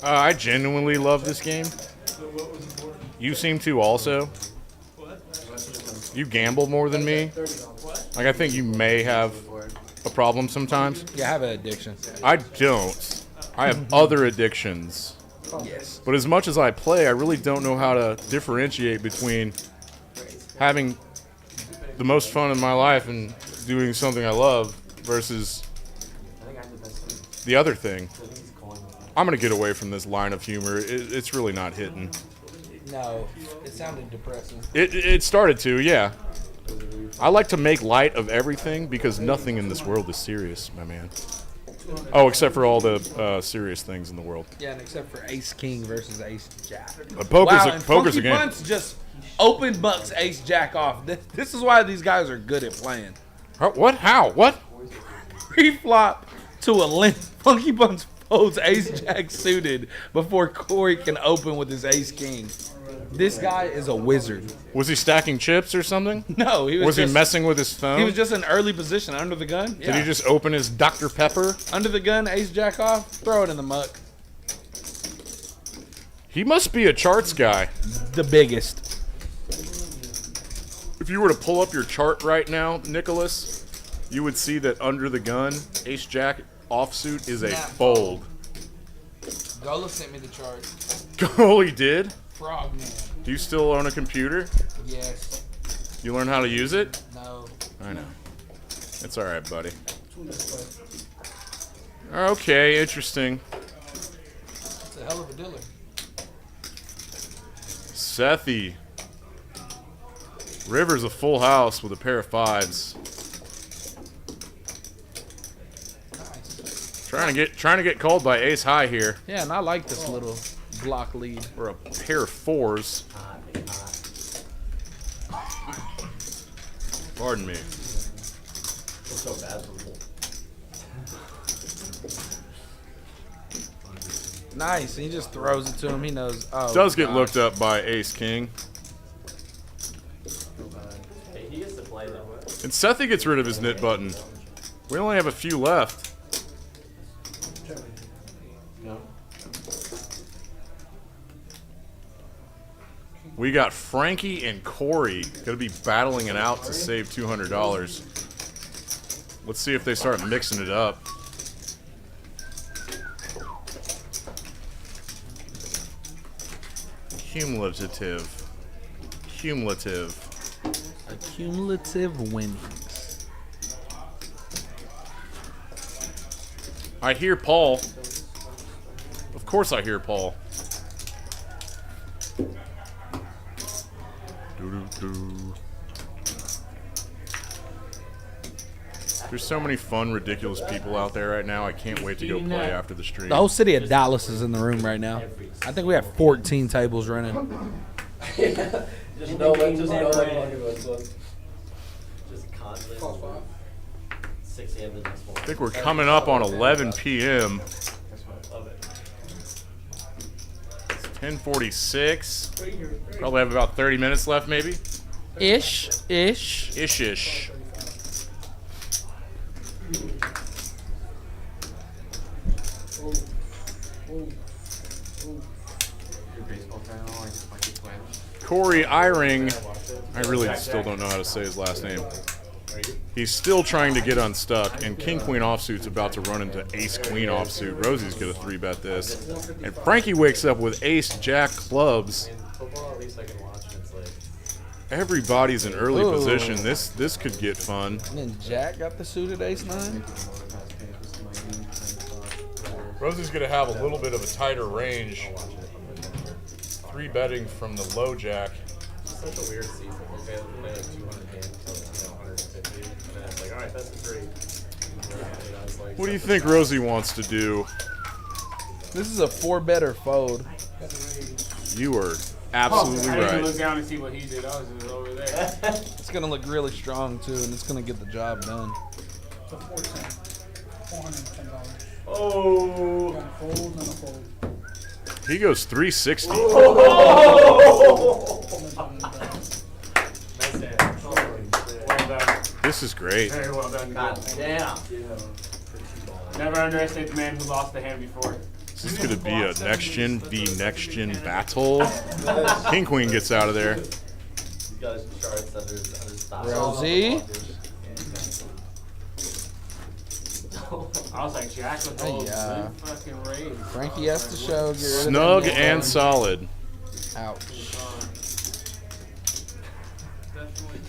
I genuinely love this game. You seem to also. You gamble more than me. Like, I think you may have a problem sometimes. Yeah, I have an addiction. I don't. I have other addictions. Yes. But as much as I play, I really don't know how to differentiate between having the most fun in my life and doing something I love versus the other thing. I'm going to get away from this line of humor. It's really not hitting. No, it sounded depressing. It started to, yeah. I like to make light of everything because nothing in this world is serious, my man. Oh, except for all the serious things in the world. Yeah, and except for Ace King versus Ace Jack. Poker's wow, and poker's a game. Bunch just open bucks Ace Jack off. This is why these guys are good at playing. What? How? What? Pre-flop to a limp. Funky Bunch folds Ace Jack suited before Corey can open with his Ace King. This guy is a wizard. Was he stacking chips or something? No, he was he just messing with his phone? He was just in early position under the gun. Did he just open his Dr. Pepper? Under the gun, Ace Jack off, throw it in the muck. He must be a charts guy. The biggest. If you were to pull up your chart right now, Nicholas, you would see that under the gun, Ace Jack offsuit is a fold. Gola sent me the chart. Oh, he did? Frogman. Do you still own a computer? Yes. You learn how to use it? No. I know. It's alright, buddy. Okay, interesting. It's a hell of a dealer. Sethy. River's a full house with a pair of fives. Nice. Trying to get called by ace high here. Yeah, and I like this little block lead. Or a pair of fours. Pardon me. So bad for me. Nice. He just throws it to him. He knows. Oh, Does get gosh. looked up by ace king. Hey, he gets to play though. And Sethy gets rid of his knit button. We only have a few left. We got Frankie and Corey gonna be battling it out to save $200. Let's see if they start mixing it up. Cumulative. A cumulative winnings. I hear Paul. Of course I hear Paul. There's so many fun, ridiculous people out there right now. I can't wait to go play after the stream. The whole city of Dallas is in the room right now. I think we have 14 tables running. Just know that just constantly. 6 a.m. the next I morning. think we're coming up on 11 p.m. Love it. It's 10:46. Probably have about 30 minutes left, maybe. Ish. Ish. Corey EYRING. I really still don't know how to say his last name. He's still trying to get unstuck, and king-queen offsuit's about to run into ace-queen offsuit. Rosie's going to 3-bet this. And Frankie wakes up with ace-jack clubs. Football, at least I can watch, and it's like... Everybody's in early Ooh. position. This could get fun. And then Jack got the suited ace-9. Rosie's going to have a little bit of a tighter range. 3-betting from the low jack. It's such a weird season. We play like 200 games to 150, and then it's like, all right, that's great. It's like What do you think Rosie wants to do? This is a 4-better fold. You are absolutely I didn't right. look down and see what he did. I was just over there. It's gonna look really strong too, and it's gonna get the job done. The 410. $410. Oh. Got a fold and a fold. He goes 360. Nice hand. Well done. This is great. Very well done. God damn. Never underestimate the man who lost the hand before. This is going to be a next-gen v next-gen battle. King Queen gets out of there. He's got his charts under his stop. Rosie. I was like, Jack with all Yeah. fucking raise. Frankie has to show. Get rid of Snug the and solid. Ouch.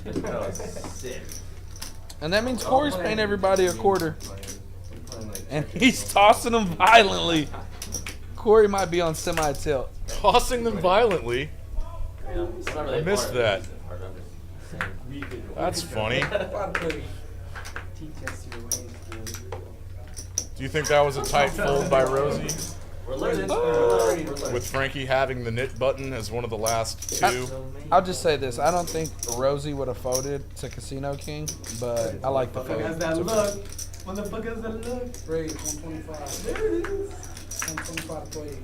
That was sick. And that means Corey's paying everybody a quarter. And he's tossing them violently. Corey might be on semi-tilt. Tossing them violently. Yeah, it's not really I missed hard. that. It's hard to understand. That's funny. Do you think that was a tight fold by Rosie? We're learning. We're learning. With Frankie having the knit button as one of the last two? I'll just say this. I don't think Rosie would have folded to Casino King, but I like the fold. Motherfuckers that look. Raise 125. There it is. 125 play.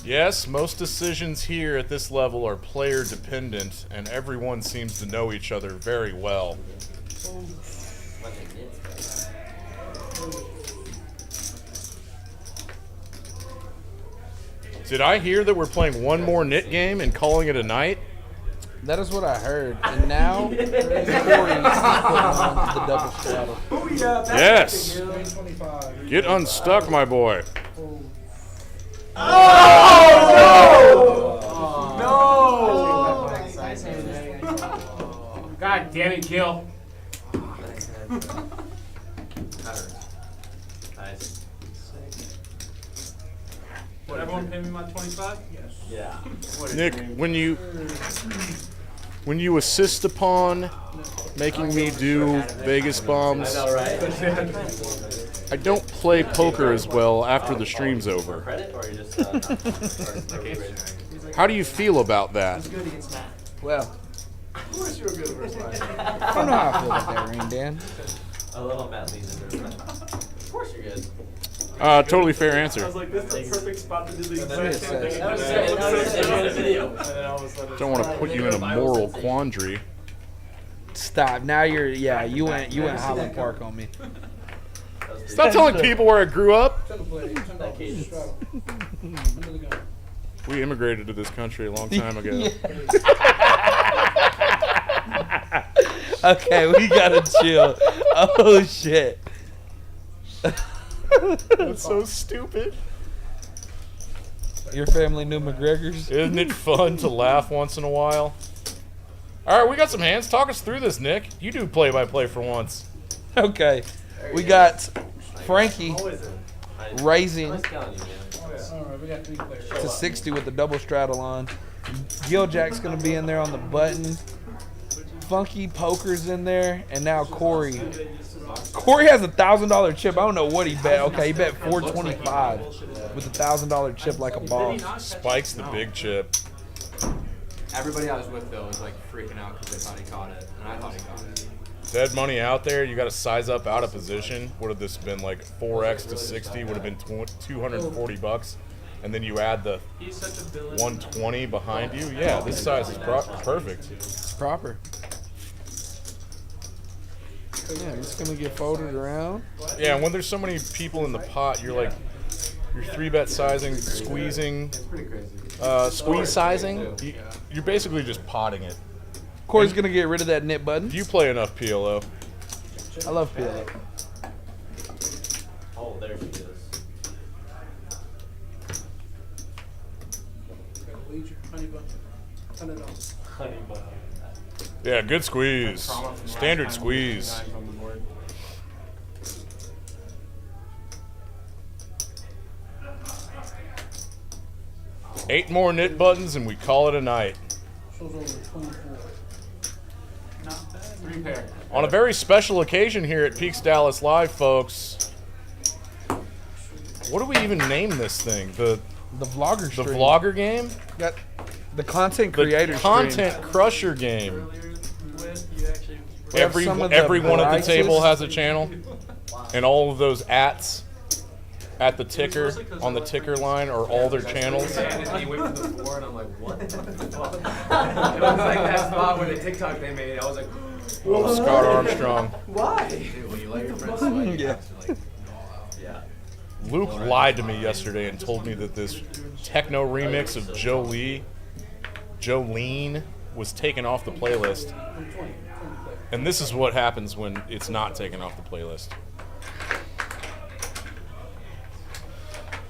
Yes, most decisions here at this level are player dependent, and everyone seems to know each other very well. Did I hear that we're playing one more knit game and calling it a night? That is what I heard. And now, Corey's putting on the double straddle. Yes! Get unstuck, my boy. No! God damn it, Gil. Nice. Would everyone pay me my 25? Yes. Yeah. Nick, when you assist upon making me do Vegas bombs, I know, right? I don't play poker as well after the stream's over. Credit or you just How do you feel about that? Well, Of course you're good versus I don't know how I feel about that ring, Dan. I love how Matt leans into it. Of course you're good. Totally fair answer. I was like, this is the perfect spot to do the Let me exact same assess. thing. That was sick. That was sick. In the video. And then all of a sudden Don't want to put you in a moral quandary. Stop. Now you're, yeah, you went Highland Park on me. Stop telling people where I grew up. We immigrated to this country a long time ago. Okay, we gotta chill. Oh shit. That's so stupid. Your family knew McGregor's? Isn't it fun to laugh once in a while? All right, we got some hands. Talk us through this, Nick. You do play-by-play for once. Okay, we got Frankie raising Nice count, you, man. Alright, we got 3 players. to 60 with the double straddle on. Gil Jack's gonna be in there on the button. Funky Poker's in there, and now Corey. Corey has $1,000 chip. I don't know what he bet. Okay, he bet 425 with $1,000 chip like a boss. Spike's the big chip. Everybody I was with, though, was like freaking out because they thought he caught it, and I thought he caught it. Dead money out there. You got to size up out of position. Would have this been like 4x to 60? Would have been 240 bucks. And then you add the 120 behind you. Yeah, this size is perfect. Proper. Yeah, it's gonna get folded around. Yeah, and when there's so many people in the pot, you're like, you're 3-bet sizing, squeezing, squeeze sizing. You're basically just potting it. Corey's gonna get rid of that knit button. You play enough PLO. I love PLO. Oh, there she is. $100. Honey bun. Yeah, good squeeze. Standard squeeze. 8 more knit buttons and we call it a night. Shows over 24. Not bad. 3 pair. On a very special occasion here at Peaks Dallas Live, folks. What do we even name this thing? The vlogger The stream. vlogger game? Got the content The creator content stream. crusher game. We have Every some of everyone at the varieties. table has a channel, and all of those ats at the ticker on the ticker line are all their channels. And he went to the floor, and I'm like, what? It was like that spot where the TikTok they made. I was like, Oh, Scott Armstrong. why? When you let your friends swing, Yeah. Yeah. Luke lied to me yesterday and told me that this techno remix of Jolene was taken off the playlist. And this is what happens when it's not taken off the playlist.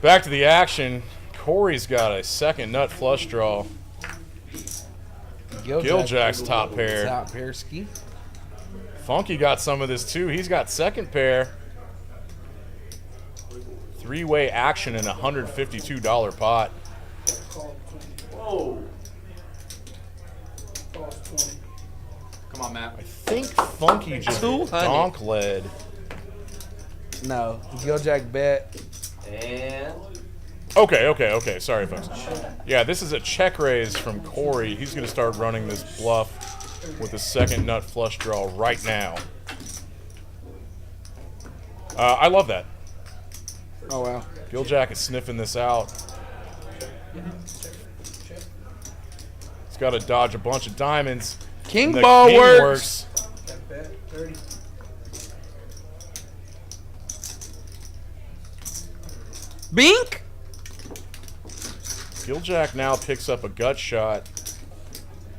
Back to the action. Corey's got a second nut flush draw. Giljack's top pair. Top pair ski. Funky got some of this too. He's got second pair. 3-way action in a $152 pot. Whoa. Come on, Matt. I think Funky just 200. donk led. No, Giljack bet. And Okay. Sorry, folks. Yeah, this is a check raise from Corey. He's going to start running this bluff with the second nut flush draw right now. I love that. Oh, wow. Giljack is sniffing this out. He's got to dodge a bunch of diamonds. King The ball king works. Bink. Giljack now picks up a gut shot.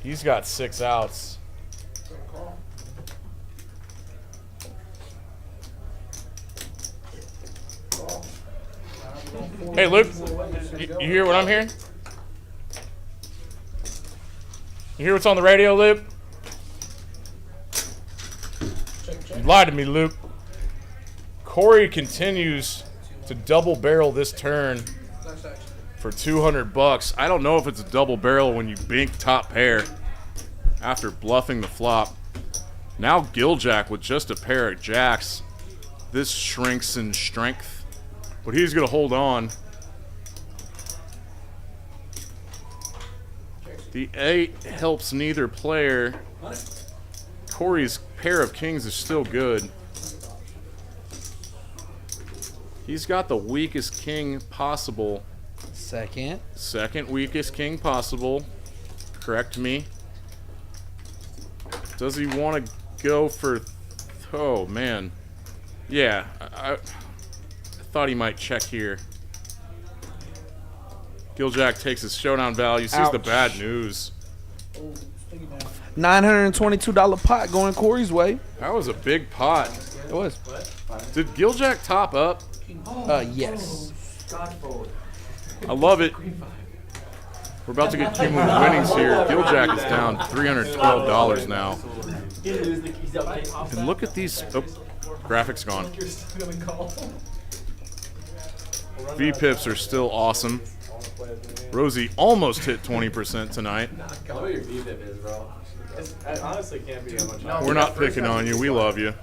He's got 6 outs. Hey, Luke, you hear what I'm hearing? You hear what's on the radio, Luke? You lied to me, Luke. Corey continues to double barrel this turn for $200. I don't know if it's a double barrel when you bink top pair after bluffing the flop. Now Giljack with just a pair of jacks. This shrinks in strength, but he's going to hold on. The 8 helps neither player. Corey's pair of kings is still good. He's got the weakest king possible. Second weakest king possible. Correct me. Does he want to go for... Oh, man. Yeah, I thought he might check here. Giljack takes his showdown value, sees the bad news. $922 pot going Corey's way. That was a big pot. It was. Did Giljack top up? Yes. I love it. We're about to get cumulative winnings here. Giljack is down $312 now. And look at these. Oh, graphics gone. V-pips are still awesome. Rosie almost hit 20% tonight. I know what your V-pip is, bro. I honestly can't be that much higher. We're not picking on you. We love you.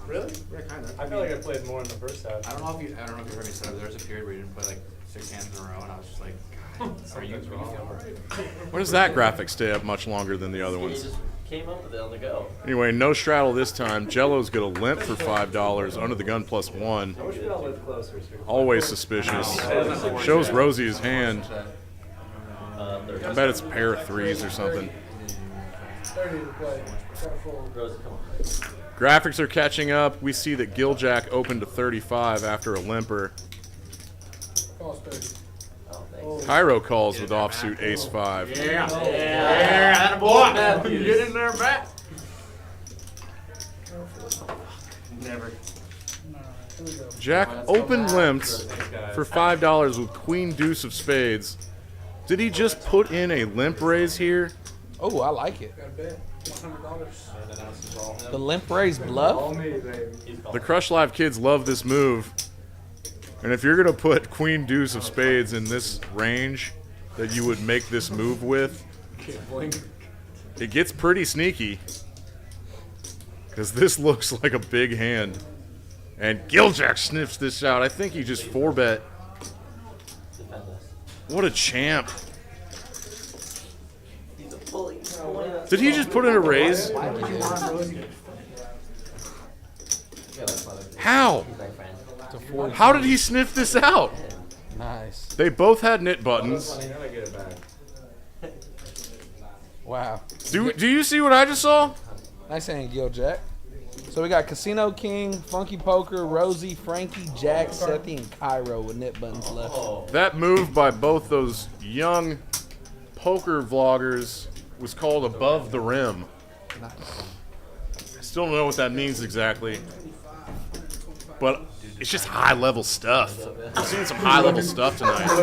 Really? Yeah, kind of. I feel like I played more in the first half. I don't know if you heard me say that. There was a period where you didn't play like 6 hands in a row, and I was just like, God, are you wrong? Why does that graphic stay up much longer than the other You ones? just came up with it on the go. Anyway, no straddle this time. Jello's going to limp for $5 under the gun +1. I wish we all lived closer. Always suspicious. Shows Rosie his hand. I bet it's a pair of 3s or something. 30 to play. Rosie, come on. Graphics are catching up. We see that Giljack opened to 35 after a limper. Cost 30. Oh, thank Cairo calls with offsuit ace 5. Yeah. Yeah. Boy. Get in there, Matt. Never. Jack open limped for $5 with queen deuce of spades. Did he just put in a limp raise here? Oh, I like it. Got a bet. $600. The limp raise bluff? The Crush Live kids love this move. And if you're going to put queen deuce of spades in this range that you would make this move with, it gets pretty sneaky. Because this looks like a big hand. And Giljack sniffs this out. I think he just 4-bet. What a champ. Did he just put in a raise? How? How did he sniff this out? Nice. They both had knit buttons. Wow. Do you see what I just saw? Nice hand, Giljack. So we got Casino King, Funky Poker, Rosie, Frankie, Jack, Sethy, and Cairo with knit buttons left. That move by both those young poker vloggers was called above the rim. I still don't know what that means exactly. But it's just high-level stuff. I've seen some high-level stuff tonight. He's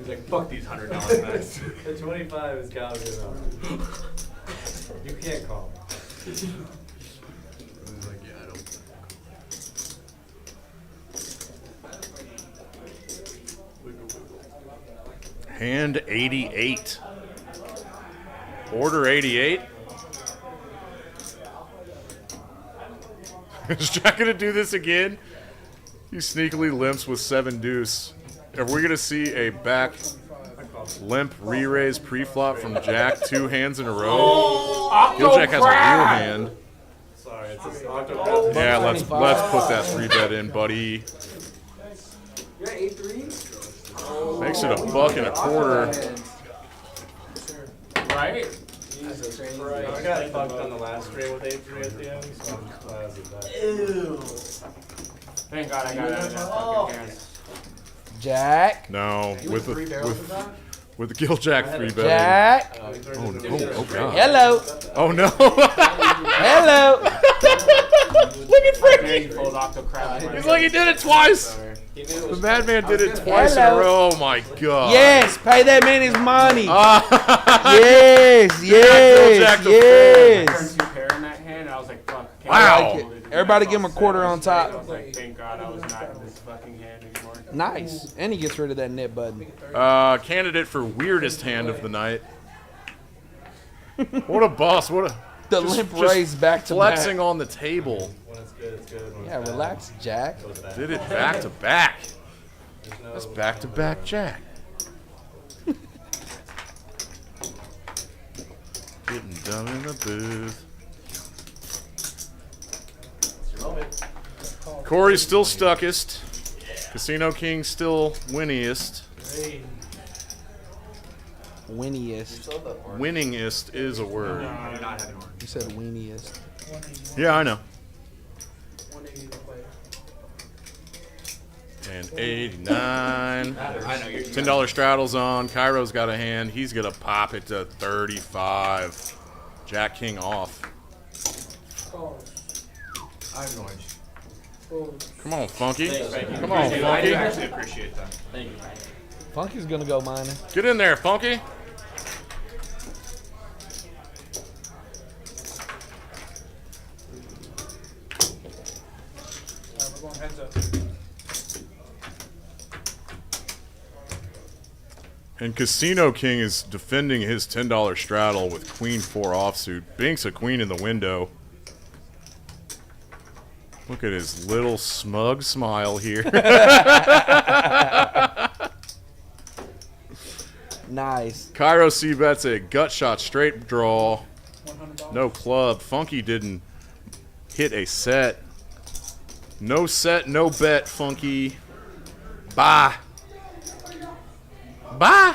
like, fuck these $100 bets. The 25 is counted enough. You can't call. Hand 88. Order 88. Is Jack gonna do this again? He sneakily limps with 7-deuce. Are we gonna see a back limp re-raise pre-flop from Jack 2 hands in a row? Giljack has a real hand. Sorry, it's just octocrap. Yeah, let's put that 3-bet in, buddy. You're at 8-3? Makes it $1.25. Right? Jesus Christ. I got fucked on the last stream with 8-3 at the end, so I'm glad that. Ew. Thank God I got out of that fucking hand. Jack. No, with the Giljack 3-bet. Jack. Oh God. Hello. Oh no. Hello. Look at Frankie. He's He's like he did it twice. The madman did it twice in a Hello. row. Oh my God. Yes, pay that man his money. Ah. Yes, yes, yes. Turned 2 pair in that hand, and I was like, fuck. Wow. Like it. Everybody give him a quarter on I top. was like, thank God I was not in this fucking hand anymore. Nice. And he gets rid of that knit button. Candidate for weirdest hand of the night. What a boss. What a The limp raise back to back. flexing on the table. When it's good, it's good. When Yeah, it's relax, Jack. Did it back to back. That's back to back Jack. Getting done in the booth. Corey's still stuckest. Casino King still winniest. Winniest. Winningest is a word. You said weeniest. Yeah, I know. 180 to play. And 89. $10 straddles on. Cairo's got a hand. He's going to pop it to 35. Jack King off. I have noise. Come on, Funky. Thank you. Come on, I do Funky. actually appreciate that. Thank you. Funky's gonna go mining. Get in there, Funky. We're going heads up. And Casino King is defending his $10 straddle with Queen 4 offsuit. Binks a queen in the window. Look at his little smug smile here. Nice. Cairo C bets a gut shot straight draw. No club. Funky didn't hit a set. No set, no bet, Funky. Bye. Bye.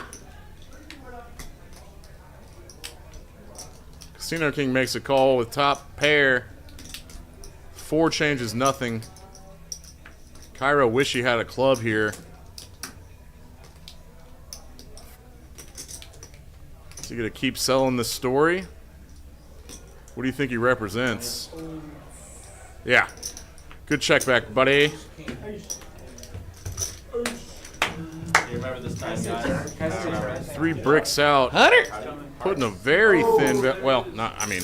Casino King makes a call with top pair. 4 changes nothing. Cairo wish he had a club here. he gonna keep selling the story? What do you think he represents? Yeah. Good check back, buddy. You remember this time, guys? 3 bricks out. Hunter. Putting a very thin bet. Well, not. I mean,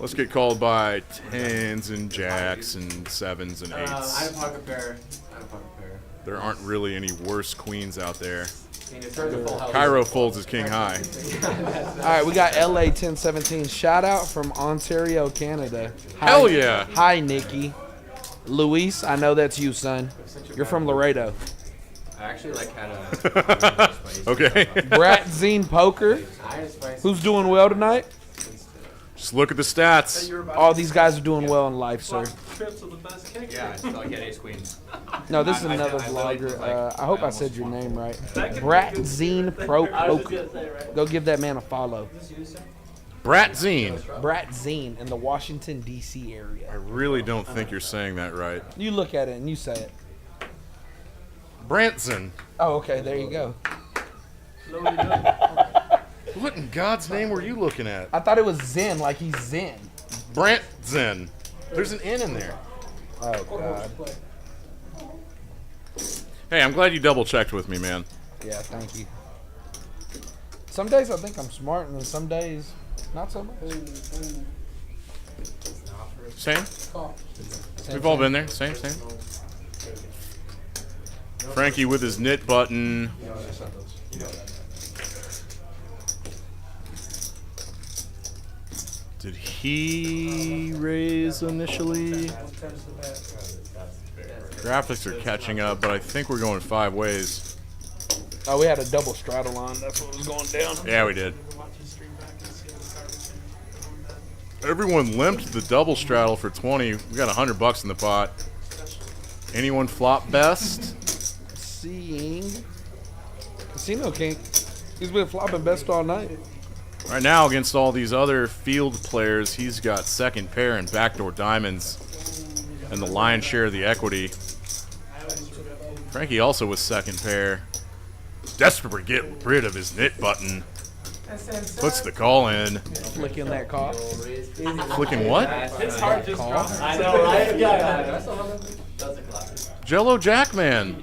let's get called by 10s and jacks and 7s and 8s. I had a pocket pair. There aren't really any worse queens out there. Full house. Cairo folds his king high. All right, we got LA 1017. Shout out from Ontario, Canada. Hi, Hell yeah. Hi, Nikki. Luis, I know that's you, son. You're from Laredo. I actually had a. Okay. Brat Zine Poker. Who's doing well tonight? Just look at the stats. All these guys are doing well in life, sir. Yeah, so I get ace queens. No, this is another vlogger. I hope I said your name right. Brat Zine Pro Poker. Go give that man a follow. Brat Zine. Brat Zine in the Washington, D.C. I area. really don't think you're saying that right. You look at it and you say it. Branson. Oh, okay, there you go. What in God's name were you looking at? I thought it was Zen, like he's Zen. Branson. There's an N in there. Oh, God. Hey, I'm glad you double checked with me, man. Yeah, thank you. Some days I think I'm smart, and then some days not so much. Same? We've all been there. Same. Frankie with his knit button. Did he raise initially? Graphics are catching up, but I think we're going 5 ways. Oh, we had a double straddle on. That's what was going down. Yeah, we did. Everyone limped the double straddle for 20. We got $100 in the pot. Anyone flop best? Seeing Casino King. He's been flopping best all night. Right now, against all these other field players, he's got second pair and backdoor diamonds and the lion's share of the equity. Frankie also with second pair. Desperate to get rid of his knit button. Puts the call in. Flicking that call. Flicking what? It's hard to Call. I know, right? Yeah, that's a classic. Jello Jackman.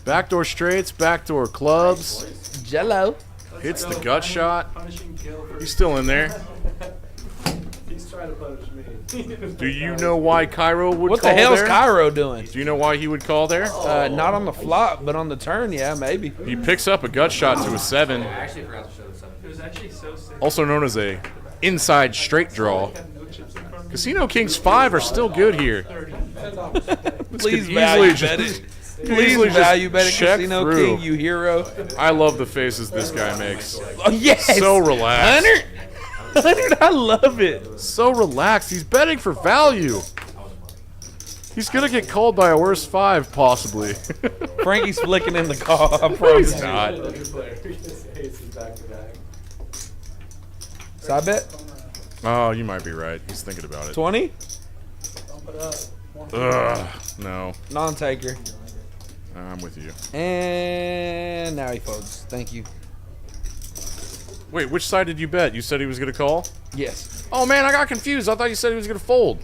Backdoor straights, backdoor clubs. Jello. Hits the gut shot. He's still in there. He's trying to punish me. Do you know why Cairo would What call the hell's there? Cairo doing? Do you know why he would call there? Not on the flop, but on the turn, yeah, maybe. He picks up a gut shot to a 7, I actually forgot to show the 7. It was actually so sick. also known as a inside straight draw. Casino Kings 5 are still good here. Please could value easily bet just- it. could Please easily just value bet it, check Casino through. King, you hero. I love the faces this guy makes. Oh, yes. So relaxed. Hunter, I love it. So relaxed. He's betting for value. He's gonna get called by a worse 5, possibly. Frankie's flicking in the call. I promise. He's not. Side bet? Oh, you might be right. He's thinking about it. 20? Ugh, no. Non-taker. I'm with you. And now he folds. Thank you. Wait, which side did you bet? You said he was gonna call? Yes. Oh man, I got confused. I thought you said he was gonna fold.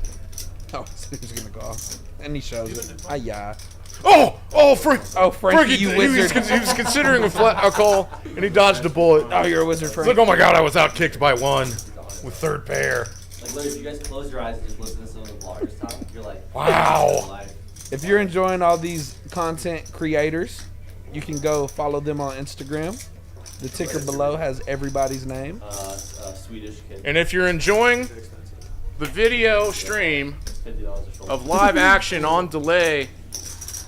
Oh, he was going to call. And he shows it. Yeah. Oh, Frankie, Frankie, you he was, wizard. he was considering a call, and he dodged a bullet. Oh, you're a wizard, It's Frank. like, oh my god, I was outkicked by 1 with third pair. Like, literally, if you guys close your eyes and just listen to some of the vloggers talk, you're like, Wow. If you're enjoying all these content creators, you can go follow them on Instagram. The ticker below has everybody's name. Swedish kid. And if you're enjoying the video stream $50 of live action on delay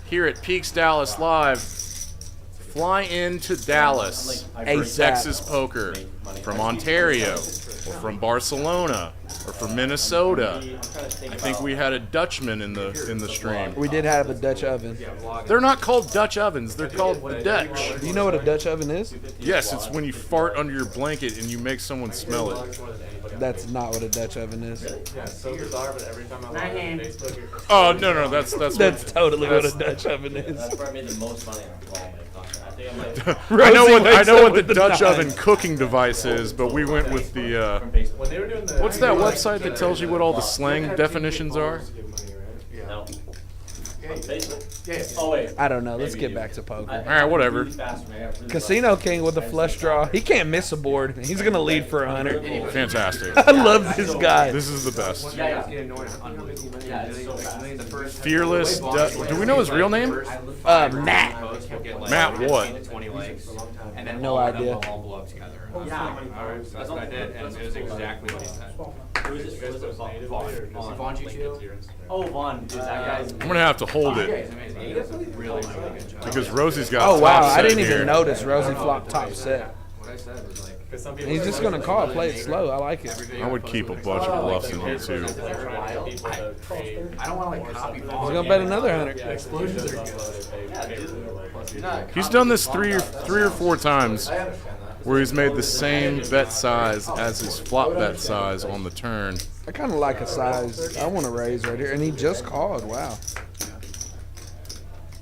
here at Peaks Dallas Live, fly into Dallas for ASAP. Texas Poker from Ontario or from Barcelona or from Minnesota. I think we had a Dutchman in the stream. We did have a Dutch oven. They're not called Dutch ovens, they're called the Dutch. Do you know what a Dutch oven is? Yes, it's when you fart under your blanket and you make someone smell it. That's not what a Dutch oven is. Yeah, it's so bizarre, but every time I log on Facebook, it's Oh no, that's That's totally what a Dutch oven is. That's where I made the most money on all my content. I think I might. I know Rosie wakes up what the with the Dutch knife. oven cooking device is, but we went with the. when they were doing the. What's that website that tells you what all the slang definitions are? No. Facebook? Yeah. Oh wait. I don't know. Let's get back to poker. All right, whatever. Casino King with a flush draw. He can't miss a board. He's gonna lead for 100. Fantastic. I love this guy. This is the best. Yeah, it's so fast. Fearless. Do we know his real name? Matt. Matt what? 20 likes, and then No all of them idea. will all blow up together. Yeah. That's what I did, and it was exactly what he said. Who is it? Who is it? Vaughn. Vaughn G2. Oh, Vaughn. Dude, that guy's. I'm gonna have to hold it He's amazing. He does a really, really good job. because Rosie's got. Oh wow, top I set didn't even here. notice Rosie flopped top set. What I said was like, And he's just gonna call it, play it slow. I like it. I would keep a bunch of bluffs in here too. I don't want to like copy He's Vaughn. gonna bet another 100. Explosions are good. He's done this three or four times, where he's made the same bet size as his flop bet size on the turn. I kind of like a size. I want to raise right here, and he just called. Wow.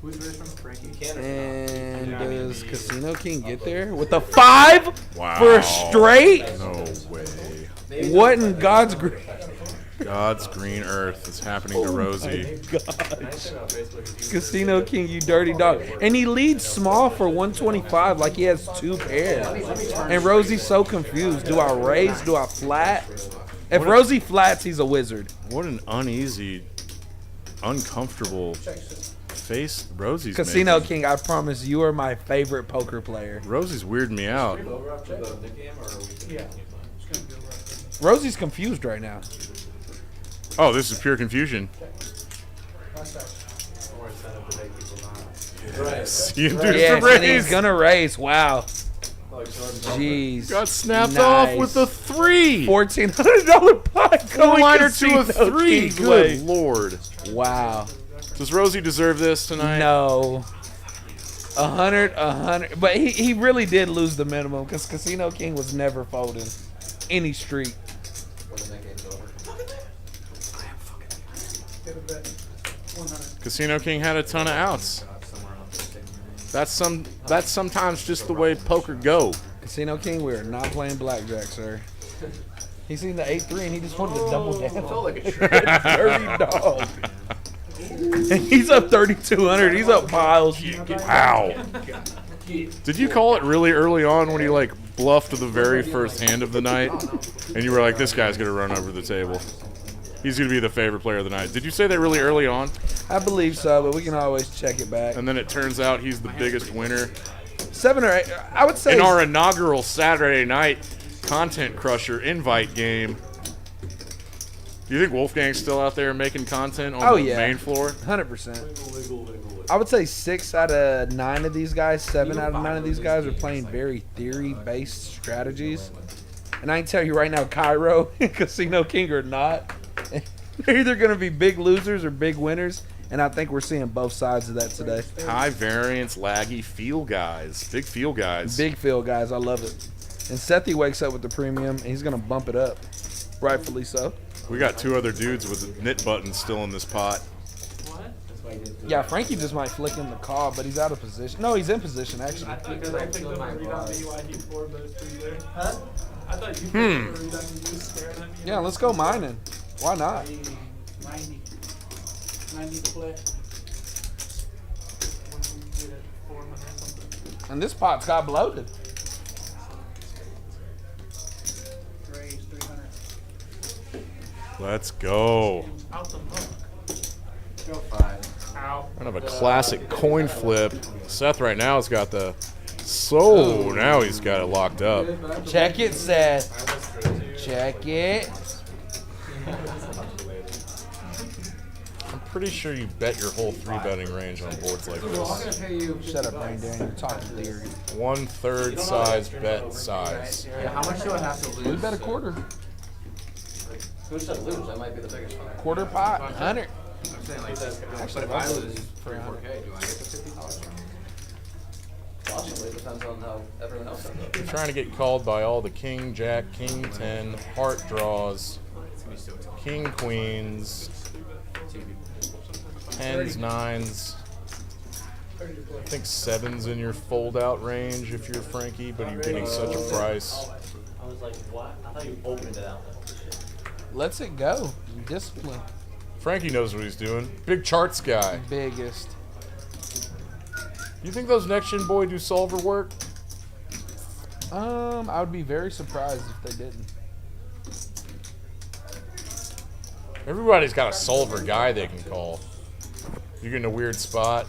Who's raised from Frankie? And does Casino King get there with a 5 Wow. for a straight? No way. What in God's grace? God's green earth is happening to Rosie. Gosh. Casino King, you dirty dog. And he leads small for 125 like he has 2 pairs. And Rosie's so confused. Do I raise? Do I flat? If Rosie flats, he's a wizard. What an uneasy, uncomfortable face Rosie's Casino making. King, I promise you are my favorite poker player. Rosie's weirding me out. Rosie's confused right now. Oh, this is pure confusion. Yes. You induced Yes, a and he's raise. gonna raise. Wow. Jeez. Got snapped off with a 3. $1,400 pot going Liner to a Casino 3. King's Good way. lord. Wow. Does Rosie deserve this tonight? No. 100. But he really did lose the minimum because Casino King was never folding any street. Casino King had a ton of outs. That's sometimes just the way poker go. Casino King, we are not playing blackjack, sir. He seen the 8-3 and he just wanted to double down. Dirty dog. And he's up 3,200. He's up piles. Wow. Did you call it really early on when he like bluffed the very first hand of the night, and you were like, "This guy's gonna run over the table. He's gonna be the favorite player of the night." Did you say that really early on? I believe so, but we can always check it back. And then it turns out he's the biggest winner 7 or 8. I would say in our inaugural Saturday night Content Crusher invite game. Do you think Wolfgang's still out there making content on the main floor? 100%. I would say 6 out of 9 of these guys, 7 out of 9 of these guys are playing very theory-based strategies. And I can tell you right now, Cairo and Casino King are not. They're either going to be big losers or big winners, and I think we're seeing both sides of that today. High variance, laggy feel guys. Big feel guys. Big field, guys. I love it. And Sethy wakes up with the premium, and he's going to bump it up. Rightfully so. We got 2 other dudes with knit buttons still in this pot. Yeah, Frankie just might flick him the call, but he's out of position. No, he's in position, actually. Because I picked up a read on BYD4, but it's pretty there. Huh? I thought you picked up a read on you staring at me. Yeah, let's go mining. Why not? 90. 90 to play. And this pot's got bloated. Raise 300. Let's go. Out the hook. Go 5. Out. Kind of a classic coin flip. Seth right now has got the now he's got it locked up. Check it, Seth. Check it. I'm pretty sure you bet your whole 3-betting range on boards like this. Shut up, Brain Dan. You're talking theory. 1/3 size bet size. Yeah, how much do I have to We lose? bet a quarter. Who said lose? That might be the biggest one. Quarter pot, 100. I'm saying like this. But if I lose 3 or 4K, do I get the $50? Possibly, depends on how everyone else ends up. I'm trying to get called by all the king, jack, king 10, heart draws, king queens, tens, nines. I think sevens in your fold out range if you're Frankie, but you're getting such a price. I was like, what? I thought you opened it out. Lets it go. Discipline. Frankie knows what he's doing. Big charts guy. Biggest. You think those next gen boy do solver work? I would be very surprised if they didn't. Everybody's got a solver guy they can call. You're getting a weird spot.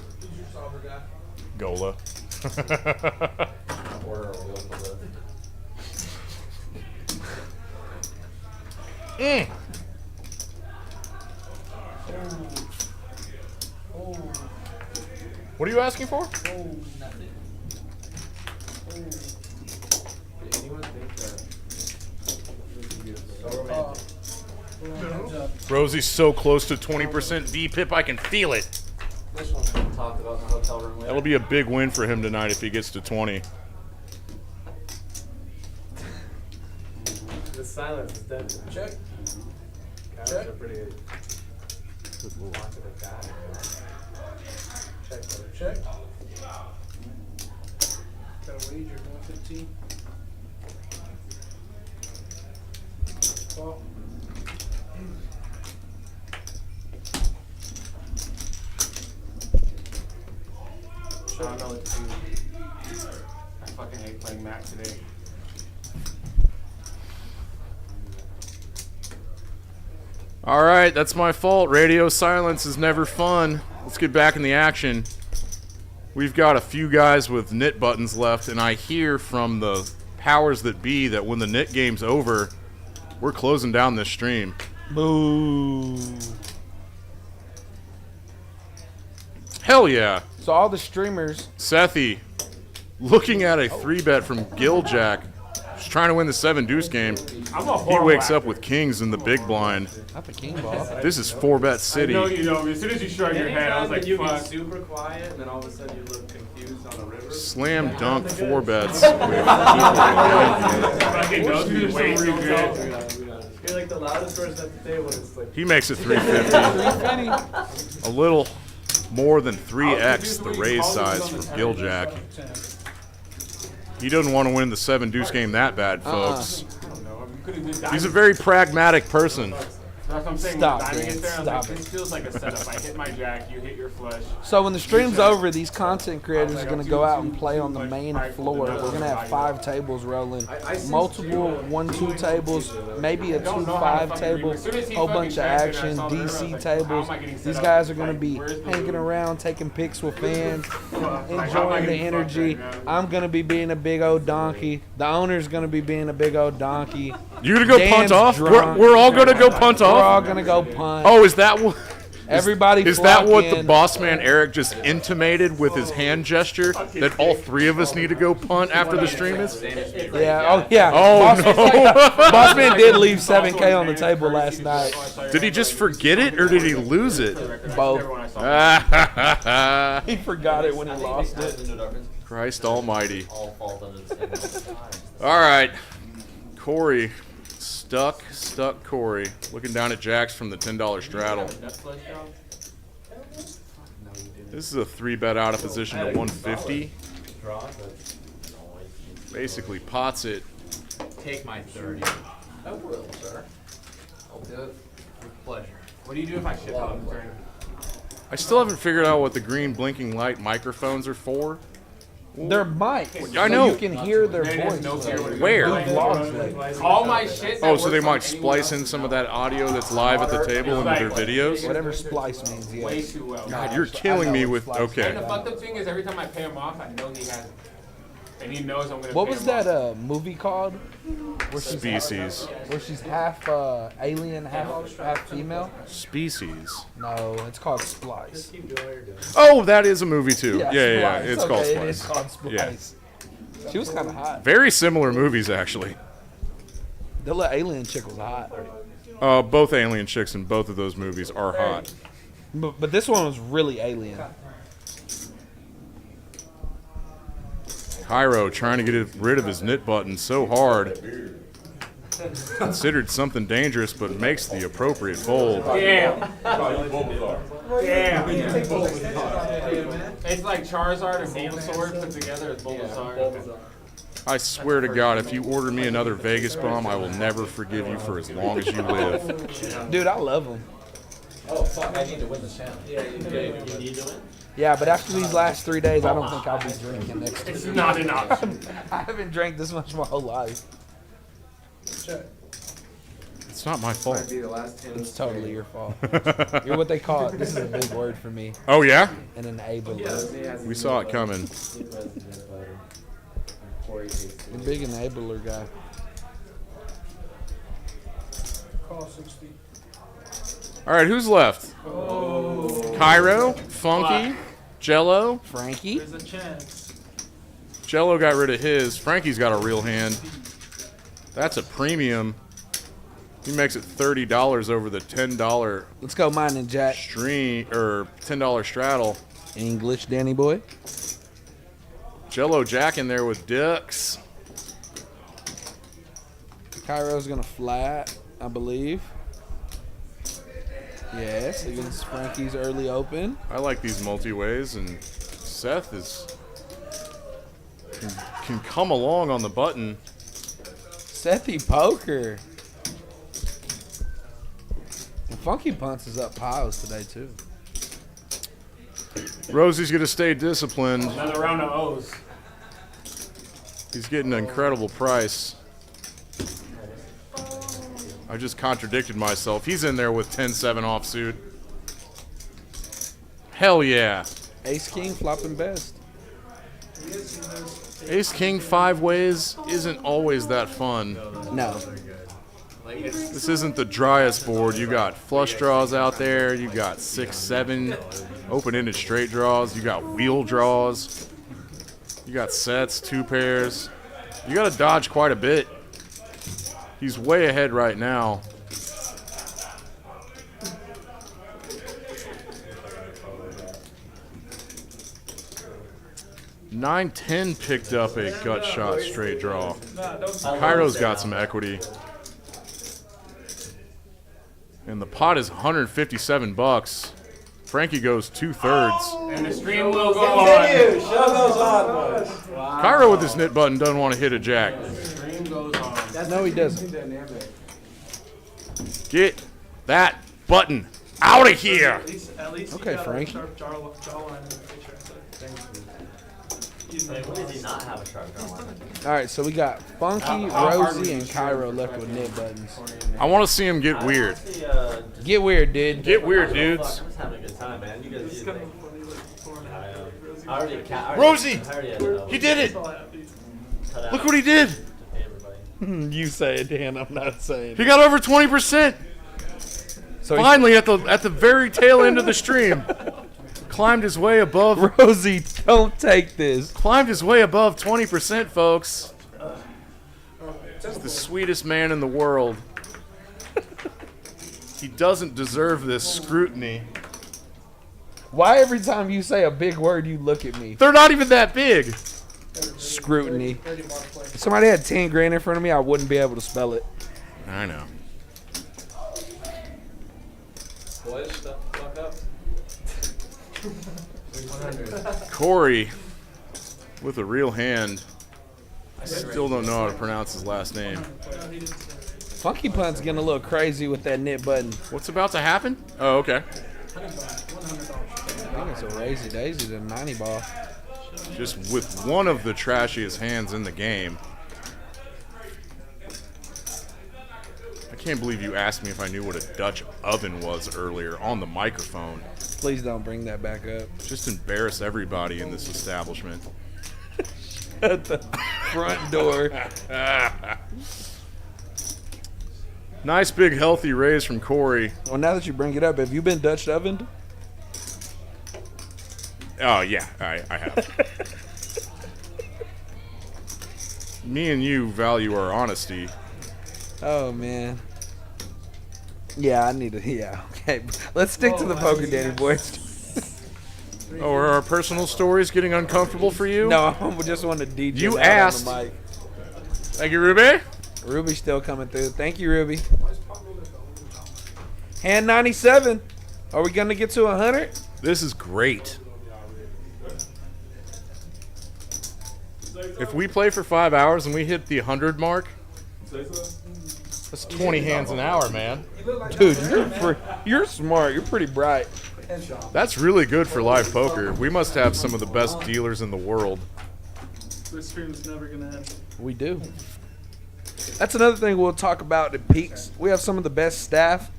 Gola. What are you asking for? Rosie's so close to 20% VPIP, I can feel it. This one's been talked about in the hotel room. That'll be a big win for him tonight if he gets to 20. The silence is dead. Check. Check. Pretty good. Check. Check. Got a wager, 115. Well. I don't know what to do. I fucking hate playing Mac today. All right, that's my fault. Radio silence is never fun. Let's get back in the action. We've got a few guys with knit buttons left, and I hear from the powers that be that when the knit game's over, we're closing down this stream. Boo. Hell yeah. So all the streamers. Sethy, looking at a 3-bet from Giljack. Just trying to win the 7-deuce game. He wakes up with kings in the big blind. Not the king ball. This is 4-bet city. I know you know me. As soon as you shrug your head, I was like, you fuck. get super quiet, and then all of a sudden you look confused on the river. Slam dunk 4-bets. Fucking knows me way too good. You're like the loudest person at the table. It's like He makes it 350. A little more than 3x the raise size for Giljack. He doesn't want to win the 7-deuce game that bad, folks. He's a very pragmatic person. That's what I'm saying. Stop, When the timing man. gets there, I was Stop like, this feels like a setup. I hit my jack, you hit your flush. So when the stream's over, these content creators are going to go out and play on the main floor. We're going to have 5 tables rolling. Multiple 1-2 tables, maybe a 2-5 table, whole bunch of action, DC tables. These guys are going to be hanging around, taking pics with fans, enjoying the energy. I'm going to be being a big old donkey. The owner's going to be being a big old donkey. You're going to go Dan's punt off? drunk. We're all going to go punt off? We're all going to go punt. Oh, is that what... Everybody Is that flock what the in. boss man Eric just intimated with his hand gesture? That all 3 of us need to go punt after the stream is? Yeah, oh yeah. Oh, Boss, no. Boss man did leave 7K on the table last night. Did he just forget it or did he lose it? Both. He forgot it when he lost it. Christ almighty. All right. Corey. Stuck Corey. Looking down at Jax from the $10 straddle. This is a 3-bet out of position to 150. Basically pots it. Take my 30. I will, sir. I'll do it with pleasure. What do you do if I ship out the turn? I still haven't figured out what the green blinking light microphones are for. They're mics. I know. So you can hear their voice. Where? All my shit. Oh, so they might splice in some of that audio that's live at the table into their videos? Whatever splice means, yeah. Way too well. God, you're killing me with... And the Okay. fucked up thing is every time I pay him off, I know he has it. And he knows I'm going to What pay was him that off. movie called? Species. Where she's half alien, half female? Species. No, it's called Splice. Oh, that is a movie too. Yeah, Splice. It's Okay, called It is Splice. called Splice. She was kind of hot. Very similar movies, actually. The little alien chick was hot. Both alien chicks in both of those movies are hot. But this one was really alien. Cairo trying to get rid of his knit button so hard. Considered something dangerous, but makes the appropriate fold. Damn. Damn. It's like Charizard and Bulbasaur put together as Bulbasaur. I swear to God, if you order me another Vegas bomb, I will never forgive you for as long as you live. Dude, I love them. Oh, fuck, I need to win this hand. Yeah, you need to win. Yeah, but after these last 3 days, I don't think I'll be drinking next week. It's not an option. I haven't drank this much my whole life. It's not my fault. Might be the last hand. It's totally your fault. You're what they call it. This is a big word for me. Oh, yeah? An enabler. We saw it coming. A big enabler guy. Call 60. All right, who's left? Cairo, Funky, Jello. Frankie. There's a chance. Jello got rid of his. Frankie's got a real hand. That's a premium. He makes it $30 over the $10 Let's go mine and Jack. stream or $10 straddle. English, Danny boy. Jello Jack in there with ducks. Cairo's gonna flat, I believe. Yes, against Frankie's early open. I like these multi-ways, and Seth can come along on the button. Sethy poker. And Funky Punts is up piles today too. Rosie's gonna stay disciplined. Another round of O's. He's getting an incredible price. I just contradicted myself. He's in there with 10-7 offsuit. Hell yeah. Ace King flopping best. Ace King 5 ways isn't always that fun. No. This isn't the driest board. You got flush draws out there. You got 6-7 open-ended straight draws. You got wheel draws. You got sets, 2 pairs. You got to dodge quite a bit. He's way ahead right now. $9-10 picked up a gut shot straight draw. Cairo's got some equity. And the pot is $157. Frankie goes 2/3. And the stream will go on. Shove those on, boys. Cairo with his knit button doesn't want to hit a jack. Stream goes on. No, he doesn't. Get that button out of here. At least Okay, you got Frank. a sharp jawline in the picture. Wait, when does he not have a sharp jawline? All right, so we got Funky, Rosie, and Cairo left with knit buttons. I want to see him get weird. Get weird, dude. Get weird, dudes. I'm just having a good time, man. You guys It's did gonna it. be funny, like, I already Rosie! I already had it. He did it. That's all I have, dude. Cut out Look what he did. to pay everybody. You say it, Dan. I'm not saying He it. got over 20%. So Finally, at the very tail end of the stream, climbed his way above. Rosie, don't take this. Climbed his way above 20%, folks. He's the sweetest man in the world. He doesn't deserve this scrutiny. Why every time you say a big word, you look at me? They're not even that big. Scrutiny. If somebody had 10 grand in front of me, I wouldn't be able to spell it. I know. Boys, step the fuck up. Corey with a real hand. I still don't know how to pronounce his last name. Funky Punt's getting a little crazy with that knit button. What's about to happen? Oh, okay. I think it's a Razy Daisy to 90 ball. Just with one of the trashiest hands in the game. I can't believe you asked me if I knew what a Dutch oven was earlier on the microphone. Please don't bring that back up. Just embarrass everybody in this establishment. At the front door. Nice big healthy raise from Corey. Well, now that you bring it up, have you been Dutch ovened? Oh, yeah, I have. Me and you value our honesty. Oh, man. Yeah, I need to. Yeah, okay. Let's stick to the poker, Danny boys. Oh, are our personal stories getting uncomfortable for you? No, I just want to DJ. You out asked. On the mic. Thank you, Ruby. Ruby's still coming through. Thank you, Ruby. Hand 97. Are we gonna get to 100? This is great. If we play for 5 hours and we hit the 100 mark, that's 20 hands an hour, man. Dude, you're smart. You're pretty bright. That's really good for live poker. We must have some of the best dealers in the world. This stream's never gonna happen. We do. That's another thing we'll talk about at Peaks. We have some of the best staff,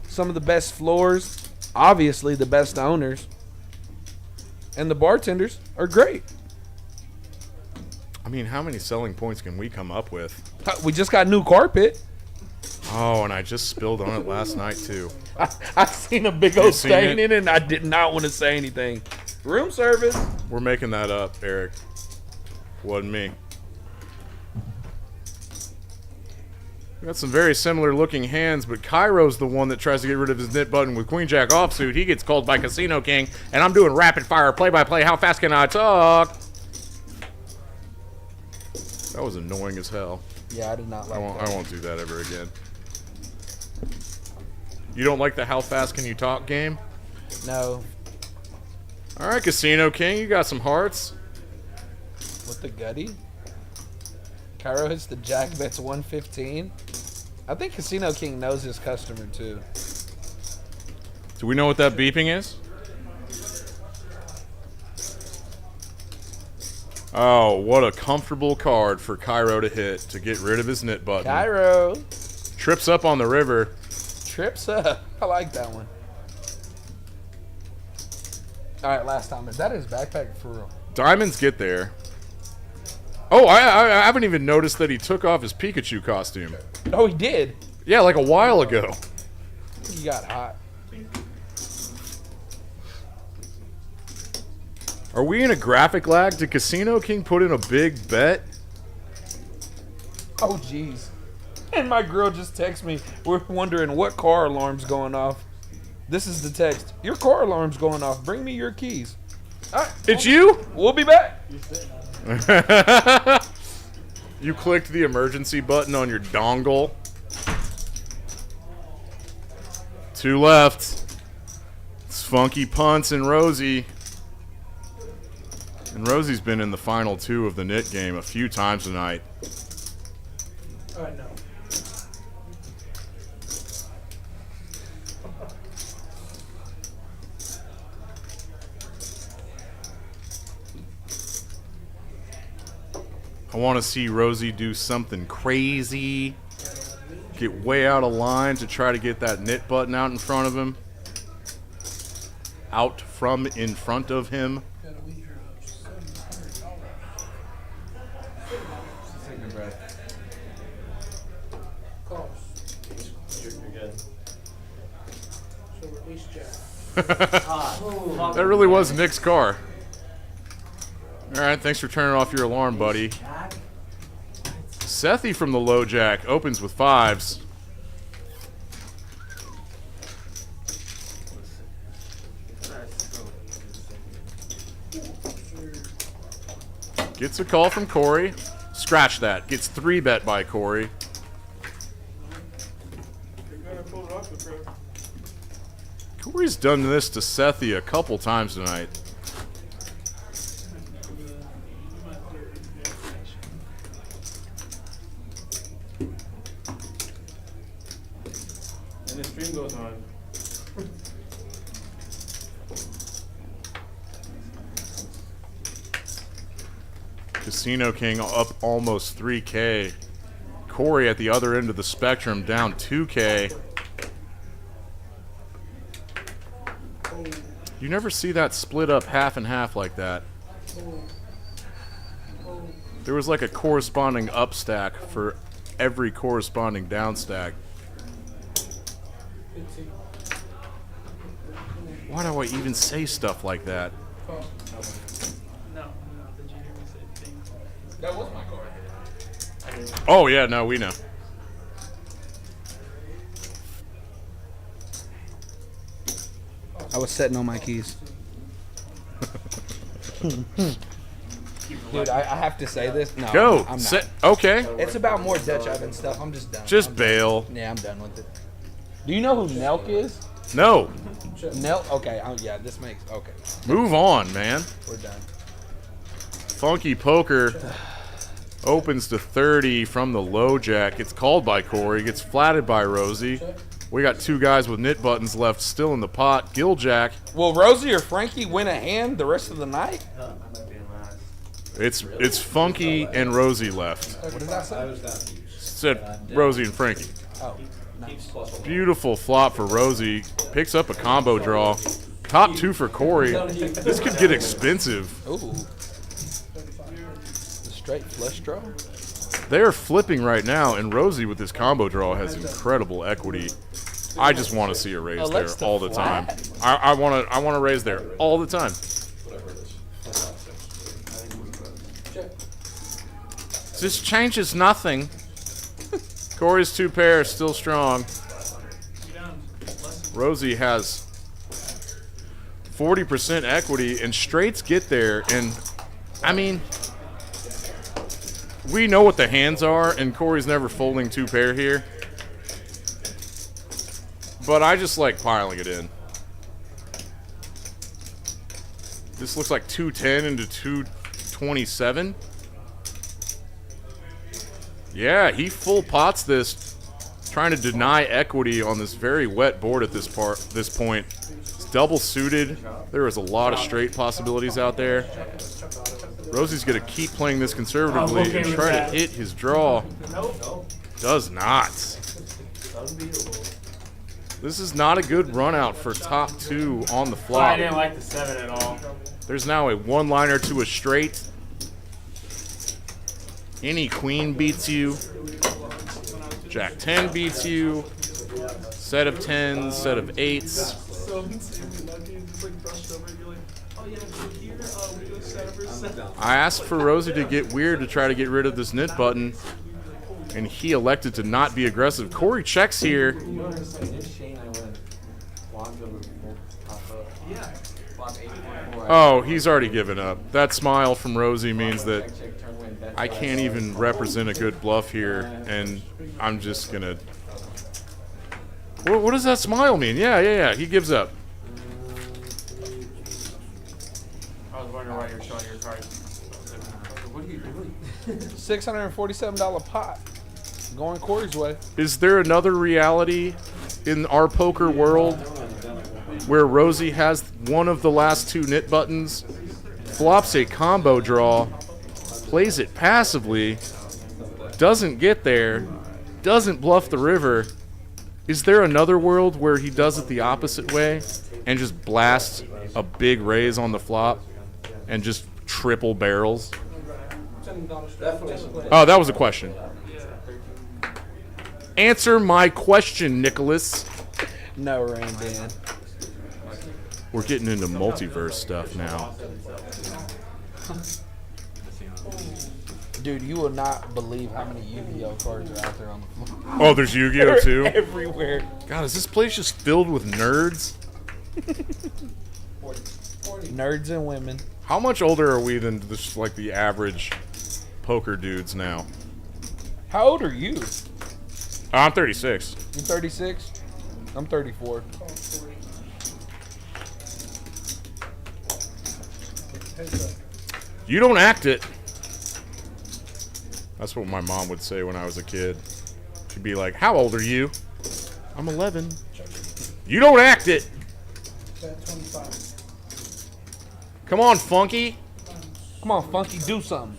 some of the best floors, obviously the best owners, and the bartenders are great. I mean, how many selling points can we come up with? We just got new carpet. Oh, and I just spilled on it last night, too. I seen a big old stain in it, and I did not want to say anything. Room service. We're making that up, Eric. Wasn't me. We got some very similar looking hands, but Cairo's the one that tries to get rid of his knit button with Queen Jack offsuit. He gets called by Casino King, and I'm doing rapid fire play-by-play. How fast can I talk? That was annoying as hell. Yeah, I did not like I won't do that ever again. You don't like the how fast can you talk game? No. All right, Casino King, you got some hearts. With the gutty? Cairo hits the jack, bets 115. I think Casino King knows his customer, too. Do we know what that beeping is? Oh, what a comfortable card for Cairo to hit to get rid of his knit button. Cairo. Trips up on the river. Trips up. I like that one. All right, last time. Is that his backpack for real? Diamonds get there. Oh, I haven't even noticed that he took off his Pikachu costume. Oh, he did? Yeah, like a while ago. He got hot. Are we in a graphic lag? Did Casino King put in a big bet? Oh, jeez. And my girl just texted me. We're wondering what car alarm's going off. This is the text. Your car alarm's going off. Bring me your keys. All right, it's you? We'll be back. You clicked the emergency button on your dongle. 2 left. It's Funky Punts and Rosie. And Rosie's been in the final 2 of the knit game a few times tonight. No. I want to see Rosie do something crazy. Get way out of line to try to get that knit button out in front of him. Out from in front of him. That really was Nick's car. Alright, thanks for turning off your alarm, buddy. Sethy from the low jack opens with 5s. Gets a call from Corey. Scratch that. Gets 3-bet by Corey. Corey's done this to Sethy a couple times tonight. And the stream goes on. Casino King up almost 3K. Corey at the other end of the spectrum down 2K. You never see that split up half and half like that. There was like a corresponding up stack for every corresponding down stack. Why do I even say stuff like that? No, did you hear me say things? That was my car. Oh yeah, no, we know. I was setting on my keys. Dude, I have to say this. No, Go. I'm Set. not. Okay. It's about more Dutch oven stuff. I'm just done. Just I'm bail. Done. Yeah, I'm done with it. Do you know who Nelk is? No. Nelk? Okay, yeah, this makes... Okay. Move on, man. We're done. Funky Poker opens to 30 from the low jack. Gets called by Corey. Gets flatted by Rosie. We got two guys with knit buttons left still in the pot. Gill jack. Will Rosie or Frankie win a hand the rest of the night? It's Funky and Rosie left. What did I say? Said Rosie and Frankie. Oh, nice. Beautiful flop for Rosie. Picks up a combo draw. Top two for Corey. This could get expensive. Ooh. The straight flush draw? They are flipping right now, and Rosie with this combo draw has incredible equity. I just want to see a raise there all the time. I want to raise there all the time. This changes nothing. Corey's two pair still strong. Rosie has 40% equity, and straights get there. And I mean, we know what the hands are, and Corey's never folding two pair here. But I just like piling it in. This looks like 210 into 227. Yeah, he full pots this, trying to deny equity on this very wet board at this point. It's double suited. There is a lot of straight possibilities out there. Rosie's going to keep playing this conservatively and try to hit his draw. Does not. This is not a good run out for top two on the flop. I didn't like the 7 at all. There's now a one-liner to a straight. Any queen beats you. Jack 10 beats you. Set of 10s, set of 8s. I asked for Rosie to get weird to try to get rid of this knit button, and he elected to not be aggressive. Corey checks here. Oh, he's already given up. That smile from Rosie means that I can't even represent a good bluff here, and I'm just gonna... What does that smile mean? Yeah, he gives up. I was wondering why you're showing your cards. What are you doing? $647 pot. Going Corey's way. Is there another reality in our poker world where Rosie has one of the last two knit buttons, flops a combo draw, plays it passively, doesn't get there, doesn't bluff the river? Is there another world where he does it the opposite way and just blasts a big raise on the flop and just triple barrels? Oh, that was a question. Answer my question, Nicholas. No, Rain Dan. We're getting into multiverse stuff now. Dude, you will not believe how many Yu-Gi-Oh cards are out there on the floor. Oh, there's Yu-Gi-Oh too? Everywhere. God, is this place just filled with nerds? Nerds and women. How much older are we than just like the average poker dudes now? How old are you? I'm 36. You 36? I'm 34. You don't act it. That's what my mom would say when I was a kid. She'd be like, how old are you? I'm 11. You don't act it. Come on, Funky. Come on, Funky, do something.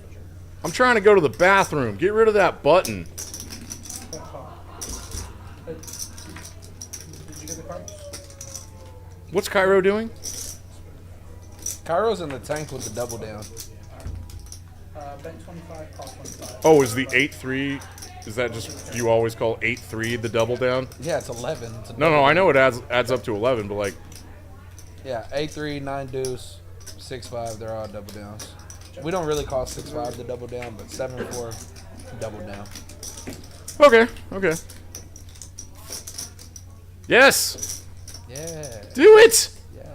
I'm trying to go to the bathroom. Get rid of that button. What's Cairo doing? Cairo's in the tank with the double down. Bet 25, call 25. Oh, is the 8-3, is that just, you always call 8-3 the double down? Yeah, it's 11. It's No, I know it adds up to 11, but like... Yeah, 8-3, 9-deuce, 6-5, they're all double downs. We don't really call 6-5 the double down, but 7-4, double down. Okay. Yes! Yeah. Do it! Yeah.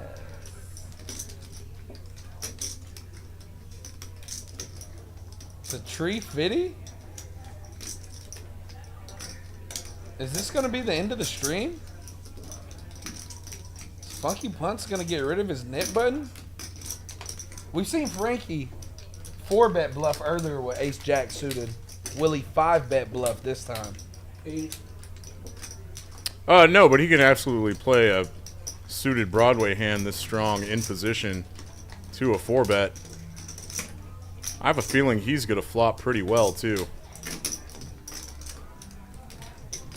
It's a tree fitty? Is this gonna be the end of the stream? Is Funky Punt's gonna get rid of his knit button? We've seen Frankie 4-bet bluff earlier with Ace Jack suited. Willie 5-bet bluff this time. No, but he can absolutely play a suited Broadway hand this strong in position to a 4-bet. I have a feeling he's going to flop pretty well, too.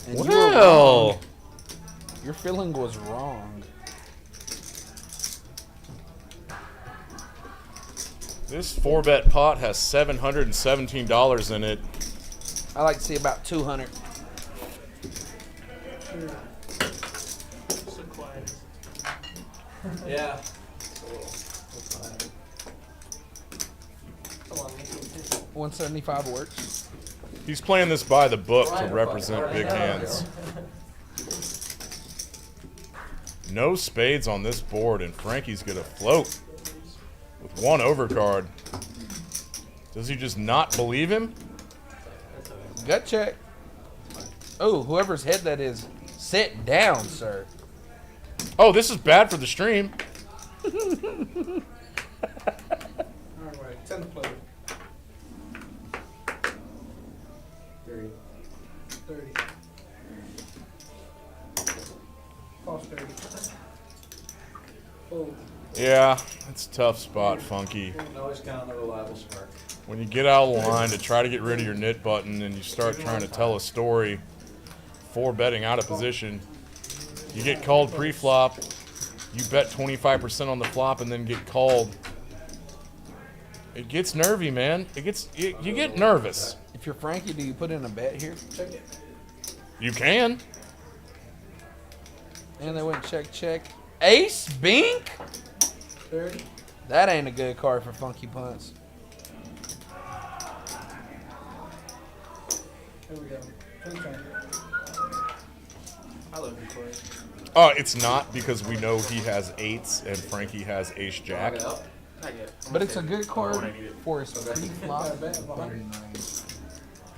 And you were wrong. Your feeling was wrong. This 4-bet pot has $717 in it. I like to see about 200. So quiet. Yeah. 175 works. He's playing this by the book to represent big hands. No spades on this board, and Frankie's going to float with one overcard. Does he just not believe him? Gut check. Oh, whoever's head that is, sit down, sir. Oh, this is bad for the stream. Alright, 10th player. 30. 30. False 30. Oh. Yeah, it's a tough spot, Funky. Always count on the reliable smirk. When you get out of the line to try to get rid of your knit button and you start trying to tell a story, 4-betting out of position, you get called pre-flop, you bet 25% on the flop and then get called. It gets nervy, man. You get nervous. If you're Frankie, do you put in a bet here? Check it. You can. And they went check, check. Ace Bink? 30. That ain't a good card for Funky Punts. Here we go. I love you, Corey. Oh, it's not because we know he has 8s and Frankie has Ace Jack. Not yet. But it's a good card for his pre-flop.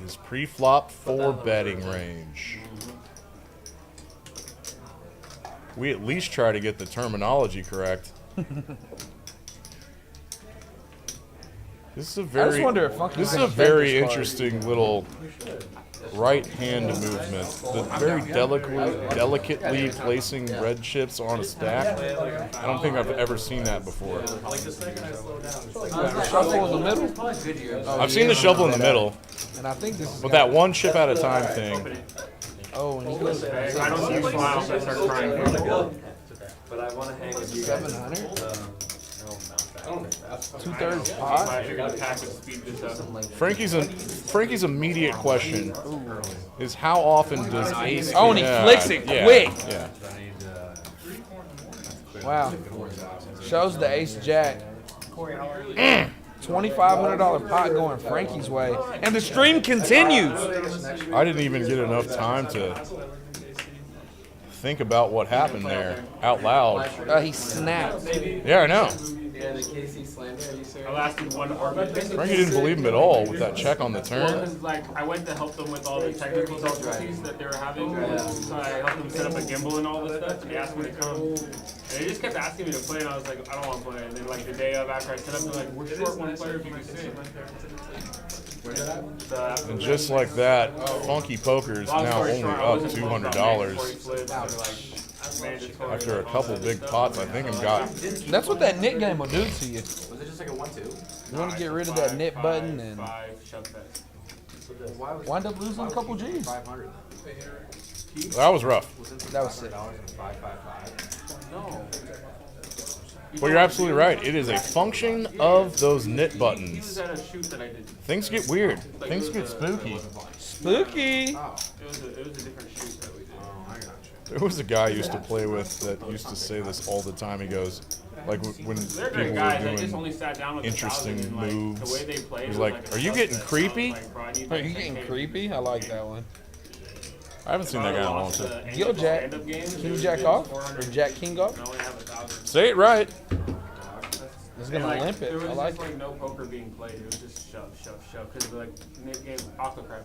His pre-flop 4-betting range. We at least try to get the terminology correct. This is a I just wonder if Funky's gonna bet very this card. interesting little right hand movement. The very delicately placing red chips on a stack. I don't think I've ever seen that before. Shuffle in the middle? Oh, I've seen the shuffle in the middle, And I think this is but that one chip at a time thing. Oh, and he goes I don't see you smile, so I start crying. But I want to hang with you guys. 700? I don't think that's 2/3 pot. I figured the pack would speed this up. Frankie's immediate question is how often does Ace? Oh, and he flicks it quick. Yeah. Wow. Shows the Ace Jack. $2,500 pot going Frankie's way. And the stream continues. I didn't even get enough time to think about what happened there out loud. He snapped. Yeah, I know. Yeah, the KC slander. Are you serious? I lasted one orbit. Frankie didn't believe him at all with that check on the turn. Because, like, I went to help them with all the technical difficulties that they were having. So I helped them set up a gimbal and all this stuff. They asked me to come. And they just kept asking me to play, and I was like, I don't want to play. And then, like, the day of after I set up, they're like, we're short one player if you can sit. And just like that, Funky Poker is now only up $200. After a couple big pots, I think I've got. That's what that knit game will do to you. Was it just like a 1-2? You want to get rid of that knit button and wind up losing a couple G's. 500. That was rough. That was sick. No. But you're absolutely right. It is a function of those knit He was buttons. at a shoot that I did. Things get weird. Things get spooky. Spooky. It was a different shoot that we did. There was a guy I used to play with that used to say this all the time. He goes, like when They're people great guys. were They just doing only sat down with interesting 1,000 and, like, moves. the way they played He's was like, a "Are you getting subset." creepy?" Like, bro, I need, Are like, you getting 10K. creepy? I like that one. I haven't seen that guy in a long time. Gil Jack. King Jack off? Or Jack King off? I only have 1,000. Say it right. Is gonna And, limp it. There was I like just like no poker being played. It was just shove. Because like mid game Aquacrap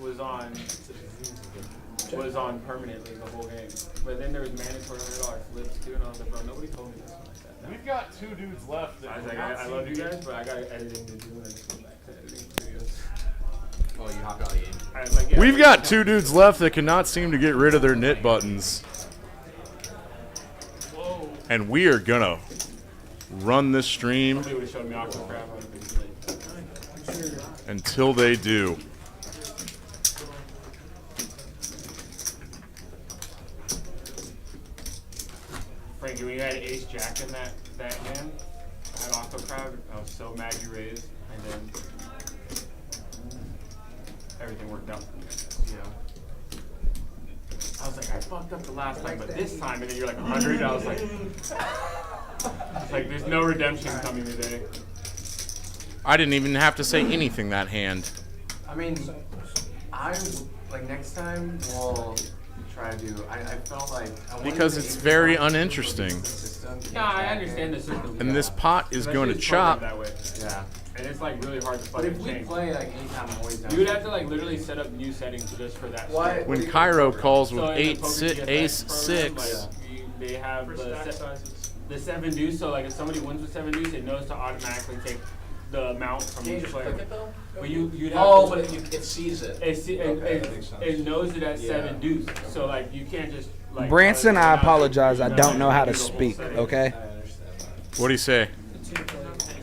was on permanently the whole game. But then there was mandatory $100 flips too, and I was like, bro, nobody told me this one like that. We've got 2 dudes left. I was like, I love you guys, but I got editing to do when I just go back to editing videos. Oh, you hopped out of the game. I was like, yeah, We've got 2 dudes left that cannot seem to get rid of their knit buttons. Whoa. And we are gonna run this stream Somebody would have showed me Aquacrap. I would have been like, until they do. Frankie, when you had Ace Jack in that hand, I had Aquacrap. I was so mad you raised, and then everything worked out for me. Yeah. I was like, I fucked up the last time, but this time, and then you're like 100. I was like, it's like there's no redemption coming today. I didn't even have to say anything that hand. I mean, like next time we'll try to do. I felt like Because it's very uninteresting. No, I understand the system. And this pot is going to Especially chop. that way. Yeah. And it's like really hard to But fucking if we change. play like anytime I'm always down. You would have to like literally set up new settings just for that. Why- shit. When Cairo calls with So in the Poker GFX ace program, 6, like, they have the 7-deuce. So like if somebody wins with 7-deuce, it knows to automatically take the amount from Can you each just player. click it though? But you'd have Oh, to, but it sees it. it knows it as 7-deuce. So like you can't just like. Branson, I apologize. I No, don't know how to do the whole speak. setting. Okay. what do you say?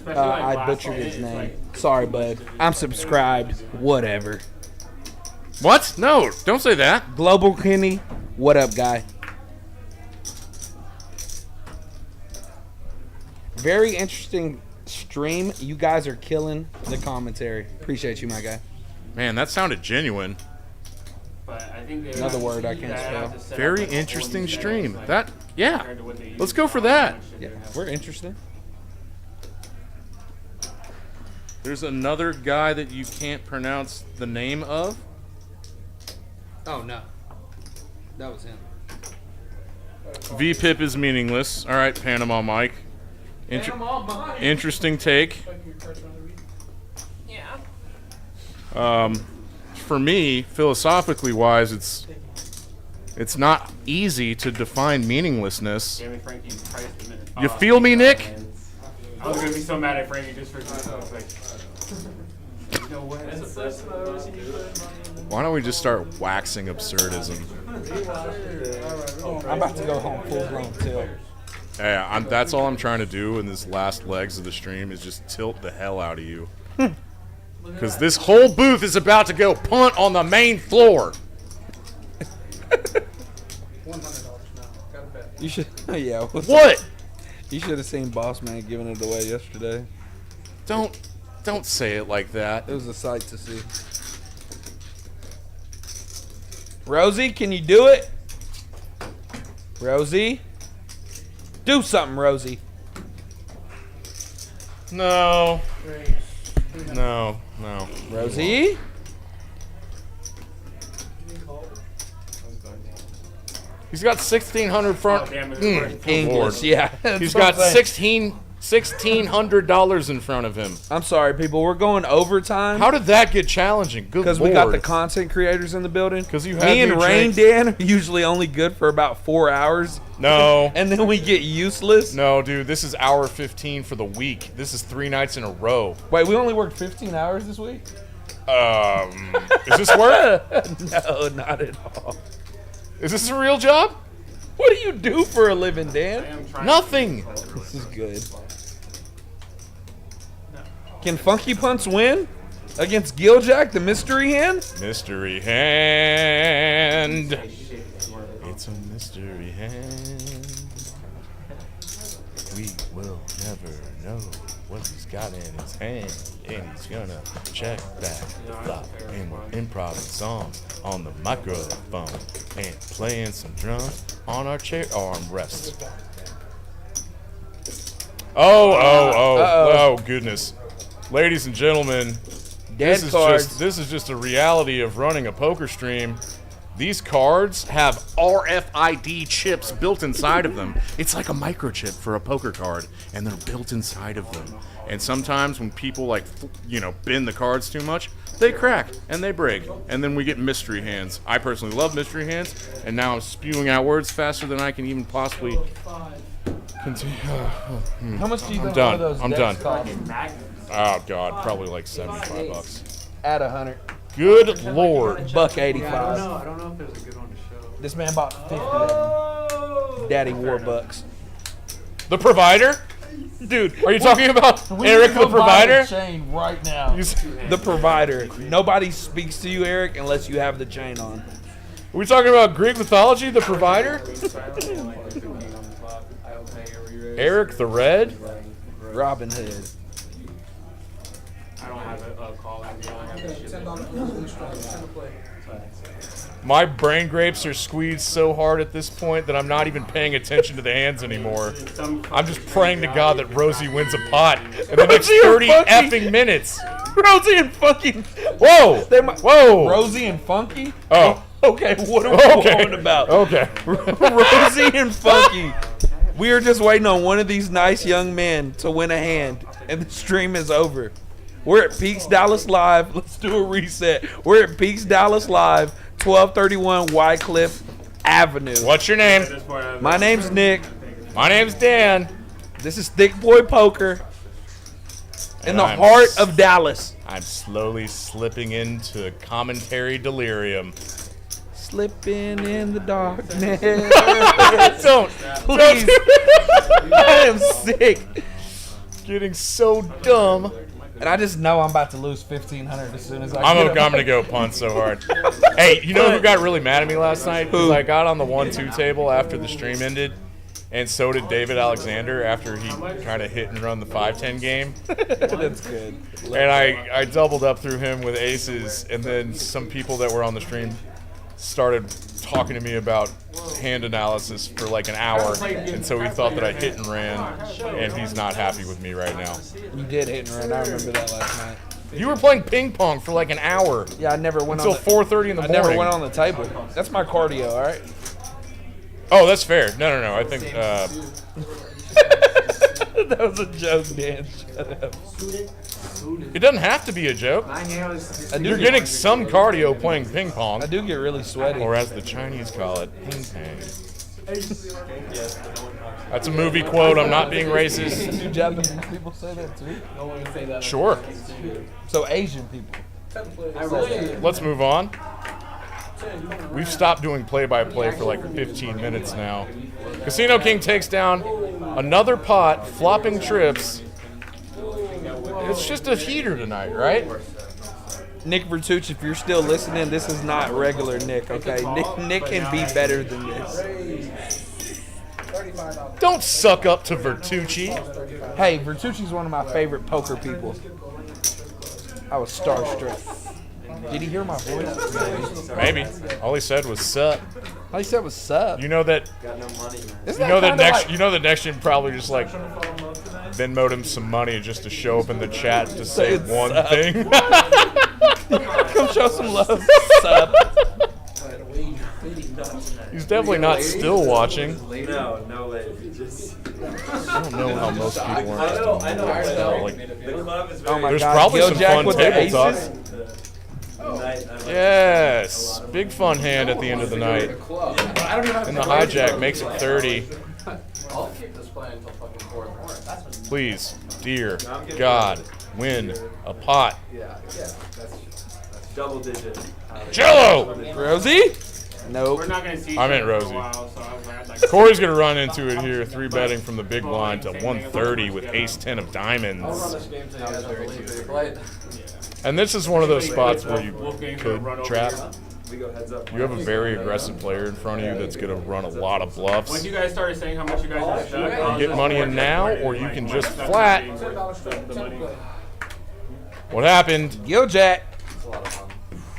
Especially, like, I last butchered night, his it's name. like- Sorry, bud. I'm subscribed. Whatever. What? No, don't say that. Global Kenny. What up, guy? Very interesting stream. You guys are killing the commentary. Appreciate you, my guy. Man, that sounded genuine. But I think they would Another have word to- I can't they have spell. to set Very up, like, a whole interesting new stream. settings, like, That, yeah. compared to what they Let's use go for now, that. how much shit Yeah, they have. we're interested. There's another guy that you can't pronounce the name of. Oh no, that was him. VPIP is meaningless. All right, Panama Mike. Interesting take. For me, philosophically wise, it's not easy to define meaninglessness. Damn it, Frankie, priced a minute. You feel me, Nick? I was gonna be so mad at Frankie just for like. There's no way. Why don't we just start waxing absurdism? I'm about to go home full blown too. Yeah, that's all I'm trying to do in this last legs of the stream is just tilt the hell out of you. Because this whole booth is about to go punt on the main floor. You should, yeah. What? You should have seen Boss Man giving it away yesterday. Don't say it like that. It was a sight to see. Rosie, can you do it? Rosie? Do something, Rosie. No. No. Rosie? He's got 1,600 front. Oh, damn it, Good English, Lord. yeah. He's That's what got I'm saying. $1,600 in front of him. I'm sorry, people. We're going overtime. How did that get challenging? Good Because Lord. we got the content creators in the building. 'Cause you had Me and new Rain Jake. Dan are usually only good for about 4 hours. No. And then we get useless. No, dude, this is hour 15 for the week. This is 3 nights in a row. Wait, we only worked 15 hours this week? Is this work? No, not at all. Is this a real job? What do you do for a living, Dan? Nothing. This is good. Can Funky Punts win against Giljack, the mystery hand? Mystery hand. It's a mystery hand. We will never know what he's got in his hand. And he's gonna check that flop. And we're improvising song on the microphone. And playing some drums on our chair armrests. Oh, goodness. Ladies and gentlemen, Dead cards. This is just a reality of running a poker stream. These cards have RFID chips built inside of them. It's like a microchip for a poker card, and they're built inside of them. And sometimes when people like, bend the cards too much, they crack and they break. And then we get mystery hands. I personally love mystery hands, and now I'm spewing out words faster than I can even possibly continue. How much do you think done. one of those I'm decks done. cost? Oh God, probably like $75. At 100. Good Lord. $1.85. I don't know if there's a good one to show. This man bought 50 of them. Daddy Warbucks. The provider? Dude, are you talking about We Eric need to the go buy provider? the chain right now. You The provider. Nobody speaks to you, Eric, unless you have the chain on. Are we talking about Greek mythology, the provider? Eric the Red? Robin Hood. I don't have a call. I have the shit. My brain grapes are squeezed so hard at this point that I'm not even paying attention to the hands anymore. I'm just praying to God that Rosie wins a pot in the next 30 effing minutes. Rosie and Funky. Whoa! Whoa! Rosie and Funky? Oh. Okay, what are we going about? Okay. Rosie and Funky. We are just waiting on one of these nice young men to win a hand, and the stream is over. We're at Peaks Dallas Live. Let's do a reset. We're at Peaks Dallas Live, 1231 Wycliffe Avenue. What's your name? My name's Nick. My name's Dan. This is Thick Boy Poker in And the I'm heart of Dallas. I'm slowly slipping into commentary delirium. Slipping in the darkness. Don't. Please. I am sick. Getting so dumb. And I just know I'm about to lose $1,500 as soon as I'm gonna go punt so hard. Hey, you know who got really mad at me last night? Because I got on the 1-2 table after the stream ended, and so did David Alexander after he kind of hit and run the 5-10 game. That's good. And I doubled up through him with aces, and then some people that were on the stream started talking to me about hand analysis for like an hour, and so he thought that I hit and ran, and he's not happy with me right now. You did hit and run. I remember that last night. You were playing ping pong for like an hour. Yeah, I never went until on 4:30 in the morning. I never went on the table. That's my cardio, all right? Oh, that's fair. No. I think that was a joke, Dan. Shut up. It doesn't have to be a joke. You're getting some cardio playing ping pong. I do get really sweaty. Or as the Chinese call it, ping pong. That's a movie quote. I'm not being racist. Do Japanese people say that too? Sure. So Asian people. Let's move on. We've stopped doing play-by-play for like 15 minutes now. Casino King takes down another pot, flopping trips. It's just a heater tonight, right? Nick Vertucci, if you're still listening, this is not regular Nick, okay? Nick can be better than this. Don't suck up to Vertucci. Hey, Vertucci's one of my favorite poker people. I was starstruck. Did he hear my voice? Maybe. All he said was sup. All he said was sup. You know that. Got no money, man. You know that next gen probably just like Venmo'd him some money just to show up in the chat to say one thing. Come show some love. Sup. He's definitely not still watching. No way. I don't know how most people are. I know. Like, The club is Oh my there's God. probably Gil some Jack fun with the table talk. aces? Yes, big fun hand at the end of the night. And the hijack makes it 30. I'll keep this playing until fucking 4 in the morning. Please, dear God, win a pot. Yeah, that's double digit. Jello! Rosie? Nope. We're not gonna see each I meant other for Rosie. a while, so I was like, Corey's gonna run into it here, 3-betting from the big blind to 130 with ace-10 of diamonds. And this is one of those spots where you could trap. We go heads up. You have a very aggressive player in front of you that's gonna run a lot of when bluffs. you guys started saying how much you guys are stuck, I You was get just money in now, or you can just flat. the money. What happened? Gil Jack.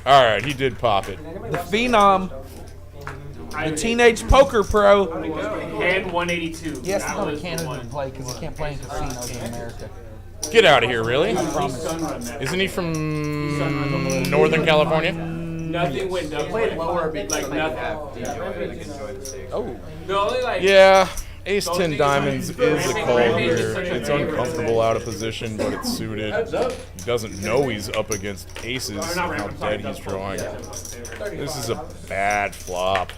All right, he did pop it. The Phenom. The Teenage Poker Pro. And 182. Yes, That no, was the Canada one. to play because he can't play in casinos in America. Get out of here, really? He's Sunrun that. Isn't he from Northern California? nothing went double. Played lower like because nothing. enjoy the stakes. Oh. The only like Yeah, ace 10 things diamonds like- is a call Rampage is here. such a It's favorite. uncomfortable out of position, but it's suited. He doesn't know he's up against aces, Or not how Rampage, sorry, dead he's double. drawing. Yeah. This is a bad flop.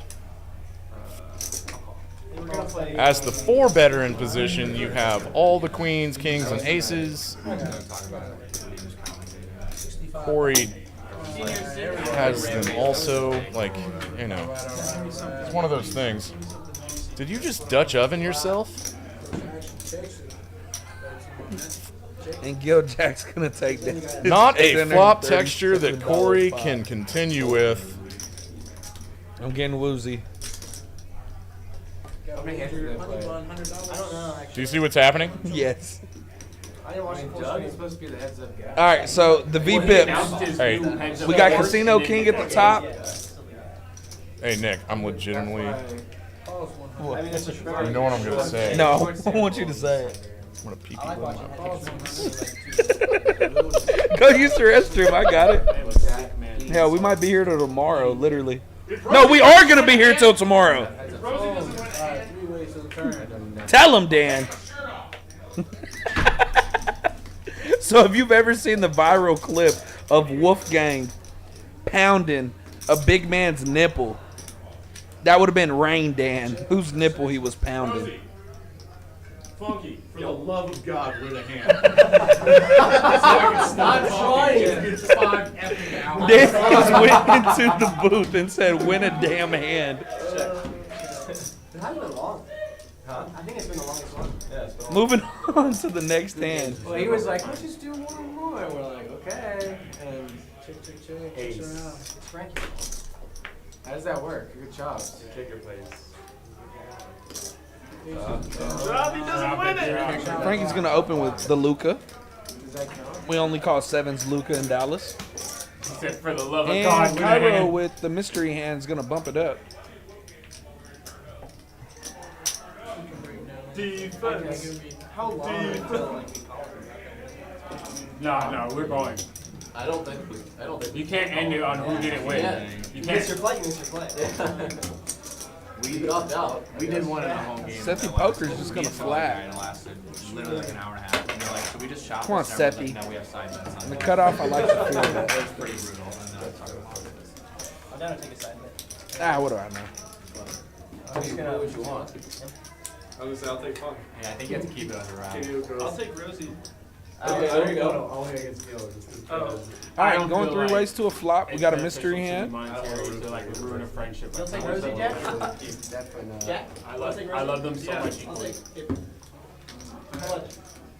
We're gonna play. As the 4-better in position, you have all the queens, kings, and aces. Corey has them also, like, you know, it's one of those things. Did you just Dutch oven yourself? And Gil Jack's gonna take that. Not a flop 637 texture that Corey flop. can continue with. I'm getting woozy. How many hands did they play? I don't know, actually. Do you see what's happening? Yes. I didn't watch the full stream. It's supposed to be the heads up guy. All right, so the V pips. Hey, We got Casino King at the top. hey Nick, I'm legitimately. I mean, it's a You know what I'm gonna say? No, I want you to say it. I'm gonna pee people in my Go use the restroom. I got it. Hell, we might be here till tomorrow, literally. No, we are gonna be here till tomorrow. Tell him, Dan. So if you've ever seen the viral clip of Wolfgang pounding a big man's nipple, that would have been Rain Dan, whose nipple he was pounding. Funky, for the love of God, win a hand. I'm trying. Dan just went into the booth and said, "Win a damn hand." It hasn't been long. Huh? I think it's been the longest one. Yeah, it's been long. Moving on to the next hand. Well, he was like, let's just do one more. And we're like, okay. And Ace. it's Frankie. How does that work? Good job. Kicker plays. Robbie doesn't win it. Frankie's gonna open with the Luca. Does that count? We only call sevens Luca in Dallas. Except for the love of God, And win a Cairo hand. with the mystery hand's gonna bump it up. Defense. How long until like we call it? No, we're going. I don't think. You can't end it on who didn't win. Yeah. You You miss your can't. play, you miss your play. We dropped out. We did one in a home game. Sethy Poker's just gonna flat. And it lasted literally like an hour and a half. And they're like, should we just shop Come on, this? And everyone's Sethy. like, no, we have side bets on In the it. cutoff, I like to feel It that. was pretty brutal. And then I talked about it. I'm down to take a side bet. Ah, what do I know? I'm just gonna do what you want. I was gonna say, I'll take fun. Yeah, I think you have to keep it under wraps. I'll take Rosie. Okay, there you go. Only against Gil. All I right, don't going feel three like ways to a flop. We got a it's mystery beneficial hand. to monetary to like ruin a friendship. You'll take Like, Rosie, Jack? Definitely not. Jack? I love them so much equally.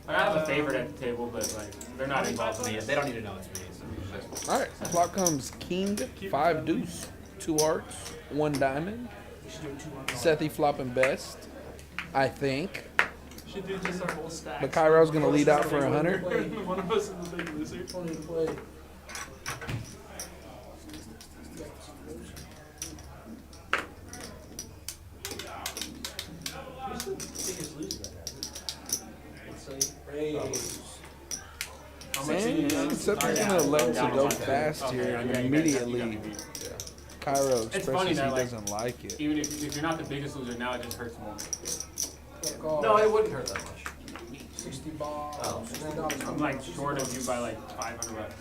I have a favorite at the table, but like they're not involved in Yeah, it. they don't need to know it's me. So All right, flop comes King, 5 deuce, 2 hearts, 1 diamond. Sethy flopping best, I think. Should do just our whole stack. But Cairo's gonna lead out for 100. One of us is the big loser. 20 to play. Man, Sethy's gonna let it go fast here and immediately Cairo It's funny expresses he that, like, doesn't like it. Even if you're not the biggest loser now, it just hurts more. No, it wouldn't hurt that much. 60 balls. Oh. I'm like short of you by like 500 reps.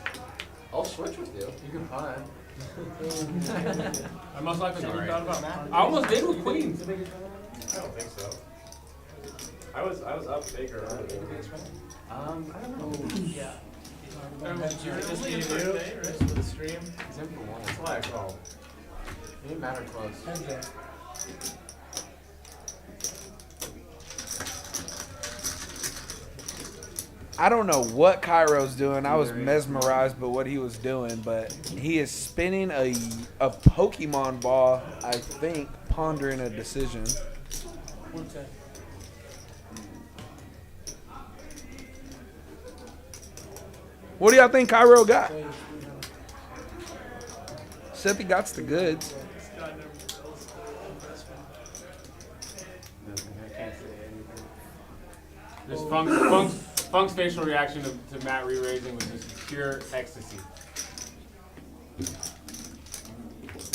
I'll switch with you. You can punt. I most likely thought about that. I almost did with queens. I don't think so. I was up Baker. I don't know. Yeah. It's in for one. That's why I called. It didn't matter close. I don't know what Cairo's doing. I was mesmerized by what he was doing, but he is spinning a Pokemon ball, I think, pondering a decision. What do y'all think Cairo got? Sethy got the goods. Just Funk's facial reaction to Matt re-raising was just pure ecstasy.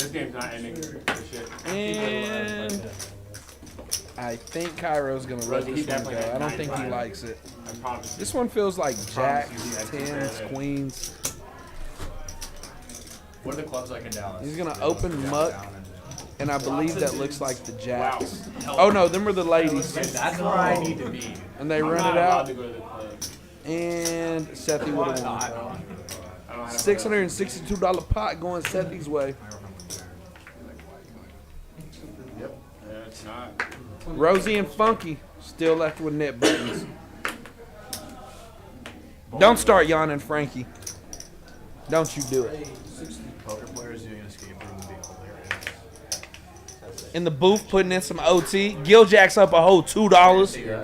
This game's not ending for shit. And I think Cairo's gonna let He this one definitely go. had I don't think he 9-5. likes it. I promise. This one feels like jacks, you, he had tens, two queens. What are the clubs like in Dallas? He's gonna open muck, and I believe that looks like the jacks. Oh no, them are the ladies. That's where I need to be. And they I'm run not it allowed out, to go to the club. and Sethy would have won. I don't have $662 pot going Sethy's way. Yeah, it's not. Rosie and Funky still left with net buttons. Don't start yawning, Frankie. Don't you do it. Poker players doing an escape room would be hilarious. In the booth, putting in some OT. Giljack's up a whole $2. I thought you were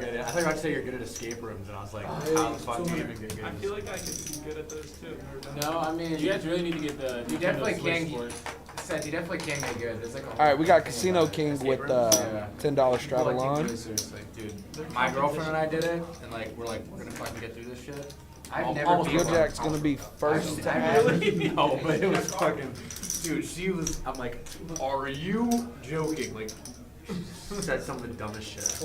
about to say you're good at escape rooms, and I was like, how the fuck do you even get good I at feel like I could be good at those too. No, I mean, You guys really need to get the you definitely Nintendo Switch can. for it. Seth, you definitely can get good. There's like a All right, we got Casino King with $10 straddle on. Seriously, dude. My girlfriend and I did it, and like we're gonna fucking get through this shit. I've never Almost beat Giljack's gonna be first. I really know, but it was fucking, dude. She was. I'm like, are you joking? Like, said some of the dumbest shit.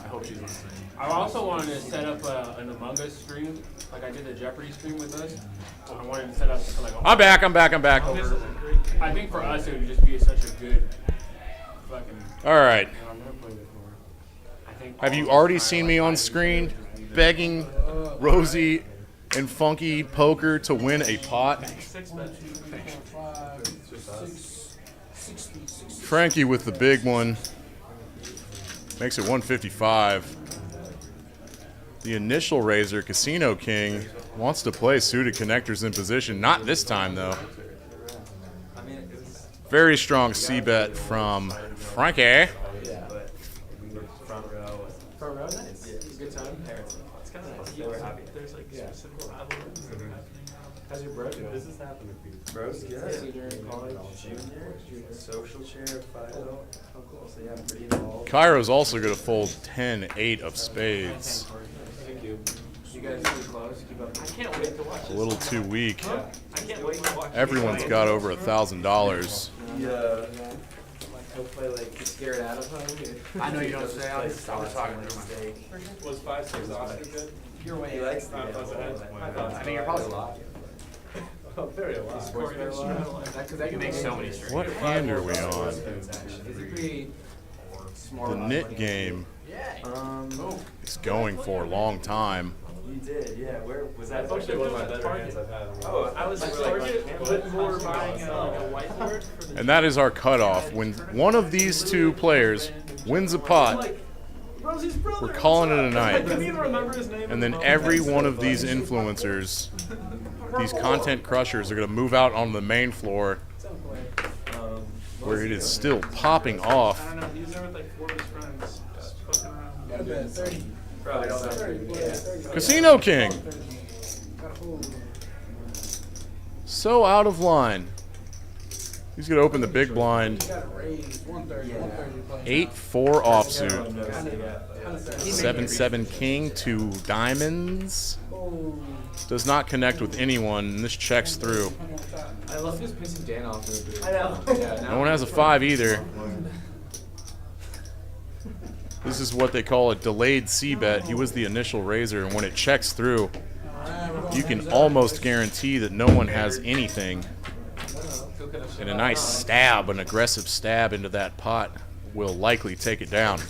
I hope she's listening. I also wanted to set up an Among Us stream, like I did the Jeopardy stream with us. I wanted to set up for like. I'm back. I think for us it would just be such a good fucking. All right. I'm gonna play this more. I think. Have you already seen me on screen begging Rosie and Funky Poker to win a pot? Frankie with the big one makes it 155. The initial raiser, Casino King, wants to play suited connectors in position. Not this time, though. Very strong C-bet from Frankie. Yeah, but front row. Front row, nice. Good time. Parents. It's kind of nice. They were happy. There's like specific rivalries that are happening. How's your bro doing? This is happening for you. Bro's good. Senior in college. Junior. Social chair, 5-0. Oh, cool. So yeah, pretty involved. Cairo's also going to fold 10-8 of spades. Thank you. You guys really close. Keep up. I can't wait to watch A little too weak. I can't wait to watch. Everyone's got over $1,000. Yeah. He'll play like scared out of him. I know you don't say. I was talking to mistake. Was 5-6 Oscar good? Your way. He likes the. I mean, you're probably a lot. Very a lot. Because they can make so many strings. What hand are we on? Is it pretty smart? The knit game is going for a long time. You did, yeah. Where was that? That's actually one of my better hands I've had. Oh, I was Target, but more buying like a whiteboard for the. And that is our cutoff. When one of these two players wins a pot, Rosie's brother. we're calling it a I night. couldn't even remember his name. And then every one of these influencers, these content crushers, are going to move out on the main floor where it is still popping I off. don't know. He was there with like 4 of his friends. Just fucking around. Got a bet 30. Probably all that. Casino King. So out of line. He's going to open the big blind. 8-4 offsuit. 7-7 king, 2 diamonds. Does not connect with anyone, and this checks through. I love just pissing Dan off in the booth. I know. Yeah, No one has a 5 either. This is what they call a delayed C-bet. He was the initial raiser, and when it checks through, you can almost guarantee that no one has anything. And a nice stab, an aggressive stab into that pot will likely take it down.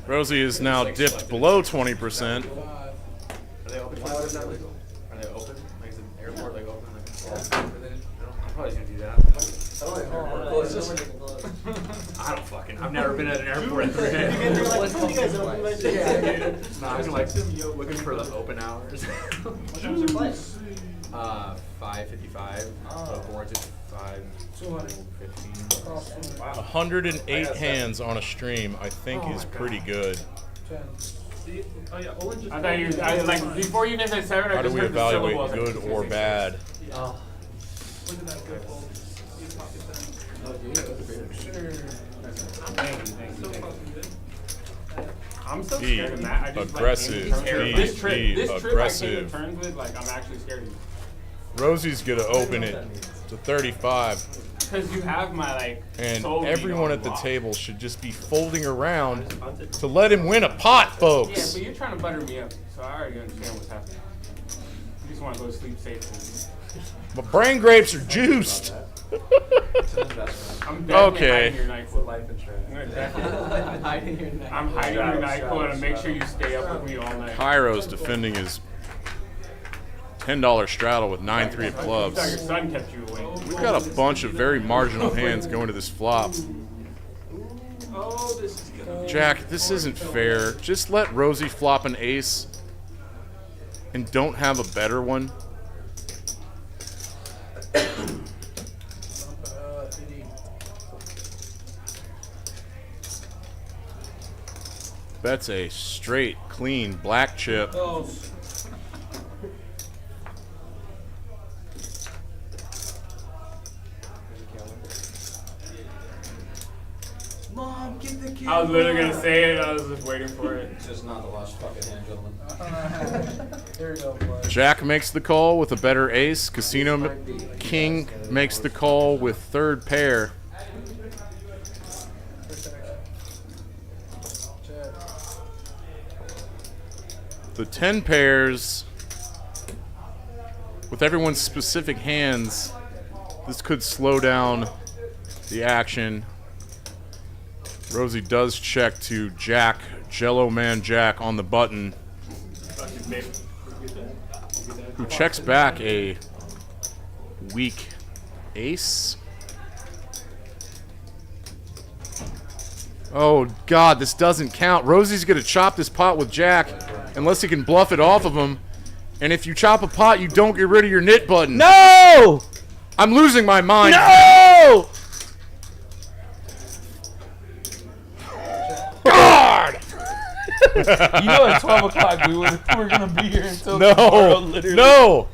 Rosie is now dipped below 20%. Are they open? Why is that legal? Are they open? Like, is the airport like open? Like, I'm probably gonna do that. I don't fucking. I've never been at an airport in 3 days. No, I'm like looking for the open hours. What time's your flight? 5:55. Boards at 5:15. Wow. 108 hands on a stream, I think, is pretty good. Oh yeah, Owen just. I thought you. Like before you even said 7. How I do just we heard the evaluate syllables, like, good or bad? Look at that good fold. He's pocket Thank you. so fucking good. I'm so Be scared of Matt. I just, aggressive. Like, Be this trip I came to aggressive. terms with, like, I'm actually scared of you. Rosie's gonna open it to 35. Because you have my, like, And soul everyone lead at the on table should just be folding around to let him win a pot, Yeah, folks. but you're trying to butter me up, so I already understand what's happening. You just want to go to sleep safely. My brain grapes are juiced. I'm definitely Okay. hiding your NyQuil. Life insurance. I'm definitely- I'm hiding your neck. I'm hiding your NyQuil to make sure you stay up with me all night. Cairo's defending his $10 straddle with 9-3 of You thought your clubs. son kept you awake. We've got a bunch of very marginal hands going to this flop. Oh, this is good. Jack, this isn't fair. Just let Rosie flop an ace and don't have a better one. That's a straight, clean black chip. Mom, get the kid. I was literally going to say it. I was just waiting for it. It's just not the last fucking hand, gentlemen. Here we go, boys. Jack makes the call with a better ace. Casino King makes the call with third pair. The 10 pairs, with everyone's specific hands, this could slow down the action. Rosie does check to Jack, Jello Man Jack on the button, who checks back a weak ace. Oh, God, this doesn't count. Rosie's going to chop this pot with Jack unless he can bluff it off of him. And if you chop a pot, you don't get rid of your knit button. No! I'm losing my mind. No! God! You know at 12 o'clock we were going to be here until tomorrow, No! literally. No!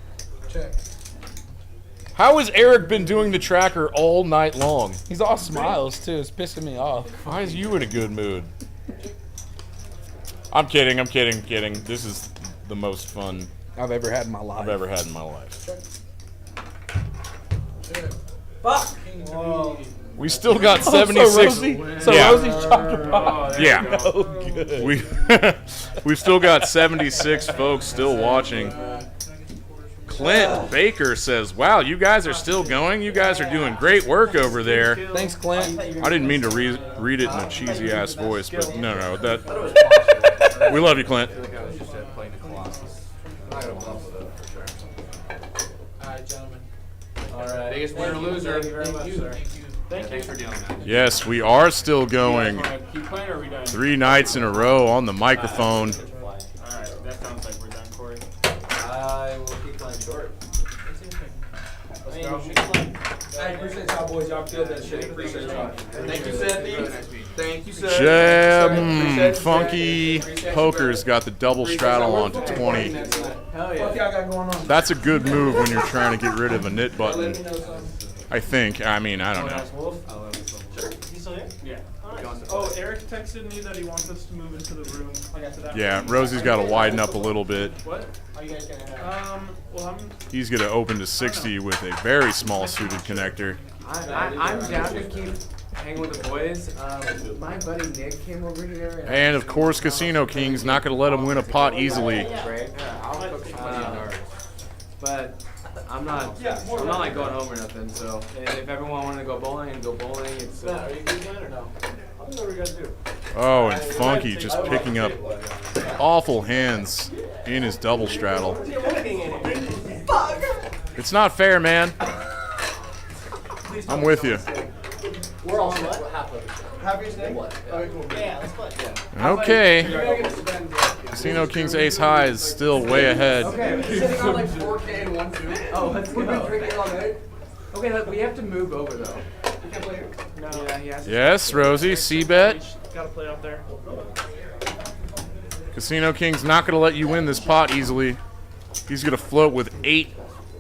How has Eric been doing the tracker all night long? He's all smiles, too. It's pissing me off. Why is you in a good mood? I'm kidding, I'm kidding, I'm kidding. This is the most fun I've ever had in my life. I've ever had in my life. Fuck. We still got Oh, 76. So Yeah. Rosie's chopped a pot. there Yeah. you go. Oh, good. We've still got 76 folks still watching. Clint Baker says, "Wow, you guys are still going. You guys are doing great work over there." Thanks, Clint. I didn't mean to read it in a cheesy ass voice, but no, that we love you, Clint. I was just playing the Colossus. I'm not gonna bluff with it for sure. Alright, gentlemen. Alright. Biggest winner or loser. Thank you. Thanks for dealing with that. Yes, we are still going. Keep playing or are we done? 3 nights in a row on the microphone. Alright, that sounds like we're done, Corey. I will keep playing short. Let's go. I appreciate y'all boys. Y'all killed that shit. Appreciate y'all. Thank you, Sethy. Thank you, Sethy. Jam Funky Poker's got the double straddle onto 20. Hell What yeah. y'all got going on? That's a good move when you're trying to get rid of a knit Let button. me know something. I think. I mean, I don't know. Sure. He's still here? Yeah. Oh, Eric texted me that he wants us to move into the room. I got to that. Yeah, Rosie's got to widen up a little bit. What? Are you guys gonna have? Well, He's going to open to 60 with a very small suited connector. I'm down to keep hanging with the boys. My buddy Nick came over here. And of course, Casino King's not going to let him win a pot easily. Right? Yeah, I'll cook some money in ours. But I'm not like going home or nothing. So if everyone wanted to go bowling, and go bowling. It's Matt, are you good, man, or no? I'll do whatever you guys do. Oh, and Funky just picking up awful hands in his double straddle. It's not fair, man. I'm with you. We're all set. Half of it. Happy snake? Okay, cool. Yeah, let's play. Okay. Casino King's ace high is still way ahead. Okay, sitting on like 4K and 1-2. Oh, let's We've been go. drinking all night. Okay, look, we have to move over though. You can't play here? No. Yeah, he has to. Yes, Rosie, C-bet. Gotta play out there. Casino King's not going to let you win this pot easily. He's going to float with 8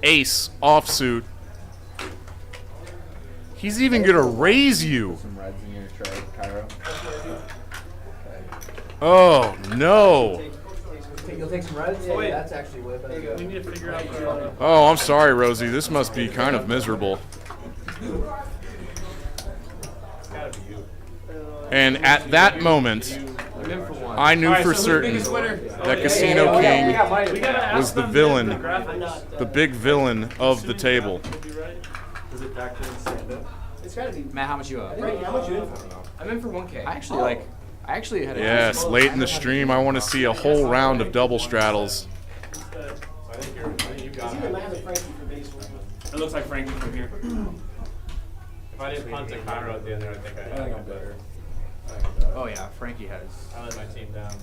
ace offsuit. He's even going to raise you. Some reds in your tray, Cairo. Oh, no. You'll take some reds? Yeah, Wait, yeah. that's actually way better. We need to figure out Oh, I'm sorry, Rosie. This must be kind of miserable. And at that moment, I knew for certain that Casino King was the villain, the big villain of the table. Is it back to stand-up? It's gotta be. Matt, how much you up? How much you in for? I'm in for 1K. I actually had a Yes, late in the stream, I want to see a whole round of double straddles. I think you got it. It looks like Frankie from here. If I didn't punt to Cairo at the end there, I think I'm better. Oh yeah, Frankie has. I let my team down.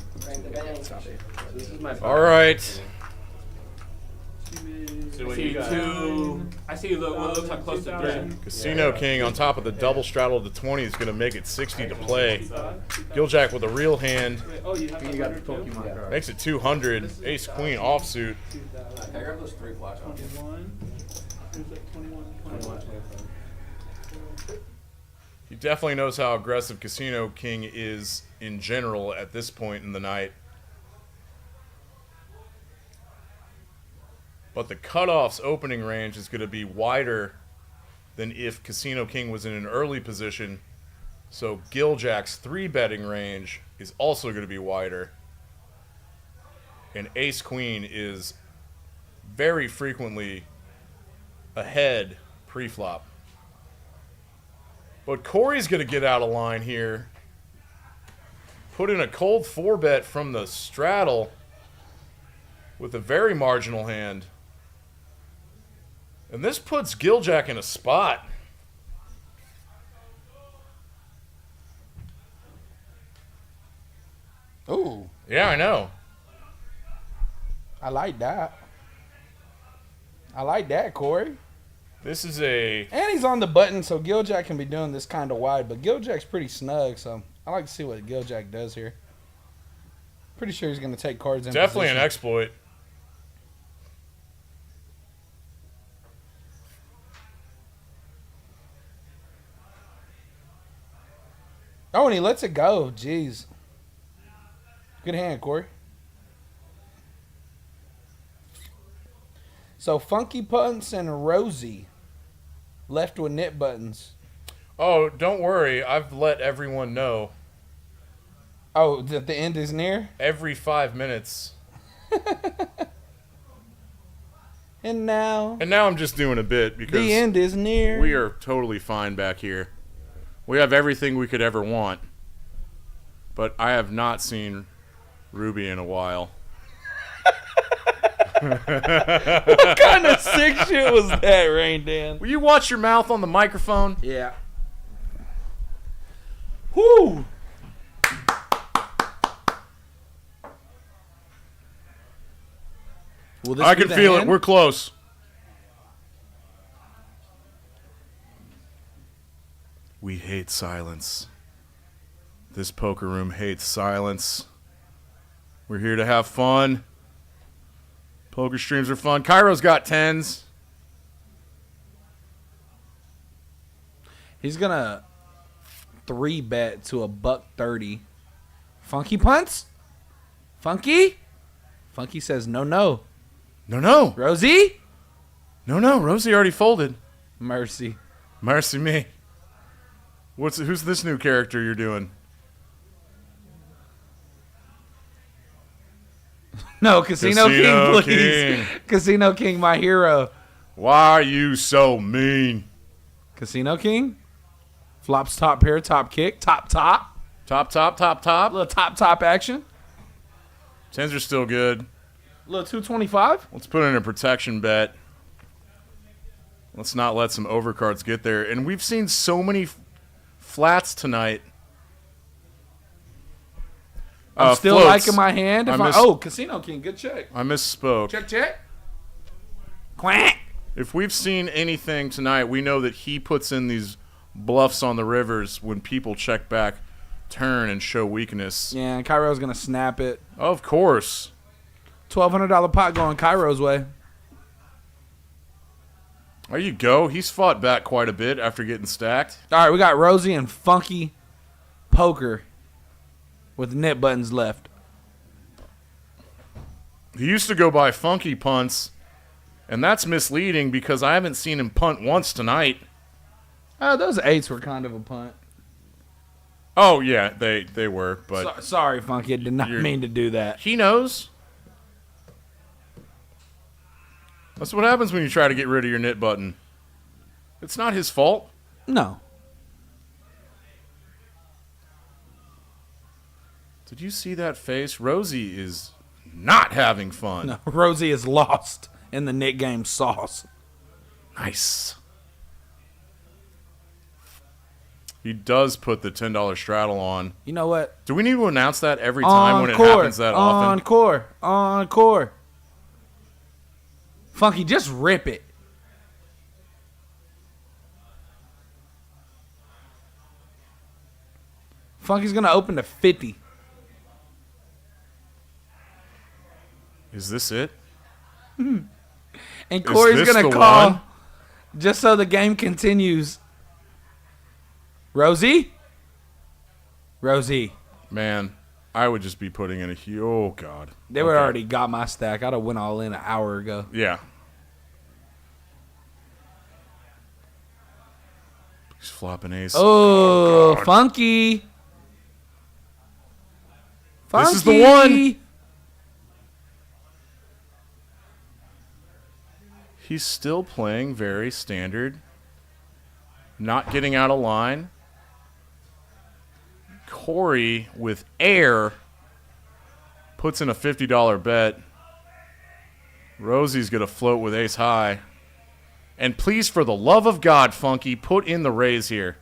This is my All right. So what you got? I see what looks like close to 3. Casino King on top of the double straddle of the 20 is going to make it 60 to play. Giljack with a real hand. Oh, you got the Pokemon card. Makes it 200. Ace Queen offsuit. I grab those 3 flash on you. 21. He definitely knows how aggressive Casino King is in general at this point in the night. But the cutoff's opening range is going to be wider than if Casino King was in an early position. So Giljack's 3-betting range is also going to be wider. And Ace Queen is very frequently ahead pre-flop. But Corey's going to get out of line here. Put in a cold 4-bet from the straddle with a very marginal hand. And this puts Giljack in a spot. Ooh, Yeah, I know. I like that. I like that, Corey. This is a... And he's on the button, so Giljack can be doing this kind of wide. But Giljack's pretty snug, so I like to see what Giljack does here. Pretty sure he's going to take cards in Definitely position. an exploit. Oh, and he lets it go. Jeez. Good hand, Corey. So, Funky Punts and Rosie left with knit buttons. Oh, don't worry. I've let everyone know. Oh, that the end is near? Every 5 minutes. And now I'm just doing a bit because the end is near. we are totally fine back here. We have everything we could ever want. But I have not seen Ruby in a while. What kind of sick shit was that, Rain Dan? Will you watch your mouth on the microphone? Yeah. Whoo! Will this I be can the feel it. hand? We're close. We hate silence. This poker room hates silence. We're here to have fun. Poker streams are fun. Cairo's got 10s. He's gonna 3-bet to a $130. Funky punts? Funky? Funky says no. No. Rosie? No. Rosie already folded. Mercy. Mercy me. Who's this new character you're doing? No, Casino King, please. King. Casino King, my hero. Why are you so mean? Casino King? Flops top pair, top kick, top. Top. Little top action. 10s are still good. Little 225. Let's put in a protection bet. Let's not let some overcards get there. And we've seen so many flats tonight. I'm still floats. liking my hand. Casino King, good check. I misspoke. Check. Quack. If we've seen anything tonight, we know that he puts in these bluffs on the rivers when people check back, turn, and show weakness. Yeah, and Cairo's going to snap it. Of course. $1,200 pot going Cairo's way. There you go. He's fought back quite a bit after getting stacked. All right, we got Rosie and Funky Poker with knit buttons left. He used to go by Funky Punts, and that's misleading because I haven't seen him punt once tonight. Those 8s were kind of a punt. Oh, yeah, they were, but... Sorry, Funky. I did not mean to do that. He knows. That's what happens when you try to get rid of your knit button. It's not his fault. No. Did you see that face? Rosie is not having fun. No, Rosie is lost in the knit game sauce. Nice. He does put the $10 straddle on. You know what? Do we need to announce that every time when it happens that often? Encore. Funky, just rip it. Funky's going to open to 50. Is this it? And Corey's this going to the call one? just so the game continues. Rosie? Man, I would just be putting in a huge... Oh, God. They would already got my stack. I'd have went all in an hour ago. Yeah. He's flopping ace. Oh, Funky. This is the one. He's still playing very standard. Not getting out of line. Corey, with air, puts in a $50 bet. Rosie's going to float with ace high. And please, for the love of God, Funky, put in the raise here.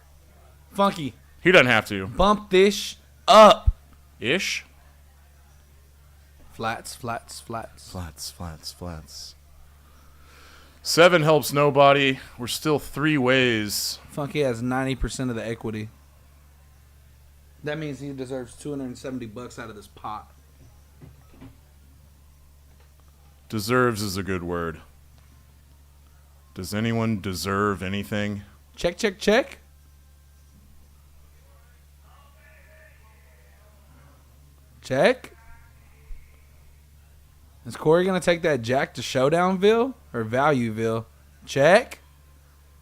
Funky. He doesn't have to. Bump this up. Ish? Flats. 7 helps nobody. We're still 3 ways. Funky has 90% of the equity. That means he deserves $270 out of this pot. Deserves is a good word. Does anyone deserve anything? Check. Is Corey going to take that jack to Showdownville or Valueville? Check.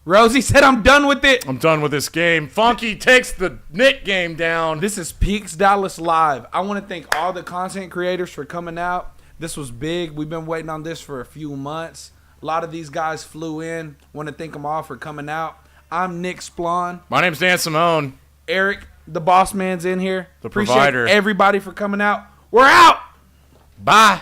Rosie said, I'm done with it. I'm done with this game. Funky takes the knit game down. This is Peaks Dallas Live. I want to thank all the content creators for coming out. This was big. We've been waiting on this for a few months. A lot of these guys flew in. Want to thank them all for coming out. I'm Nick Splon. My name's Dan Simone. Eric, the boss man's in here. The provider. Appreciate everybody for coming out. We're out. Bye.